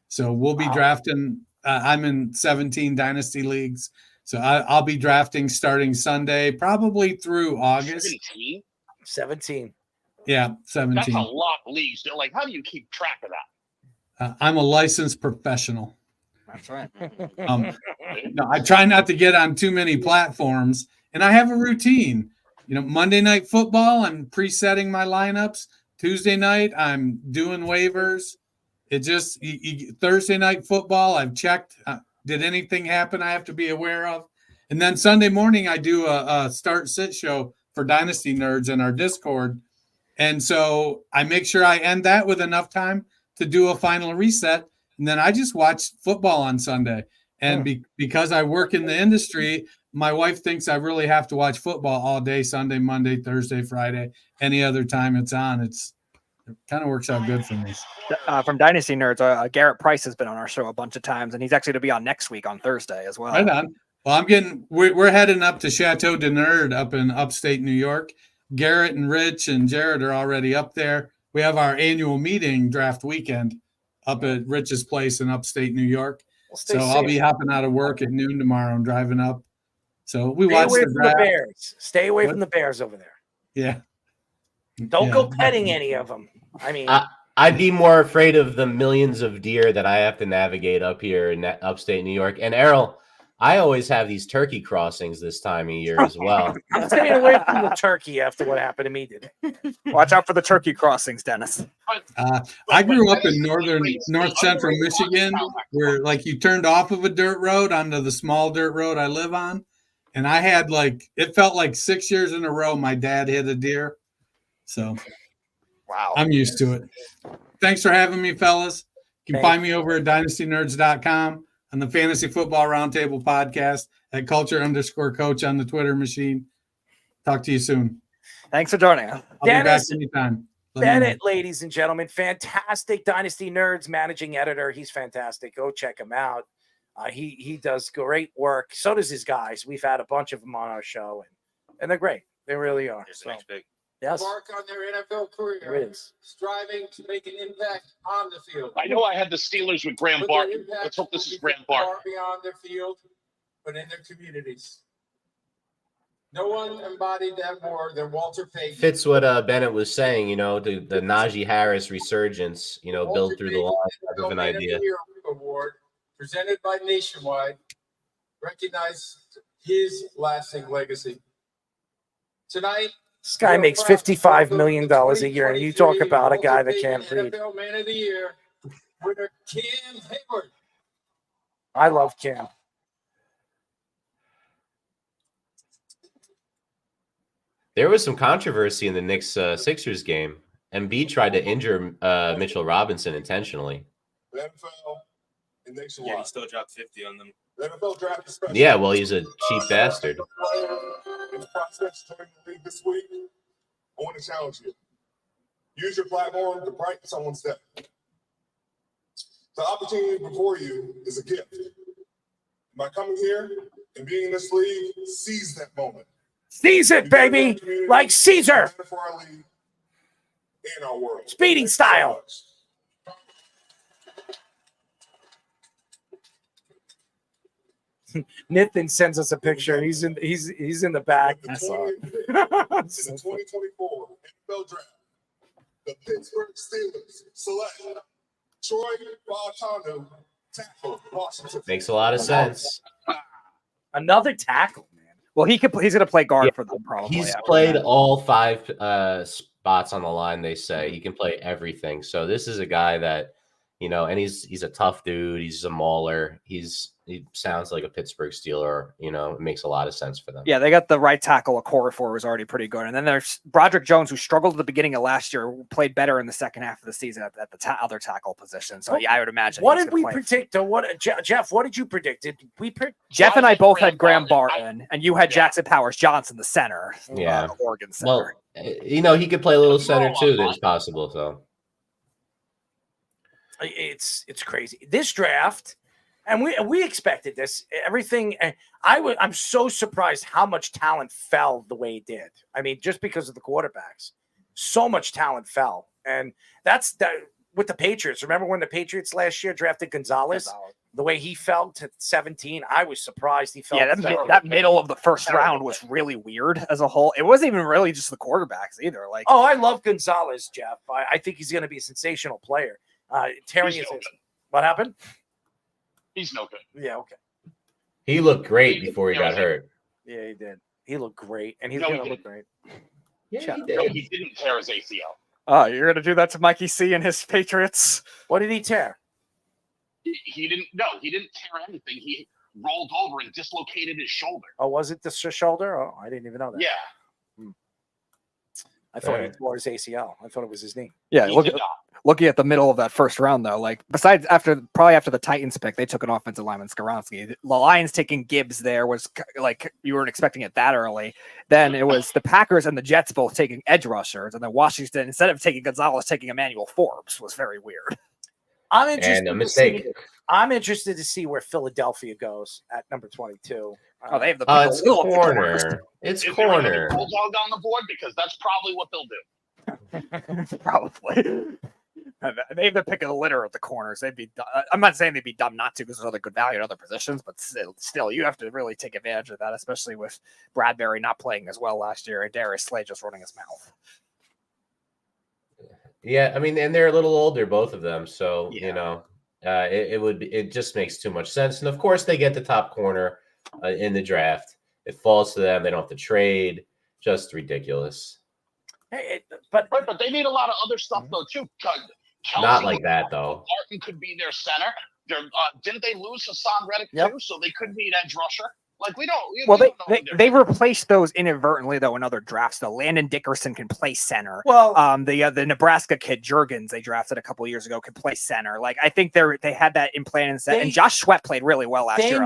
So we'll be drafting. I'm in 17 Dynasty leagues. So I'll be drafting starting Sunday, probably through August. 17? Yeah, 17. That's a lot of leagues. Like, how do you keep track of that? I'm a licensed professional. That's right. No, I try not to get on too many platforms, and I have a routine. Monday Night Football, I'm presetting my lineups. Tuesday night, I'm doing waivers. It just Thursday Night Football, I've checked. Did anything happen I have to be aware of? And then Sunday morning, I do a start-sit show for Dynasty Nerds in our Discord. And so I make sure I end that with enough time to do a final reset. And then I just watch football on Sunday. And because I work in the industry, my wife thinks I really have to watch football all day, Sunday, Monday, Thursday, Friday, any other time it's on. It kind of works out good for me. From Dynasty Nerds, Garrett Price has been on our show a bunch of times, and he's actually to be on next week on Thursday as well. Right on. Well, we're heading up to Chateau de Nerd up in upstate New York. Garrett and Rich and Jared are already up there. We have our annual meeting draft weekend up at Rich's place in upstate New York. So I'll be hopping out of work at noon tomorrow and driving up. So we watch the draft. Bears. Stay away from the Bears over there. Yeah. Don't go petting any of them. I mean, I'd be more afraid of the millions of deer that I have to navigate up here in upstate New York. And Errol, I always have these turkey crossings this time of year as well. I'm staying away from the turkey after what happened to me today. Watch out for the turkey crossings, Dennis. I grew up in north central Michigan, where like you turned off of a dirt road onto the small dirt road I live on. And I had it felt like 6 years in a row my dad hit a deer. So wow, I'm used to it. Thanks for having me, fellas. You can find me over at dynastynerds.com, on the Fantasy Football Roundtable podcast, at culture_coach on the Twitter machine. Talk to you soon. Thanks for joining us. I'll be back anytime. Bennett, ladies and gentlemen, fantastic Dynasty Nerds managing editor. He's fantastic. Go check him out. He does great work. So does his guys. We've had a bunch of them on our show, and they're great. They really are. Here's the next pick. Yes. Mark on their NFL career. There it is. Striving to make an impact on the field. I know I had the Steelers with Graham But their Barton. impact Let's hope this will is be Graham far Barton. beyond their field, but in their communities. No one embodied that more than Walter Payton. Fits what Bennett was saying, the Najee Harris resurgence, build through the line type of an idea. Award presented by Nationwide recognized his lasting legacy. Tonight, This guy makes $55 million a year, and you talk about a guy that can't read. NFL Man of the Year, winner Cam Hayward. I love Cam. There was some controversy in the Knicks Sixers game. Embiid tried to injure Mitchell Robinson intentionally. The NFL, it makes a Yeah, he lot. still dropped 50 on them. The NFL draft is special. Yeah, well, he's a cheap bastard. In the process of joining the league this week, I want to challenge you. Use your platform to brighten someone's day. The opportunity before you is a gift. By coming here and being in this league, seize that moment. Seize it, baby, like Caesar. For our league and our world. Speeding style. Nathan sends us a picture. He's in the back. In the 2024 NFL Draft, the Pittsburgh Steelers select Troy Bartano, tackle, Washington. Makes a lot of sense. Another tackle, man. Well, he's going to play guard for them probably. He's played all 5 spots on the line, they say. He can play everything. So this is a guy that, and he's a tough dude. He's a mauler. He sounds like a Pittsburgh Steeler. It makes a lot of sense for them. Yeah, they got the right tackle. Okorafor was already pretty good. And then there's Broderick Jones, who struggled at the beginning of last year, played better in the second half of the season at the other tackle position. So, yeah, I would imagine. What did we predict? Jeff, what did you predict? Did we predict? Jeff and I both had Graham Barton, and you had Jackson Powers Johnson, the center. Yeah. Oregon center. Well, he could play a little center, too. That's possible, so. It's crazy. This draft, and we expected this. Everything. I'm so surprised how much talent fell the way it did. I mean, just because of the quarterbacks, so much talent fell, and that's with the Patriots. Remember when the Patriots last year drafted Gonzalez? The way he fell to 17, I was surprised he fell. Yeah, that middle of the first round was really weird as a whole. It wasn't even really just the quarterbacks either. I love Gonzalez, Jeff. I think he's going to be a sensational player. Terry is what happened? He's no good. Yeah, okay. He looked great before he got hurt. Yeah, he did. He looked great, and he's going to look great. Yeah, he did. No, he didn't tear his ACL. Oh, you're going to do that to Mikey C and his Patriots? What did he tear? He didn't. No, he didn't tear anything. He rolled over and dislocated his shoulder. Oh, was it the shoulder? Oh, I didn't even know that. Yeah. I thought he tore his ACL. I thought it was his knee. Yeah, looking at the middle of that first round, though, besides after the Titans pick, they took an offensive lineman, Skoronski. The Lions taking Gibbs there was you weren't expecting it that early. Then it was the Packers and the Jets both taking edge rushers, and then Washington, instead of taking Gonzalez, taking Emmanuel Forbes was very weird. I'm interested. And a mistake. I'm interested to see where Philadelphia goes at number 22. Oh, they have the it's corner. It's corner. Bulldog on the board because that's probably what they'll do. Probably. They have the pick of the litter of the corners. They'd be. I'm not saying they'd be dumb not to because there's other good value in other positions, but still, you have to really take advantage of that, especially with Bradbury not playing as well last year and Darius Slay just running his mouth. Yeah, I mean, and they're a little older, both of them. So it just makes too much sense. And of course, they get the top corner in the draft. It falls to them. They don't have to trade. Just ridiculous. But they need a lot of other stuff though too. Kelsey, not like that though. Martin could be their center. Didn't they lose Hassan Reddick too? So they could need edge rusher. We don't. They replaced those inadvertently though in other drafts. Though Landon Dickerson can play center. Well, the Nebraska kid Juergens they drafted a couple of years ago could play center. I think they had that in plan and set. And Josh Sweat played really well last year.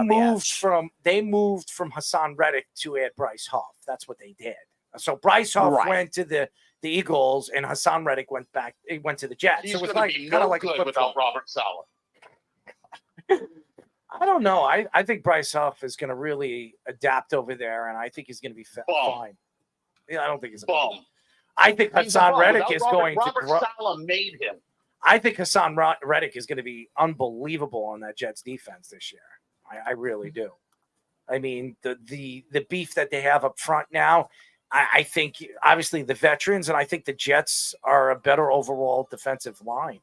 They moved from Hassan Reddick to add Bryce Huff. That's what they did. So Bryce Huff went to the Eagles, and Hassan Reddick went back. He went to the Jets. He's so it's kind of like good without Robert Saleh. I don't know. I think Bryce Huff is going to really adapt over there, and I think he's going to be fine. Yeah, I don't think he's a bum. I think Hassan Reddick is going to grow. Robert Saleh made him. I think Hassan Reddick is going to be unbelievable on that Jets defense this year. I really do. I mean, the beef that they have up front now. I think obviously the veterans, and I think the Jets are a better overall defensive line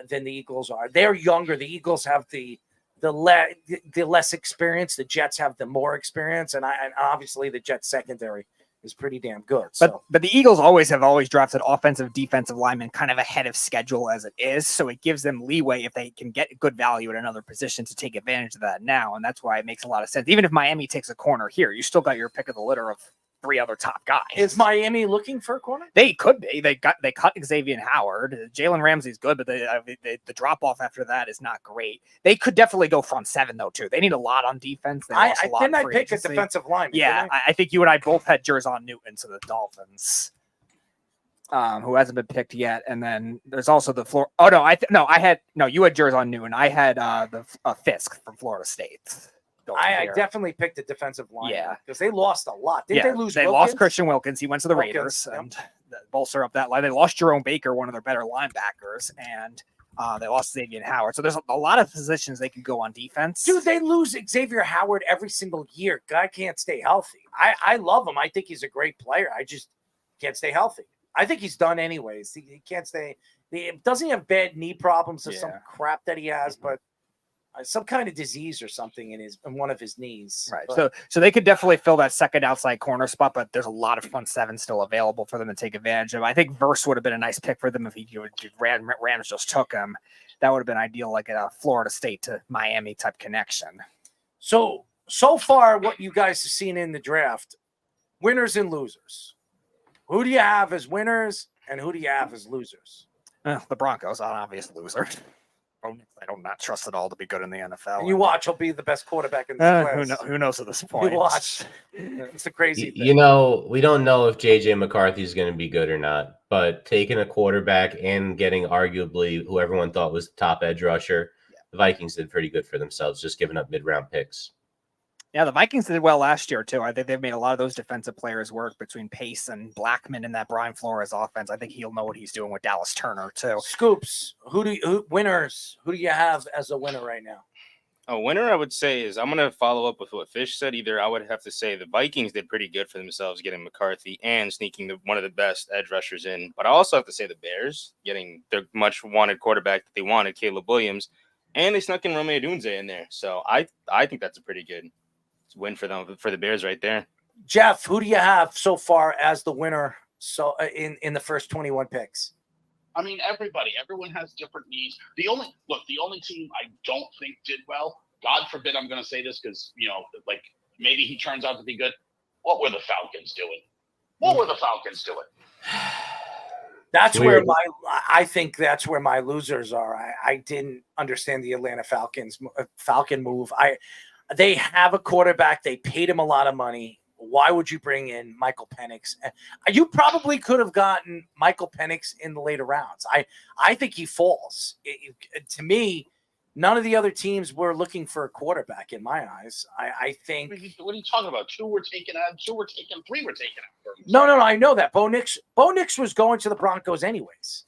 than the Eagles are. They're younger. The Eagles have the less experience. The Jets have the more experience, and obviously the Jets secondary is pretty damn good. But the Eagles have always drafted offensive, defensive linemen kind of ahead of schedule as it is. So it gives them leeway if they can get good value at another position to take advantage of that now. And that's why it makes a lot of sense. Even if Miami takes a corner here, you still got your pick of the litter of 3 other top guys. Is Miami looking for a corner? They could be. They cut Xavier Howard. Jalen Ramsey's good, but the drop off after that is not great. They could definitely go front 7 though too. They need a lot on defense. I pick a defensive lineman. Yeah, I think you and I both had Jerzon Newton to the Dolphins, who hasn't been picked yet. And then there's also the floor. Oh no, you had Jerzon Newton. I had the Fisk from Florida State. I definitely picked a defensive line. Yeah, because they lost a lot. Didn't they lose? They lost Christian Wilkins. He went to the Raiders and bolster up that line. They lost Jerome Baker, one of their better linebackers, and they lost Xavier Howard. So there's a lot of positions they can go on defense. Dude, they lose Xavier Howard every single year. Guy can't stay healthy. I love him. I think he's a great player. I just can't stay healthy. I think he's done anyways. He can't stay. Doesn't he have bad knee problems or some crap that he has? But some kind of disease or something in one of his knees. Right. But, so they could definitely fill that second outside corner spot, but there's a lot of front 7 still available for them to take advantage of. I think Verse would have been a nice pick for them if Rams just took him. That would have been ideal, like a Florida State to Miami type connection. So far, what you guys have seen in the draft, winners and losers. Who do you have as winners and who do you have as losers? The Broncos, an obvious loser. I do not trust at all to be good in the NFL. And you watch, he'll be the best quarterback in the class. Who knows at this point? You watch. It's a crazy thing. We don't know if J.J. McCarthy is going to be good or not, but taking a quarterback and getting arguably who everyone thought was the top edge rusher, the Vikings did pretty good for themselves, just giving up mid-round picks. Yeah, the Vikings did well last year, too. I think they've made a lot of those defensive players work between Pace and Blackman in that Brian Flores offense. I think he'll know what he's doing with Dallas Turner, too. Scoops, winners? Who do you have as a winner right now? A winner, I would say, is I'm going to follow up with what Fish said. Either I would have to say the Vikings did pretty good for themselves getting McCarthy and sneaking one of the best edge rushers in. But I also have to say the Bears getting their much wanted quarterback that they wanted, Caleb Williams, and they snuck in Romeo Dunze in there. So I think that's a pretty good win for them, for the Bears right there. Jeff, who do you have so far as the winner? So in the first 21 picks. I mean, everyone has different needs. The only team I don't think did well, God forbid I'm going to say this because, maybe he turns out to be good. What were the Falcons doing? That's where I think that's where my losers are. I didn't understand the Atlanta Falcon move. They have a quarterback. They paid him a lot of money. Why would you bring in Michael Penix? You probably could have gotten Michael Penix in the later rounds. I think he falls. To me, none of the other teams were looking for a quarterback in my eyes. I think. What are you talking about? 2 were taken out. 2 were taken. 3 were taken out. No. I know that. Bo Nix was going to the Broncos anyways.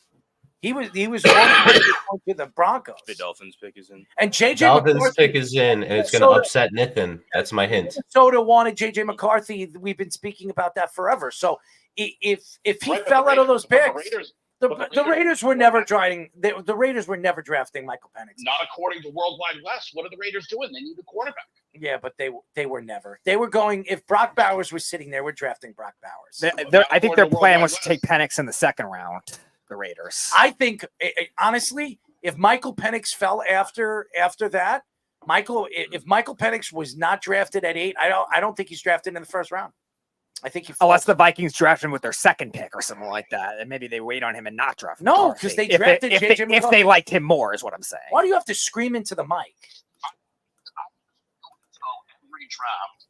He was going to the Broncos. The Dolphins pick is in. And JJ Dolphins McCarthy, pick is in, and it's going to upset Nathan. That's my hint. Minnesota wanted JJ McCarthy. We've been speaking about that forever. So if he fell out of those picks, the Raiders were never trying. The Raiders were never drafting Michael Penix. Not according to Worldwide West. What are the Raiders doing? They need a quarterback. Yeah, but they were never. They were going. If Brock Bowers was sitting there, we're drafting Brock Bowers. I think their plan was to take Penix in the second round. The Raiders. I think honestly, if Michael Penix fell after that, if Michael Penix was not drafted at 8, I don't think he's drafted in the first round. I think he. Unless the Vikings draft him with their second pick or something like that, and maybe they wait on him and not draft him. No, because they drafted JJ. If they liked him more, is what I'm saying. Why do you have to scream into the mic? Every draft.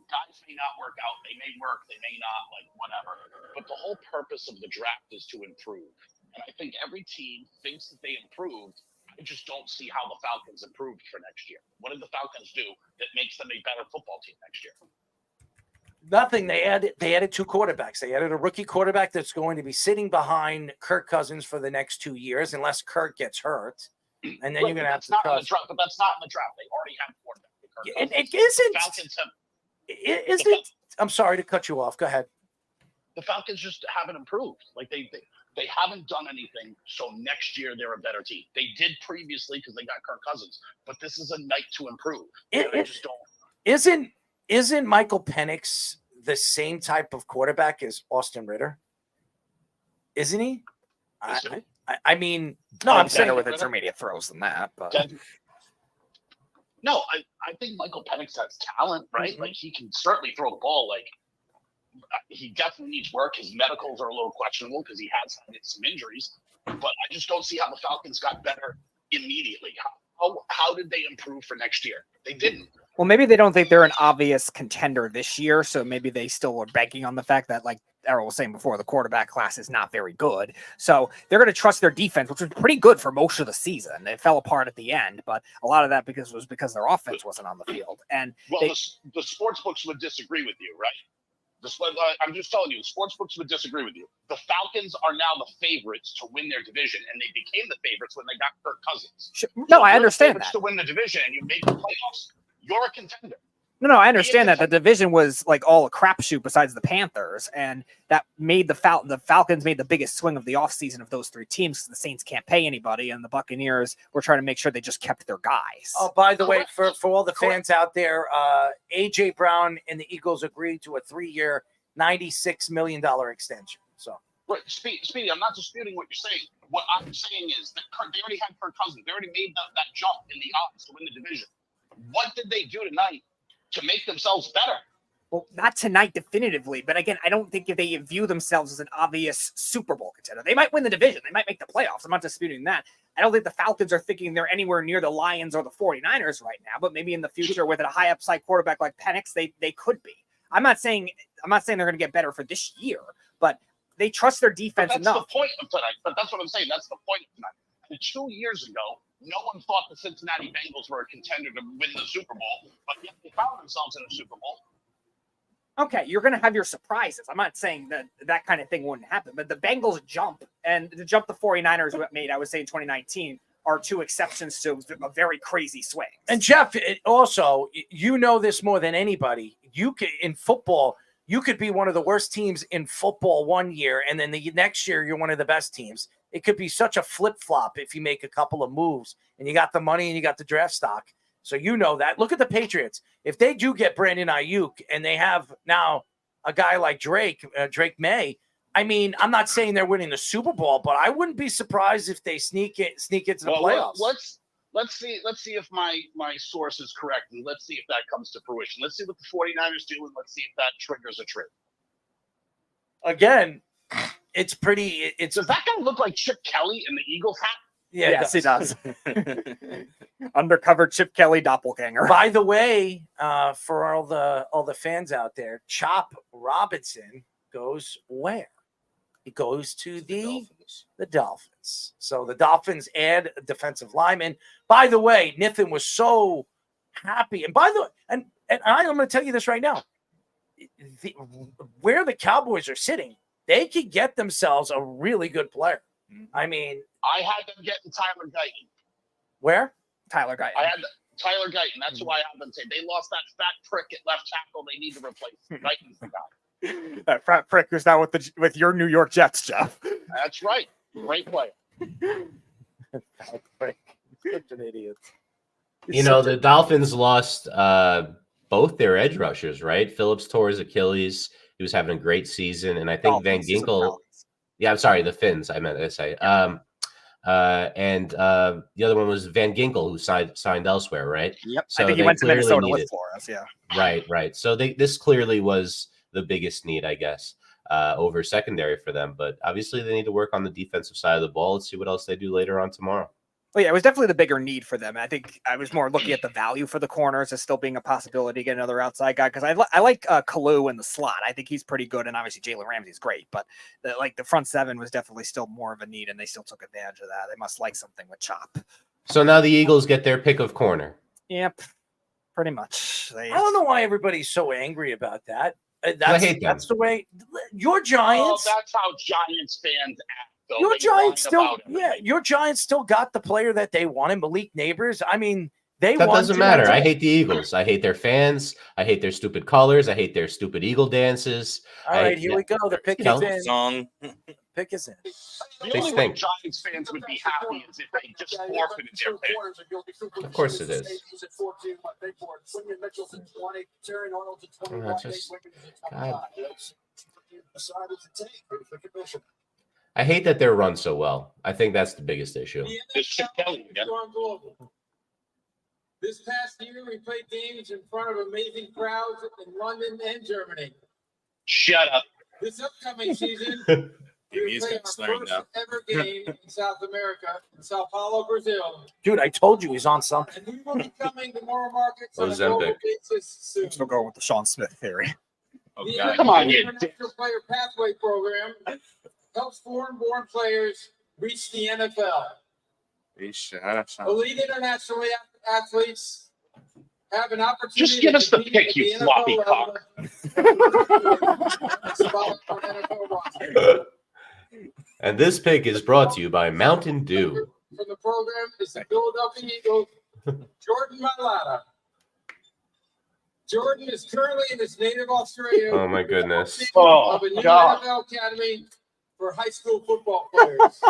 Guys may not work out. They may work. They may not. Whatever. But the whole purpose of the draft is to improve. And I think every team thinks that they improved. I just don't see how the Falcons improved for next year. What did the Falcons do that makes them a better football team next year? Nothing. They added 2 quarterbacks. They added a rookie quarterback that's going to be sitting behind Kirk Cousins for the next 2 years, unless Kirk gets hurt. And then you're going to have to. But that's not in the draft. They already have a quarterback. It isn't. The Falcons have. Isn't. I'm sorry to cut you off. Go ahead. The Falcons just haven't improved. They haven't done anything. So next year they're a better team. They did previously because they got Kirk Cousins, but this is a night to improve. They just don't. Isn't Michael Penix the same type of quarterback as Austin Ritter? Isn't he? I mean, no, I'm saying with intermediate throws than that. But no, I think Michael Penix has talent, right? Like he can certainly throw the ball. Like he definitely needs work. His medicals are a little questionable because he has had some injuries. But I just don't see how the Falcons got better immediately. How did they improve for next year? They didn't. Well, maybe they don't think they're an obvious contender this year, so maybe they still are banking on the fact that, like Errol was saying before, the quarterback class is not very good. So they're going to trust their defense, which was pretty good for most of the season. It fell apart at the end, but a lot of that was because their offense wasn't on the field. And the sports books would disagree with you, right? I'm just telling you, the sports books would disagree with you. The Falcons are now the favorites to win their division, and they became the favorites when they got Kirk Cousins. No, I understand that. To win the division, and you made the playoffs, you're a contender. No, I understand that the division was like all a crapshoot besides the Panthers, and that made the Falcons made the biggest swing of the offseason of those three teams. The Saints can't pay anybody, and the Buccaneers were trying to make sure they just kept their guys. Oh, by the way, for all the fans out there, AJ Brown and the Eagles agreed to a 3-year, $96 million extension. So, right, Speedy, I'm not disputing what you're saying. What I'm saying is that they already had Kirk Cousins. They already made that jump in the odds to win the division. What did they do tonight to make themselves better? Well, not tonight definitively, but again, I don't think if they view themselves as an obvious Super Bowl contender. They might win the division. They might make the playoffs. I'm not disputing that. I don't think the Falcons are thinking they're anywhere near the Lions or the 49ers right now, but maybe in the future with a high upside quarterback like Penix, they could be. I'm not saying they're going to get better for this year, but they trust their defense enough. That's the point of tonight. But that's what I'm saying. That's the point of tonight. And 2 years ago, no one thought the Cincinnati Bengals were a contender to win the Super Bowl, but yet they found themselves in the Super Bowl. Okay, you're going to have your surprises. I'm not saying that kind of thing wouldn't happen, but the Bengals jump and the jump the 49ers made, I would say in 2019, are two exceptions to a very crazy swing. And Jeff, also, you know this more than anybody. In football, you could be one of the worst teams in football one year, and then the next year you're one of the best teams. It could be such a flip-flop if you make a couple of moves and you got the money and you got the draft stock. So you know that. Look at the Patriots. If they do get Brandon Ayuk and they have now a guy like Drake May, I mean, I'm not saying they're winning the Super Bowl, but I wouldn't be surprised if they sneak into the playoffs. Let's see if my source is correct, and let's see if that comes to fruition. Let's see what the 49ers do, and let's see if that triggers a trade. Again, it's pretty. Does that guy look like Chip Kelly in the Eagles hat? Yeah, yes, he does. Undercover Chip Kelly doppelganger. By the way, for all the fans out there, Chop Robinson goes where? He goes to the Dolphins. So the Dolphins add a defensive lineman. By the way, Nathan was so happy. And by the way, and I'm going to tell you this right now. Where the Cowboys are sitting, they could get themselves a really good player. I mean, I had them getting Tyler Guyton. Where? Tyler Guyton. I had Tyler Guyton. That's who I have them say. They lost that fat prick at left tackle. They need to replace. Guyton's the guy. That fat prick is now with your New York Jets, Jeff. That's right. Great player. Fat prick. Such an idiot. You know, the Dolphins lost both their edge rushers, right? Phillips tore his Achilles. He was having a great season. And I think Van Ginkel. Yeah, I'm sorry, the Finns, I meant to say. And the other one was Van Ginkel, who signed elsewhere, right? Yep. So I think he went to Minnesota for us, yeah. Right. So this clearly was the biggest need, I guess, over secondary for them. But obviously they need to work on the defensive side of the ball. Let's see what else they do later on tomorrow. Well, yeah, it was definitely the bigger need for them. I think I was more looking at the value for the corners as still being a possibility to get another outside guy because I like Kalu in the slot. I think he's pretty good, and obviously Jalen Ramsey's great. But the front seven was definitely still more of a need, and they still took advantage of that. They must like something with Chop. So now the Eagles get their pick of corner. Yep, pretty much. I don't know why everybody's so angry about that. I hate them. That's the way your Giants. Oh, that's how Giants fans act. Your Giants still got the player that they wanted, Malik Neighbors. I mean, that doesn't matter. I hate the Eagles. I hate their fans. I hate their stupid colors. I hate their stupid Eagle dances. All right, here we go. The pick is in. Song. pick is in. The They only way stink. Giants fans would be happy is if they just forfeited their pick. Of course it is. God. I hate that they're run so well. I think that's the biggest issue. It's Chip Kelly again. This past year, we played games in front of amazing crowds in London and Germany. Shut up. This upcoming season, He we is play getting our snarky first now. ever game in South America, in Sao Paulo, Brazil. Dude, I told you he's on something. And we will be coming to more markets on a Ozempic. global basis soon. Still going with the Sean Smith theory. Oh, The God. Come on, you International Player Pathway Program helps foreign-born players reach the NFL. Elite international athletes have an opportunity. Just give to us the compete pick, at you the floppy NFL cock. level. And this pick is brought to you by Mountain Dew. From the program is the Philadelphia Eagles, Jordan Mailata. Jordan is currently in his native Australia. Oh my goodness. Of a new NFL academy for high school football players.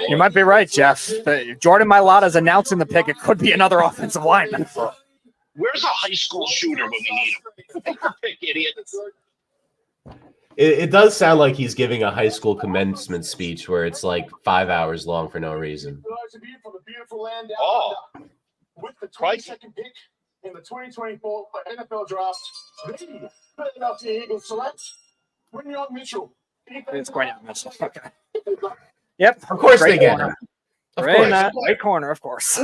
You might be right, Jeff. Jordan Mailata is announcing the pick. It could be another offensive lineman. Where's a high school shooter when we need him? Take the pick, idiot. It does sound like he's giving a high school commencement speech where it's like 5 hours long for no reason. Oh, With the Christ. 22nd pick in the 2024 NFL draft, the Philadelphia Eagles select Quinyon Mitchell. It's quite Mitchell. Okay. Yep. Of course Great they get corner. him. Of Right in course. that right corner, of course.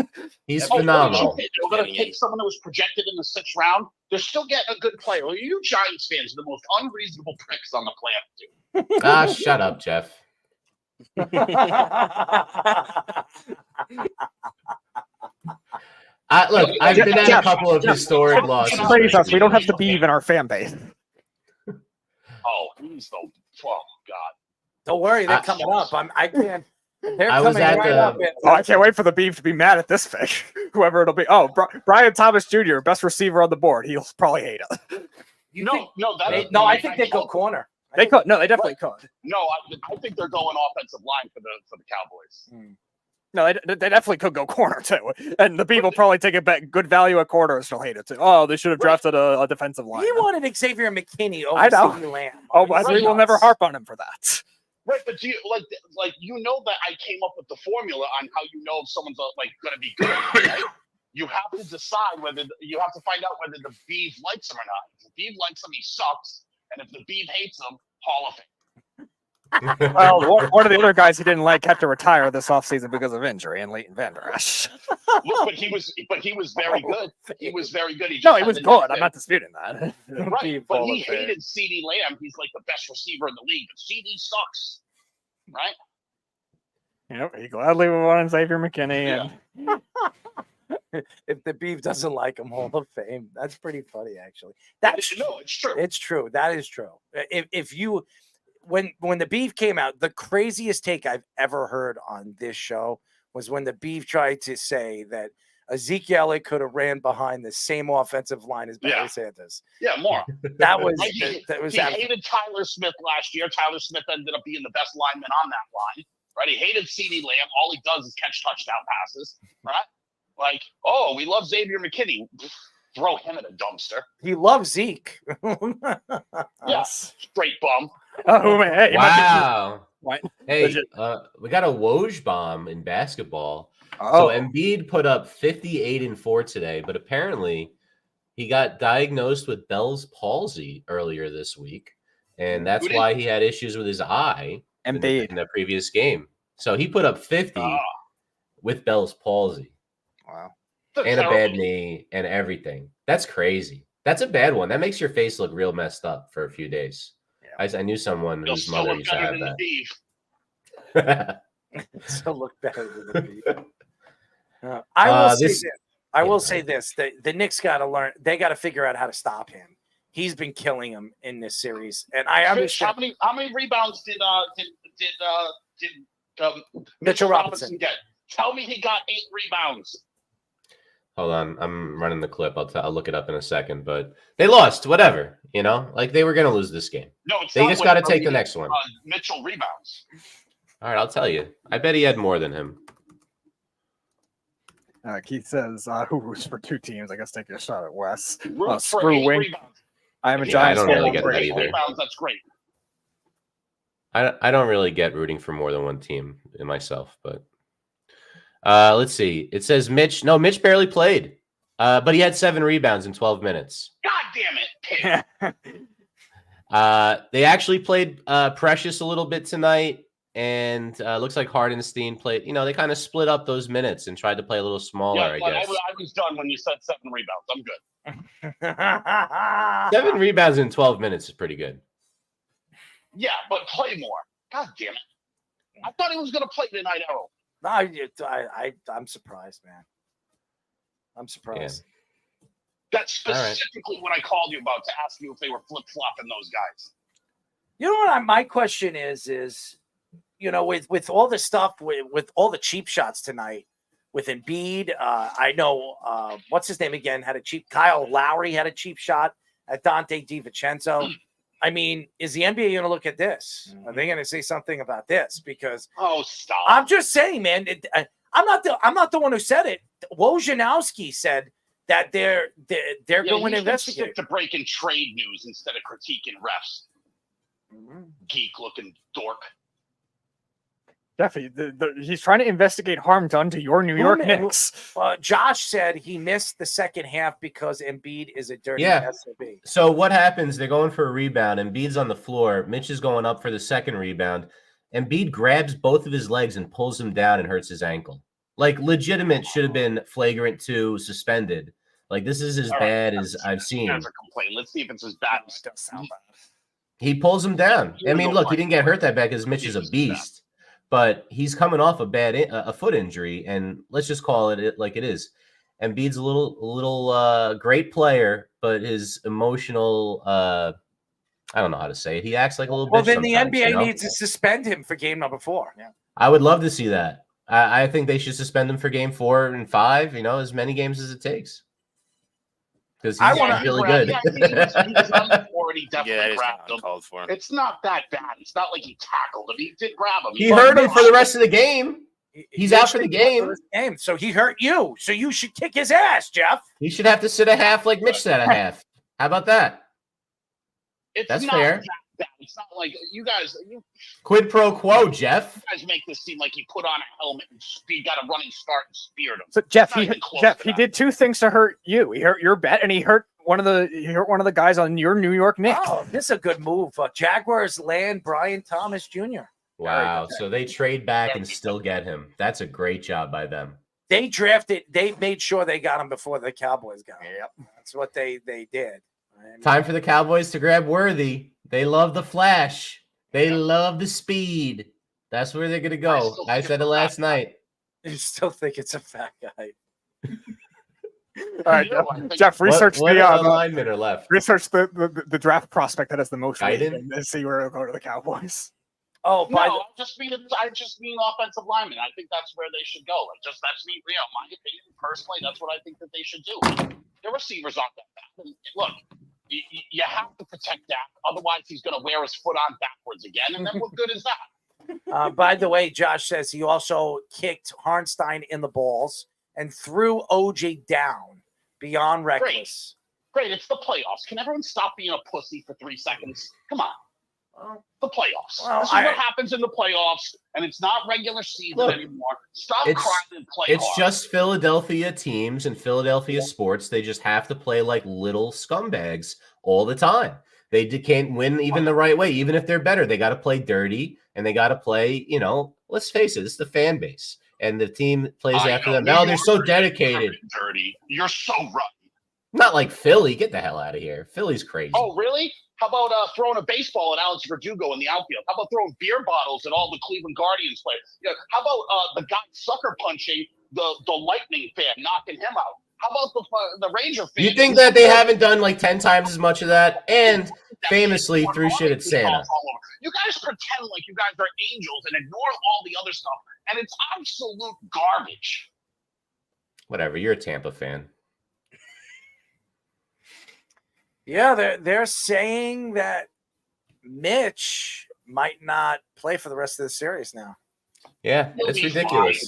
He's Oh, phenomenal. They're going to take someone that was projected in the 6th round. They're still getting a good player. Well, you Giants fans are the most unreasonable pricks on the planet, dude. Ah, shut up, Jeff. Look, I've been at a couple of historic losses. Praise us. We don't have to be even our fan base. Oh, he's the. Oh, God. Don't worry, they're coming up. I can't. They're I was coming at right the- up. Oh, I can't wait for the Beef to be mad at this pick. Whoever it'll be. Oh, Brian Thomas Jr., best receiver on the board. He'll probably hate us. I think they go corner. They could. No, they definitely could. No, I think they're going offensive line for the Cowboys. No, they definitely could go corner too. And the Beef will probably take a good value at corner and still hate it too. Oh, they should have drafted a defensive line. He wanted Xavier McKinney over I know. CeeDee Lamb. Oh, but we will never harp on him for that. Right, but do you like you know that I came up with the formula on how you know if someone's like going to be good, right? You have to decide whether you have to find out whether the Beef likes him or not. If the Beef likes him, he sucks, and if the Beef hates him, Hall of Fame. Well, one of the other guys he didn't like had to retire this offseason because of injury, and Leighton Vander Esch. Look, but he was very good. He was very good. No, he was good. I'm not disputing that. Right, but he hated CeeDee Lamb. He's like the best receiver in the league. But CeeDee sucks, right? Yep, he gladly would want Xavier McKinney. And If the Beef doesn't like him, Hall of Fame. That's pretty funny, actually. It's true. It's true. That is true. If you when the Beef came out, the craziest take I've ever heard on this show was when the Beef tried to say that Ezekiel Elliott could have ran behind the same offensive line as Barry Sanders. Yeah, more. That was Like, he hated Tyler Smith last year. Tyler Smith ended up being the best lineman on that line. Right? He hated CeeDee Lamb. All he does is catch touchdown passes. Right? Like, oh, we love Xavier McKinney. Throw him in a dumpster. He loves Zeke. Yeah, straight bum. Oh man! Hey, Wow. What? Hey, Legit. we got a Woj bomb in basketball. Oh. So Embiid put up 58-4 today, but apparently he got diagnosed with Bell's palsy earlier this week, and that's why he had issues with his eye in the previous game. So he put up 50 with Bell's palsy. Wow. And a bad knee and everything. That's crazy. That's a bad one. That makes your face look real messed up for a few days. Yeah. I knew someone whose mother used to have that. Still look better than the Beef. I will say this. The Knicks got to learn. They got to figure out how to stop him. He's been killing them in this series, and I understand. How many rebounds did Mitchell Robinson get? Tell me he got 8 rebounds. Hold on, I'm running the clip. I'll look it up in a second. But they lost. Whatever, like they were going to lose this game. No, it's They not just got to whatever. take the next one. Mitchell rebounds. All right, I'll tell you. I bet he had more than him. Keith says, who's for 2 teams? I guess take a shot at Wes. For Screw 8 Wink. rebounds. I am a Yeah, Giants I don't fan. really get For that 8 either. rebounds, that's great. I don't really get rooting for more than one team in myself, but let's see. It says Mitch barely played, but he had 7 rebounds in 12 minutes. God damn it, pig. They actually played Precious a little bit tonight, and looks like Hardenstein played. They kind of split up those minutes and tried to play a little smaller, I guess. I was done when you said 7 rebounds. I'm good. 7 rebounds in 12 minutes is pretty good. Yeah, but play more. God damn it. I thought he was going to play tonight, Errol. No, I'm surprised, man. I'm surprised. Yeah. That's specifically what I called you about, to ask you if they were flip-flopping those guys. You know what? My question is with all the stuff, with all the cheap shots tonight, with Embiid, I know what's his name again had a cheap. Kyle Lowry had a cheap shot at Dante DiVincenzo. I mean, is the NBA going to look at this? Are they going to say something about this? Because stop! I'm just saying, man. I'm not the one who said it. Wojnarowski said that they're going to investigate. Stick to breaking trade news instead of critiquing refs. Geek-looking dork. Jeffy, he's trying to investigate harm done to your New York Knicks. Josh said he missed the second half because Embiid is a dirty SOB. So what happens? They're going for a rebound. Embiid's on the floor. Mitch is going up for the second rebound. Embiid grabs both of his legs and pulls him down and hurts his ankle. Like, legitimate should have been flagrant 2, suspended. Like, this is as bad as I've seen. That's a complaint. Let's see if it's as bad. He pulls him down. I mean, look, he didn't get hurt that bad because Mitch is a beast. But he's coming off a foot injury, and let's just call it like it is. Embiid's a little great player, but his emotional, I don't know how to say it. He acts like a little bitch. Well, then the NBA needs to suspend him for game number 4. Yeah, I would love to see that. I think they should suspend him for game 4 and 5. As many games as it takes. Because he's really good. Yeah, he was on the floor and he definitely grabbed him. Called for him. It's not that bad. It's not like he tackled him. He did grab him. He hurt him for the rest of the game. He's out for the game. So he hurt you. So you should kick his ass, Jeff. He should have to sit a half like Mitch sat a half. How about that? That's fair. That bad. It's not like you guys. Quid pro quo, Jeff. You guys make this seem like he put on a helmet and he got a running start and speared him. So Jeff, he did 2 things to hurt you. He hurt your bet, and he hurt one of the guys on your New York Knicks. Oh, this is a good move. Jaguars land Brian Thomas Jr. Wow. So they trade back and still get him. That's a great job by them. They drafted. They made sure they got him before the Cowboys got him. Yep, that's what they did. Time for the Cowboys to grab Worthy. They love the flash. They love the speed. That's where they're going to go. I said it last night. You still think it's a fat guy. All right, Jeff, research what alignment are left. Research the draft prospect that has the most weight Biden? and see where it'll go to the Cowboys. Oh, I just mean offensive linemen. I think that's where they should go. That's me. My opinion personally. That's what I think that they should do. The receivers aren't that bad. And look, you have to protect Dak. Otherwise, he's going to wear his foot on backwards again. And then what good is that? By the way, Josh says he also kicked Harnstein in the balls and threw OJ down beyond reckless. Great. It's the playoffs. Can everyone stop being a pussy for 3 seconds? Come on. The playoffs. This is what happens in the playoffs, and it's not regular season anymore. Stop crying and play hard. It's just Philadelphia teams and Philadelphia sports. They just have to play like little scumbags all the time. They can't win even the right way. Even if they're better, they got to play dirty, and they got to play, let's face it, it's the fan base. And the team plays after them. Now they're so dedicated. Dirty. You're so right. Not like Philly. Get the hell out of here. Philly's crazy. Oh, really? How about throwing a baseball at Alex Verdugo in the outfield? How about throwing beer bottles at all the Cleveland Guardians players? How about the guy sucker punching the Lightning fan, knocking him out? How about the Ranger fan? You think that they haven't done like 10 times as much of that? And famously threw shit at Santa. You guys pretend like you guys are angels and ignore all the other stuff, and it's absolute garbage. Whatever. You're a Tampa fan. Yeah, they're saying that Mitch might not play for the rest of the series now. Yeah, He'll it's be ridiculous.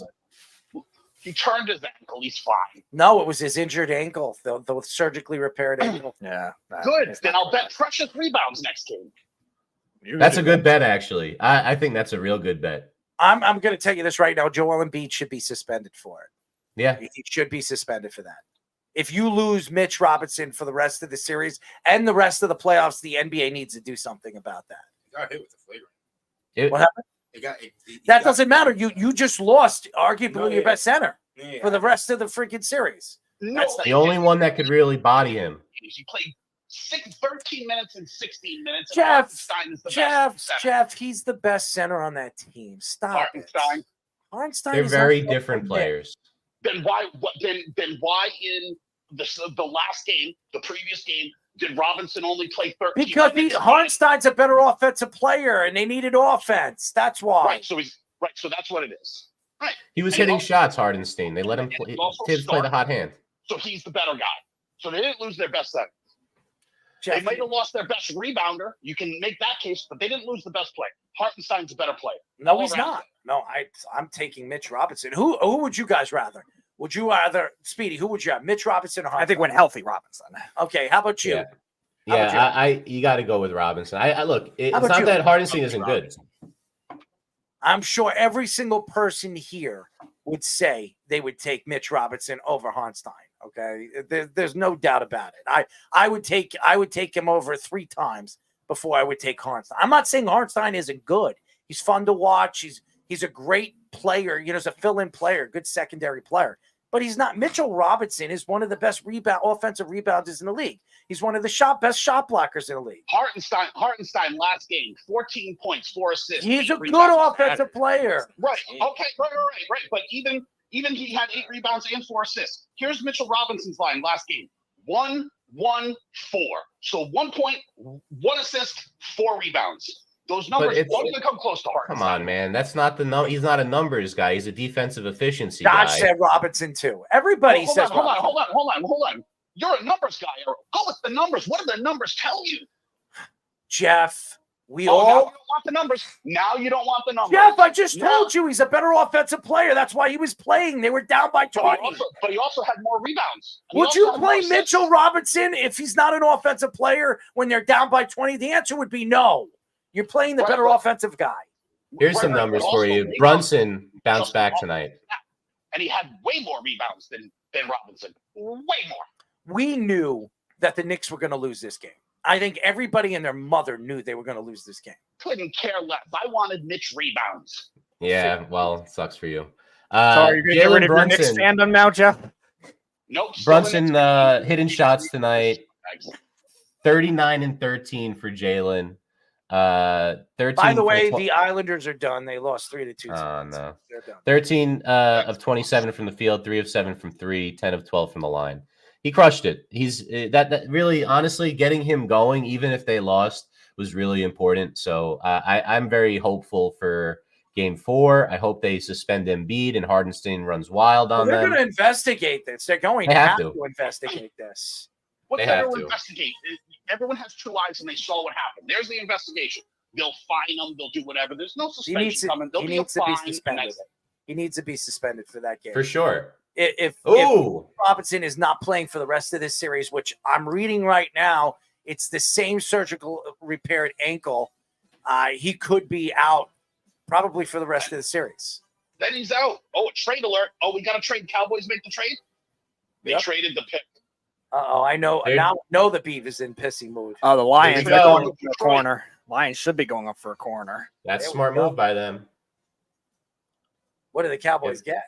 fine. He turned his ankle. He's fine. No, it was his injured ankle, the surgically repaired ankle. Yeah. Good. Then I'll bet precious rebounds next game. That's a good bet, actually. I think that's a real good bet. I'm going to tell you this right now. Joel Embiid should be suspended for it. Yeah. He should be suspended for that. If you lose Mitch Robinson for the rest of the series and the rest of the playoffs, the NBA needs to do something about that. He got hit with the flagrant. What happened? That doesn't matter. You just lost arguably your best center for the rest of the freaking series. No, The only one that could really body him. He played 13 minutes and 16 minutes. And Hartenstein is the best center. Jeff, he's the best center on that team. Stop Hartenstein. Hartenstein. They're is very not different players. Then why in the last game, the previous game, did Robinson only play 13 Because minutes? Hartenstein's a better offensive player, and they needed offense. That's why. Right. So that's what it is. Right. He was And hitting also- shots, Hardenstein. They let him play, and also play the start- hot hand. So he's the better guy. So they didn't lose their best center. Jeff, They might have lost their best rebounder. You can make that case, but they didn't lose the best player. Hartenstein's a better player. No, All he's around. not. No, I'm taking Mitch Robinson. Who would you guys rather? Would you rather, Speedy? Who would you have, Mitch Robinson or Hartenstein? I think when healthy, Robinson. Okay, how about you? Yeah, you got to go with Robinson. I look. It's How about not you? that Hardenstein isn't good. I'm sure every single person here would say they would take Mitch Robinson over Hartenstein. Okay, there's no doubt about it. I would take him over 3 times before I would take Hartenstein. I'm not saying Hartenstein isn't good. He's fun to watch. He's a great player. You know, he's a fill-in player, good secondary player. But he's not. Mitchell Robinson is one of the best offensive rebounders in the league. He's one of the best shot blockers in the league. Hartenstein last game, 14 points, 4 assists. He's a 8 good rebounds. offensive player. Right. Okay. Right. But even he had 8 rebounds and 4 assists. Here's Mitchell Robinson's line last game: 1, 1, 4. So 1 point, 1 assist, 4 rebounds. Those numbers don't even come close to Hartenstein. Come on, man. That's not the He's not a numbers guy. He's a defensive efficiency Josh guy. said Robinson too. Everybody says Hold on. You're a numbers guy, Errol. Go with the numbers. What do the numbers tell you? Jeff, Now you don't want the numbers. Now you don't want the numbers. Jeff, I just told you he's a better offensive player. That's why he was playing. They were down by 20. But he also had more rebounds. Would you play Mitchell Robinson if he's not an offensive player when they're down by 20? The answer would be no. You're playing the better offensive guy. Here's some numbers for you. Brunson bounced back tonight. And he had way more rebounds than Robinson. Way more. We knew that the Knicks were going to lose this game. I think everybody and their mother knew they were going to lose this game. Couldn't care less. I wanted Mitch rebounds. Yeah, well, it sucks for you. Sorry, you're getting rid of your Knicks fandom now, Jeff? Nope. Brunson hitting shots tonight. 39 and 13 for Jalen. 13. By the way, the Islanders are done. They lost 3-2. Oh, no. They're done. 13 of 27 from the field, 3 of 7 from 3, 10 of 12 from the line. He crushed it. He's that really, honestly, getting him going, even if they lost, was really important. So I'm very hopeful for Game 4. I hope they suspend Embiid and Hardenstein runs wild on They're them. going to investigate this. They're going to have to investigate this. What's there to investigate? Everyone has 2 eyes and they saw what happened. There's the investigation. They'll fine them. They'll do whatever. There's no suspension coming. There'll be a fine. He needs to be suspended for that game. For sure. If Robinson is not playing for the rest of this series, which I'm reading right now, it's the same surgical repaired ankle. He could be out probably for the rest of the series. Then he's out. Oh, a trade alert. Oh, we got to trade. Cowboys make the trade. They traded the pick. I know. Now I know the Beef is in pissy mood. Oh, the Lions are going up for a corner. Lions should be going up for a corner. That's a smart move by them. What do the Cowboys get?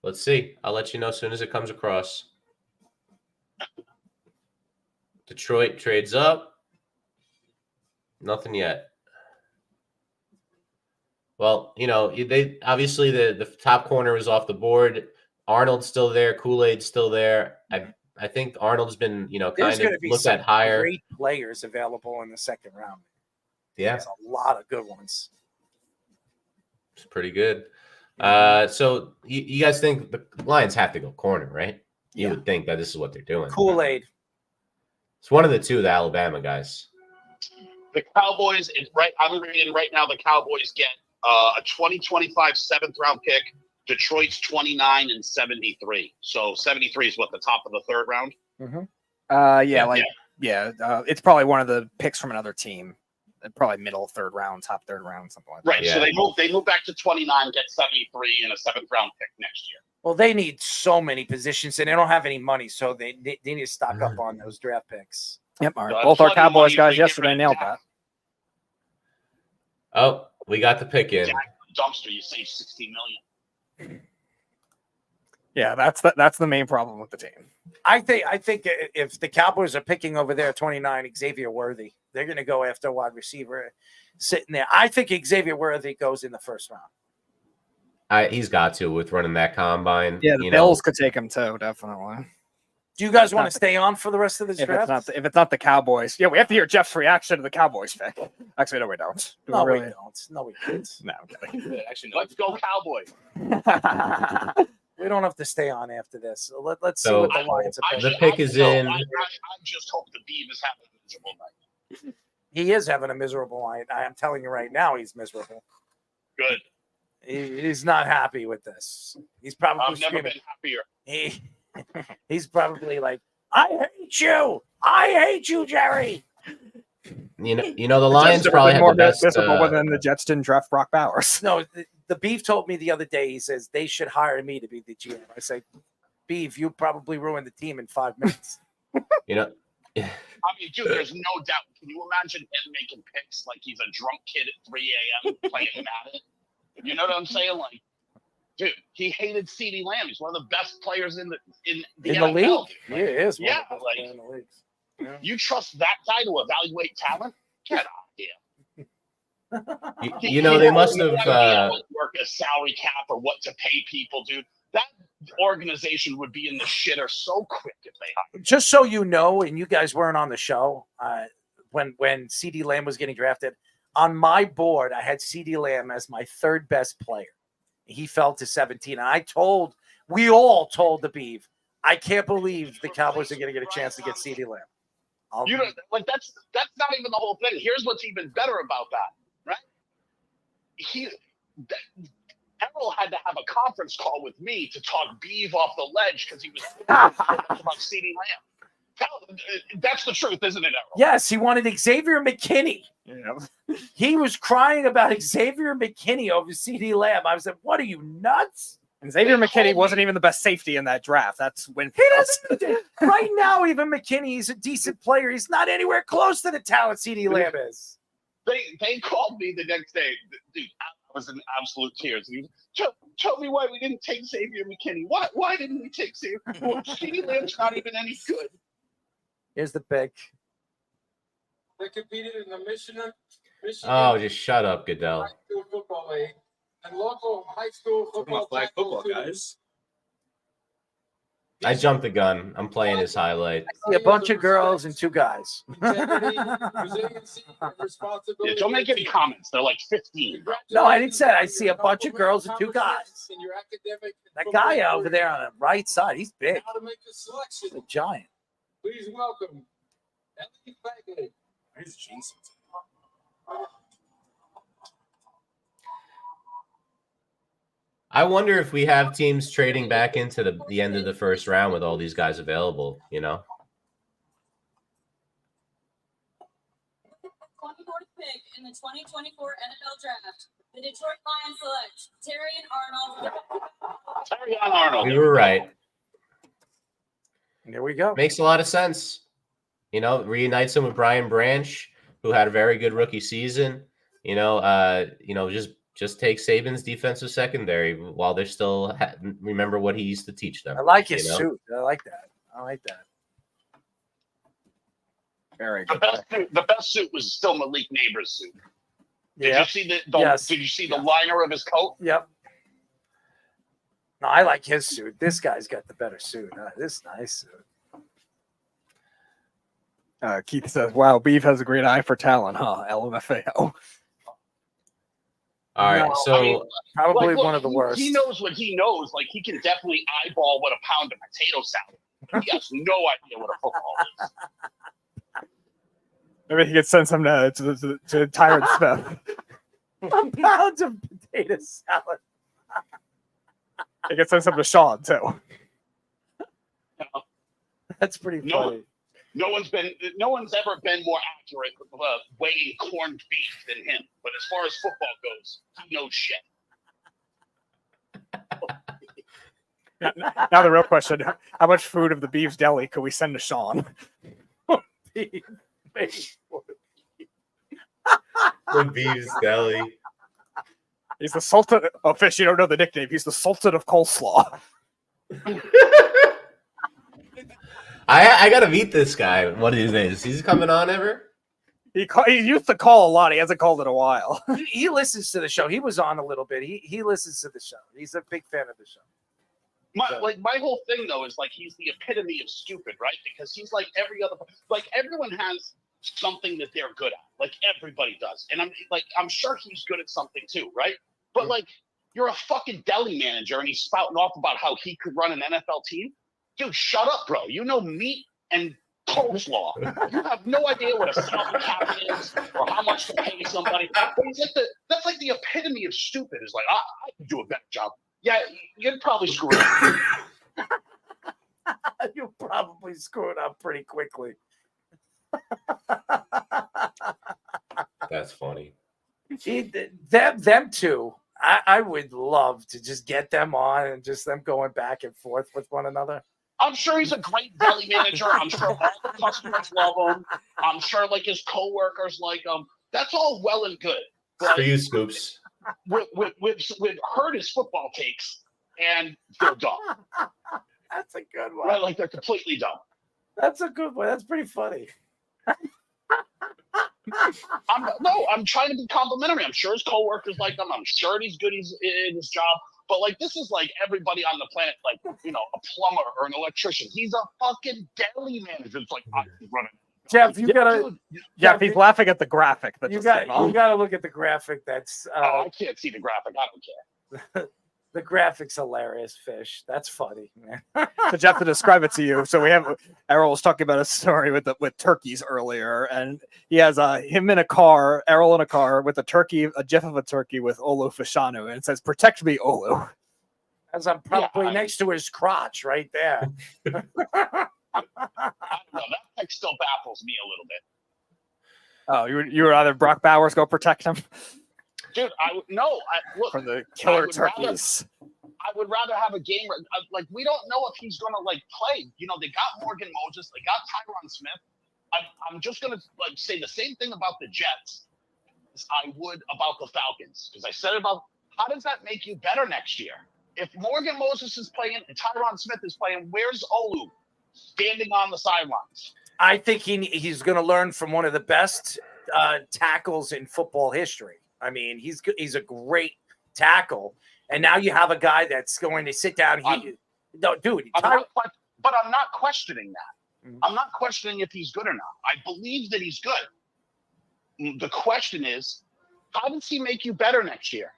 Let's see. I'll let you know as soon as it comes across. Detroit trades up. Nothing yet. Well, they obviously the top corner is off the board. Arnold's still there. Kool-Aid's still there. I think Arnold's been, kind of looked at higher. Great players available in the second round. Yeah. There's a lot of good ones. It's pretty good. So you guys think the Lions have to go corner, right? You would think that this is what they're doing. Kool-Aid. It's one of the two, the Alabama guys. The Cowboys, I'm reading right now, the Cowboys get a 2025 7th-round pick, Detroit's 29 and 73. So 73 is what, the top of the 3rd round? It's probably one of the picks from another team. Probably middle 3rd round, top 3rd round, something like that. Right. So they move back to 29, get 73 and a 7th-round pick next year. Well, they need so many positions, and they don't have any money, so they need to stock up on those draft picks. Yep. All right. Both our Cowboys guys yesterday nailed that. Oh, we got the pick in. Dumpster, you save $60 million. Yeah, that's the main problem with the team. I think if the Cowboys are picking over there 29, Xavier Worthy, they're going to go after a wide receiver sitting there. I think Xavier Worthy goes in the 1st round. He's got to with running that combine. Yeah, the Bills could take him too, definitely. Do you guys want to stay on for the rest of this draft? If it's not the Cowboys, we have to hear Jeff's reaction to the Cowboys pick. Actually, no, we don't. We don't. No, we don't. No, I'm kidding. Actually, no. Let's go Cowboys. We don't have to stay on after this. Let's see what the Lions are The pick is in. I just hope the Beav is having a miserable night. He is having a miserable night. I am telling you right now, he's miserable. Good. He's not happy with this. He's probably I've never been happier. He's probably like, I hate you, Jerry. You know the Lions probably have more the best. miserable than the Jets didn't draft Brock Bowers. No, the Beef told me the other day. He says they should hire me to be the GM. I say, Beef, you probably ruined the team in 5 minutes. I mean, dude, there's no doubt. Can you imagine him making picks like he's a drunk kid at 3 a.m. playing Madden? You know what I'm saying? Like, dude, he hated CeeDee Lamb. He's one of the best players in the NFL, league. Dude. He is. Yeah, like in the league. Yeah. You trust that guy to evaluate talent? Get out of here. They must have work a salary cap or what to pay people, dude. That organization would be in the shitter so quick if they hired. Just so you know, and you guys weren't on the show when CeeDee Lamb was getting drafted. On my board, I had CeeDee Lamb as my 3rd best player. He fell to 17, and we all told the Beav, I can't believe the Cowboys are going to get a chance to get CeeDee Lamb. You know, like that's not even the whole thing. Here's what's even better about that, right? Errol had to have a conference call with me to talk Beav off the ledge because he was about CeeDee Lamb. That's the truth, isn't it, Errol? Yes, he wanted Xavier McKinney. Yeah. He was crying about Xavier McKinney over CeeDee Lamb. I was like, what are you, nuts? And Xavier McKinney wasn't even the best safety in that draft. That's when right now, even McKinney's a decent player. He's not anywhere close to the talent CeeDee Lamb is. They called me the next day. Dude, I was in absolute tears. And he was, tell me why we didn't take Xavier McKinney. Why didn't we take Xavier? Well, CeeDee Lamb's not even any good. Here's the pick. They competed in the Michigan just shut up, Goodell. High School Football League and local high school football flag football guys. I jumped the gun. I'm playing his highlight. I see a bunch of girls and 2 guys. Don't make any comments. They're like 15. No, I didn't say it. I see a bunch of girls and 2 guys. That guy over there on the right side, he's big. He's a giant. Please welcome Ellie Bagley. Where's Jesus? I wonder if we have teams trading back into the end of the 1st round with all these guys available, you know? 24th pick in the 2024 NFL Draft. The Detroit Lions select Terrion Arnold. We were right. Here we go. Makes a lot of sense. You know, reunites him with Brian Branch, who had a very good rookie season. Just take Saban's defensive secondary while they're still remember what he used to teach them. I like his suit. I like that. Very good. The best suit was still Malik Neighbors' suit. Did you see Yes. Did you see the liner of his coat? Yep. No, I like his suit. This guy's got the better suit. This is nice suit. Keith says, wow, Beef has a great eye for talent, huh? LMFAO. All right, No, so I mean, Probably look, one of the worst. He knows what he knows. Like, he can definitely eyeball what a pound of potato salad. He has no idea what a football is. Maybe he could send some to Tyron Smith. Pounds of potato salad. He could send some to Sean too. That's pretty funny. No one's ever been more accurate with weighing corned beef than him. But as far as football goes, he knows shit. Now the real question: how much food of the Beef's Deli could we send to Sean? the Beef's Deli. He's the Sultan of Fish. You don't know the nickname. He's the Sultan of Coleslaw. I gotta meet this guy. What is this? He's coming on ever? He used to call a lot. He hasn't called in a while. He listens to the show. He was on a little bit. He listens to the show. He's a big fan of the show. My whole thing though is like he's the epitome of stupid, right? Because he's like every other, like everyone has something that they're good at, like everybody does, and I'm sure he's good at something too, right? But like you're a fucking deli manager and he's spouting off about how he could run an NFL team. Dude, shut up, bro. You know meat and coleslaw. You have no idea what a salary cap is or how much to pay somebody. That's like the epitome of stupid. Is like I can do a better job. Yeah, you'd probably screw it up. You'll probably screw it up pretty quickly. That's funny. Them two, I would love to just get them on and just them going back and forth with one another. I'm sure he's a great deli manager. I'm sure all the customers love him. I'm sure like his coworkers like him. That's all well and good. But For you, Scoops. We've heard his football takes, and they're dumb. That's a good one. Right, like they're completely dumb. That's a good one. That's pretty funny. I'm trying to be complimentary. I'm sure his coworkers like him. I'm sure he's good. He's in his job. But like this is like everybody on the planet, like a plumber or an electrician. He's a fucking deli manager. It's like I'm running. Jeff, you gotta. Jeff, he's laughing at the graphic. That You gotta look at the graphic. That's. I can't see the graphic. I don't care. The graphic's hilarious, Fish. That's funny, man. So Jeff, to describe it to you, so we have Errol was talking about a story with turkeys earlier, and he has him in a car, Errol in a car with a gif of a turkey with Olu Fashanu, and it says "Protect me, Olu." As I'm probably next to his crotch, right there. I don't know. That text still baffles me a little bit. Oh, you would rather Brock Bowers go protect him? Dude, look For the killer turkeys. I would rather have a game like we don't know if he's gonna like play. They got Morgan Moses, they got Tyron Smith. I'm just gonna say the same thing about the Jets as I would about the Falcons, because I said about how does that make you better next year? If Morgan Moses is playing and Tyron Smith is playing, where's Olu standing on the sidelines? I think he's going to learn from one of the best tackles in football history. I mean, he's a great tackle, and now you have a guy that's going to sit down. But I'm not questioning that. Mm-hmm. I'm not questioning if he's good or not. I believe that he's good. The question is, how does he make you better next year?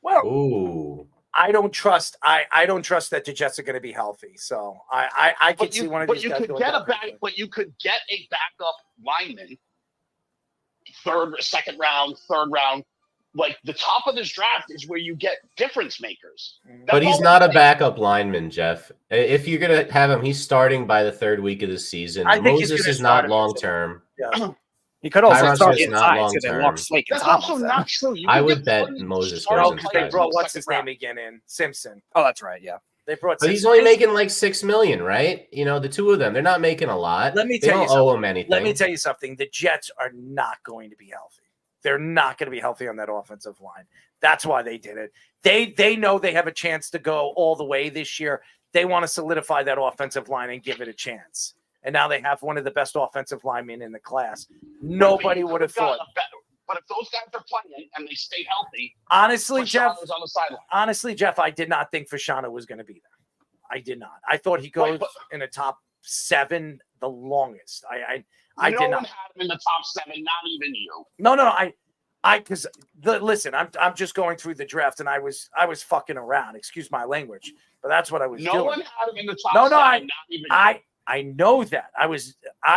Well, ooh. I don't trust that the Jets are going to be healthy. So I could see one of these guys. But you could get a backup lineman, second round, third round. Like the top of this draft is where you get difference makers. But he's not a backup lineman, Jeff. If you're gonna have him, he's starting by the third week of the season. Moses is not long term. Yeah. He could also Tyron start Smith's not inside and walk Slake. That's also not true. I would bet Moses goes inside. They brought what's his name again in Simpson. Oh, that's right. Yeah, they brought. But he's only making like $6 million, right? The two of them, they're not making a lot. Let me they tell don't you owe him anything. Let me tell you something. The Jets are not going to be healthy. They're not going to be healthy on that offensive line. That's why they did it. They know they have a chance to go all the way this year. They want to solidify that offensive line and give it a chance. And now they have one of the best offensive linemen in the class. Nobody would have thought. But if those guys are playing and they stay healthy, honestly, Jeff, on the sideline. Honestly, Jeff, I did not think Fashanu was going to be there. I did not. I thought he goes in the top 7 the longest. I did not. No one had him in the top 7, not even you. No. Listen, I'm just going through the draft, and I was fucking around. Excuse my language, but that's what I was doing. No one had him in the top. No, 7, I not even I know that. I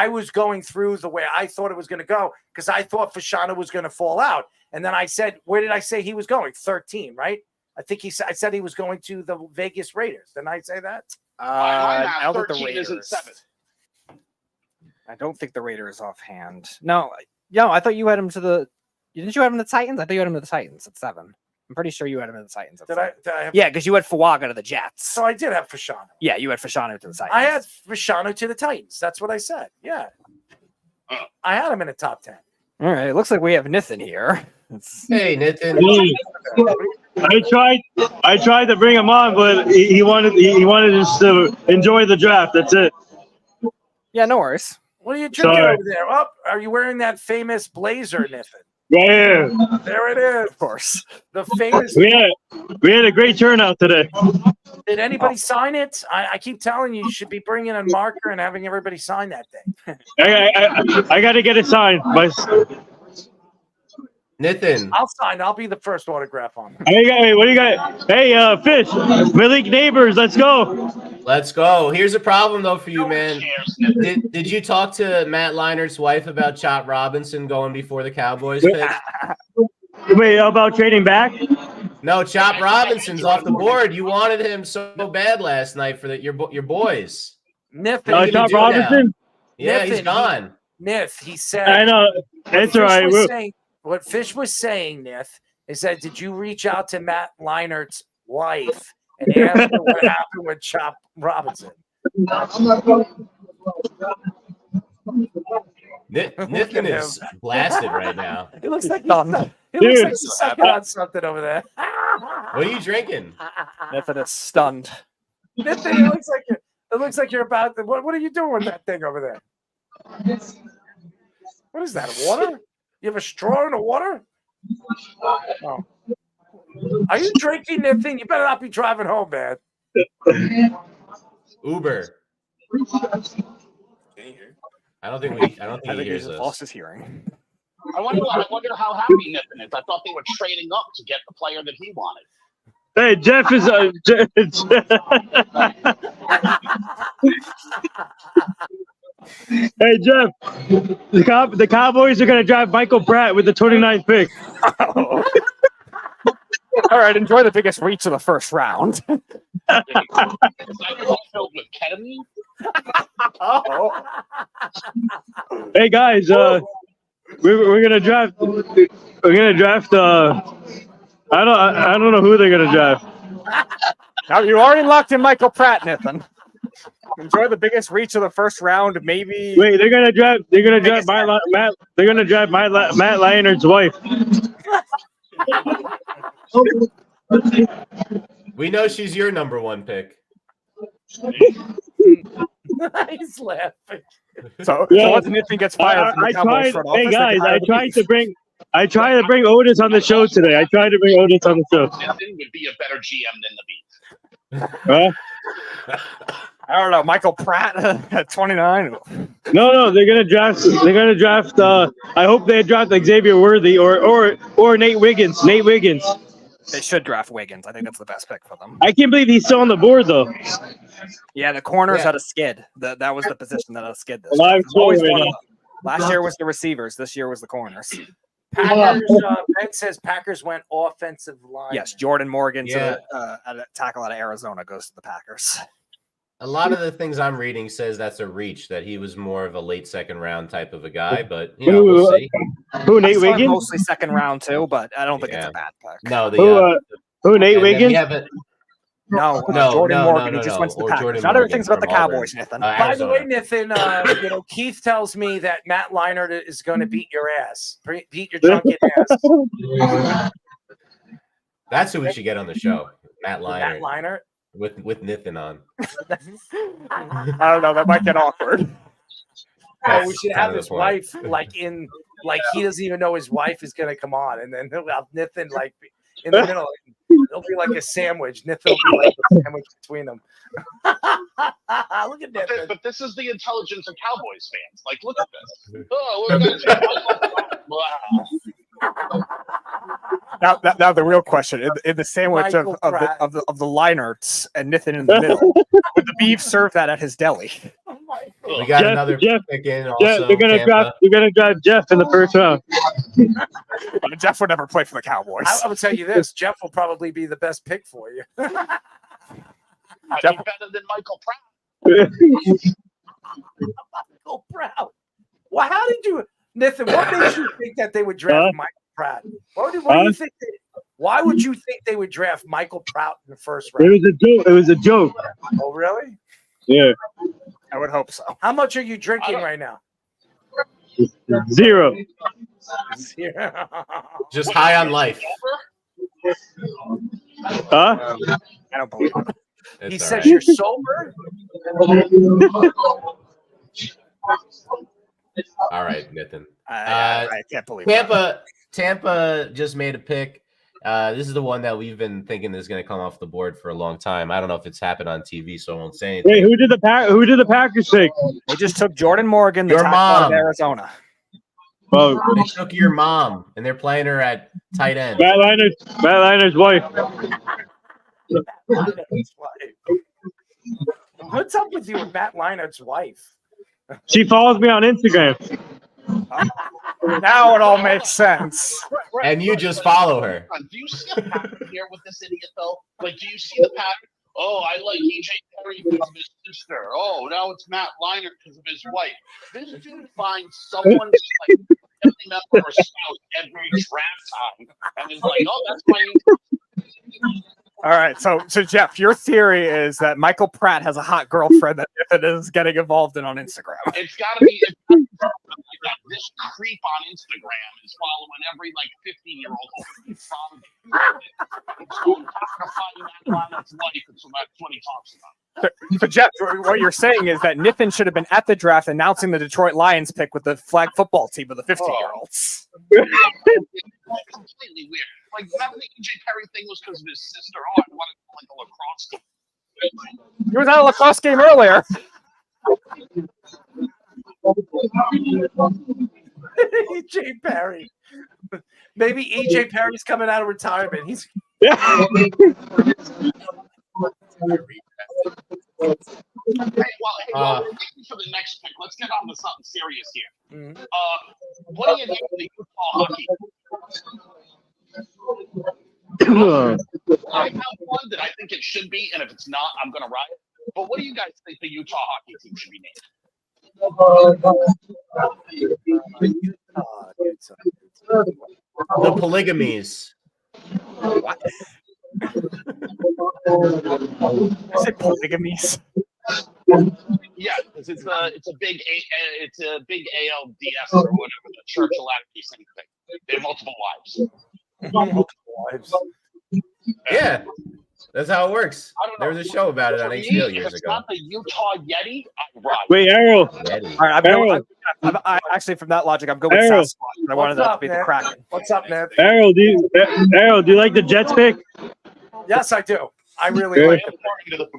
was going through the way I thought it was going to go because I thought Fashanu was going to fall out, and then I said, where did I say he was going? 13, right? I think I said he was going to the Vegas Raiders. Didn't I say that? I don't think the 13 isn't Raiders. 7. I don't think the Raiders offhand. No, I thought you had him to the. Didn't you have him to the Titans? I thought you had him to the Titans at 7. I'm pretty sure you had him to the Titans. At Did 7. I have, Yeah, because you had Fuaga to the Jets. So I did have Fashanu. Yeah, you had Fashanu to the Titans. I had Fashanu to the Titans. That's what I said. Yeah. I had him in the top 10. All right, it looks like we have Nathan here. Hey, Nathan. I tried to bring him on, but he wanted us to enjoy the draft. That's it. Yeah, no worries. What are you drinking Sorry. over there? Oh, are you wearing that famous blazer, Nathan? Right here. There it is. Of course. The famous. We had a great turnout today. Did anybody sign it? I keep telling you should be bringing a marker and having everybody sign that thing. I got to get it signed by. Nathan. I'll sign. I'll be the first autograph on it. Hey, what do you got? Hey, Fish, Malik Neighbors, let's go. Let's go. Here's a problem though for you, man. Did you talk to Matt Leinert's wife about Chop Robinson going before the Cowboys pick? Wait, about trading back? No, Chop Robinson's off the board. You wanted him so bad last night for your boys. Niffin. Chop Robinson? Yeah, Niffin, he's gone. He said. I know. It's all right. What Fish was saying, Nith, is that did you reach out to Matt Leinert's wife and ask her what happened with Chop Robinson? Nathan is blasted right now. It looks like he's sucking on something over there. What are you drinking? Nathan is stunned. Nathan, it looks like you're about to, what are you doing with that thing over there? What is that? Water? You have a straw in the water? Oh. Are you drinking, Nathan? You better not be driving home, man. Uber. I don't think he hears us. Lost his hearing. I wonder how happy Nathan is. I thought they were trading up to get the player that he wanted. Hey, Jeff is Hey, Jeff, the Cowboys are going to draft Michael Pratt with the 29th pick. All right, enjoy the biggest reach of the first round. Is that filled with ketamine? Hey, guys, we're going to draft. We're going to draft. I don't know who they're going to draft. Now you already locked in Michael Pratt, Nathan. Enjoy the biggest reach of the first round, maybe. Wait, they're gonna draft Matt. They're gonna draft Matt Leinert's wife. We know she's your number 1 pick. He's laughing. So once Nathan gets fired from the Cowboys front office, hey guys, I tried to bring Otis on the show today. I tried to bring Otis on the show. Nathan would be a better GM than the Beat. Huh? I don't know, Michael Pratt at 29. No, they're gonna draft. I hope they draft Xavier Worthy or Nate Wiggins. Nate Wiggins. They should draft Wiggins. I think that's the best pick for them. I can't believe he's still on the board though. Yeah, the corners had a skid. That was the position that had a skid. This Live draft. Always right one of now. them. Last year was the receivers. This year was the corners. Packers, Ben says Packers went offensive line. Yes, Jordan Morgan to a tackle out of Arizona goes to the Packers. A lot of the things I'm reading says that's a reach, that he was more of a late second round type of a guy, but we'll see. Who, Nate Wiggins? Mostly second round too, but I don't think it's a bad pick. No, who Nate Wiggins? No, Jordan Morgan. He just went to the Packers. Not everything's about the Cowboys, Nathan. By the way, Nathan, Keith tells me that Matt Leinart is going to beat your ass, beat your drunken ass. That's who we should get on the show, Matt Leinart. Matt Leinart. With Nathan on. I don't know. That might get awkward. We should have his wife like he doesn't even know his wife is going to come on, and then he'll have Nathan like in the middle. It'll be like a sandwich. Nathan will be like a sandwich between them. Look at Nathan. But this is the intelligence of Cowboys fans. Like, look at this. Oh, look at this. Now the real question in the sandwich of the Leinarts and Nathan in the middle, would the beef serve that at his deli? We got another pick in. Also, they're gonna draft Jeff in the first round. Jeff would never play for the Cowboys. I would tell you this: Jeff will probably be the best pick for you. I'd be better than Michael Pratt. Michael Pratt. Well, how did you, Nathan? What made you think that they would draft Michael Pratt? What do you think? Why would you think they would draft Michael Pratt in the first round? It was a joke. It was a joke. Oh, really? Yeah. I would hope so. How much are you drinking right now? Zero. Just high on life. Huh? I don't believe it. He says you're sober? All right, Nathan. I can't believe it. Tampa just made a pick. This is the one that we've been thinking is going to come off the board for a long time. I don't know if it's happened on TV, so I won't say anything. Wait, who did the Packers take? They just took Jordan Morgan, the Your top mom. of Arizona. Oh, they took your mom, and they're playing her at tight end. Matt Leiner's wife. What's up with you and Matt Leinert's wife? She follows me on Instagram. Now it all makes sense. And you just follow her. Do you see a pattern here with this idiot, though? Like, do you see the pattern? Oh, I like EJ Perry because of his sister. Oh, now it's Matt Leinart because of his wife. This dude finds someone's like family member or spouse every draft time, and is like, oh, that's my. All right, so Jeff, your theory is that Michael Pratt has a hot girlfriend that is getting involved in on Instagram. It's got to be. This creep on Instagram is following every 15-year-old from. So I'm trying to find Matt Leinert's life, and so that's what he talks about. So Jeff, what you're saying is that Nathan should have been at the draft announcing the Detroit Lions pick with the flag football team of the 15-year-olds. It's completely weird. Like, remember the EJ Perry thing was because of his sister. Oh, I wanted a lacrosse team. He was at a lacrosse game earlier. EJ Perry. Maybe EJ Perry's coming out of retirement. He's Hey, well, for the next pick, let's get on to something serious here. What do you think of the Utah hockey? I have one that I think it should be, and if it's not, I'm going to riot. But what do you guys think the Utah hockey team should be named? The Polygamies. What? Is it Polygamies? Yeah, because it's a big ALDS or whatever, the Church of Latter-day Saints thing. They have multiple wives. Yeah, that's how it works. There was a show about it on HBO years If it's ago. not the Utah Yeti, I ride. Wait, Errol. Yeti. All right, I'm actually, from that logic, I'm going with Errol. Sasquatch. I wanted that to be the Kraken. What's up, man? Errol, do you like the Jets pick? Yes, I do. I really like the pick.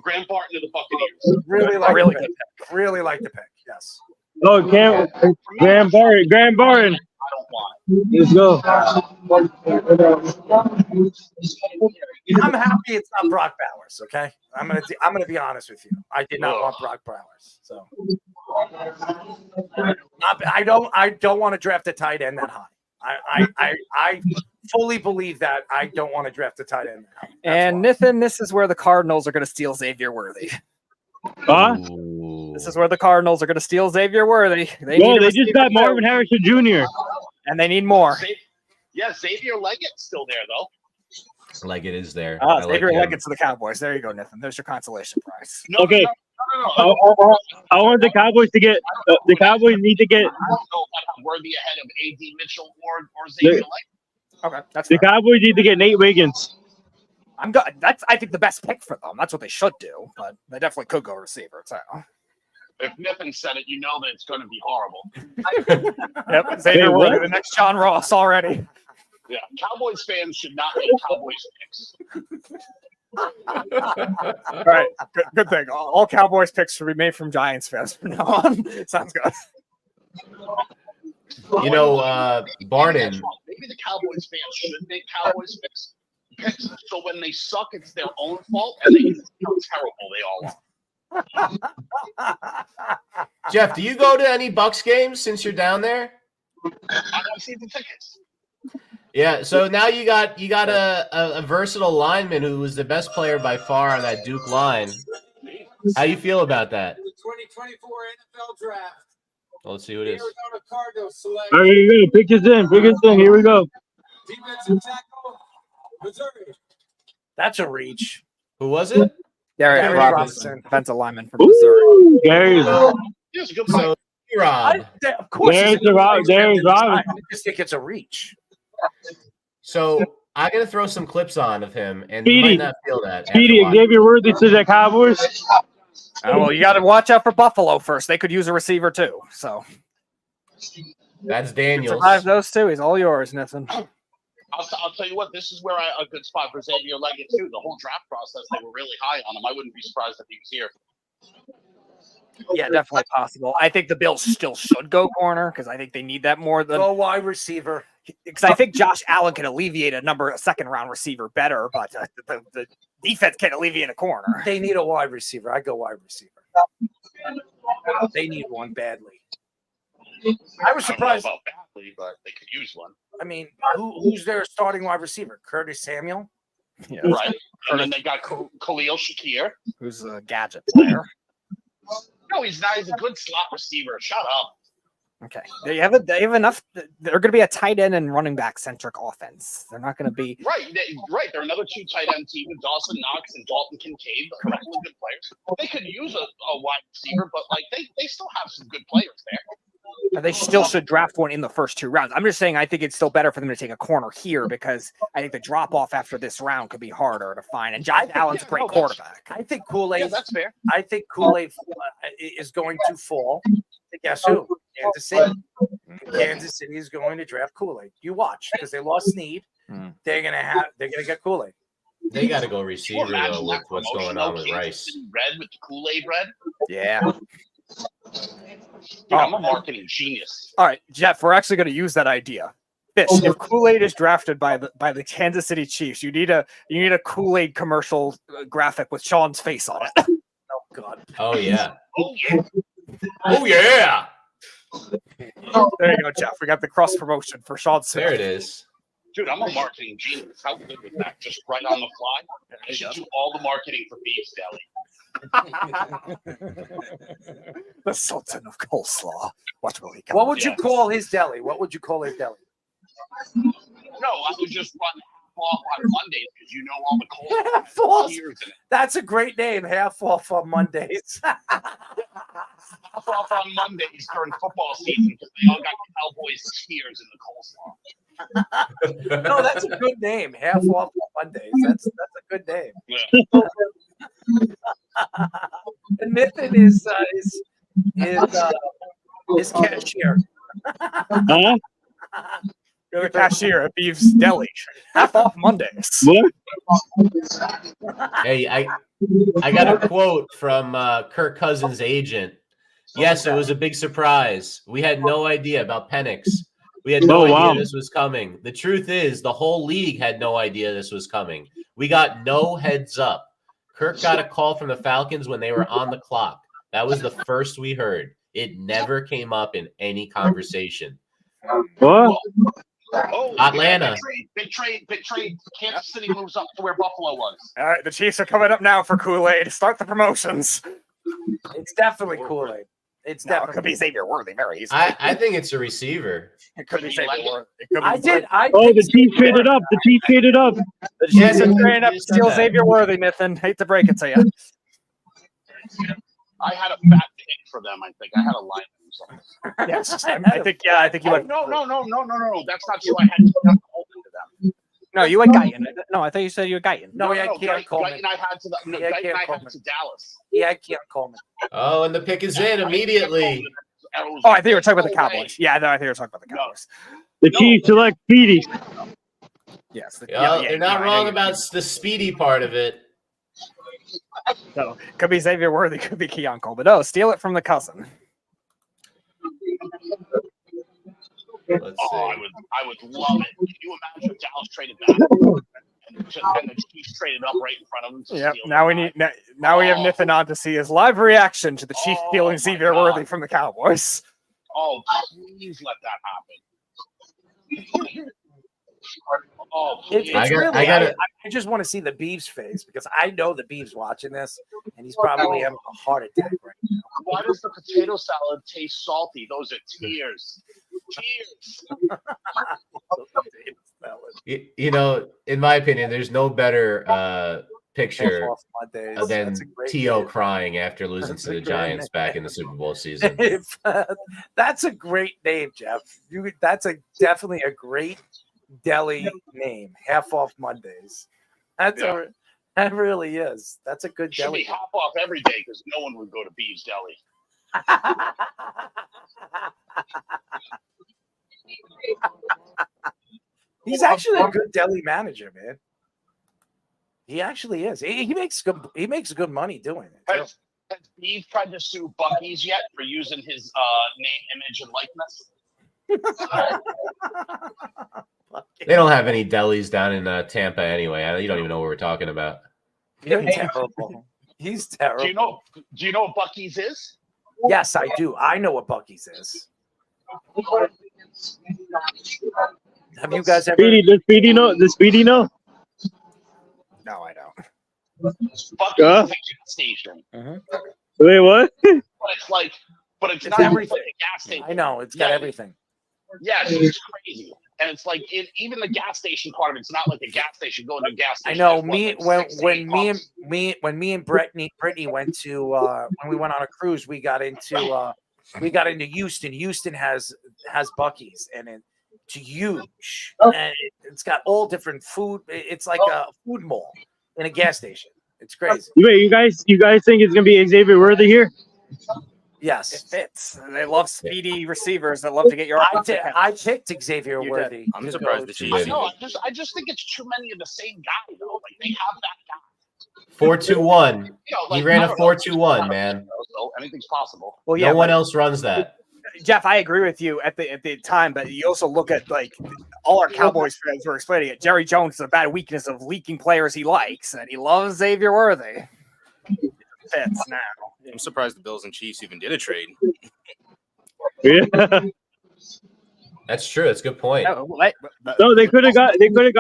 Graham Barton to the Buccaneers. Really like the pick. Really like the pick. Yes. Oh, Graham Barton. I don't want it. Let's go. I'm happy it's not Brock Bowers. Okay, I'm gonna be honest with you. I did not want Brock Bowers. So I don't want to draft a tight end that high. I fully believe that. I don't want to draft a tight end that high. And Nathan, this is where the Cardinals are going to steal Xavier Worthy. Huh? This is where the Cardinals are going to steal Xavier Worthy. They just got Marvin Harrison Jr. And they need more. Yeah, Xavier Leggett's still there, though. Leggett is there. Xavier Leggett's to the Cowboys. There you go, Nathan. There's your consolation prize. Okay. I want the Cowboys to get. The Cowboys need to get. I don't know if I have Worthy ahead of A.D. Mitchell or Xavier Leggett. Okay, that's the Cowboys need to get Nate Wiggins. That's I think the best pick for them. That's what they should do, but they definitely could go receiver too. If Nippon said it, you know that it's going to be horrible. Yep, Xavier Worthy, the next John Ross already. Yeah, Cowboys fans should not make Cowboys picks. All right, good thing. All Cowboys picks should be made from Giants fans from now on. Sounds good. You know, Barton maybe the Cowboys fans should make Cowboys picks so when they suck, it's their own fault, and they know how terrible they all are. Jeff, do you go to any Bucks games since you're down there? I don't see the tickets. Yeah, so now you got a versatile lineman who was the best player by far on that Duke line. How you feel about that? The 2024 NFL Draft. Well, let's see who it is. Arizona Cardinals select. All right, here we go. Pick this in. Here we go. Defensive tackle, Missouri. That's a reach. Who was it? Darius Robinson. Robinson, defensive lineman from Missouri. There's Here's a good So, Rob. Of course, There's Robinson. I just think it's a reach. So I'm gonna throw some clips on of him, and you Speedy. might not feel that. after Speedy, watching. Xavier Worthy to the Cowboys. Well, you got to watch out for Buffalo first. They could use a receiver too. So That's Daniels. survive those two. He's all yours, Nathan. I'll tell you what, this is where a good spot for Xavier Leggett, too. The whole draft process, they were really high on him. I wouldn't be surprised if he was here. Yeah, definitely possible. I think the Bills still should go corner because I think they need that more than Go wide receiver. because I think Josh Allen can alleviate a second round receiver better, but the defense can't alleviate a corner. They need a wide receiver. I go wide receiver. They need one badly. I was I don't know surprised. about badly, but they could use one. I mean, who's their starting wide receiver? Curtis Samuel? Yeah, Right. And then they got Khalil Shakir. who's a gadget player. No, he's not. He's a good slot receiver. Shut up. Okay, they have enough. They're going to be a tight end and running back centric offense. They're not going to be Right. They're another two tight end team with Dawson Knox and Dalton Kincaid. A couple of good players. They could use a wide receiver, but like they still have some good players there. And they still should draft one in the first 2 rounds. I'm just saying I think it's still better for them to take a corner here because I think the drop off after this round could be harder to find. And Josh Allen's a great quarterback. I think Kool-Aid. Yeah, that's fair. I think Kool-Aid is going to fall. Guess who? Kansas City. Kansas City is going to draft Kool-Aid. You watch because they lost Snead. They're gonna get Kool-Aid. They got to go receiver Imagine though with that what's promotion, going on though, with Kansas Rice. City Red with the Kool-Aid red. Yeah. Dude, I'm a marketing genius. All right, Jeff, we're actually going to use that idea. Fish, if Kool-Aid is drafted by the Kansas City Chiefs, you need a Kool-Aid commercial graphic with Sean's face on it. Oh God. Oh yeah. Oh yeah. Oh yeah. There you go, Jeff. We got the cross promotion for Sean Smith. There it is. Dude, I'm a marketing genius. How good was that? Just right on the fly. I should do all the marketing for Beef's Deli. The Sultan of Coleslaw. What will he call? What would you call his deli? What would you call his deli? No, I would just run off on Mondays because you know all the Half off. cold years in it. That's a great name. Half off on Mondays. Half off on Mondays during football season because they all got Cowboys cheers in the coleslaw. No, that's a good name. Half off on Mondays. That's a good name. Yeah. And Nathan is cashier. Huh? You're the cashier at Beef's Deli. Half off Mondays. What? Hey, I got a quote from Kirk Cousins' agent. Yes, it was a big surprise. We had no idea about Penix. We had no idea this was coming. The truth is, the whole league had no idea this was coming. We got no heads up. Kirk got a call from the Falcons when they were on the clock. That was the first we heard. It never came up in any conversation. What? Oh, Atlanta. Big trade. Kansas City moves up to where Buffalo was. All right, the Chiefs are coming up now for Kool-Aid. Start the promotions. It's definitely Kool-Aid. It's No, definitely. it could be Xavier Worthy very easily. I think it's a receiver. It could be Xavier Worthy. It could be I did. Oh, the Chiefs traded up. The Chiefs traded up. The Chiefs are trading up Just to steal said that. Xavier Worthy, Nathan. Hate to break it to you. I had a fat pick for them. I think I had a line. Yes, I think you went. No. That's not true. I had to open to them. No, you went Guyton. No, I thought you said you were Guyton. No, he had Keon Coleman. Guyton I had to the, no, Yeah, Guyton Keon I had Coleman. to Dallas. He had Keon Coleman. Oh, and the pick is in immediately. Oh, I think you were talking about the Cowboys. Yeah, no, I think you were talking about the Cowboys. The Chiefs select Speedy. Yes. They're not wrong about the speedy part of it. So could be Xavier Worthy, could be Keon Cole, but no, steal it from the cousin. Let's see. I would love it. Can you imagine if Dallas traded back and the Chiefs traded up right in front of them? Yep. Now we have Nathan on to see his live reaction to the Chiefs stealing Xavier Worthy from the Cowboys. Oh, please let that happen. Oh, please. I just want to see the Beeves face because I know the Beeves watching this and he's probably having a heart attack right now. Why does the potato salad taste salty? Those are tears. You know, in my opinion, there's no better picture than T.O. crying after losing to the Giants back in the Super Bowl season. That's a great name, Jeff. That's definitely a great deli name. Half off Mondays. That really is. That's a good Should deli. be half off every day because no one would go to Beeves Deli. He's actually a good deli manager, man. He actually is. He makes good money doing it. Has Beeves tried to sue Buc-ee's yet for using his name, image, and likeness? They don't have any delis down in Tampa anyway. You don't even know what we're talking about. He's terrible. He's terrible. Do you know what Buc-ee's is? Yes, I do. I know what Buc-ee's is. Have you guys ever? Does Speedy know? No, I don't. Buc-ee's is a gas station. Wait, what? But it's not everything. like a gas station. I know it's got everything. Yeah, it's crazy. And it's like even the gas station part of it's not like a gas station going to a gas I station. know. When Me and Brittany went to when we went on a cruise, we got into Houston. Houston has Buc-ee's and it's huge and it's got all different food. It's like a food mall in a gas station. It's crazy. Wait, you guys think it's gonna be Xavier Worthy here? Yes, it fits. They love speedy receivers that love to get your. I picked Xavier Worthy. I'm surprised the Chiefs. I know. I just think it's too many of the same guy though. Like they have that guy. 4-2-1. He ran a 4-2-1, man. So anything's possible. Well, yeah, no one else runs that. Jeff, I agree with you at the time, but you also look at like all our Cowboys fans were explaining it. Jerry Jones is a bad weakness of leaking players he likes, and he loves Xavier Worthy. Fits now. I'm surprised the Bills and Chiefs even did a trade. Yeah, that's true. That's a good point. No, they could have gotten. They could have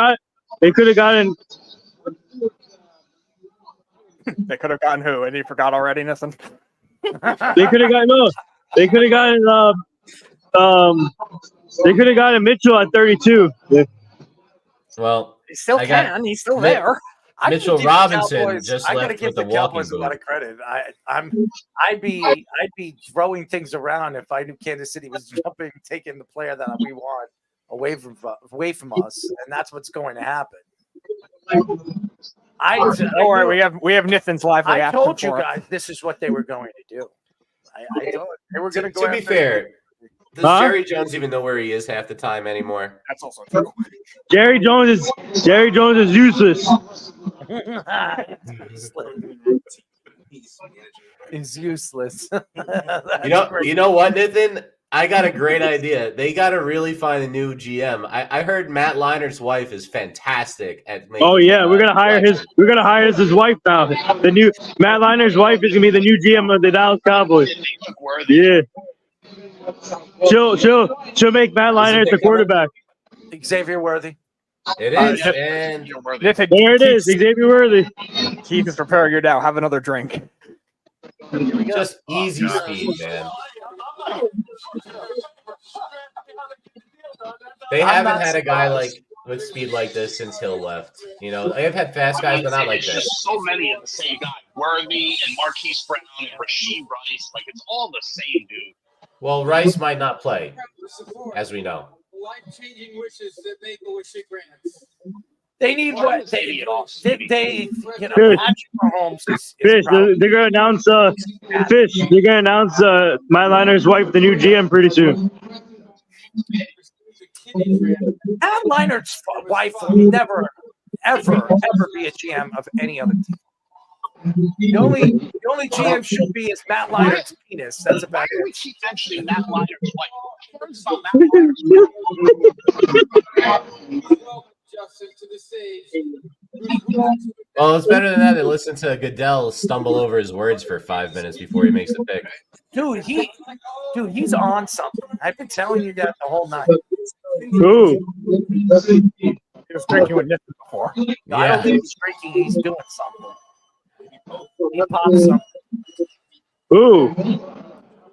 gotten who? And you forgot already, Nathan. They could have gotten They could have gotten Mitchell at 32. Yeah. Well, he still can. He's still there. Mitchell Robinson just I gotta left give with the the walking Cowboys a lot boot. of credit. I'd be throwing things around if I knew Kansas City was taking the player that we want away from us, and that's what's going to happen. Don't worry, we have Nathan's live reaction. I told you for it. guys this is what they were going to do. I told they were going to go. To be fair, does Jerry Jones even know where he is half the time anymore? That's also true. Jerry Jones is useless. He's useless. You know what, Nathan? I got a great idea. They got to really find a new GM. I heard Matt Leinert's wife is fantastic at making. Oh yeah, we're gonna hire his wife now. The new Matt Leiner's wife is gonna be the new GM of the Dallas Cowboys. Yeah, she'll make Matt Leinart the quarterback. Xavier Worthy. It is, and there it is, Xavier Worthy. Keith is preparing you now. Have another drink. Just easy speed, man. They haven't had a guy with speed like this since Hill left. You know, they've had fast guys, but not like this. Just so many of the same guy. Worthy and Marquise Brown and Rasheed Rice. Like it's all the same dude. Well, Rice might not play, as we know. Life-changing wishes that make a wish it grants. They need what they you know, Patrick Mahomes is Fish, they're gonna announce They're gonna announce Matt Leinert's wife, the new GM, pretty soon. Matt Leinert's wife will never, ever be a GM of any other team. The only GM should be is Matt Leinart's penis. That's about Why do we it. keep mentioning Matt Leinart twice? Who cares about Matt Leinart? Justin to the stage. Well, it's better than that. They listen to Goodell stumble over his words for 5 minutes before he makes the pick. Dude, he's on something. I've been telling you that the whole night. Ooh. He was drinking with Nick before. I Yeah. don't think he's drinking. He's doing something. He pops something. Ooh.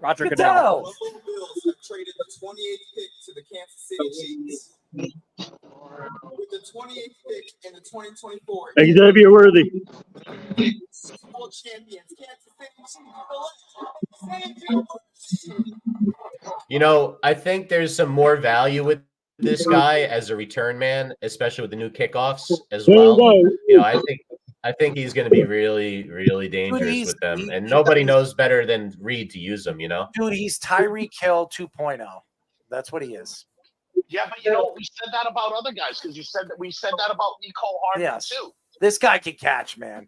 Roger Goodell. Goodell. Buffalo Bills have traded the 28th pick to the Kansas City Chiefs. With the 28th pick in the 2024 Xavier Worthy. Super Bowl champions, Kansas City Chiefs. You know, I think there's some more value with this guy as a return man, especially with the new kickoffs as well. You know, I think he's going to be really, really dangerous with them, and nobody knows better than Reed to use them. You know, Dude, he's Tyreek Hill 2.0. That's what he is. Yeah, but you know, we said that about other guys because we said that about Nicole Hardman too. This guy can catch, man.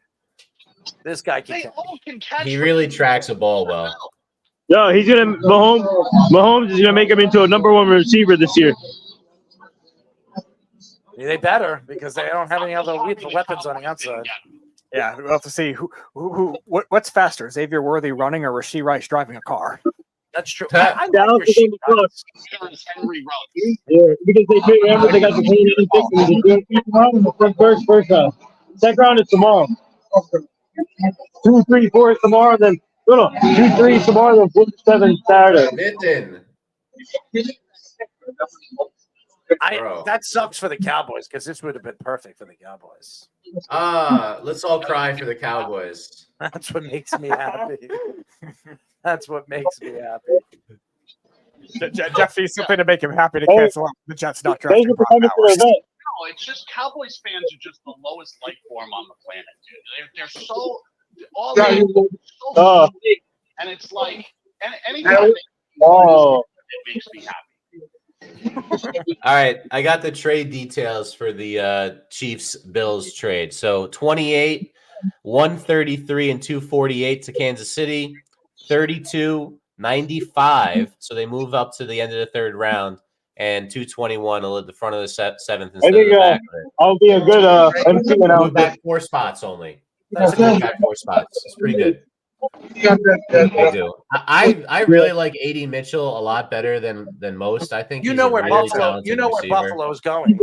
This guy can They catch. all can catch. he really tracks a ball well. No, he's gonna Mahomes is gonna make him into a #1 receiver this year. They better because they don't have any other weapons on the outside. Yeah, we'll have to see what's faster, Xavier Worthy running or Rashee Rice driving a car. That's true. Dallas like is in the plus. Henry Ruggs. Yeah, because they got the 28th pick in the first round. Second round is tomorrow. 2, 3, 4 is tomorrow. Then 2, 3 tomorrow. Then 4, 7 Saturday. Mitten. That sucks for the Cowboys because this would have been perfect for the Cowboys. Let's all cry for the Cowboys. That's what makes me happy. That's what makes me happy. Jeff needs something to make him happy to cancel out the Jets not drafting Brock Bowers. No, it's just Cowboys fans are just the lowest life form on the planet, dude. They're so all so sweet, and it's like anything it makes me happy. All right, I got the trade details for the Chiefs-Bills trade. So 28, 133, and 248 to Kansas City, 32, 95. So they move up to the end of the third round, and 221 at the front of the seventh instead of the back of it. I'll be a good MC when I Move back 4 spots only. That's a good back 4 spots. It's pretty good. They do. I really like A.D. Mitchell a lot better than most. I think You know where really Buffalo. You know where receiver. Buffalo's going.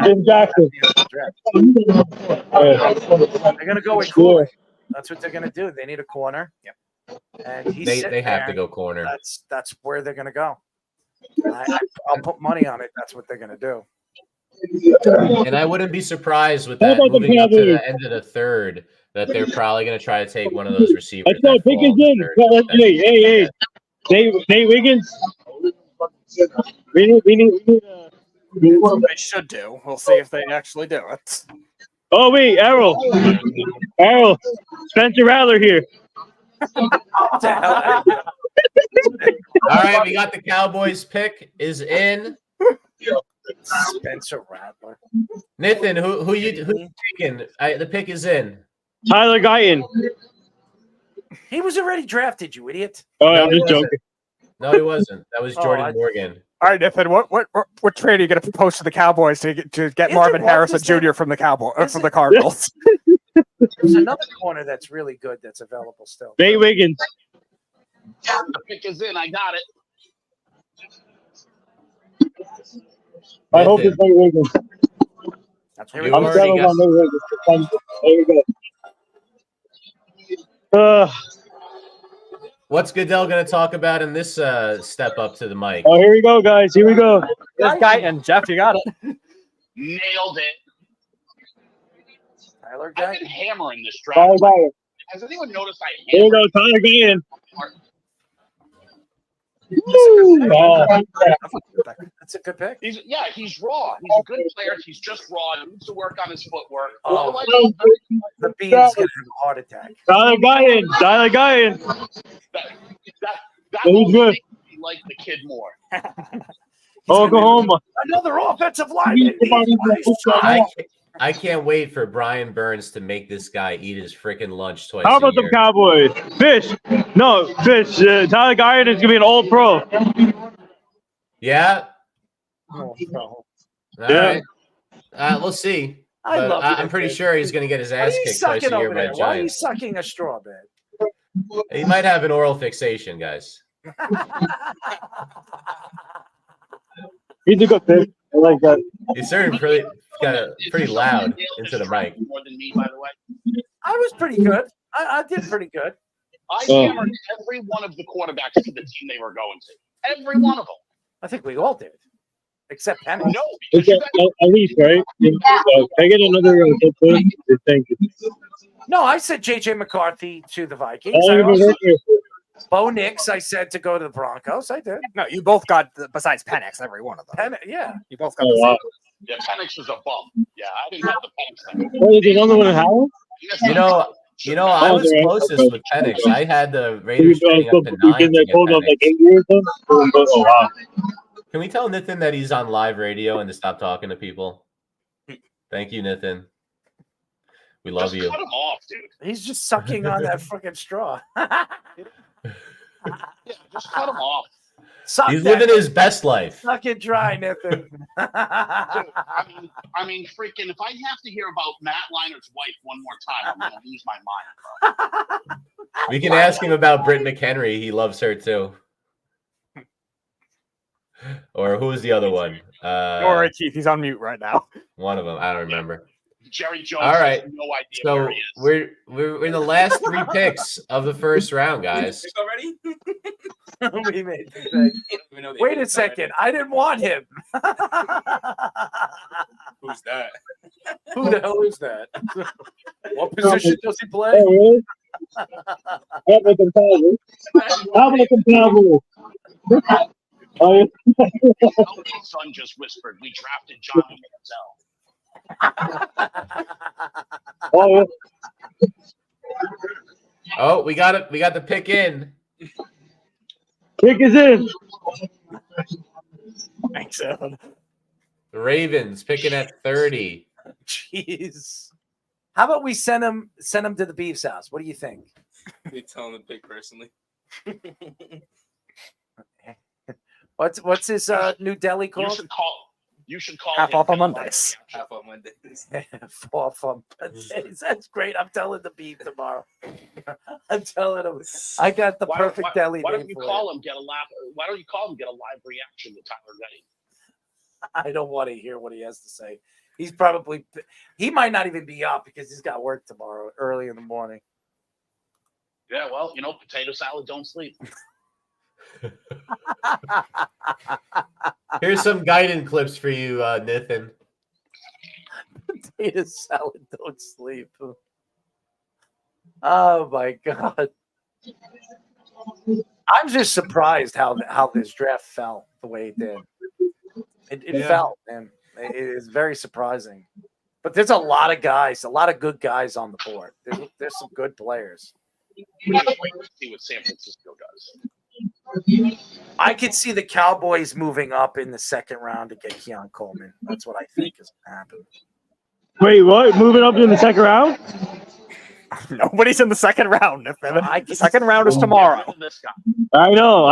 Exactly. They're gonna go with corner. That's what they're gonna do. They need a corner. Yep. And he's They have to go corner. That's where they're gonna go. I'll put money on it. That's what they're gonna do. And I wouldn't be surprised with that moving up to the end of the third that they're probably going to try to take one of those receivers. Let's go. Pick is in. Hey. Nate Wiggins. We need They should do. We'll see if they actually do it. Oh, wait. Errol. Spencer Rattler here. What the hell? All right, we got the Cowboys pick is in. Spencer Rattler. Nathan, who you taking? The pick is in. Tyler Guyton. He was already drafted, you idiot. Oh, No, I'm he just joking. No, he wasn't. That was Jordan Morgan. All right, Nathan. What trade are you going to propose to the Cowboys to get Marvin Harrison Jr. from the from the Cardinals? There's another corner that's really good that's available still. Nate Wiggins. The pick is in. I got it. I hope it's Nate Wiggins. That's You what I'm already settled got- on Nate Wiggins. There we go. What's Goodell going to talk about in this step up to the mic? Oh, here we go, guys. Here we go. There's Guyton. Jeff, you got it. Nailed it. Tyler I've Guyton. been hammering this Tyler draft. Guyton. Has anyone noticed I Here we hammered? go. Tyler Guyton. That's a good pick. He's raw. He's a good player. He's just raw. He needs to work on his footwork. Oh. Otherwise, The Beans gonna have a heart attack. Tyler Guyton. that He's will good. make me like the kid more. Oklahoma. Another offensive lineman. I can't wait for Brian Burns to make this guy eat his freaking lunch twice How a about them year. Cowboys? Fish. No, Fish. Tyler Guyan is going to be an all pro. Yeah. Oh, no. All right. We'll see. I But love you, I'm pretty Nick. sure he's going to get his What are ass you kicked twice sucking a year over by there? Why are you Giants. sucking a straw, man? He might have an oral fixation, guys. He's a good fish. I like that. He's certainly pretty loud into the mic. More than me, by the way. I was pretty good. I did pretty good. I hammered every one of the quarterbacks to the team they were going to. Every one of them. I think we all did, except Penny. No, At least, right? Can I get another thank you. No, I said J.J. McCarthy to the Vikings. Oh, I also, okay. Bo Nix, I said to go to the Broncos. I did. No, you both got besides Penix, every one of them. Yeah. You both got Oh, the wow. Yeah, Penix was a bum. Yeah, I didn't have the Penix thing. Wait, is another one in Howell? You know, I was closest with Penix. I had the Raiders trading up to 9 to get Penix. Oh, wow. Can we tell Nathan that he's on live radio and to stop talking to people? Thank you, Nathan. We love you. Cut him off, dude. He's just sucking on that freaking straw. Yeah, just cut him off. He's living his best life. Suck it dry, Nathan. I mean, freaking! If I have to hear about Matt Leiner's wife one more time, I'm gonna lose my mind, bro. We can ask him about Britt McHenry. He loves her too. Or who's the other one? Don't worry, Keith. He's on mute right now. One of them. I don't remember. Jerry Jones. All right. Has no idea So where he is. we're in the last 3 picks of the first round, guys. Already? We made the pick. Wait a second. I didn't want him. Who's that? Who the hell is that? What position does he play? Oh, really? How about them Cowboys? How about them Cowboys? Oh, yeah. Elton's son just whispered, "We drafted Johnny Manziel." Oh, yeah. Oh, we got it. We got the pick in. Pick is in. Thanks, Evan. The Ravens picking at 30. Jeez. How about we send him to the Beef's house? What do you think? You tell him to pick personally. What's his new deli called? You should call Half him off on Mondays. Half on Mondays. Off on Mondays. That's great. I'm telling the Beef tomorrow. I'm telling him I got the perfect deli. Why don't name you for call it. him? Why don't you call him? Get a live reaction to Tyler Reddy. I don't want to hear what he has to say. He might not even be up because he's got work tomorrow early in the morning. Yeah, well, potato salad don't sleep. Here's some guidance clips for you, Nathan. Potato salad don't sleep. Oh my god. I'm just surprised how this draft fell the way it did. It fell, man. It is very surprising. But there's a lot of guys, a lot of good guys on the board. There's some good players. We just wait to see what San Francisco does. I could see the Cowboys moving up in the second round to get Keon Coleman. That's what I think is going to happen. Wait, what? Moving up in the second round? Nobody's in the second round. The second round is tomorrow. I know. All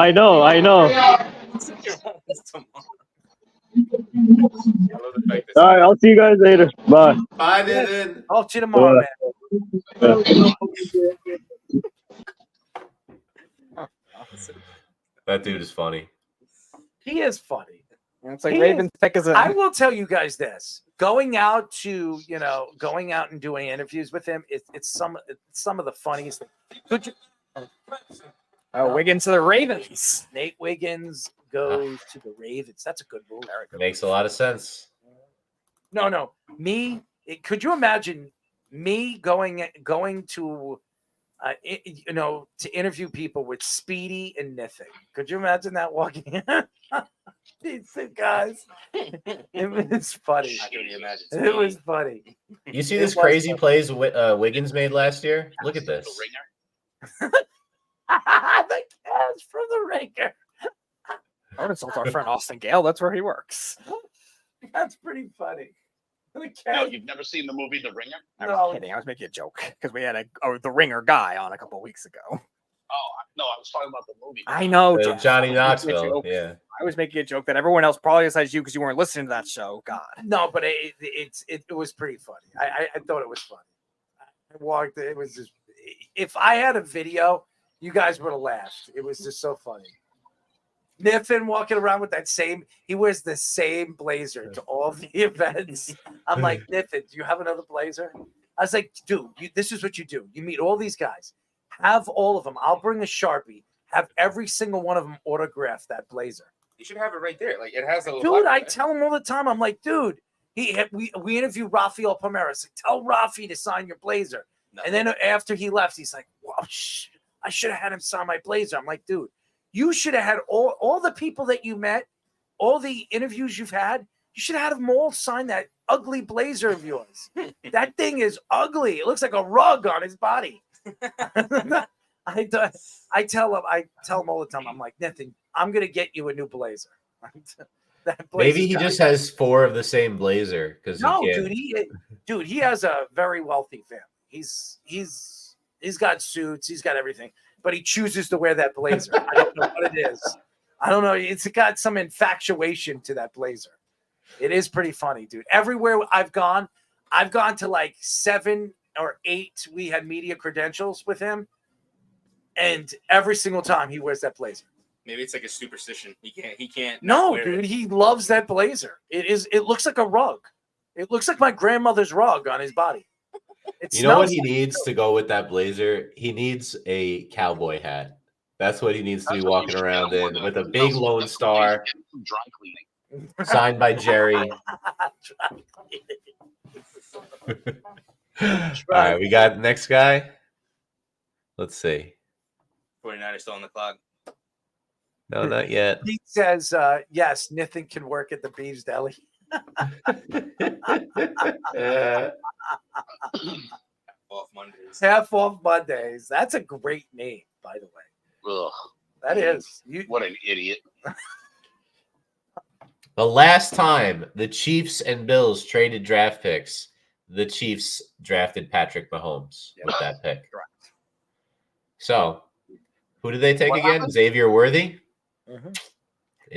right, I'll see you guys later. Bye. Bye, Nathan. I'll see you tomorrow, man. That dude is funny. He is funny. It's like Ravens pick is I will tell you guys this: going out and doing interviews with him, it's some of the funniest things. Wiggins to the Ravens. Nate Wiggins goes to the Ravens. That's a good move. Makes a lot of sense. No. Could you imagine me going to to interview people with Speedy and Nithin? Could you imagine that walking in? These two guys. It was funny. I can imagine. It was funny. You see this crazy plays Wiggins made last year? Look at this. The catch from the Ringer. I would insult our friend Austin Gale. That's where he works. That's pretty funny. No, you've never seen the movie The Ringer? I was kidding. I was making a joke because we had the Ringer guy on a couple of weeks ago. Oh, no, I was talking about the movie. I know, Jeff. Johnny I was making a Knoxville. joke. Yeah. I was making a joke that everyone else, probably besides you, because you weren't listening to that show. God. No, but it was pretty funny. I thought it was funny. I walked. It was just. If I had a video, you guys would have laughed. It was just so funny. Niffin walking around with that same. He wears the same blazer to all the events. I'm like, Niffin, do you have another blazer? I was like, dude, this is what you do. You meet all these guys. Have all of them. I'll bring a Sharpie. Have every single one of them autograph that blazer. You should have it right there. Like it has a Dude, I tell him all the time. I'm like, dude, we interviewed Rafael Palmeiras. Like, tell Rafi to sign your blazer. No. And then after he left, he's like, well, I should have had him sign my blazer. I'm like, dude, you should have had all the people that you met, all the interviews you've had. You should have had them all sign that ugly blazer of yours. That thing is ugly. It looks like a rug on his body. I tell him all the time. I'm like, Nathan, I'm gonna get you a new blazer. Maybe he just has 4 of the same blazer because dude, he has a very wealthy family. He's got suits, he's got everything, but he chooses to wear that blazer. I don't know what it is. I don't know. It's got some infatuation to that blazer. It is pretty funny, dude. Everywhere I've gone to like 7 or 8. We had media credentials with him, and every single time he wears that blazer. Maybe it's like a superstition. He can't. No, dude, he loves that blazer. It looks like a rug. It looks like my grandmother's rug on his body. You know what he needs to go with that blazer? He needs a cowboy hat. That's what he needs to be walking around in with a big Lone Star. Dry cleaning. Signed by Jerry. All right, we got the next guy. Let's see. 49ers still on the clock. No, not yet. He says, yes, Nathan can work at the Beeves Deli. Off Mondays. Half off Mondays. That's a great name, by the way. Ugh. That is. What an idiot. The last time the Chiefs and Bills traded draft picks, the Chiefs drafted Patrick Mahomes with that pick. Correct. So, who did they take again? Xavier Worthy? Mm-hmm.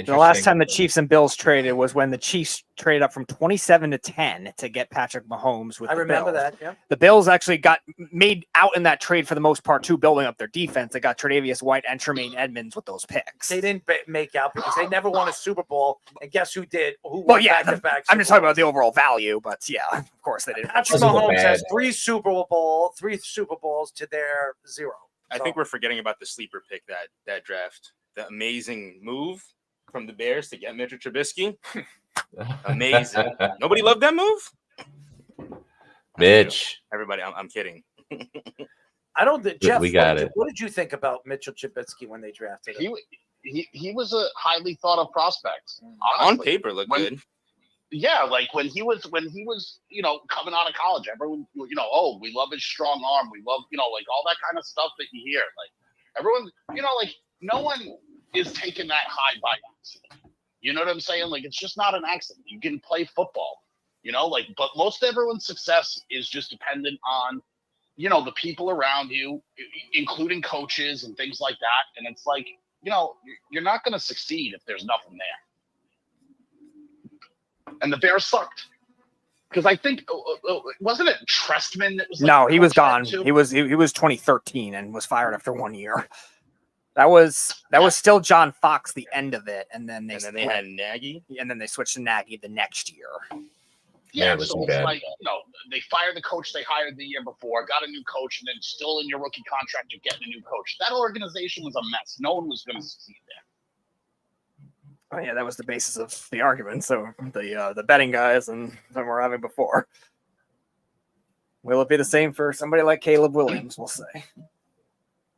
The last time the Chiefs and Bills traded was when the Chiefs traded up from 27 to 10 to get Patrick Mahomes with I remember Bills. that, yeah. The Bills actually got made out in that trade for the most part, too, building up their defense. They got Tre'Davious White and Tremaine Edmonds with those picks. They didn't make out because they never won a Super Bowl. And guess who did? Well, yeah, I'm just talking about the overall value, but yeah, of course they didn't. Patrick Mahomes has 3 Super Bowls to their 0. I think we're forgetting about the sleeper pick that draft. The amazing move from the Bears to get Mitchell Trubisky. Amazing. Nobody loved that move? Bitch. Everybody, I'm kidding. I don't think Jeff. We got it. What did you think about Mitchell Trubisky when they drafted him? He was a highly thought of prospect. Honestly. On paper, looked good. Yeah, like when he was, coming out of college, everyone, oh, we love his strong arm. We love, like all that kind of stuff that you hear. Like everyone, like no one is taking that high by accident. You know what I'm saying? Like it's just not an accident. You can play football, but most everyone's success is just dependent on, the people around you, including coaches and things like that. And it's like, you're not going to succeed if there's nothing there. And the Bears sucked. Because I think wasn't it Trestman that was no, he was gone. He was 2013 and was fired after 1 year. That was still John Fox the end of it, and then they had Nagy, and then they switched to Nagy the next year. Yeah, so it's like they fired the coach they hired the year before, got a new coach, and then still in your rookie contract you're getting a new coach. That organization was a mess. No one was going to succeed there. Oh yeah, that was the basis of the argument. So the betting guys and that we're having before. Will it be the same for somebody like Caleb Williams? We'll say.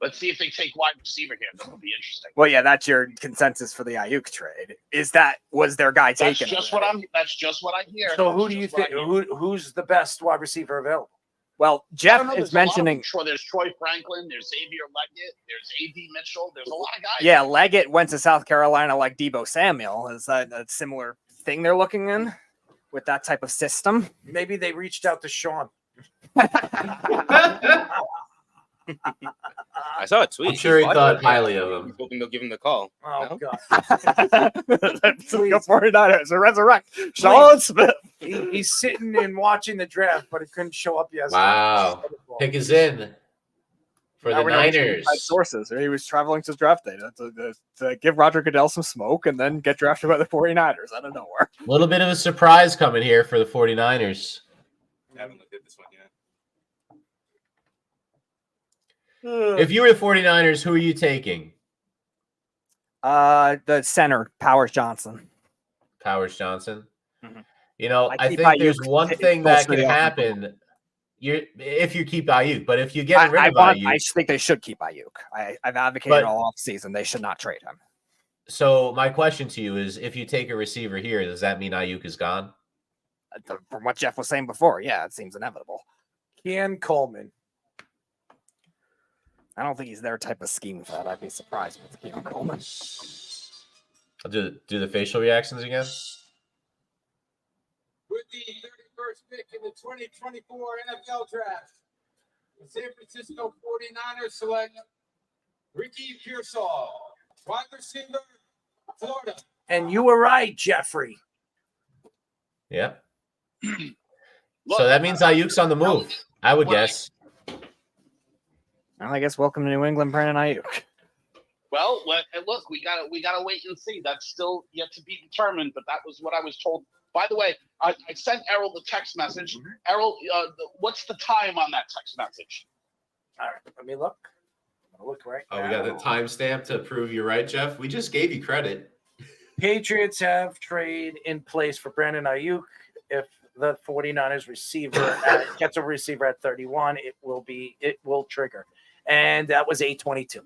Let's see if they take wide receiver here. That would be interesting. Well, yeah, that's your consensus for the Ayuk trade. Was their guy taken? That's just what I hear. So who do you think? Who's the best wide receiver available? Well, Jeff is mentioning. There's Troy Franklin. There's Xavier Leggett. There's A.D. Mitchell. There's a lot of guys. Yeah, Leggett went to South Carolina like Deebo Samuel. Is that a similar thing they're looking in? with that type of system. Maybe they reached out to Sean. I saw a tweet. I'm sure he thought highly of him. Hoping they'll give him the call. Oh, No? God. The 49ers to resurrect Sean Smith. He's sitting and watching the draft, but he couldn't show up yesterday. Wow. Pick is in for Now the we know his Niners. inside sources. He was traveling to draft day to give Roger Goodell some smoke and then get drafted by the 49ers out of nowhere. A little bit of a surprise coming here for the 49ers. I haven't looked at this one yet. If you were the 49ers, who are you taking? The center, Powers Johnson. Powers Johnson. Mhm. You know, I I keep think there's Ayuk one thing close that to can the happen. If you keep Ayuk, but if you get rid of Ayuk, I think they should keep Ayuk. I've advocated But- all offseason they should not trade him. so my question to you is: if you take a receiver here, does that mean Ayuk is gone? From what Jeff was saying before, yeah, it seems inevitable. Ken Coleman. I don't think he's their type of scheme for that. I'd be surprised with Keon Coleman. I'll do the facial reactions again. With the 31st pick in the 2024 NFL Draft, the San Francisco 49ers select Ricky Pearsall, wide receiver, Florida. And you were right, Jeffrey. Yeah. Look, So that means Ayuk's on the move. I would guess. Well, I guess welcome to New England, Brandon Ayuk. well, look, we gotta wait and see. That's still yet to be determined, but that was what I was told. By the way, I sent Errol the text message. Errol, what's the time on that text message? All right, let me look. I'll look right Oh, we now. got the timestamp to prove you're right, Jeff. We just gave you credit. Patriots have trade in place for Brandon Ayuk. If the 49ers receiver gets a receiver at 31, it will trigger. And that was 822.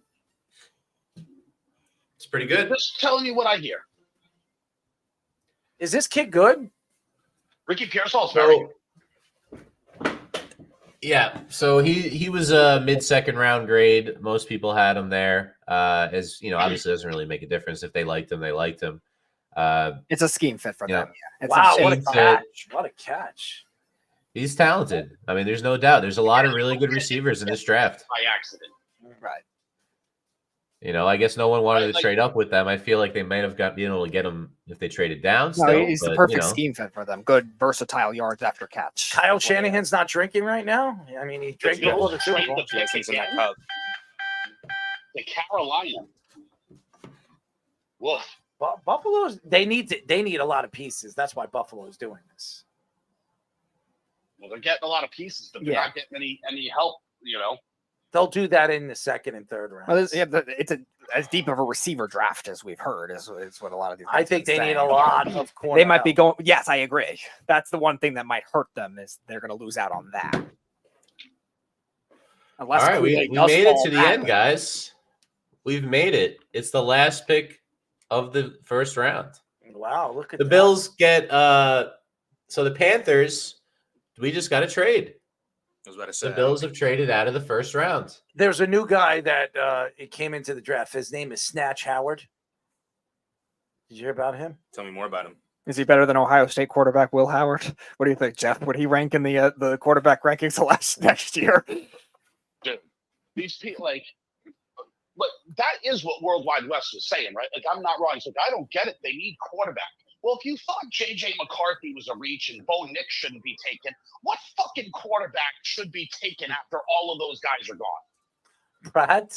It's pretty good. Just telling you what I hear. Is this kid good? Ricky Pearsall's very good. Yeah, so he was a mid-second round grade. Most people had him there. As you know, obviously it doesn't really make a difference if they liked him. They liked him. It's a scheme fit for Yeah. them. Yeah. It's Wow, a what a scheme fit. catch. What a catch. He's talented. I mean, there's no doubt. There's a lot of really good receivers in this draft. By accident. Right. You know, I guess no one wanted to Like- trade up with them. I feel like they might have been able to get him if they traded down. No, Still, he's but, the perfect you know. scheme fit for them. Good, versatile yards after catch. Kyle Shanahan's not drinking right now. I mean, he drank Yeah, before the Super trade Bowl. the pick Jason's in that again cup. to Carolina. Woof. Buffalo's they need a lot of pieces. That's why Buffalo's doing this. Well, they're getting a lot of pieces, but they're Yeah. not getting any help. You know. They'll do that in the second and third round. Well, it's as deep of a receiver draft as we've heard is what a lot of these. I guys think have they been need a saying. lot of corner. They might be help. going. Yes, I agree. That's the one thing that might hurt them is they're going to lose out on that. Unless All right, we Kool-Aid does made it fall to the that end, way. guys. We've made it. It's the last pick of the first round. Wow, look at The that. Bills get so the Panthers, we just got to trade. I was about to say. The Bills have traded out of the first round. There's a new guy that it came into the draft. His name is Snatch Howard. Did you hear about him? Tell me more about him. Is he better than Ohio State quarterback Will Howard? What do you think, Jeff? Would he rank in the quarterback rankings next year? Dude, these people but that is what Worldwide West was saying, right? Like, I'm not wrong. It's like, I don't get it. They need quarterback. Well, if you thought J.J. McCarthy was a reach and Bo Nix shouldn't be taken, what fucking quarterback should be taken after all of those guys are gone? Brad?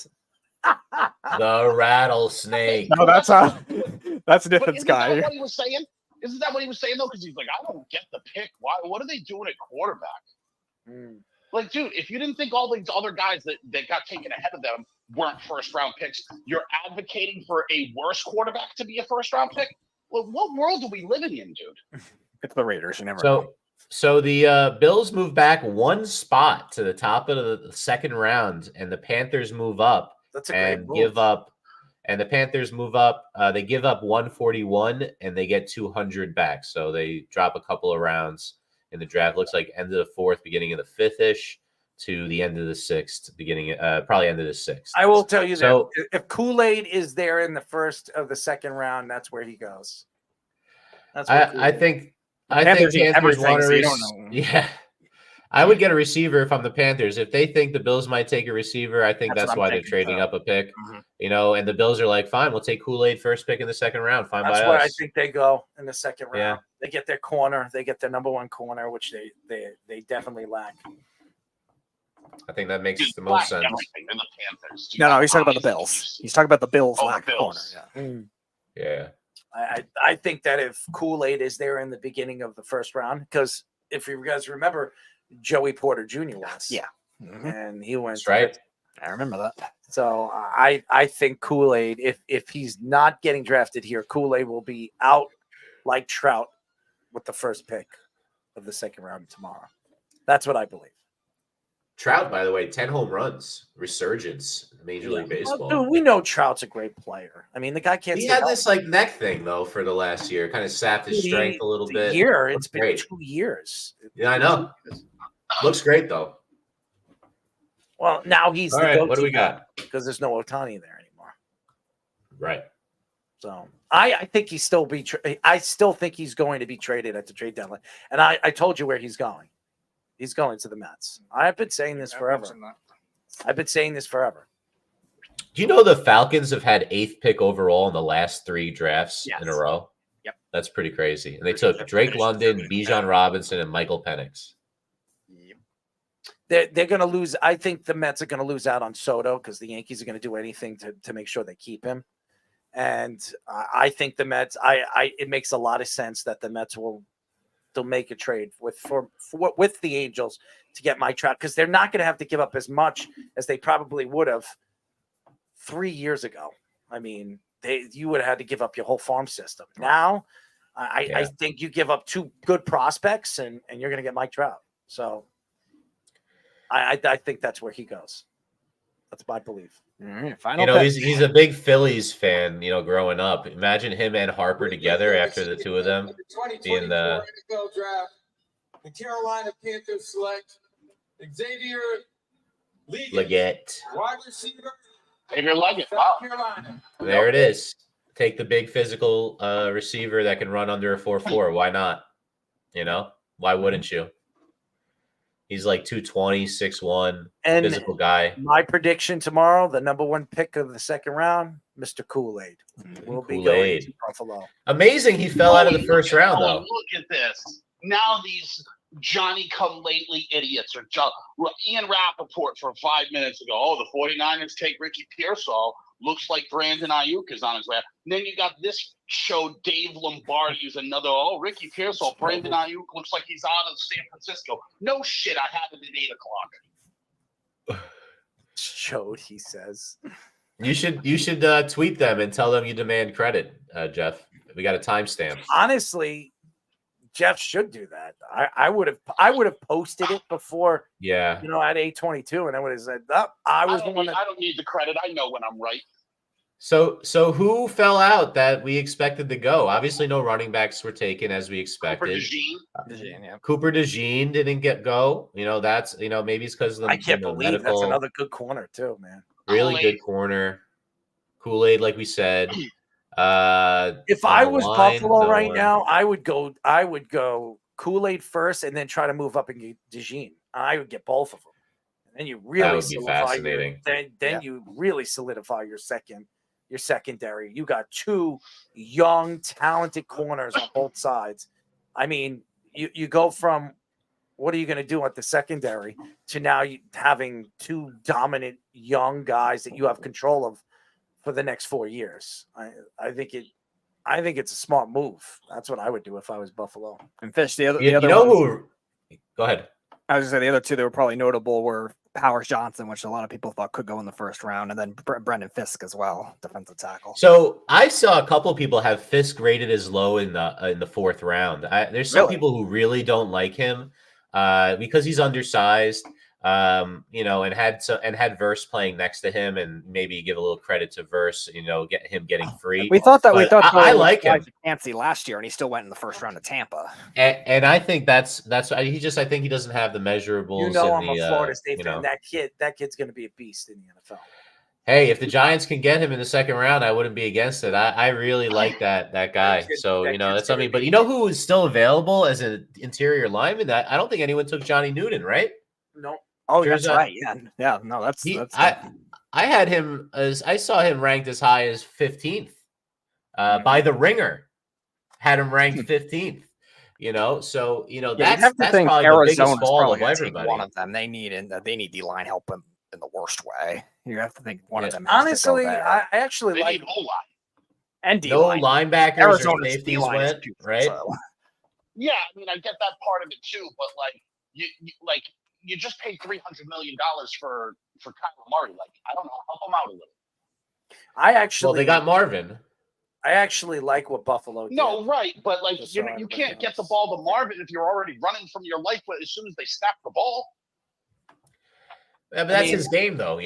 The rattlesnake. No, that's a But different isn't guy. that what he was saying? Isn't that what he was saying, though? Because he's like, I don't get the pick. Why? What are they doing at quarterback? Like, dude, if you didn't think all these other guys that got taken ahead of them weren't first-round picks, you're advocating for a worse quarterback to be a first-round pick? Well, what world are we living in, dude? It's the Raiders. You never know. So the Bills move back one spot to the top of the second round, and the Panthers move up That's a great move. give up. And the Panthers move up. They give up 141, and they get 200 back. So they drop a couple of rounds in the draft. Looks like end of the fourth, beginning of the fifth-ish, to the end of the sixth, probably end of the sixth. I will tell you So- that if Kool-Aid is there in the first of the second round, that's where he goes. That's where I Kool-Aid- I think Panthers eat Panthers want everything, so you to. don't know. Yeah, I would get a receiver if I'm the Panthers. If they think the Bills might take a receiver, I think That's that's what I'm why they're thinking, trading too. up a pick. Mhm. You know, and the Bills are like, fine, we'll take Kool-Aid first pick in the second round. Fine That's by where I us. think they go in the second round. Yeah. They get their corner. They get their number one corner, which they definitely lack. I think that makes Dude, the most sense. everything in the Panthers. Dude, No, he's talking about the obviously, Bills. He's talking about the Bills Oh, the lack of corner. Bills. Yeah. Yeah. I think that if Kool-Aid is there in the beginning of the first round, because if you guys remember, Joey Porter Jr. was. Yeah. And he went. That's right. I remember that. So I think Kool-Aid, if he's not getting drafted here, Kool-Aid will be out like Trout with the first pick of the second round tomorrow. That's what I believe. Trout, by the way, 10 home runs, resurgence, Major League Baseball. Well, dude, we know Trout's a great player. I mean, the guy can't. He stay had healthy. this like neck thing though for the last year, kind of sapped his strength a little bit. It's been great. 2 years. Yeah, I know. Looks great though. Well, now he's All the right, go-to what do we got? because there's no Ohtani there anymore. Right. So I think he still be. I still think he's going to be traded at the trade deadline. And I told you where he's going. He's going to the Mets. I've been saying this forever. I've been saying this forever. Do you know the Falcons have had 8th pick overall in the last 3 drafts in a row? Yep. That's pretty crazy. And they took Drake London, Bijan Robinson, and Michael Penix. They're going to lose. I think the Mets are going to lose out on Soto because the Yankees are going to do anything to make sure they keep him. And I think the Mets. It makes a lot of sense that the Mets will make a trade with the Angels to get Mike Trout because they're not going to have to give up as much as they probably would have 3 years ago. I mean, you would have had to give up your whole farm system. Now, I think you give up 2 good prospects and you're going to get Mike Trout. So I think that's where he goes. That's my belief. He's a big Phillies fan, growing up. Imagine him and Harper together after the two of them being the NFL draft. The Carolina Panthers select Xavier Leggett. wide receiver. Xavier Leggett. South Wow. Carolina. There it is. Take the big physical receiver that can run under a 4.4. Why not? Why wouldn't you? He's like 220, 6'1", And physical guy. My prediction tomorrow, the number 1 pick of the second round, Mr. Kool-Aid will be going Kool-Aid. to Buffalo. Amazing he fell out of the first round, though. Look at this. Now these Johnny-come-lately idiots are Ian Rappaport for 5 minutes ago. Oh, the 49ers take Ricky Pearsall. Looks like Brandon Ayuk is on his way. And then you got this show, Dave Lombardi, who's another. Oh, Ricky Pearsall, Brandon Ayuk looks like he's out of San Francisco. No shit, I had it at 8 o'clock. Showed, he says. You should tweet them and tell them you demand credit, Jeff. We got a timestamp. Honestly, Jeff should do that. I would have posted it before. Yeah. At 8:22, and I would have said, "Oh, I don't need the credit. I know when I'm right." So who fell out that we expected to go? Obviously, no running backs were taken as we expected. Cooper DeJean didn't go. That's maybe it's because of the I can't believe medical. That's another good corner too, man. Really good corner. Kool-Aid, like we said. If I was Buffalo right now, I would go Kool-Aid first and then try to move up and get DeJean. I would get both of them. And then you really solidify you really solidify your secondary. You got 2 young, talented corners on both sides. I mean, you go from what are you going to do at the secondary to now having 2 dominant young guys that you have control of for the next 4 years. I think it's a smart move. That's what I would do if I was Buffalo. And Fish, Go ahead. I was going to say the other 2 that were probably notable were Powers Johnson, which a lot of people thought could go in the first round, and then Brendan Fisk as well, defensive tackle. So I saw a couple of people have Fisk rated as low in the 4th round. There's some people who really don't like him because he's undersized. And had Verse playing next to him, and maybe give a little credit to Verse, get him getting free. We thought I like him. Fancy last year, and he still went in the first round of Tampa. And I think that's I think he doesn't have the measurables. I'm a Florida State fan. That kid's going to be a beast in the NFL. Hey, if the Giants can get him in the second round, I wouldn't be against it. I really like that guy. So, that's something. But you know who is still available as an interior lineman? I don't think anyone took Johnny Noonan, right? No. Oh, that's right. Yeah. No, that's I had him I saw him ranked as high as 15th by the Ringer. Had him ranked 15th. So that's probably Arizona's the biggest fall of take everybody. one of them. They need D line help in the worst way. You have to think one of them. Honestly, I actually They like need O-line. and no D-line. linebackers Arizona's or safeties D-line is went, too, right? so. Yeah, I mean, I get that part of it too, but you just paid $300 million for Kyler Murray. Like, I don't know, help him out a little. Well, they got Marvin. I actually like what Buffalo did. No, right, but you can't get the ball to Marvin if you're already running from your life as soon as they snap the ball. Yeah, but that's his game, though.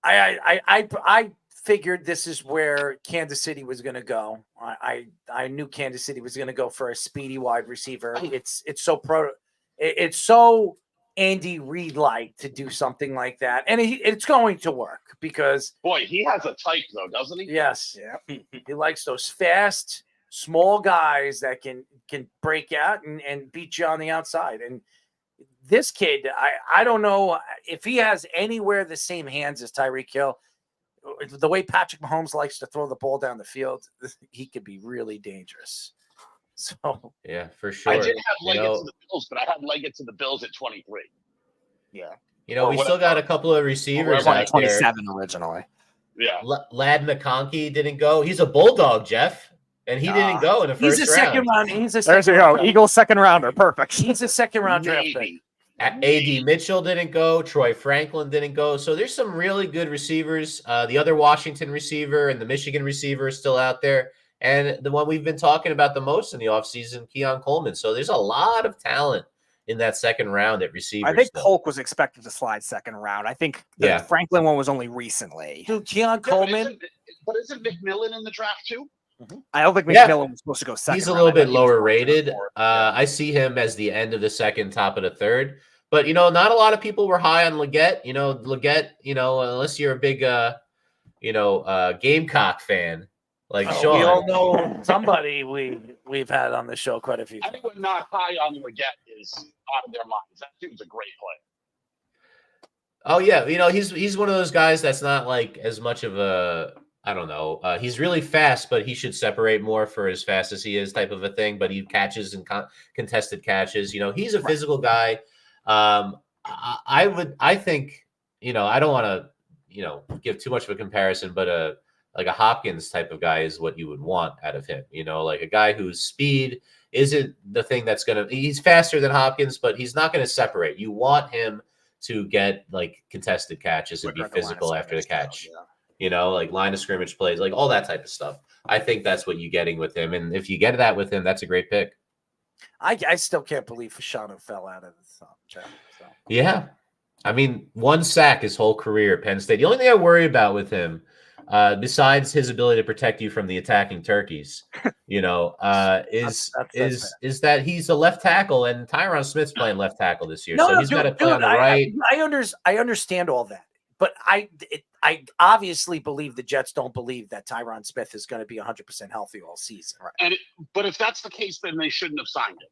I figured this is where Kansas City was going to go. I knew Kansas City was going to go for a speedy wide receiver. It's so Andy Reid-like to do something like that, and it's going to work because he has a type though, doesn't he? Yes, yeah. He likes those fast, small guys that can break out and beat you on the outside. And this kid, I don't know if he has anywhere the same hands as Tyreek Hill. The way Patrick Mahomes likes to throw the ball down the field, he could be really dangerous. So yeah, for sure. I didn't have Leggett to the Bills, but I had Leggett to the Bills at 23. Yeah. We still got a couple of receivers out 27 there. originally. Yeah. Lad McConkey didn't go. He's a Bulldog, Jeff, and he didn't go in the first round. He's a second round. There's you go. Eagles second rounder. Perfect. He's a second round draft pick. A.D. Mitchell didn't go. Troy Franklin didn't go. So there's some really good receivers. The other Washington receiver and the Michigan receiver is still out there. And the one we've been talking about the most in the offseason, Keon Coleman. So there's a lot of talent in that second round at receiver. I think Polk was expected to slide second round. I think the Franklin one was only recently. Dude, Keon Coleman. But isn't McMillan in the draft too? I don't think McMillan was supposed to go second. He's a little bit lower rated. I see him as the end of the second, top of the third. But, not a lot of people were high on Leggett. Leggett, unless you're a big, Gamecock fan like Sean. We all know somebody we've had on the show quite a few times. Anyone not high on Leggett is out of their minds. That dude's a great player. Oh, yeah. He's one of those guys that's not like as much of a – I don't know. He's really fast, but he should separate more for as fast as he is type of a thing. But he catches and contested catches. He's a physical guy. I think, I don't want to, give too much of a comparison, but a Hopkins type of guy is what you would want out of him. Like a guy whose speed isn't the thing that's going to, he's faster than Hopkins, but he's not going to separate. You want him to get like contested catches and be physical after the catch. Like line of scrimmage plays, like all that type of stuff. I think that's what you're getting with him. And if you get that with him, that's a great pick. I still can't believe Fashanu fell out of the draft. So. Yeah. I mean, 1 sack his whole career at Penn State. The only thing I worry about with him, besides his ability to protect you from the attacking turkeys, is that he's a left tackle and Tyron Smith's playing left tackle this year. So he's got to play on the right. I understand all that. But I obviously believe the Jets don't believe that Tyron Smith is going to be 100% healthy all season. Right? But if that's the case, then they shouldn't have signed him.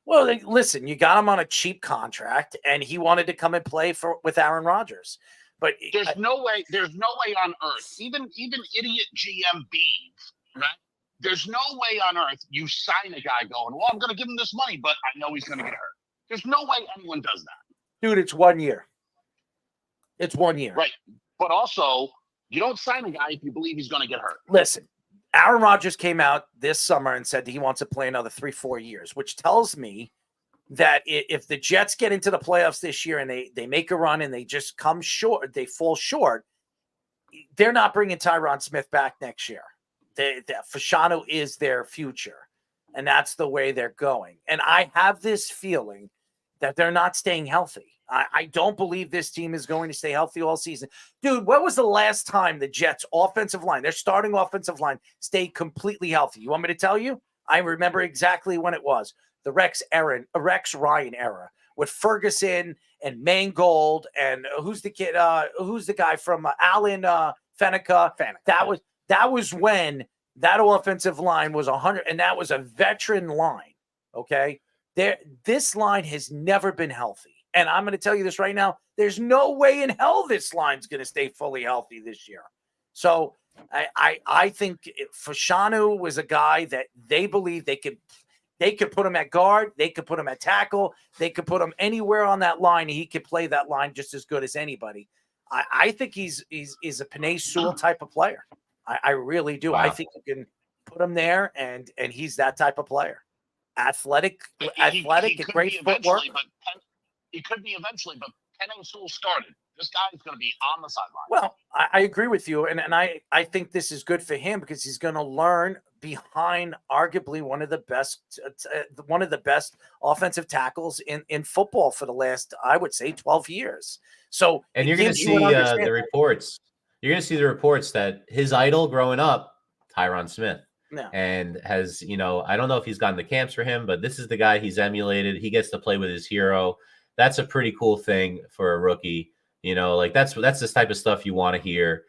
Well, listen, you got him on a cheap contract, and he wanted to come and play with Aaron Rodgers. But there's no way on earth, even idiot GM Beans, right? There's no way on earth you sign a guy going, well, I'm going to give him this money, but I know he's going to get hurt. There's no way anyone does that. Dude, it's 1 year. It's 1 year. Right. But also, you don't sign a guy if you believe he's going to get hurt. Listen, Aaron Rodgers came out this summer and said that he wants to play another 3-4 years, which tells me that if the Jets get into the playoffs this year and they make a run and they just come short, they fall short, they're not bringing Tyron Smith back next year. Fashanu is their future, and that's the way they're going. And I have this feeling that they're not staying healthy. I don't believe this team is going to stay healthy all season. Dude, when was the last time the Jets' offensive line, their starting offensive line, stayed completely healthy? You want me to tell you? I remember exactly when it was. The Rex Ryan era, with Ferguson and Mangold and who's the kid? Who's the guy from Allen Fenica? That was when that offensive line was 100, and that was a veteran line. Okay, this line has never been healthy, and I'm going to tell you this right now: there's no way in hell this line's going to stay fully healthy this year. So I think Fashanu was a guy that they believe they could put him at guard, they could put him at tackle, they could put him anywhere on that line, and he could play that line just as good as anybody. I think he's a Penei Sewell type of player. I really do. Wow. I think you can put him there, and he's that type of player. Athletic, and great footwork. He could be eventually, but Penei Sewell started. This guy's going to be on the sideline. Well, I agree with you, and I think this is good for him because he's going to learn behind arguably one of the best offensive tackles in football for the last, I would say, 12 years. So, and you're going to see the reports. You're going to see the reports that his idol growing up, Tyron Smith, and has, I don't know if he's gotten the camps for him, but this is the guy he's emulated. He gets to play with his hero. That's a pretty cool thing for a rookie. That's the type of stuff you want to hear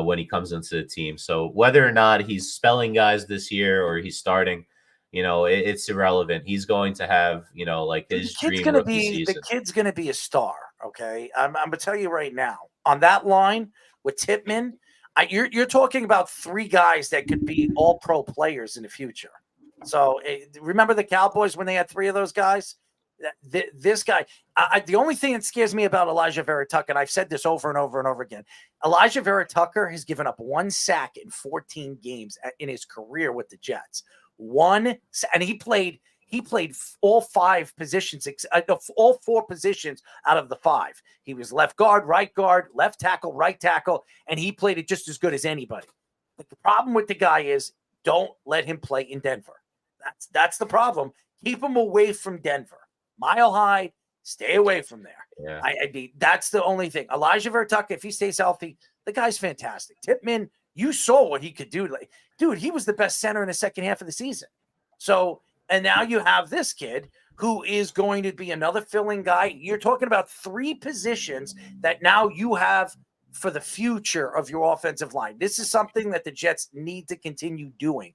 when he comes into the team. So whether or not he's spelling guys this year or he's starting, it's irrelevant. He's going to have, his dream rookie season. The kid's going to be a star. Okay. I'm going to tell you right now on that line with Tippmann, you're talking about three guys that could be all pro players in the future. So remember the Cowboys when they had three of those guys? This guy, the only thing that scares me about Elijah Vera Tucker, and I've said this over and over and over again, Elijah Vera Tucker has given up 1 sack in 14 games in his career with the Jets. And he played all 5 positions, all 4 positions out of the 5. He was left guard, left tackle, right tackle, and he played it just as good as anybody. But the problem with the guy is don't let him play in Denver. That's the problem. Keep him away from Denver. Mile High, stay away from there. Yeah. That's the only thing. Elijah Vera Tucker, if he stays healthy, the guy's fantastic. Tippmann, you saw what he could do. Dude, he was the best center in the second half of the season. So, and now you have this kid who is going to be another filling guy. You're talking about 3 positions that now you have for the future of your offensive line. This is something that the Jets need to continue doing.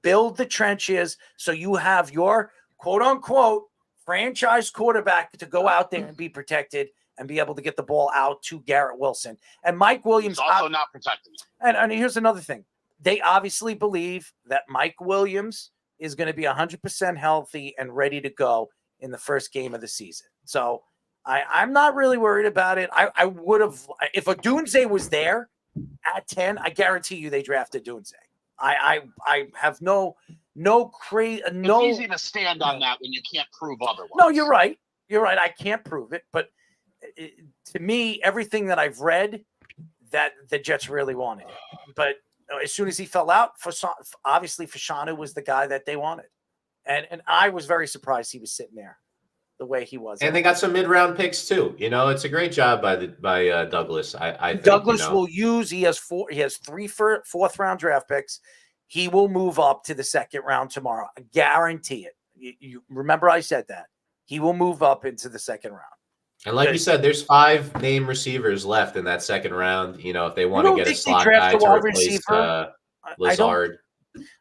Build the trenches so you have your quote-unquote franchise quarterback to go out there and be protected and be able to get the ball out to Garrett Wilson. And Mike Williams also not protected. And here's another thing. They obviously believe that Mike Williams is going to be 100% healthy and ready to go in the first game of the season. So I'm not really worried about it. I would have, if a Dunze was there at 10, I guarantee you they drafted Dunze. I have no crazy. It's easy to stand on that when you can't prove otherwise. No, you're right. I can't prove it, but to me, everything that I've read, that the Jets really wanted it. But as soon as he fell out, obviously Fashanu was the guy that they wanted, and I was very surprised he was sitting there the way he was. And they got some mid-round picks too. It's a great job by Douglas. I think, Douglas will use. He has 3 fourth-round draft picks. He will move up to the second round tomorrow. I guarantee it. You remember I said that. He will move up into the second round. And like you said, there's 5 name receivers left in that second round. If they want to get a slot guy to replace Lazard.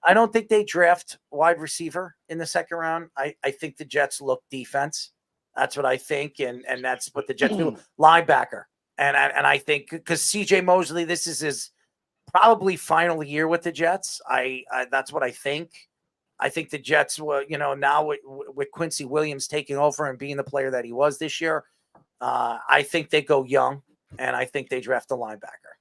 I don't think they draft wide receiver in the second round. I think the Jets look defense. That's what I think, and that's what the Jets do. Linebacker. And I think because C.J. Mosley, this is his probably final year with the Jets. That's what I think. I think the Jets will, now with Quincy Williams taking over and being the player that he was this year, I think they go young, and I think they draft a linebacker.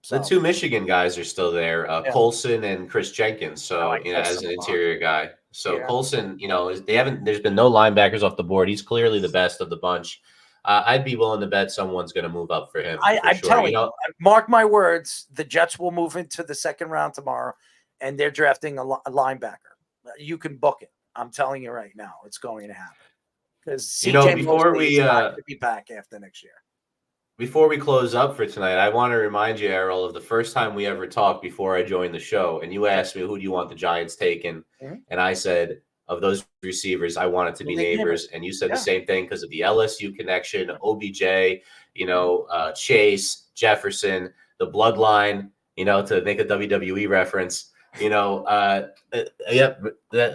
So, the 2 Michigan guys are still there, Colson and Chris Jenkins. So, as an interior guy. So Colson, there's been no linebackers off the board. He's clearly the best of the bunch. I'd be willing to bet someone's going to move up for him. I'm telling you, mark my words, the Jets will move into the second round tomorrow, and they're drafting a linebacker. You can book it. I'm telling you right now, it's going to happen. Because CJ before we be back after next year. Before we close up for tonight, I want to remind you, Errol, of the first time we ever talked before I joined the show, and you asked me, who do you want the Giants taking? Mm-hmm. And I said, of those receivers, I want it to be Neighbors. And you said the same thing because of the LSU connection, OBJ, Chase, Jefferson, the bloodline, to make a WWE reference.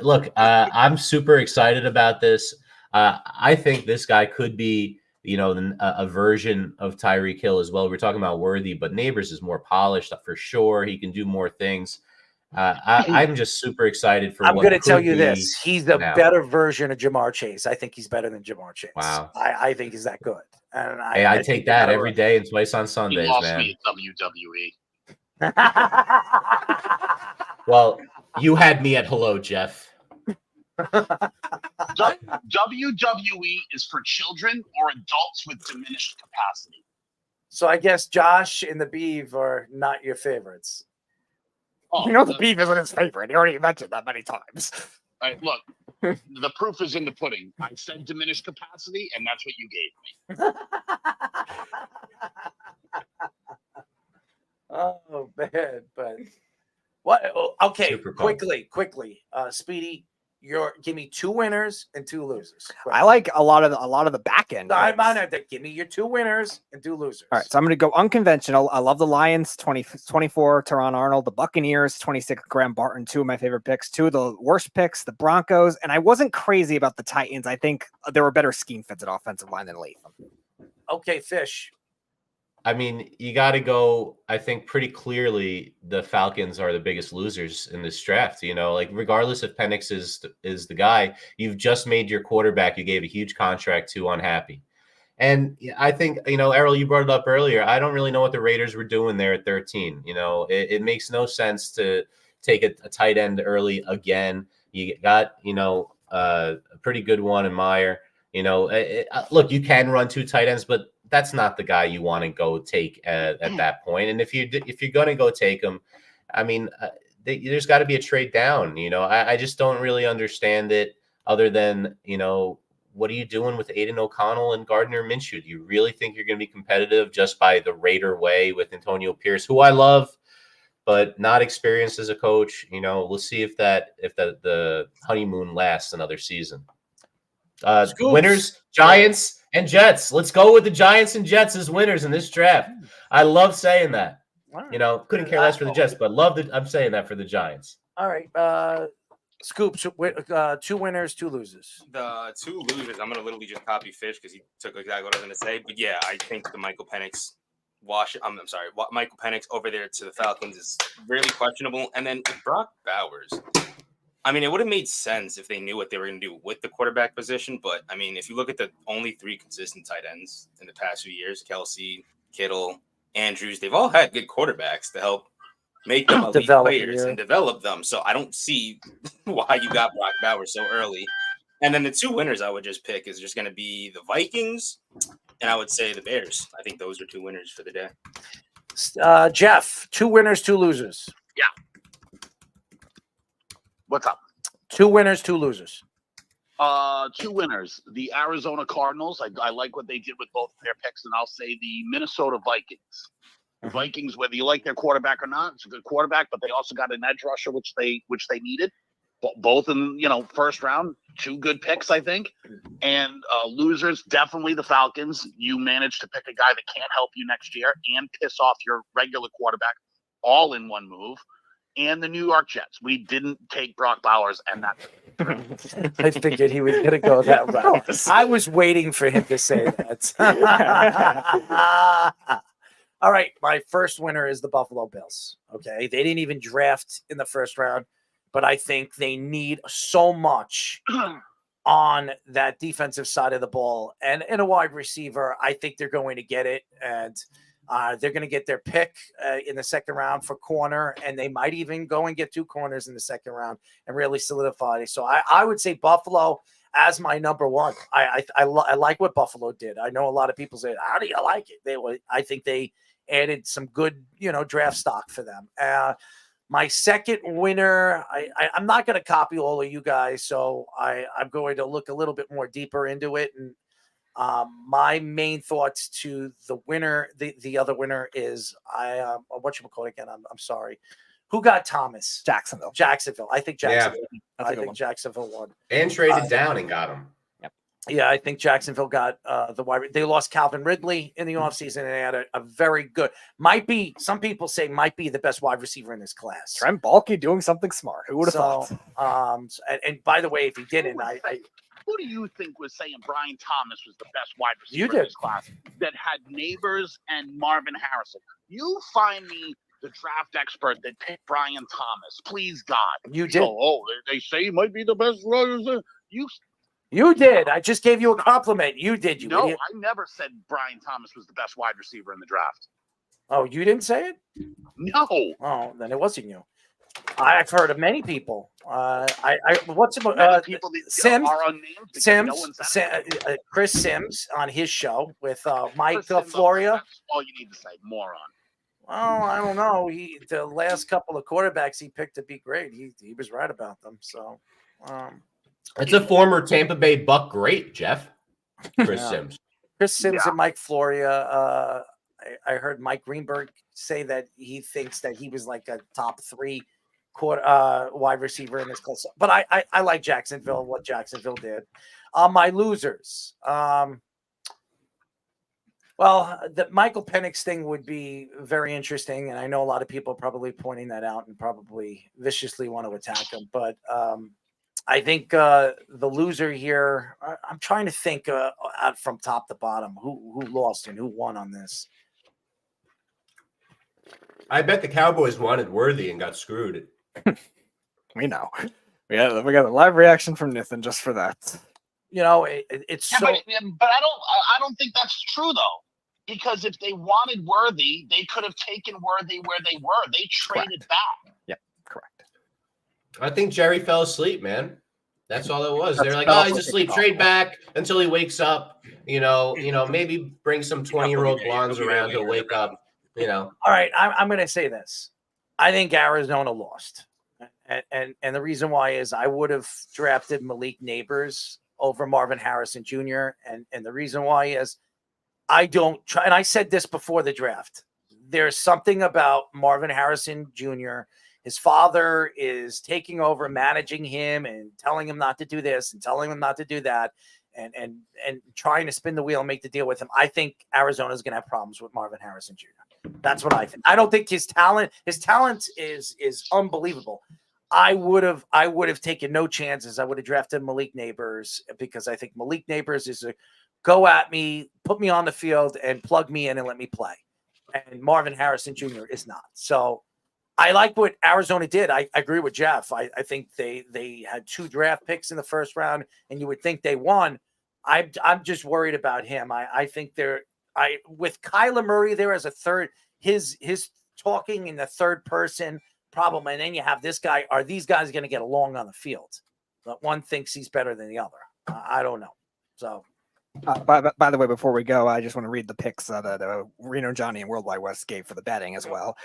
Look, I'm super excited about this. I think this guy could be, a version of Tyreek Hill as well. We're talking about Worthy, but Neighbors is more polished for sure. He can do more things. I'm just super excited for. I'm going to tell you this: he's the better version of Jamar Chase. I think he's better than Jamar Chase. Wow, I think he's that good. And I take that every day and twice on Sundays, he lost man. me at WWE. Well, you had me at hello, Jeff. WWE is for children or adults with diminished capacity. So I guess Josh and the Beeve are not your favorites. Oh, the Beeve isn't his favorite. He already mentioned that many times. All right, look, the proof is in the pudding. I said diminished capacity, and that's what you gave me. Oh, man, but what? Okay, quickly, Speedy, give me 2 winners and 2 losers. I like a lot of the back end. Give me your 2 winners and 2 losers. All right, so I'm going to go unconventional. I love the Lions, 24, Teron Arnold, the Buccaneers, 26, Graham Barton, 2 of my favorite picks, 2 of the worst picks, the Broncos, and I wasn't crazy about the Titans. I think there were better scheme fits at offensive line than Latham. Okay, Fish. I mean, you got to go, I think pretty clearly the Falcons are the biggest losers in this draft. Regardless if Penix is the guy, you've just made your quarterback you gave a huge contract to unhappy. And I think, Errol, you brought it up earlier. I don't really know what the Raiders were doing there at 13. It makes no sense to take a tight end early again. You got, a pretty good one in Meyer. Look, you can run 2 tight ends, but that's not the guy you want to go take at that point. And if you're going to go take him, I mean, there's got to be a trade down. I just don't really understand it. Other than what are you doing with Aiden O'Connell and Gardner Minshew? Do you really think you're going to be competitive just by the Raider way with Antonio Pierce, who I love, but not experienced as a coach? We'll see if the honeymoon lasts another season. Winners, Giants and Jets. Let's go with the Giants and Jets as winners in this draft. I love saying that. Couldn't care less for the Jets, but I'm saying that for the Giants. All right. Scoops, 2 winners, 2 losers. The 2 losers, I'm going to literally just copy Fish because he took exactly what I was going to say. But yeah, I think the Michael Penix Michael Penix over there to the Falcons is really questionable. And then Brock Bowers. I mean, it would have made sense if they knew what they were going to do with the quarterback position. But, I mean, if you look at the only 3 consistent tight ends in the past few years, Kelsey, Kittle, Andrews, they've all had good quarterbacks to help make them elite players and develop them. So I don't see why you got Brock Bowers so early. And then the 2 winners I would just pick is just going to be the Vikings and I would say the Bears. I think those are 2 winners for the day. Jeff, 2 winners, 2 losers. Yeah. What's up? 2 winners, 2 losers. 2 winners. The Arizona Cardinals. I like what they did with both their picks, and I'll say the Minnesota Vikings. The Vikings, whether you like their quarterback or not, it's a good quarterback, but they also got an edge rusher, which they needed. Both in first round, 2 good picks, I think. And losers, definitely the Falcons. You managed to pick a guy that can't help you next year and piss off your regular quarterback all in one move. And the New York Jets. We didn't take Brock Bowers, and that's I figured he was going to go that route. I was waiting for him to say that. All right, my first winner is the Buffalo Bills. Okay, they didn't even draft in the first round, but I think they need so much on that defensive side of the ball and a wide receiver. I think they're going to get it, and they're going to get their pick in the second round for corner, and they might even go and get 2 corners in the second round and really solidify it. So I would say Buffalo as my number 1. I like what Buffalo did. I know a lot of people say, how do you like it? I think they added some good, draft stock for them. My second winner, I'm not going to copy all of you guys, so I'm going to look a little bit more deeper into it. And my main thoughts to the winner, the other winner is whatchamacallit again? I'm sorry. Who got Thomas? Jacksonville. I think Jacksonville. I think Jacksonville won. And traded down and got him. Yeah, I think Jacksonville got the wide. They lost Calvin Ridley in the offseason, and they had a very good, some people say might be the best wide receiver in this class. Trent Baalke doing something smart. Who would have thought? And by the way, if he didn't, who do you think was saying Brian Thomas was the best wide receiver You did. in this class that had Neighbors and Marvin Harrison? You find me the draft expert that picked Brian Thomas. Please, God. You did. They say he might be the best runner. You did. I just gave you a compliment. You did. You No, idiot. I never said Brian Thomas was the best wide receiver in the draft. Oh, you didn't say it? No. Oh, then it wasn't you. I've heard of many people. What's People that Sims? are unnamed because no one said it. Chris Sims on his show with Mike Chris Sims, Florio. That's all you need to say, moron. Well, I don't know. The last couple of quarterbacks he picked to be great. He was right about them. So, It's a former Tampa Bay Buck great, Jeff. Chris Sims. Chris Sims and Mike Florio. I heard Mike Greenberg say that he thinks that he was like a top 3 wide receiver in this class. But I like Jacksonville, what Jacksonville did. My losers. Well, the Michael Penix thing would be very interesting, and I know a lot of people are probably pointing that out and probably viciously want to attack him. But I think the loser here, I'm trying to think out from top to bottom who lost and who won on this. I bet the Cowboys wanted Worthy and got screwed. We know. We got a live reaction from Nathan just for that. You know, it's but I don't think that's true though, because if they wanted Worthy, they could have taken Worthy where they were. They traded back. Yep, correct. I think Jerry fell asleep, man. That's all it was. They're like, oh, he's asleep. Trade back until he wakes up. You know, maybe bring some 20-year-old blondes around. He'll wake up. All right, I'm going to say this. I think Arizona lost. And the reason why is I would have drafted Malik Neighbors over Marvin Harrison Jr. And the reason why is I don't try. And I said this before the draft. There's something about Marvin Harrison Jr. His father is taking over, managing him and telling him not to do this and telling him not to do that. And trying to spin the wheel and make the deal with him. I think Arizona is going to have problems with Marvin Harrison Jr. That's what I think. I don't think his talent is unbelievable. I would have taken no chances. I would have drafted Malik Neighbors because I think Malik Neighbors is a go at me, put me on the field and plug me in and let me play. And Marvin Harrison Jr. is not. So I like what Arizona did. I agree with Jeff. I think they had 2 draft picks in the first round, and you would think they won. I'm just worried about him. I think with Kyler Murray there as a third, his talking in the third person problem, and then you have this guy. Are these guys going to get along on the field? But one thinks he's better than the other. I don't know. So. By the way, before we go, I just want to read the picks that Reno Johnny and Worldwide West gave for the betting as well.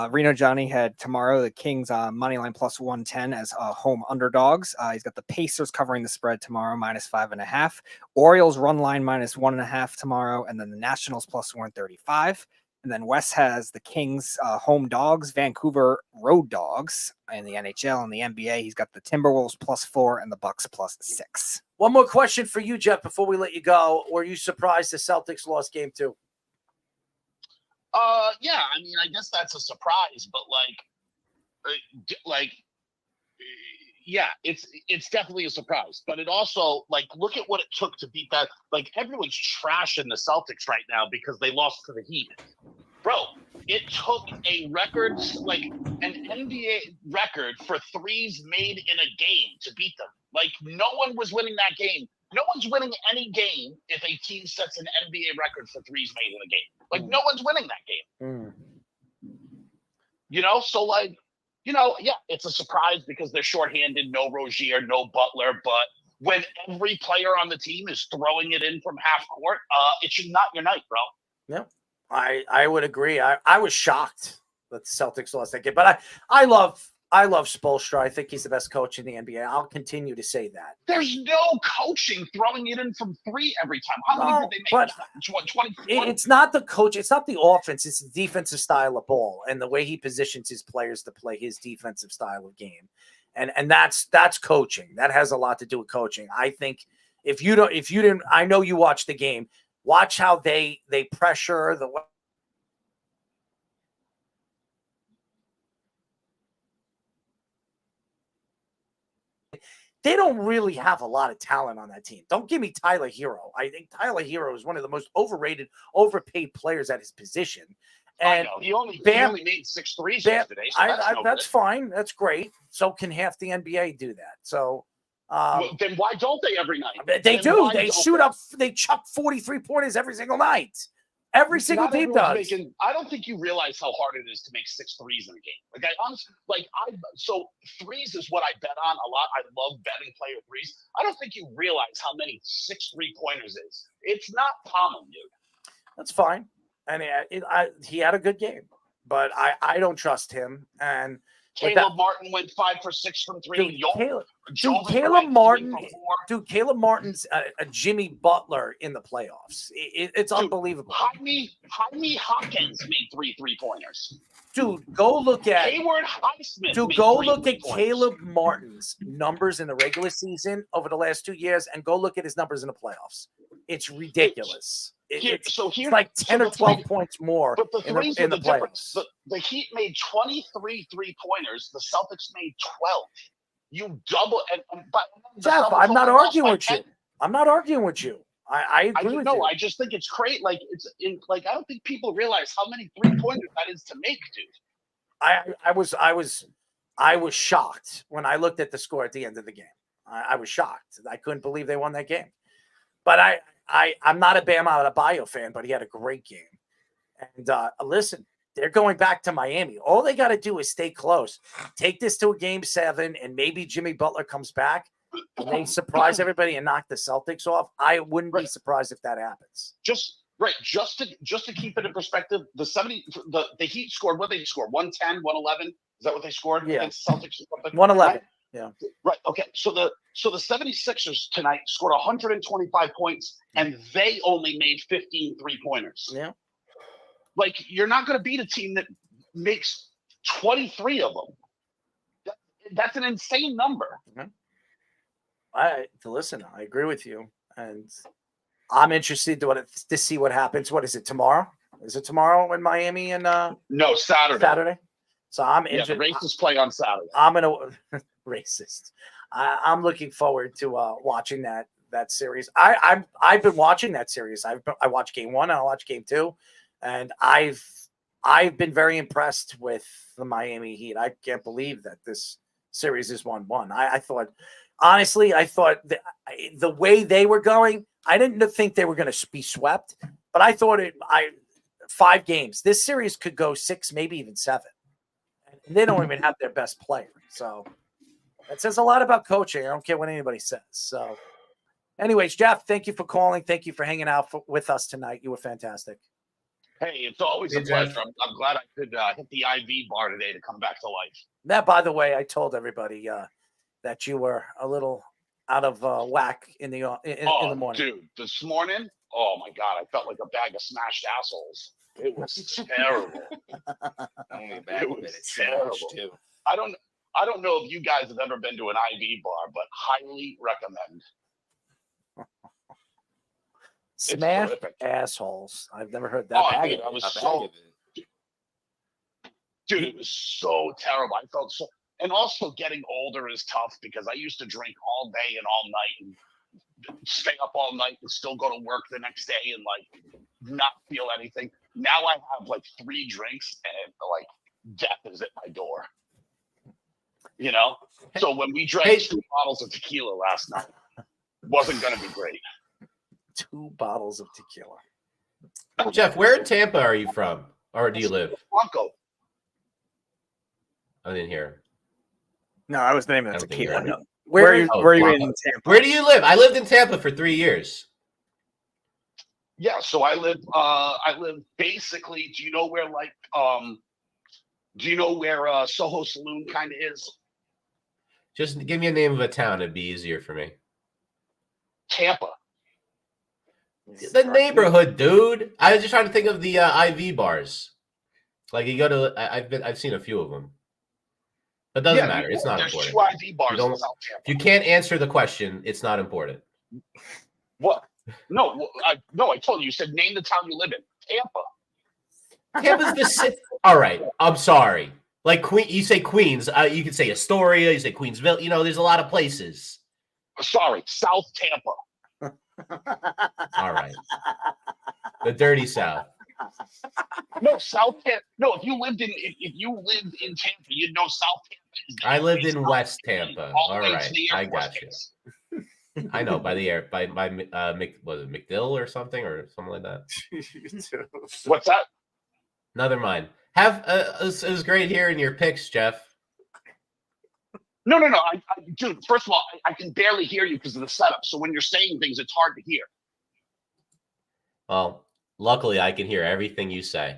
Reno Johnny had tomorrow the Kings moneyline plus 110 as home underdogs. He's got the Pacers covering the spread tomorrow minus 5.5. Orioles run line minus 1.5 tomorrow, and then the Nationals plus 135. And then Wes has the Kings home dogs, Vancouver road dogs in the NHL and the NBA. He's got the Timberwolves plus 4 and the Bucks plus 6. One more question for you, Jeff, before we let you go. Were you surprised the Celtics lost game 2? Yeah, I mean, I guess that's a surprise, but yeah, it's definitely a surprise. But it also, look at what it took to beat that. Everyone's trashing the Celtics right now because they lost to the Heat. Bro, it took a record, an NBA record for threes made in a game to beat them. No one was winning that game. No one's winning any game if a team sets an NBA record for threes made in a game. No one's winning that game. So yeah, it's a surprise because they're shorthanded, no Rozier, no Butler, but when every player on the team is throwing it in from half court, it should not your night, bro. Yeah, I would agree. I was shocked that the Celtics lost that game, but I love Spoelstra. I think he's the best coach in the NBA. I'll continue to say that. There's no coaching throwing it in from 3 every time. How many did they make? But 20? It's not the coach. It's not the offense. It's the defensive style of ball and the way he positions his players to play his defensive style of game. And that's coaching. That has a lot to do with coaching. I think if you didn't, I know you watched the game. Watch how they pressure the. They don't really have a lot of talent on that team. Don't give me Tyler Hero. I think Tyler Hero is one of the most overrated, overpaid players at his position. And I know. He only made 6 threes yesterday. So that's fine. That's great. So can half the NBA do that? So then why don't they every night? They do. They shoot up. They chuck 43 pointers every single night. Every single team does. I don't think you realize how hard it is to make 6 threes in a game. Like I honestly, so threes is what I bet on a lot. I love betting player threes. I don't think you realize how many 6 3-pointers is. It's not common, dude. That's fine. And he had a good game, but I don't trust him. And Caleb Martin went 5 for 6 from 3. Caleb Martin's a Jimmy Butler in the playoffs. It's unbelievable. Jaime Hawkins made 3 3-pointers. Dude, go look at Hayward Highsmith. Dude, go look at Caleb Martin's numbers in the regular season over the last 2 years, and go look at his numbers in the playoffs. It's ridiculous. It's like 10 or 12 points more in the playoffs. The Heat made 23 3-pointers. The Celtics made 12. You double. Jeff, I'm not arguing with you. I'm not arguing with you. I agree with you. No, I just think it's great. I don't think people realize how many 3-pointers that is to make, dude. I was shocked when I looked at the score at the end of the game. I was shocked. I couldn't believe they won that game. But I'm not a Bam Adebayo fan, but he had a great game. And listen, they're going back to Miami. All they got to do is stay close. Take this to a game 7, and maybe Jimmy Butler comes back and they surprise everybody and knock the Celtics off. I wouldn't be surprised if that happens. Just to keep it in perspective, the Heat scored, what they scored? 110, 111? Is that what they scored against Celtics? 111. Right? Yeah. Right. Okay. So the 76ers tonight scored 125 points, and they only made 15 3-pointers. Yeah. You're not going to beat a team that makes 23 of them. That's an insane number. Mm-hmm. I agree with you, and I'm interested to see what happens. What is it tomorrow? Is it tomorrow in Miami and no, Saturday. So I'm interested. The Racists play on Saturday. I'm gonna racist. I'm looking forward to watching that series. I've been watching that series. I watched game 1 and I watched game 2, and I've been very impressed with the Miami Heat. I can't believe that this series is 1-1. I thought. Honestly, I thought the way they were going, I didn't think they were going to be swept, but I thought 5 games. This series could go 6, maybe even 7. And they don't even have their best player. So that says a lot about coaching. I don't care what anybody says. So anyways, Jeff, thank you for calling. Thank you for hanging out with us tonight. You were fantastic. Hey, it's always a pleasure. I'm glad I could hit the IV bar today to come back to life. That, by the way, I told everybody that you were a little out of whack in the morning. Dude, this morning, oh my God, I felt like a bag of smashed assholes. It was terrible. It was terrible. Too. I don't know if you guys have ever been to an IV bar, but highly recommend. Smashed assholes. I've never heard that. Dude, it was so terrible. I felt so. And also getting older is tough because I used to drink all day and all night and stay up all night and still go to work the next day and not feel anything. Now I have 3 drinks and death is at my door. So when we drank 2 bottles of tequila last night, it wasn't going to be great. 2 bottles of tequila. Jeff, where in Tampa are you from? Or do you live? Blanco. I didn't hear. No, that was the name of the tequila. No. Where are you in Tampa? Where do you live? I lived in Tampa for 3 years. Yeah, so I live basically, do you know where Soho Saloon kind of is? Just give me a name of a town, it'd be easier for me. Tampa. The neighborhood, dude. I was just trying to think of the IV bars. You go to I've seen a few of them. It doesn't matter. It's not there's important. 2 ID bars don't- in South Tampa. If you can't answer the question, it's not important. What? No, I told you. You said name the town you live in. Tampa. Tampa's the city. All right. I'm sorry. Like you say Queens. You could say Astoria. You say Queensville. You know, there's a lot of places. Sorry, South Tampa. All right. The dirty South. No, South Tampa. No, if you lived in Tampa, you'd know South Tampa. I lived in West Tampa. All All the way right. to the Air I Force got you. Base. I know by the air by was it McDill or something like that. What's that? Never mind. It was great hearing your picks, Jeff. No. Dude, first of all, I can barely hear you because of the setup. So when you're saying things, it's hard to hear. Well, luckily I can hear everything you say.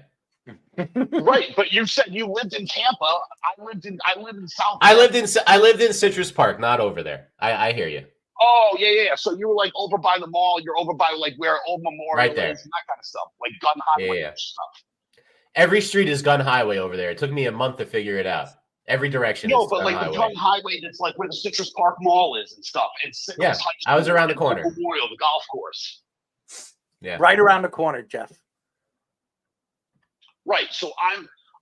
Right, but you said you lived in Tampa. I lived in South. I lived in Citrus Park, not over there. I hear you. Oh yeah. So you were like over by the mall. You're over by like where Old Memorial Right there. is and that kind of stuff, like Gun Highway stuff. Every street is Gun Highway over there. It took me a month to figure it out. Every direction. No, is but Gun like Highway. the Gun Highway, that's like where the Citrus Park Mall is and stuff. It's Yeah, I was around the corner. Memorial, the golf course. Yeah, right around the corner, Jeff. Right. So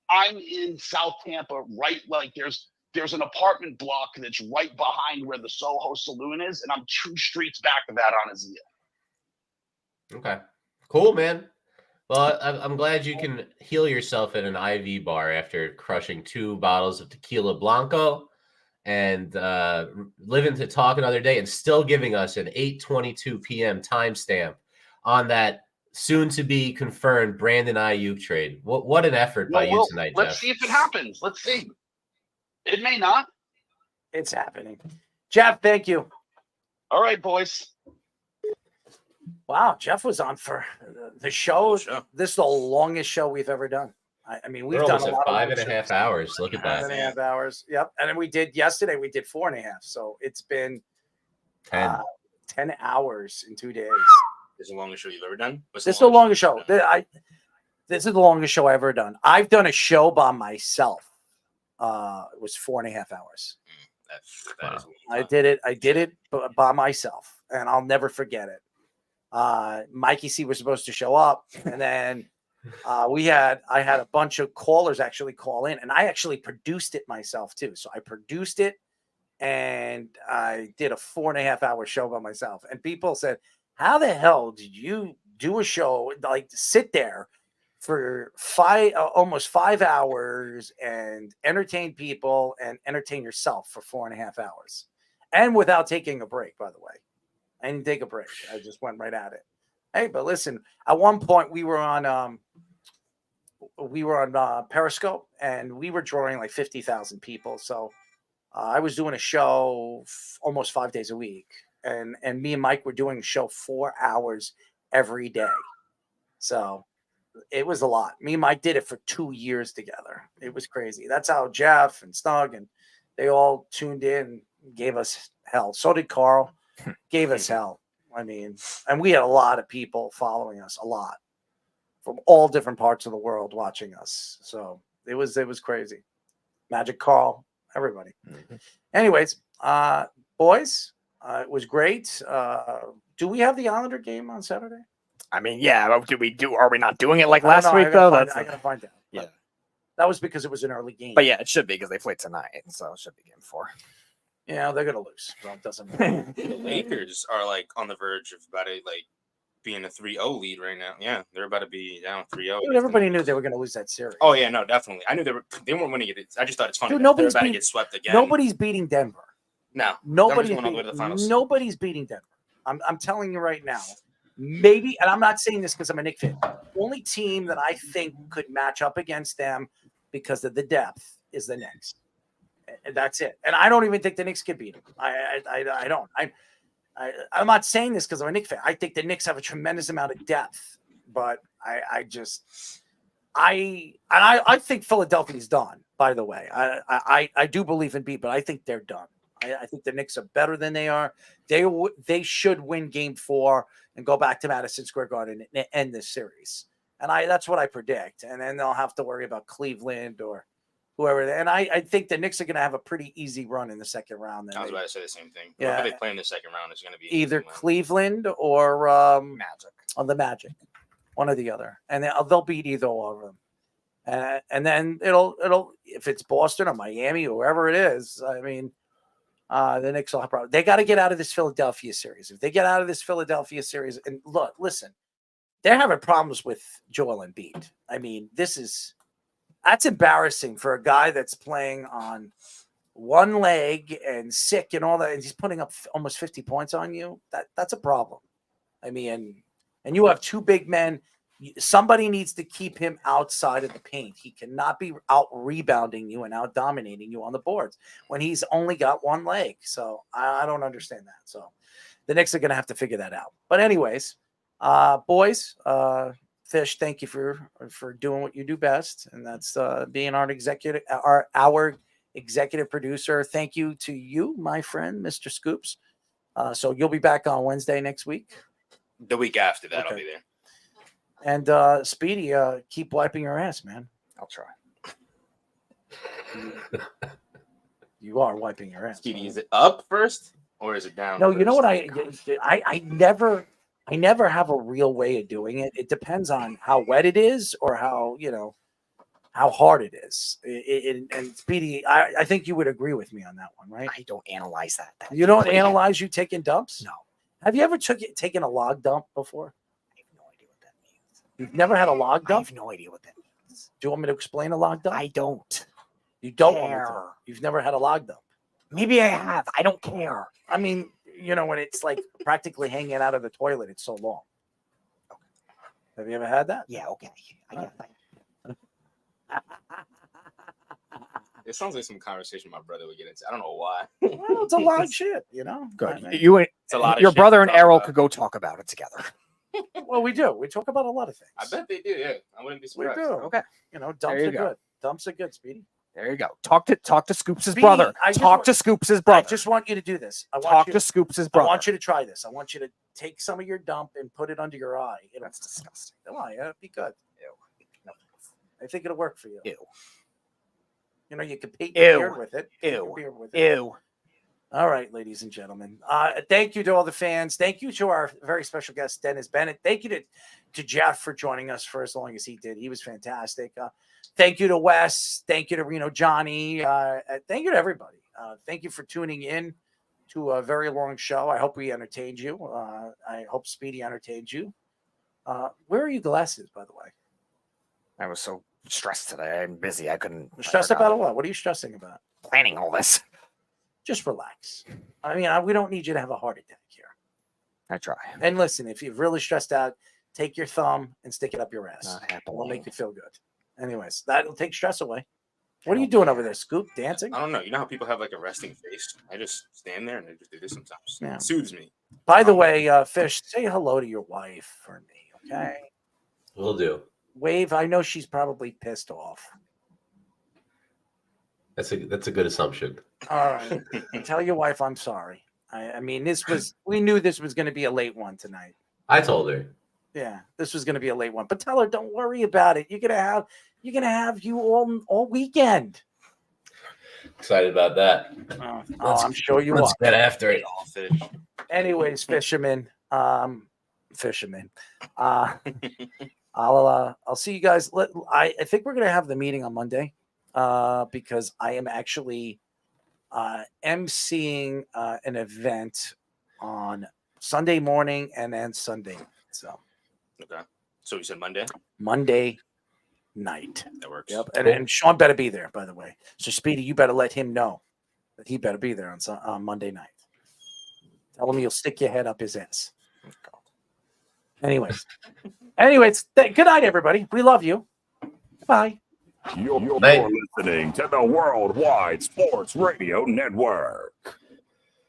I'm in South Tampa, right? Like there's an apartment block that's right behind where the Soho Saloon is, and I'm 2 streets back of that on Azia. Okay. Cool, man. Well, I'm glad you can heal yourself in an IV bar after crushing 2 bottles of tequila blanco and living to talk another day and still giving us an 8:22 p.m. timestamp on that soon-to-be confirmed Brandon Ayuk trade. What an effort by you tonight, let's Jeff. see if it happens. Let's see. It may not. It's happening. Jeff, thank you. All right, boys. Wow, Jeff was on for the show. This is the longest show we've ever done. I mean, we've We're done almost a at lot 5.5 hours. Look at that. 5.5 hours. Yep. And then we did yesterday, we did 4.5. So it's been 10. 10 hours in 2 days. This is the longest show you've ever done? This is the longest show. This is the longest show I've ever done. I've done a show by myself. It was 4.5 hours. That is I did it by myself, and I'll never forget it. Mikey C was supposed to show up, and then I had a bunch of callers actually call in, and I actually produced it myself too. So I produced it, and I did a 4.5 hour show by myself. And people said, "How the hell did you do a show like sit there for almost 5 hours and entertain people and entertain yourself for 4.5 hours, and without taking a break?" By the way, I didn't take a break. I just went right at it. Hey, but listen, at one point we were on Periscope, and we were drawing like 50,000 people. So I was doing a show almost 5 days a week, and me and Mike were doing a show 4 hours every day. So it was a lot. Me and Mike did it for 2 years together. It was crazy. That's how Jeff and Snug and they all tuned in, and gave us hell. So did Carl. Gave us hell. I mean, and we had a lot of people following us, a lot from all different parts of the world watching us. So it was crazy. Magic Carl, everybody. Anyways, boys, it was great. Do we have the Islander game on Saturday? I mean, yeah. Are we not doing it like last week though? I gotta find out. Yeah. That was because it was an early game. But yeah, it should be because they played tonight, so it should be game 4. Yeah, they're gonna lose. So it doesn't matter. The Lakers are like on the verge of about to being a 3-0 lead right now. Yeah, they're about to be down 3-0. Dude, everybody knew they were gonna lose that series. Oh yeah, no, definitely. I knew they weren't winning it. I just thought it's funny. Dude, That nobody's they're about to beating- get swept again. Nobody's beating Denver. No, Nobody's Denver's going all the way to the finals. nobody's beating Denver. I'm telling you right now. Maybe, and I'm not saying this because I'm a Knicks fan. The only team that I think could match up against them because of the depth is the Knicks. And that's it. And I don't even think the Knicks can beat them. I don't. I'm not saying this because I'm a Knicks fan. I think the Knicks have a tremendous amount of depth, but I think Philadelphia's done. By the way, I do believe in beat, but I think they're done. I think the Knicks are better than they are. They should win Game 4 and go back to Madison Square Garden and end this series. And that's what I predict. And then they'll have to worry about Cleveland or whoever. And I think the Knicks are going to have a pretty easy run in the second round. I was about to say the same thing. Yeah. Whoever they play in the second round is going to be either Cleveland or Magic. On the Magic, one or the other, and they'll beat either of them. And then it'll if it's Boston or Miami or wherever it is, I mean, the Knicks will have problems. They got to get out of this Philadelphia series. If they get out of this Philadelphia series, and listen, they're having problems with Joel Embiid. I mean, that's embarrassing for a guy that's playing on one leg and sick and all that, and he's putting up almost 50 points on you. That's a problem. I mean, and you have two big men. Somebody needs to keep him outside of the paint. He cannot be out rebounding you and out dominating you on the boards when he's only got one leg. So I don't understand that. So the Knicks are going to have to figure that out. But anyways, boys, Fish, thank you for doing what you do best, and that's being our executive producer. Thank you to you, my friend, Mr. Scoops. So you'll be back on Wednesday next week. The week after that, I'll be there. And Speedy, keep wiping your ass, man. I'll try. You are wiping your ass. Speedy, is it up first or is it down? No, first? you know what? I never have a real way of doing it. It depends on how wet it is or how hard it is. And Speedy, I think you would agree with me on that one, right? I don't analyze that. You don't analyze you taking dumps? No. Have you ever taken a log dump before? You've never had a log dump? I have no idea what that means. Do you want me to explain a log dump? I don't. You don't care. want me to. You've never had a log dump. Maybe I have. I don't care. I mean, when it's like practically hanging out of the toilet, it's so long. Okay. Have you ever had that? Yeah, okay. I get that. It sounds like some conversation my brother would get into. I don't know why. Well, it's a lot of shit, Good. It's a lot of your shit brother to and talk Errol about. could go talk about it together. Well, we do. We talk about a lot of things. I bet they do. Yeah, I wouldn't be We surprised. do. Okay. Dumps There you are go. good. Dumps are good, Speedy. There you go. Talk to Scoops' Speedy, brother. I just Talk want- to Scoops' I brother. just want you to do this. Talk to Scoops' I brother. want you to try this. I want you to take some of your dump and put it under your eye. That's disgusting. Why? It'd be good. Ew. No. I think it'll work for you. Ew. You can paint your Ew. beard with it. Paint your Ew. beard with it. Ew. All right, ladies and gentlemen. Thank you to all the fans. Thank you to our very special guest, Dennis Bennett. Thank you to Jeff for joining us for as long as he did. He was fantastic. Thank you to Wes. Thank you to Reno Johnny. Thank you to everybody. Thank you for tuning in to a very long show. I hope we entertained you. I hope Speedy entertained you. Where are your glasses, by the way? I was so stressed today and busy. I couldn't. Stressed about what? What are you stressing about? Planning all this. Just relax. I mean, we don't need you to have a heart attack here. I try. And listen, if you're really stressed out, take your thumb and stick it up your ass. Not happily. It'll make you feel good. Anyways, that'll take stress away. What are you doing over there, Scoop? Dancing? I don't know. You know how people have like a resting face? I just stand there and I just do this sometimes. Yeah. It soothes me. By the way, Fish, say hello to your wife for me, okay? Will do. Wave, I know she's probably pissed off. That's a good assumption. All right. Tell your wife I'm sorry. I mean, we knew this was going to be a late one tonight. I told her. Yeah, this was going to be a late one. But tell her, don't worry about it. You're gonna have you all weekend. Excited about that. I'm sure you Let's are. get after it. All fish. Anyways, fishermen. I'll see you guys. I think we're gonna have the meeting on Monday, because I am actually emceeing an event on Sunday morning and then Sunday night. So Okay. So you said Monday? Monday night. That works. Yep. And Sean better be there, by the way. So Speedy, you better let him know that he better be there on Monday night. Tell him you'll stick your head up his ass. Anyways, good night, everybody. We love you. Bye. You're listening to the Worldwide Sports Radio Network.